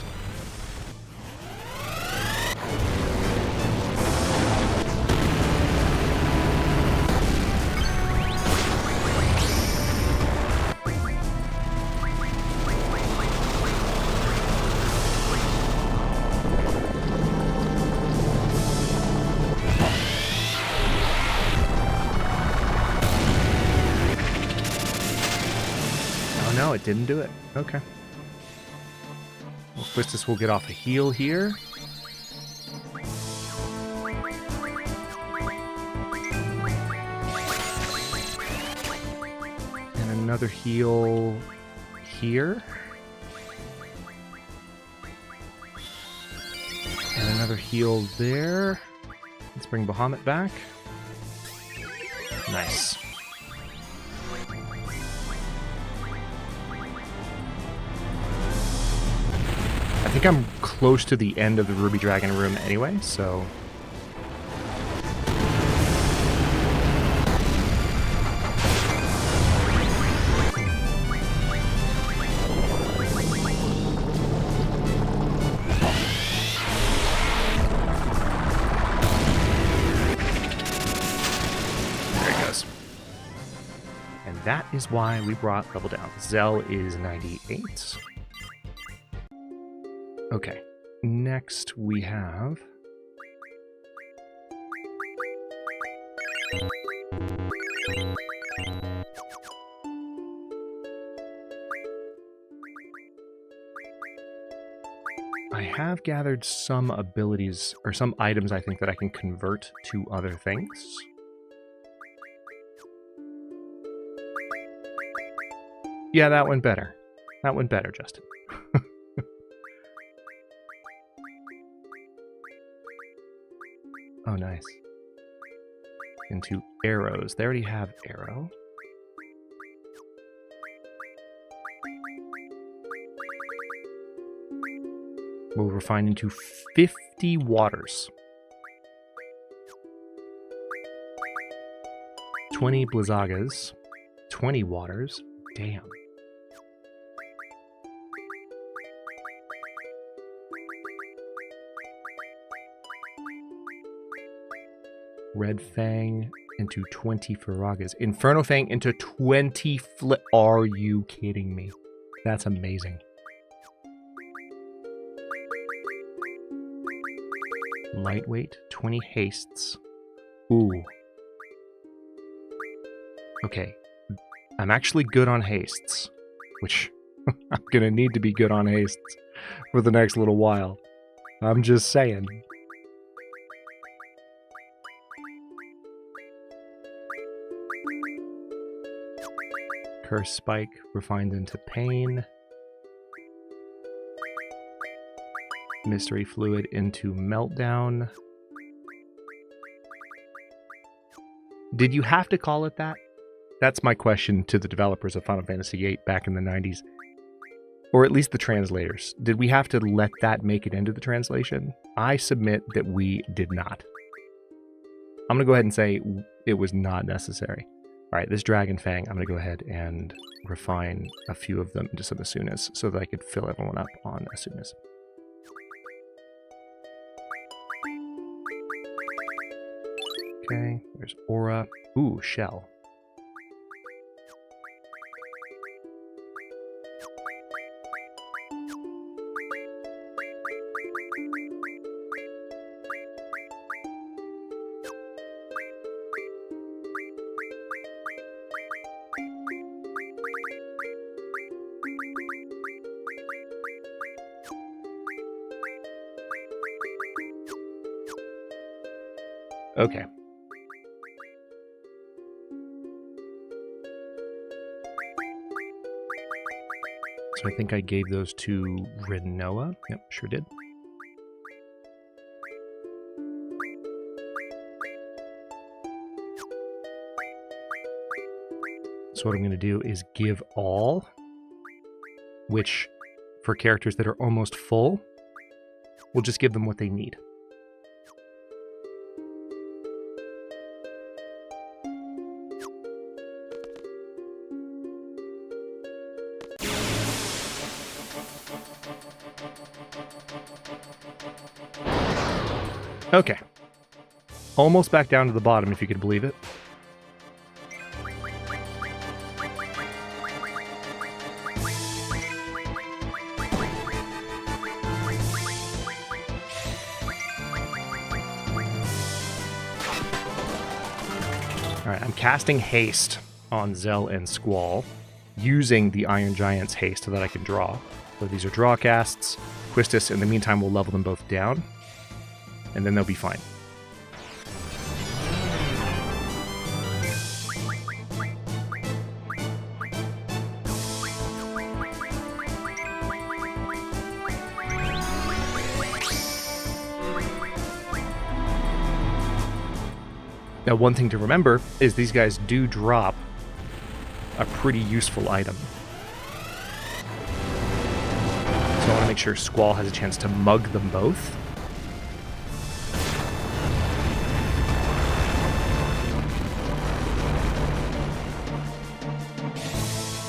No, it didn't do it. Okay. Well, Quistis will get off a heal here. And another heal here. And another heal there. Let's bring Bahamut back. Nice. I think I'm close to the end of the Ruby Dragon room anyway, so... There it goes. And that is why we brought level down. Zell is 98. Okay, next we have I have gathered some abilities, or some items I think that I can convert to other things. Yeah, that went better. That went better, Justin. Oh, nice. Into arrows. They already have arrow. We'll refine into 50 waters. 20 blizzagas. 20 waters. Damn. Red Fang into 20 Faragas. Inferno Fang into 20 Are you kidding me? That's amazing. Lightweight, 20 hastes. Ooh. Okay. I'm actually good on hastes, which I'm gonna need to be good on hastes for the next little while. I'm just saying. Curse Spike refined into pain. Mystery Fluid into Meltdown. Did you have to call it that? That's my question to the developers of Final Fantasy VIII back in the 90s. Or at least the translators. Did we have to let that make it into the translation? I submit that we did not. I'm going to go ahead and say it was not necessary. All right, this Dragon Fang, I'm going to go ahead and refine a few of them into some Asunas so that I could fill everyone up on Asunas. Okay, there's Aura. Ooh, Shell. Okay. So I think I gave those to Rinoa. Yep, sure did. So what I'm going to do is give all, which for characters that are almost full, we'll just give them what they need. Okay. Almost back down to the bottom, if you could believe it. Alright, I'm casting Haste on Zell and Squall, using the Iron Giant's Haste so that I can draw. So these are draw casts. Quistis, in the meantime, will level them both down, and then they'll be fine. Now, one thing to remember is these guys do drop a pretty useful item. So I want to make sure Squall has a chance to mug them both.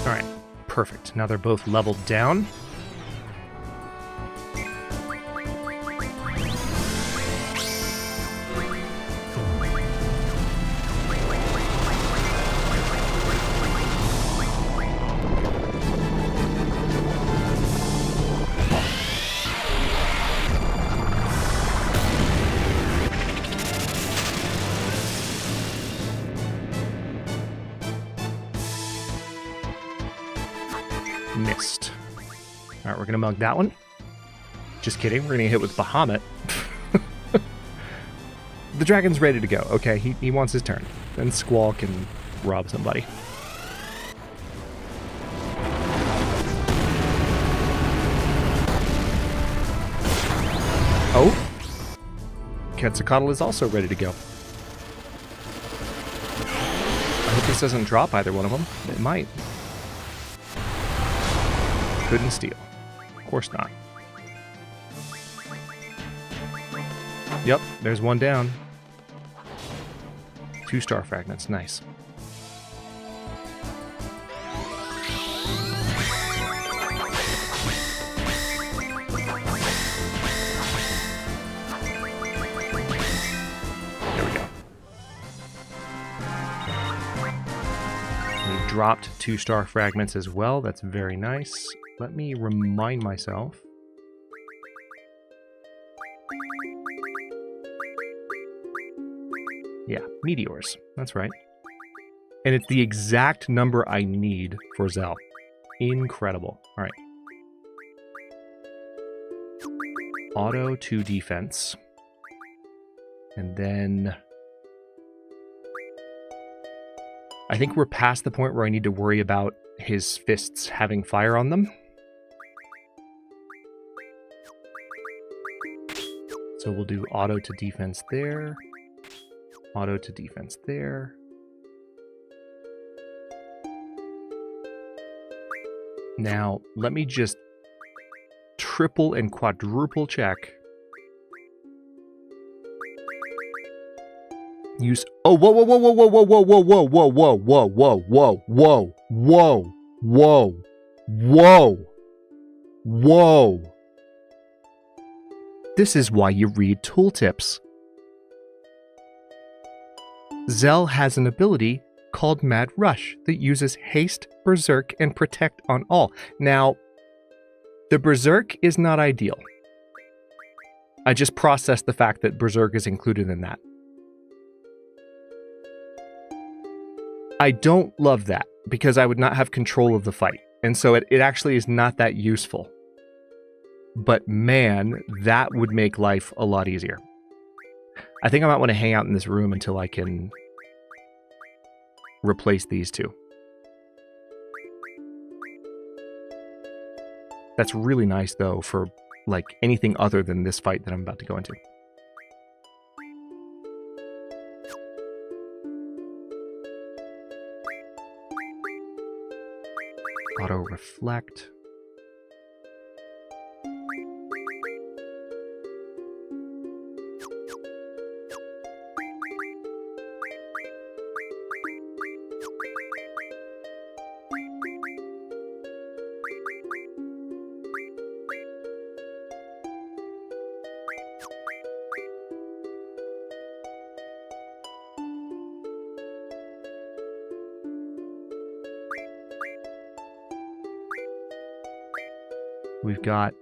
Alright, perfect. Now they're both leveled down. Missed. All right, we're going to mug that one. Just kidding. We're going to hit with Bahamut. The dragon's ready to go. Okay, he wants his turn. Then Squall can rob somebody. Oh. Quetzalcoatl is also ready to go. I hope this doesn't drop either one of them. It might. Couldn't steal. Of course not. Yep, there's one down. 2 star fragments, nice. There we go. We dropped 2 star fragments as well. That's very nice. Let me remind myself. Yeah, meteors. That's right. And it's the exact number I need for Zell. Incredible. All right. Auto to defense. And then I think we're past the point where I need to worry about his fists having fire on them. So we'll do auto to defense there. Auto to defense there. Now, let me just triple and quadruple check. Use... Oh, whoa, whoa, whoa, whoa, whoa, whoa, whoa, whoa, whoa, whoa, whoa, whoa, whoa, whoa, whoa, whoa, whoa, whoa. This is why you read tooltips. Zell has an ability called Mad Rush that uses Haste, Berserk, and Protect on all. Now, the Berserk is not ideal. I just processed the fact that Berserk is included in that. I don't love that because I would not have control of the fight. And so it actually is not that useful. But man, that would make life a lot easier. I think I might want to hang out in this room until I can replace these two. That's really nice, though, for like anything other than this fight that I'm about to go into. Auto reflect. We've got...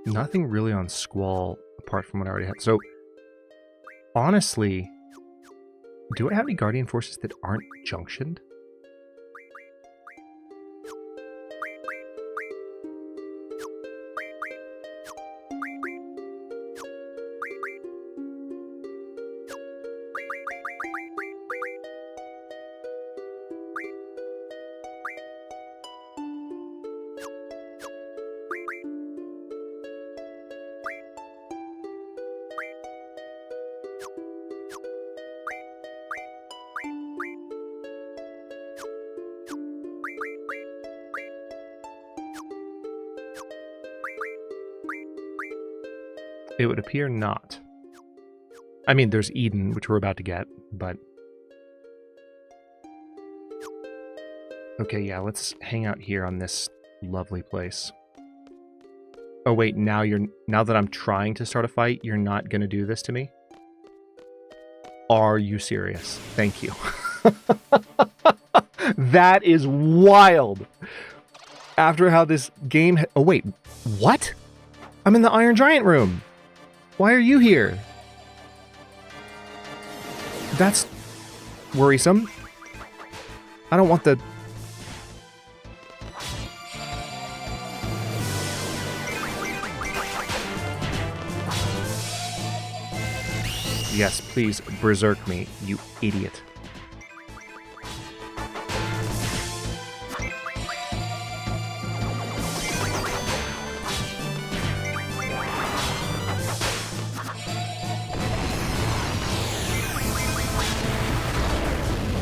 Nothing really on Squall apart from what I already have. So, honestly, do I have any Guardian Forces that aren't junctioned? It would appear not. I mean, there's Eden, which we're about to get, but... Okay, yeah, let's hang out here on this lovely place. Oh wait, now that I'm trying to start a fight, you're not gonna do this to me? Are you serious? Thank you. That is wild! After how this game... Oh wait, what? I'm in the Iron Giant room! Why are you here? That's worrisome. I don't want the... Yes, please berserk me, you idiot.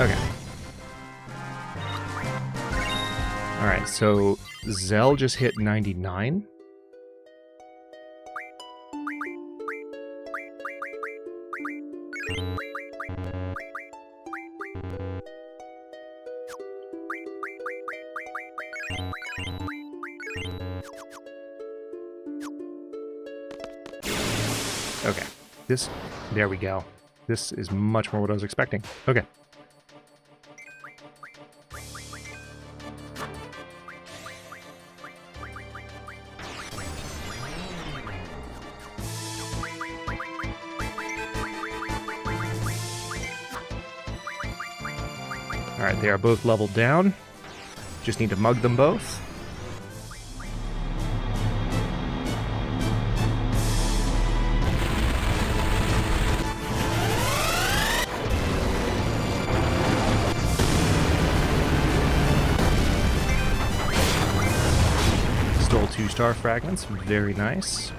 Okay. Alright, so Zell just hit 99. Okay. There we go. This is much more what I was expecting. Okay. Alright, they are both leveled down. Just need to mug them both. Stole 2-star fragments. Very nice.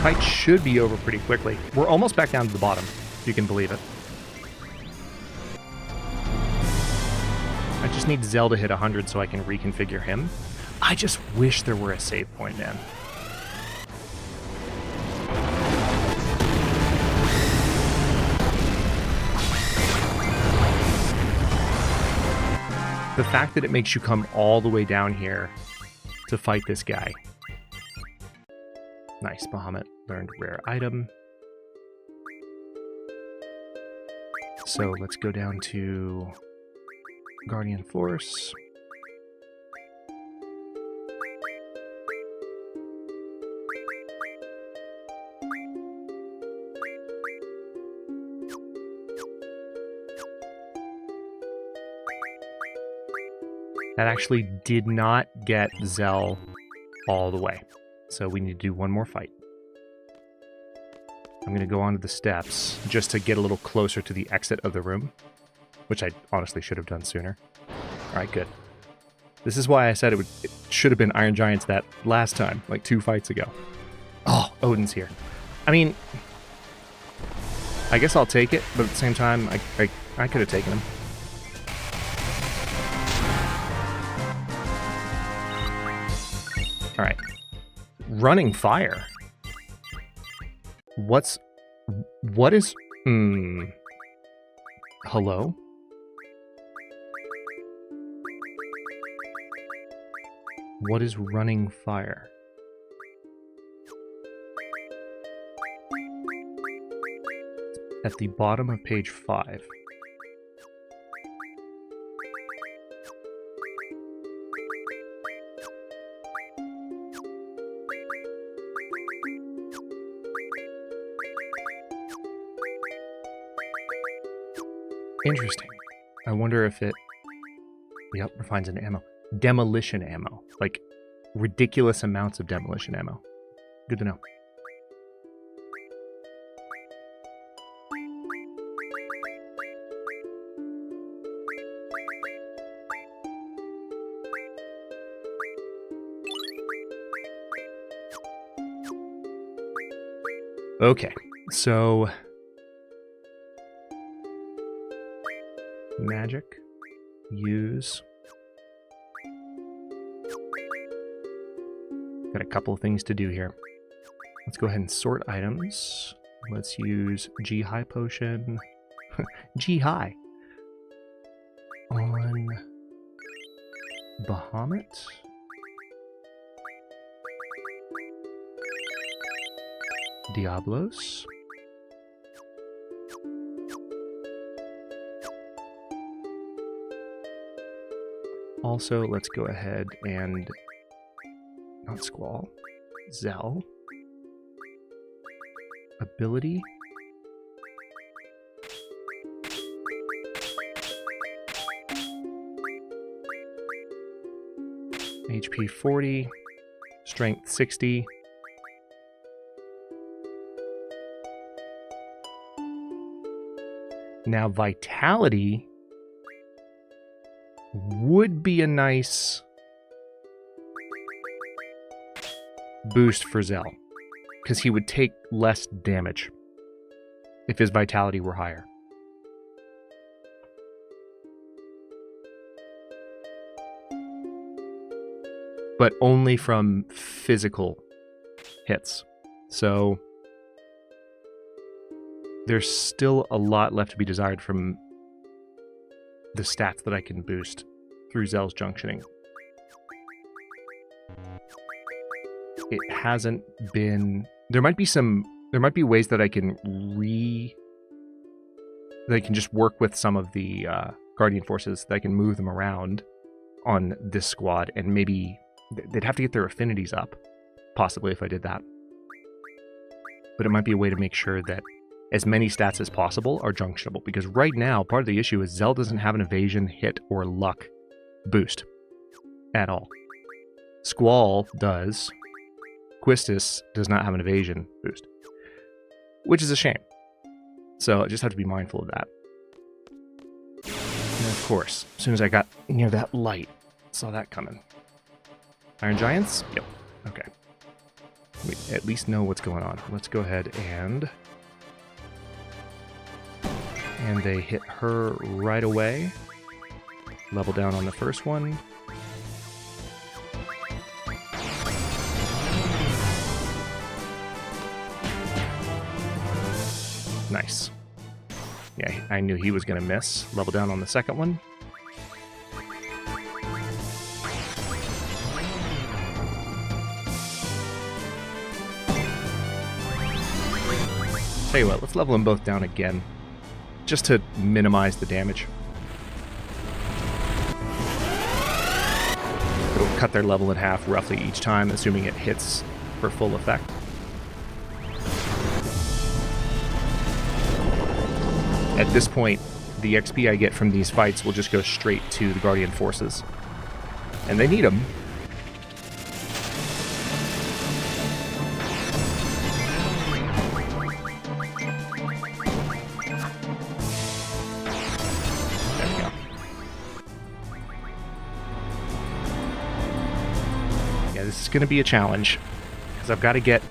Fight should be over pretty quickly. We're almost back down to the bottom, if you can believe it. I just need Zell to hit 100 so I can reconfigure him. I just wish there were a save point, man. The fact that it makes you come all the way down here to fight this guy. Nice, Bahamut learned rare item. So let's go down to Guardian Force. That actually did not get Zell all the way. So we need to do one more fight. I'm going to go onto the steps just to get a little closer to the exit of the room, which I honestly should have done sooner. All right, good. This is why I said it should have been Iron Giants that last time, like 2 fights ago. Oh, Odin's here. I mean, I guess I'll take it, but at the same time, I could have taken him. All right. Running fire. What is hello? What is running fire? At the bottom of page 5. Interesting. I wonder if it... Yep, refines an ammo. Demolition ammo. Like, ridiculous amounts of demolition ammo. Good to know. Okay, so... magic. Use. Got a couple of things to do here. Let's go ahead and sort items. Let's use G high potion. G high. On Bahamut. Diablos. Also, let's go ahead and not Squall. Zell. Ability. HP 40. Strength 60. Now, Vitality would be a nice boost for Zell, because he would take less damage if his Vitality were higher. But only from physical hits. So there's still a lot left to be desired from the stats that I can boost through Zell's junctioning. It hasn't been... There might be ways that I can just work with some of the Guardian forces, that I can move them around on this squad, and maybe they'd have to get their affinities up, possibly, if I did that. But it might be a way to make sure that as many stats as possible are junctionable, because right now, part of the issue is Zell doesn't have an evasion, hit, or luck boost at all. Squall does. Quistis does not have an evasion boost, which is a shame. So I just have to be mindful of that. And of course, as soon as I got near that light, saw that coming. Iron Giants? Yep. Okay. We at least know what's going on. Let's go ahead and they hit her right away. Level down on the first one. Nice. Yeah, I knew he was going to miss. Level down on the second one. Tell you what, let's level them both down again, just to minimize the damage. It'll cut their level in half roughly each time, assuming it hits for full effect. At this point, the XP I get from these fights will just go straight to the Guardian forces. And they need them. There we go. Yeah, this is going to be a challenge, because I've got to get...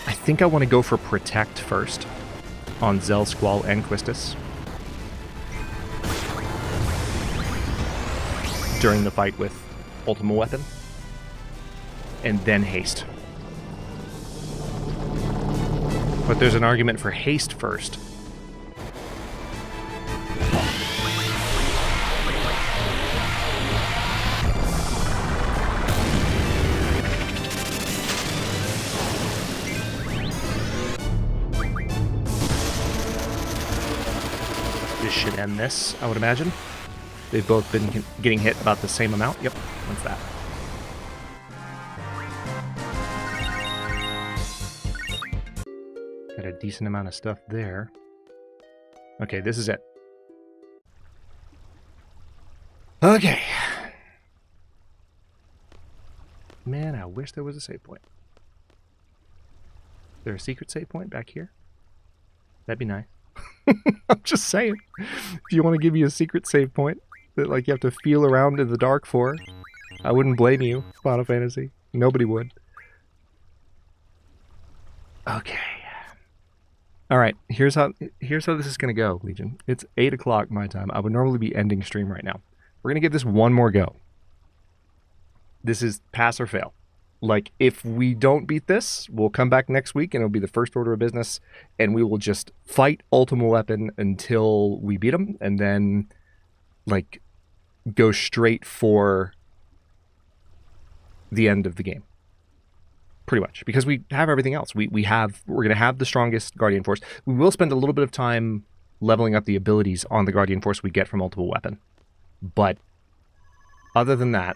I think I want to go for Protect first on Zell, Squall, and Quistis during the fight with Ultima Weapon, and then Haste. But there's an argument for Haste first. This should end this, I would imagine. They've both been getting hit about the same amount. Yep, what's that? Got a decent amount of stuff there. Okay, this is it. Okay. Man, I wish there was a save point. Is there a secret save point back here? That'd be nice. I'm just saying. If you want to give me a secret save point that like you have to feel around in the dark for, I wouldn't blame you, Final Fantasy. Nobody would. Okay. All right, here's how this is gonna go, Legion. It's 8 o'clock my time. I would normally be ending stream right now. We're gonna give this one more go. This is pass or fail. Like, if we don't beat this, we'll come back next week and it'll be the first order of business, and we will just fight Ultima Weapon until we beat them, and then, like, go straight for the end of the game. Pretty much. Because we have everything else. We're going to have the strongest Guardian Force. We will spend a little bit of time leveling up the abilities on the Guardian Force we get from Ultima Weapon. But, other than that...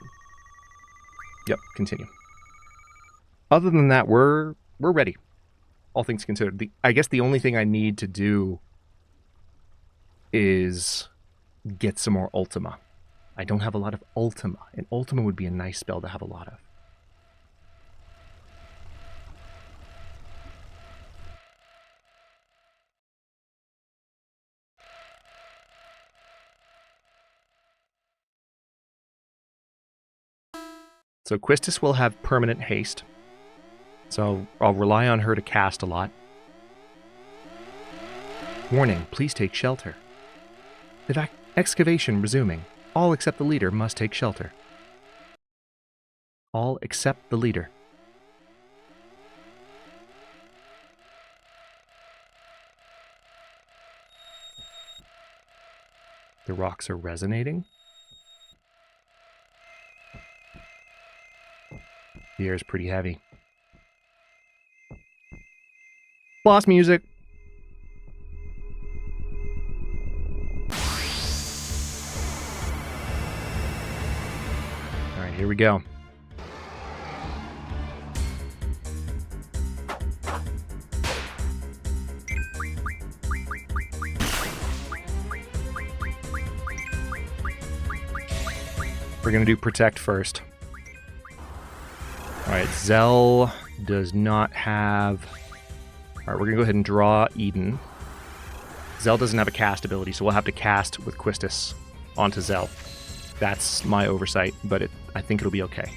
Yep, continue. Other than that, we're ready. All things considered. I guess the only thing I need to do is get some more Ultima. I don't have a lot of Ultima, and Ultima would be a nice spell to have a lot of. So Quistis will have permanent haste. So I'll rely on her to cast a lot. Warning, please take shelter. Excavation resuming. All except the leader must take shelter. All except the leader. The rocks are resonating. The air is pretty heavy. Boss music. All right, here we go. We're going to do protect first. All right, Zell does not have... All right, we're going to go ahead and draw Eden. Zell doesn't have a cast ability, so we'll have to cast with Quistis onto Zell. That's my oversight, but I think it'll be okay.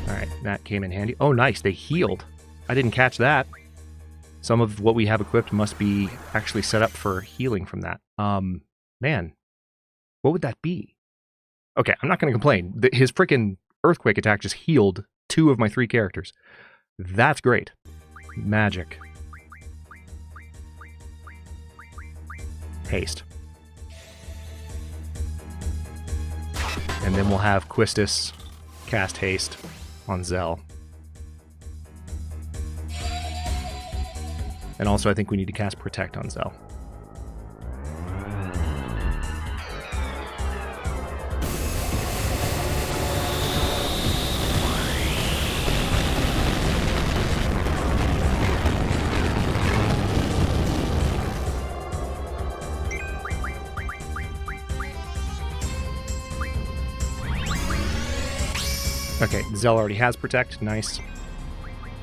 All right, that came in handy. Oh, nice, they healed. I didn't catch that. Some of what we have equipped must be actually set up for healing from that. Man, what would that be? Okay, I'm not going to complain. His freaking earthquake attack just healed 2 of my 3 characters. That's great. Magic. Haste. And then we'll have Quistis cast haste on Zell. And also, I think we need to cast Protect on Zell. Okay, Zell already has Protect. Nice.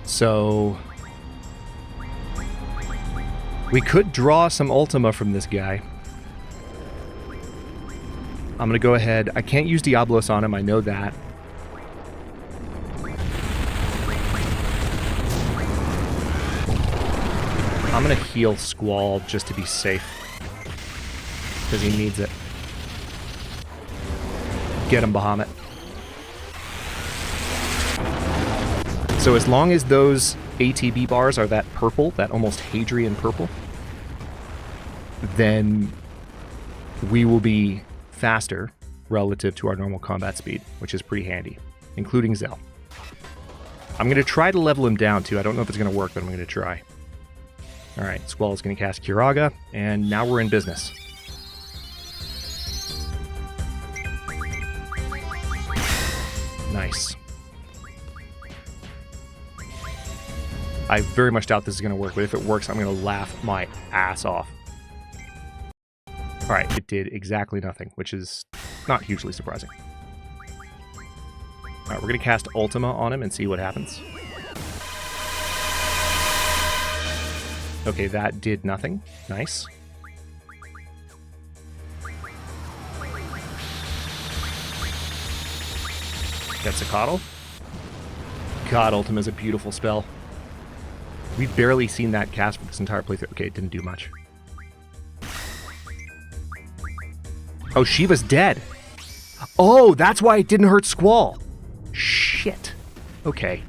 So... we could draw some Ultima from this guy. I'm going to go ahead. I can't use Diablos on him, I know that. I'm going to heal Squall just to be safe. Because he needs it. Get him, Bahamut. So as long as those ATB bars are that purple, that almost Hadrian purple, then we will be faster relative to our normal combat speed, which is pretty handy, including Zell. I'm going to try to level him down too. I don't know if it's going to work, but I'm going to try. All right, Squall is going to cast Kiraga, and now we're in business. Nice. I very much doubt this is going to work, but if it works, I'm going to laugh my ass off. Alright, it did exactly nothing, which is not hugely surprising. Alright, we're going to cast Ultima on him and see what happens. Okay, that did nothing. Nice. Quetzalcoatl. God, Ultima is a beautiful spell. We've barely seen that cast for this entire playthrough. Okay, it didn't do much. Oh, Shiva's dead. Oh, that's why it didn't hurt Squall. Shit. Okay.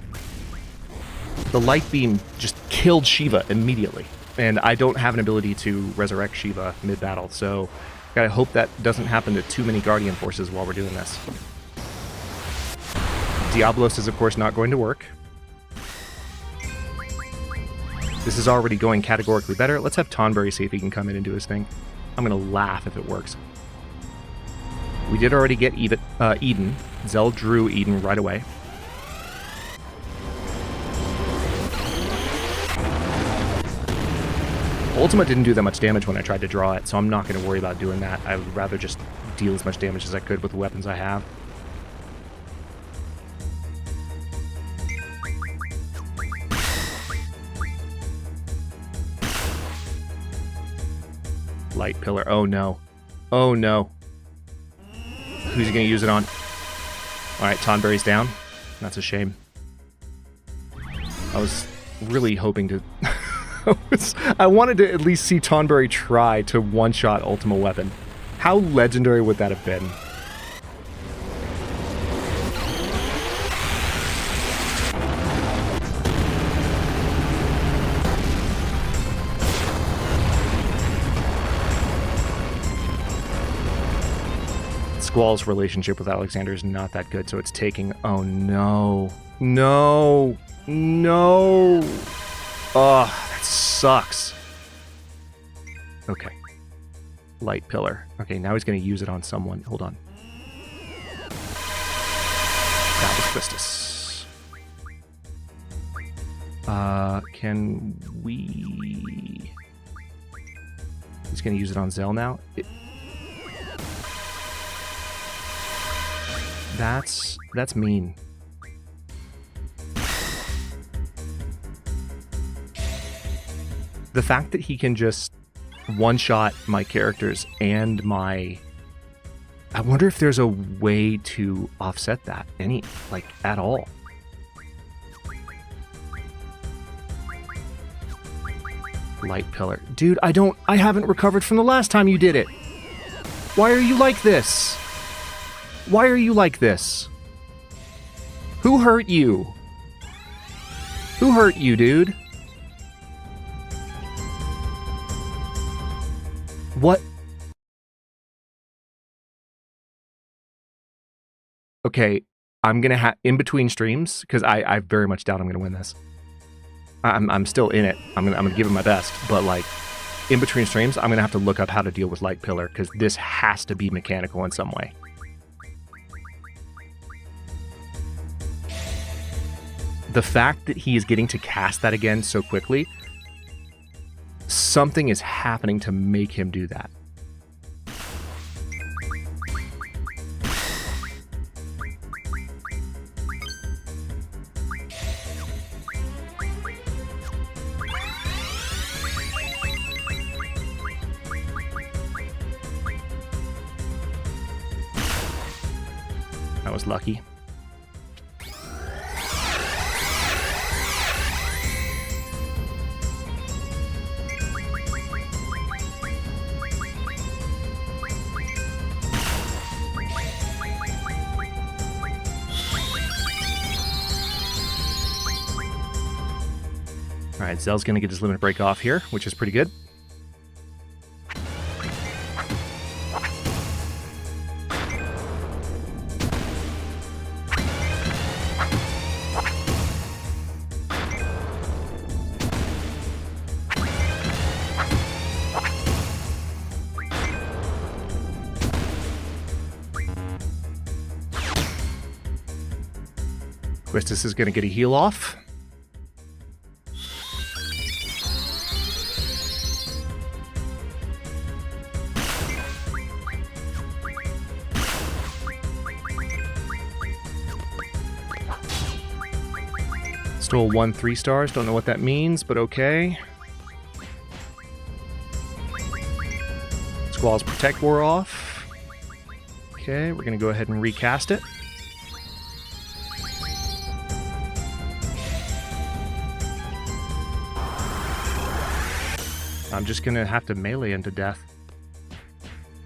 The light beam just killed Shiva immediately. And I don't have an ability to resurrect Shiva mid-battle, so gotta hope that doesn't happen to too many Guardian forces while we're doing this. Diablos is, of course, not going to work. This is already going categorically better. Let's have Tonberry see if he can come in and do his thing. I'm gonna laugh if it works. We did already get Eden. Zell drew Eden right away. Ultima didn't do that much damage when I tried to draw it, so I'm not going to worry about doing that. I would rather just deal as much damage as I could with the weapons I have. Light pillar. Oh no. Oh no. Who's he going to use it on? Alright, Tonberry's down. That's a shame. I was really hoping to... I wanted to at least see Tonberry try to one-shot Ultima Weapon. How legendary would that have been? Squall's relationship with Alexander is not that good, so it's taking... Oh no. No. No. Ugh. Sucks. Okay. Light pillar. Okay, now he's going to use it on someone. Hold on. That was Christus. Can we... He's going to use it on Zell now. That's mean. The fact that he can just one-shot my characters and my... I wonder if there's a way to offset that, at all. Light pillar. Dude, I haven't recovered from the last time you did it. Why are you like this? Why are you like this? Who hurt you? Who hurt you, dude? What? Okay, I'm gonna have in between streams because I very much doubt I'm gonna win this. I'm still in it. I'm gonna give it my best, but like in between streams, I'm gonna have to look up how to deal with Light Pillar because this has to be mechanical in some way. The fact that he is getting to cast that again so quickly. Something is happening to make him do that. That was lucky. Alright, Zell's going to get his limit break off here, which is pretty good. Quistis is going to get a heal off. Stole 1 3-stars. Don't know what that means, but okay. Squall's Protect wore off. Okay, we're going to go ahead and recast it. I'm just gonna have to melee him to death.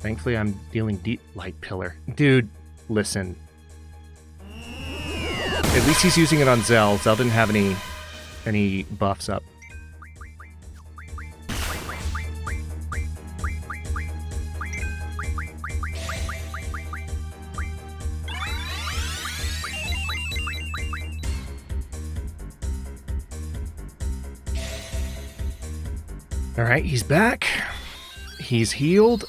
Thankfully, I'm dealing deep light pillar. Dude, listen. At least he's using it on Zell. Zell didn't have any buffs up. All right, he's back. He's healed.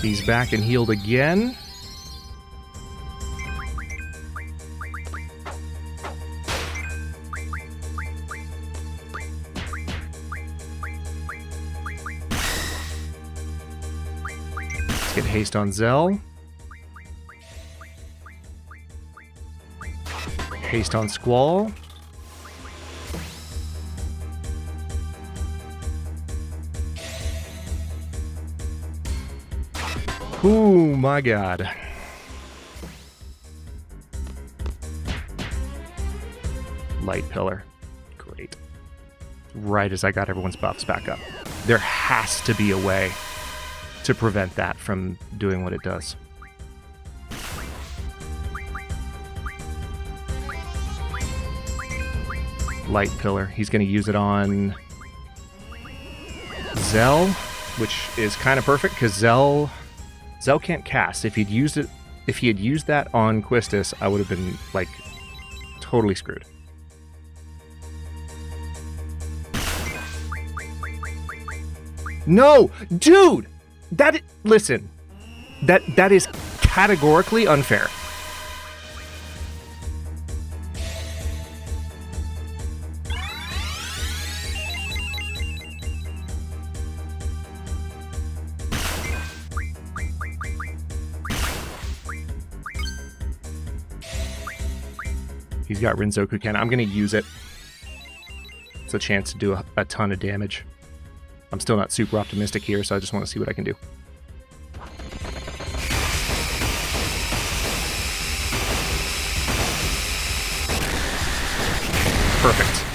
He's back and healed again. Let's get haste on Zell. Haste on Squall. Oh my god. Light pillar. Great. Right as I got everyone's buffs back up. There has to be a way to prevent that from doing what it does. Light pillar. He's going to use it on Zell, which is kind of perfect because Zell can't cast. If he had used that on Quistis, I would have been like totally screwed. No, dude, listen, that is categorically unfair. He's got Rinzoku Ken. I'm going to use it. It's a chance to do a ton of damage. I'm still not super optimistic here, so I just want to see what I can do. Perfect.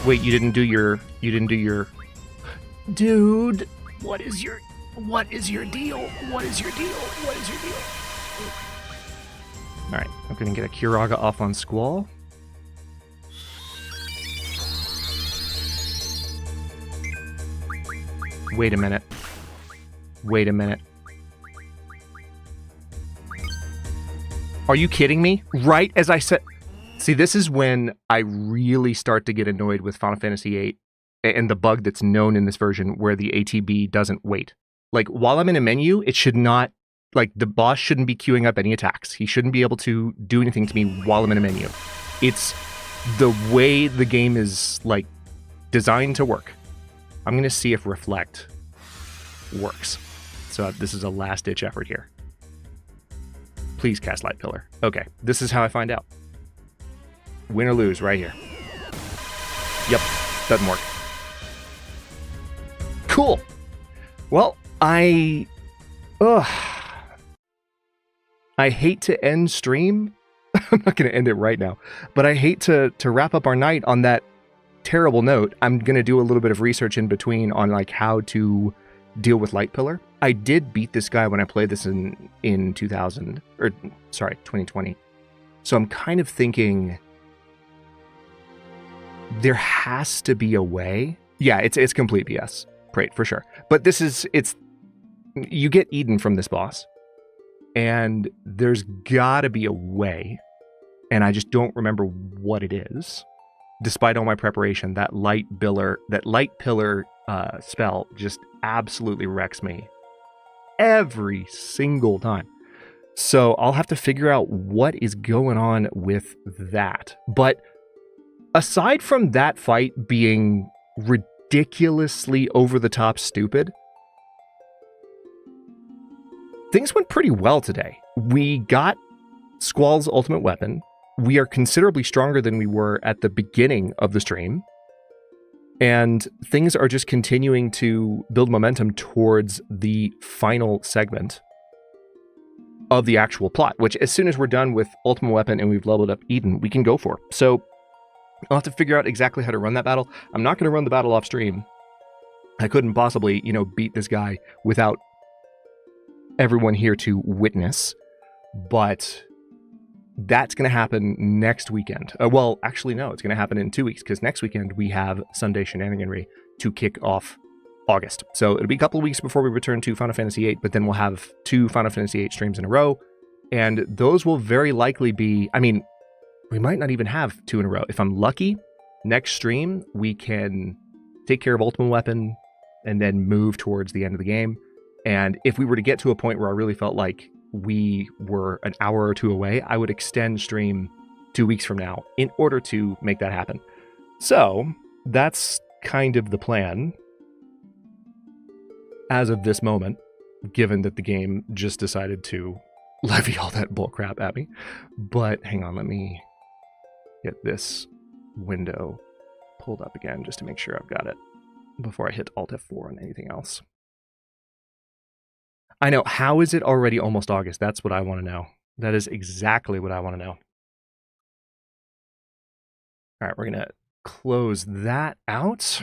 Wait, you didn't do your dude, what is your deal? What is your deal? Alright, I'm going to get a Kiraga off on Squall. Wait a minute. Are you kidding me? Right as I said... See, this is when I really start to get annoyed with Final Fantasy VIII and the bug that's known in this version where the ATB doesn't wait. Like, while I'm in a menu, it should not... Like, the boss shouldn't be queuing up any attacks. He shouldn't be able to do anything to me while I'm in a menu. It's the way the game is, like, designed to work. I'm going to see if Reflect works. So this is a last-ditch effort here. Please cast Light Pillar. Okay, this is how I find out. Win or lose, right here. Yep, doesn't work. Cool. Well, I hate to end stream. I'm not going to end it right now, but I hate to wrap up our night on that terrible note. I'm going to do a little bit of research in between on like how to deal with Light Pillar. I did beat this guy when I played this in 2020. So I'm kind of thinking there has to be a way. Yeah, it's complete BS. Great, for sure. But you get Eden from this boss. And there's gotta be a way, and I just don't remember what it is. Despite all my preparation, that light pillar spell just absolutely wrecks me every single time. So I'll have to figure out what is going on with that. But aside from that fight being ridiculously over the top stupid, things went pretty well today. We got Squall's ultimate weapon. We are considerably stronger than we were at the beginning of the stream. And things are just continuing to build momentum towards the final segment of the actual plot, which as soon as we're done with ultimate weapon and we've leveled up Eden, we can go for. So I'll have to figure out exactly how to run that battle. I'm not going to run the battle off stream. I couldn't possibly, beat this guy without everyone here to witness, but that's going to happen next weekend. Well, actually, no, it's going to happen in 2 weeks, because next weekend we have Sunday Shenaniganry to kick off August. So it'll be a couple of weeks before we return to Final Fantasy VIII, but then we'll have 2 Final Fantasy VIII streams in a row, and those will very likely be, we might not even have 2 in a row. If I'm lucky, next stream we can take care of Ultimate Weapon and then move towards the end of the game. And if we were to get to a point where I really felt like we were an hour or 2 away, I would extend stream 2 weeks from now in order to make that happen. So that's kind of the plan as of this moment, given that the game just decided to levy all that bullcrap at me. But hang on, let me get this window pulled up again just to make sure I've got it before I hit Alt F4 on anything else. I know, how is it already almost August? That's what I want to know. That is exactly what I want to know. All right, we're going to close that out.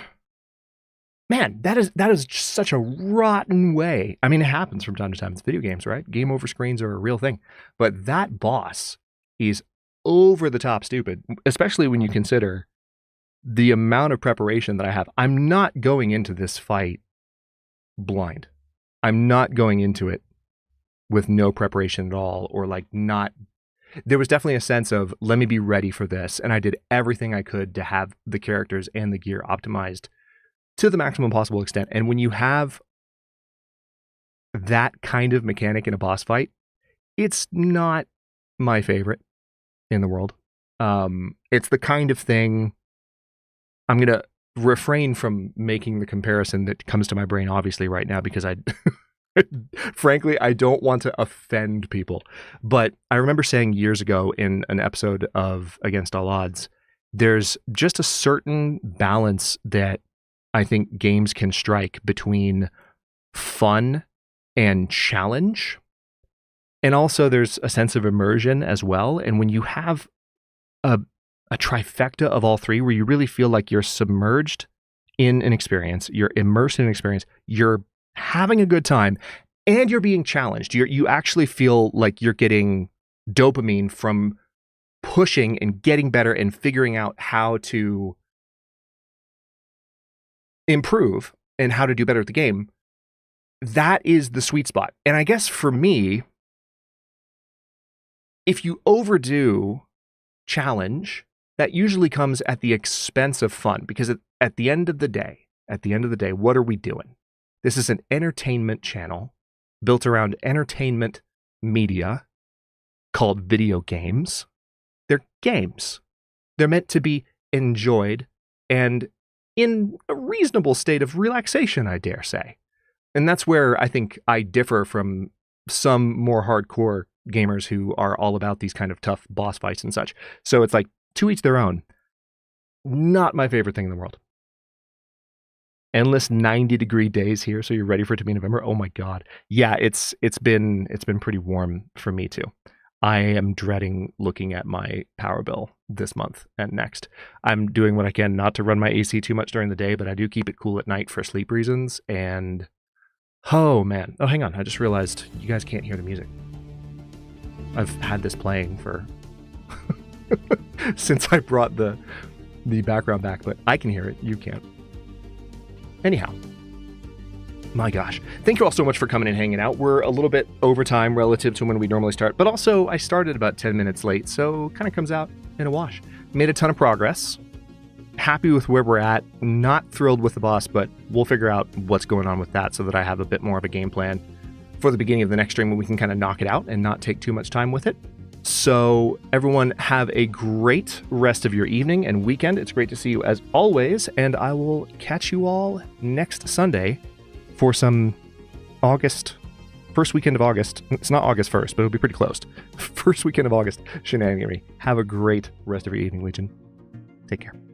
Man, that is just such a rotten way. It happens from time to time. It's video games, right? Game over screens are a real thing. But that boss is over the top stupid, especially when you consider the amount of preparation that I have. I'm not going into this fight blind. I'm not going into it with no preparation at all, or not. There was definitely a sense of, let me be ready for this. And I did everything I could to have the characters and the gear optimized to the maximum possible extent. And when you have that kind of mechanic in a boss fight, it's not my favorite in the world. It's the kind of thing, I'm going to refrain from making the comparison that comes to my brain obviously right now, because frankly, I don't want to offend people. But I remember saying years ago in an episode of Against All Odds, there's just a certain balance that I think games can strike between fun and challenge. And also there's a sense of immersion as well. And when you have a trifecta of all three, where you really feel like you're submerged in an experience, you're immersed in an experience, you're having a good time, and you're being challenged. You actually feel like you're getting dopamine from pushing and getting better and figuring out how to improve and how to do better at the game. That is the sweet spot. And I guess for me, if you overdo challenge, that usually comes at the expense of fun, because at the end of the day, what are we doing? This is an entertainment channel built around entertainment media called video games. They're games. They're meant to be enjoyed and in a reasonable state of relaxation, I dare say. And that's where I think I differ from some more hardcore gamers who are all about these kind of tough boss fights and such. So it's like, to each their own. Not my favorite thing in the world. Endless 90-degree days here, so you're ready for it to be November? Oh my god. Yeah, it's been pretty warm for me too. I am dreading looking at my power bill this month and next. I'm doing what I can not to run my AC too much during the day, but I do keep it cool at night for sleep reasons. And oh man. Oh, hang on. I just realized you guys can't hear the music. I've had this playing for since I brought the background back, but I can hear it. You can't. Anyhow, my gosh. Thank you all so much for coming and hanging out. We're a little bit over time relative to when we normally start, but also I started about 10 minutes late, so kind of comes out in a wash. Made a ton of progress. Happy with where we're at. Not thrilled with the boss, but we'll figure out what's going on with that so that I have a bit more of a game plan for the beginning of the next stream when we can kind of knock it out and not take too much time with it. So everyone have a great rest of your evening and weekend. It's great to see you as always, and I will catch you all next Sunday for some August first weekend of August. It's not August 1st, but it'll be pretty close. First weekend of August, shenaniganery. Have a great rest of your evening, Legion. Take care.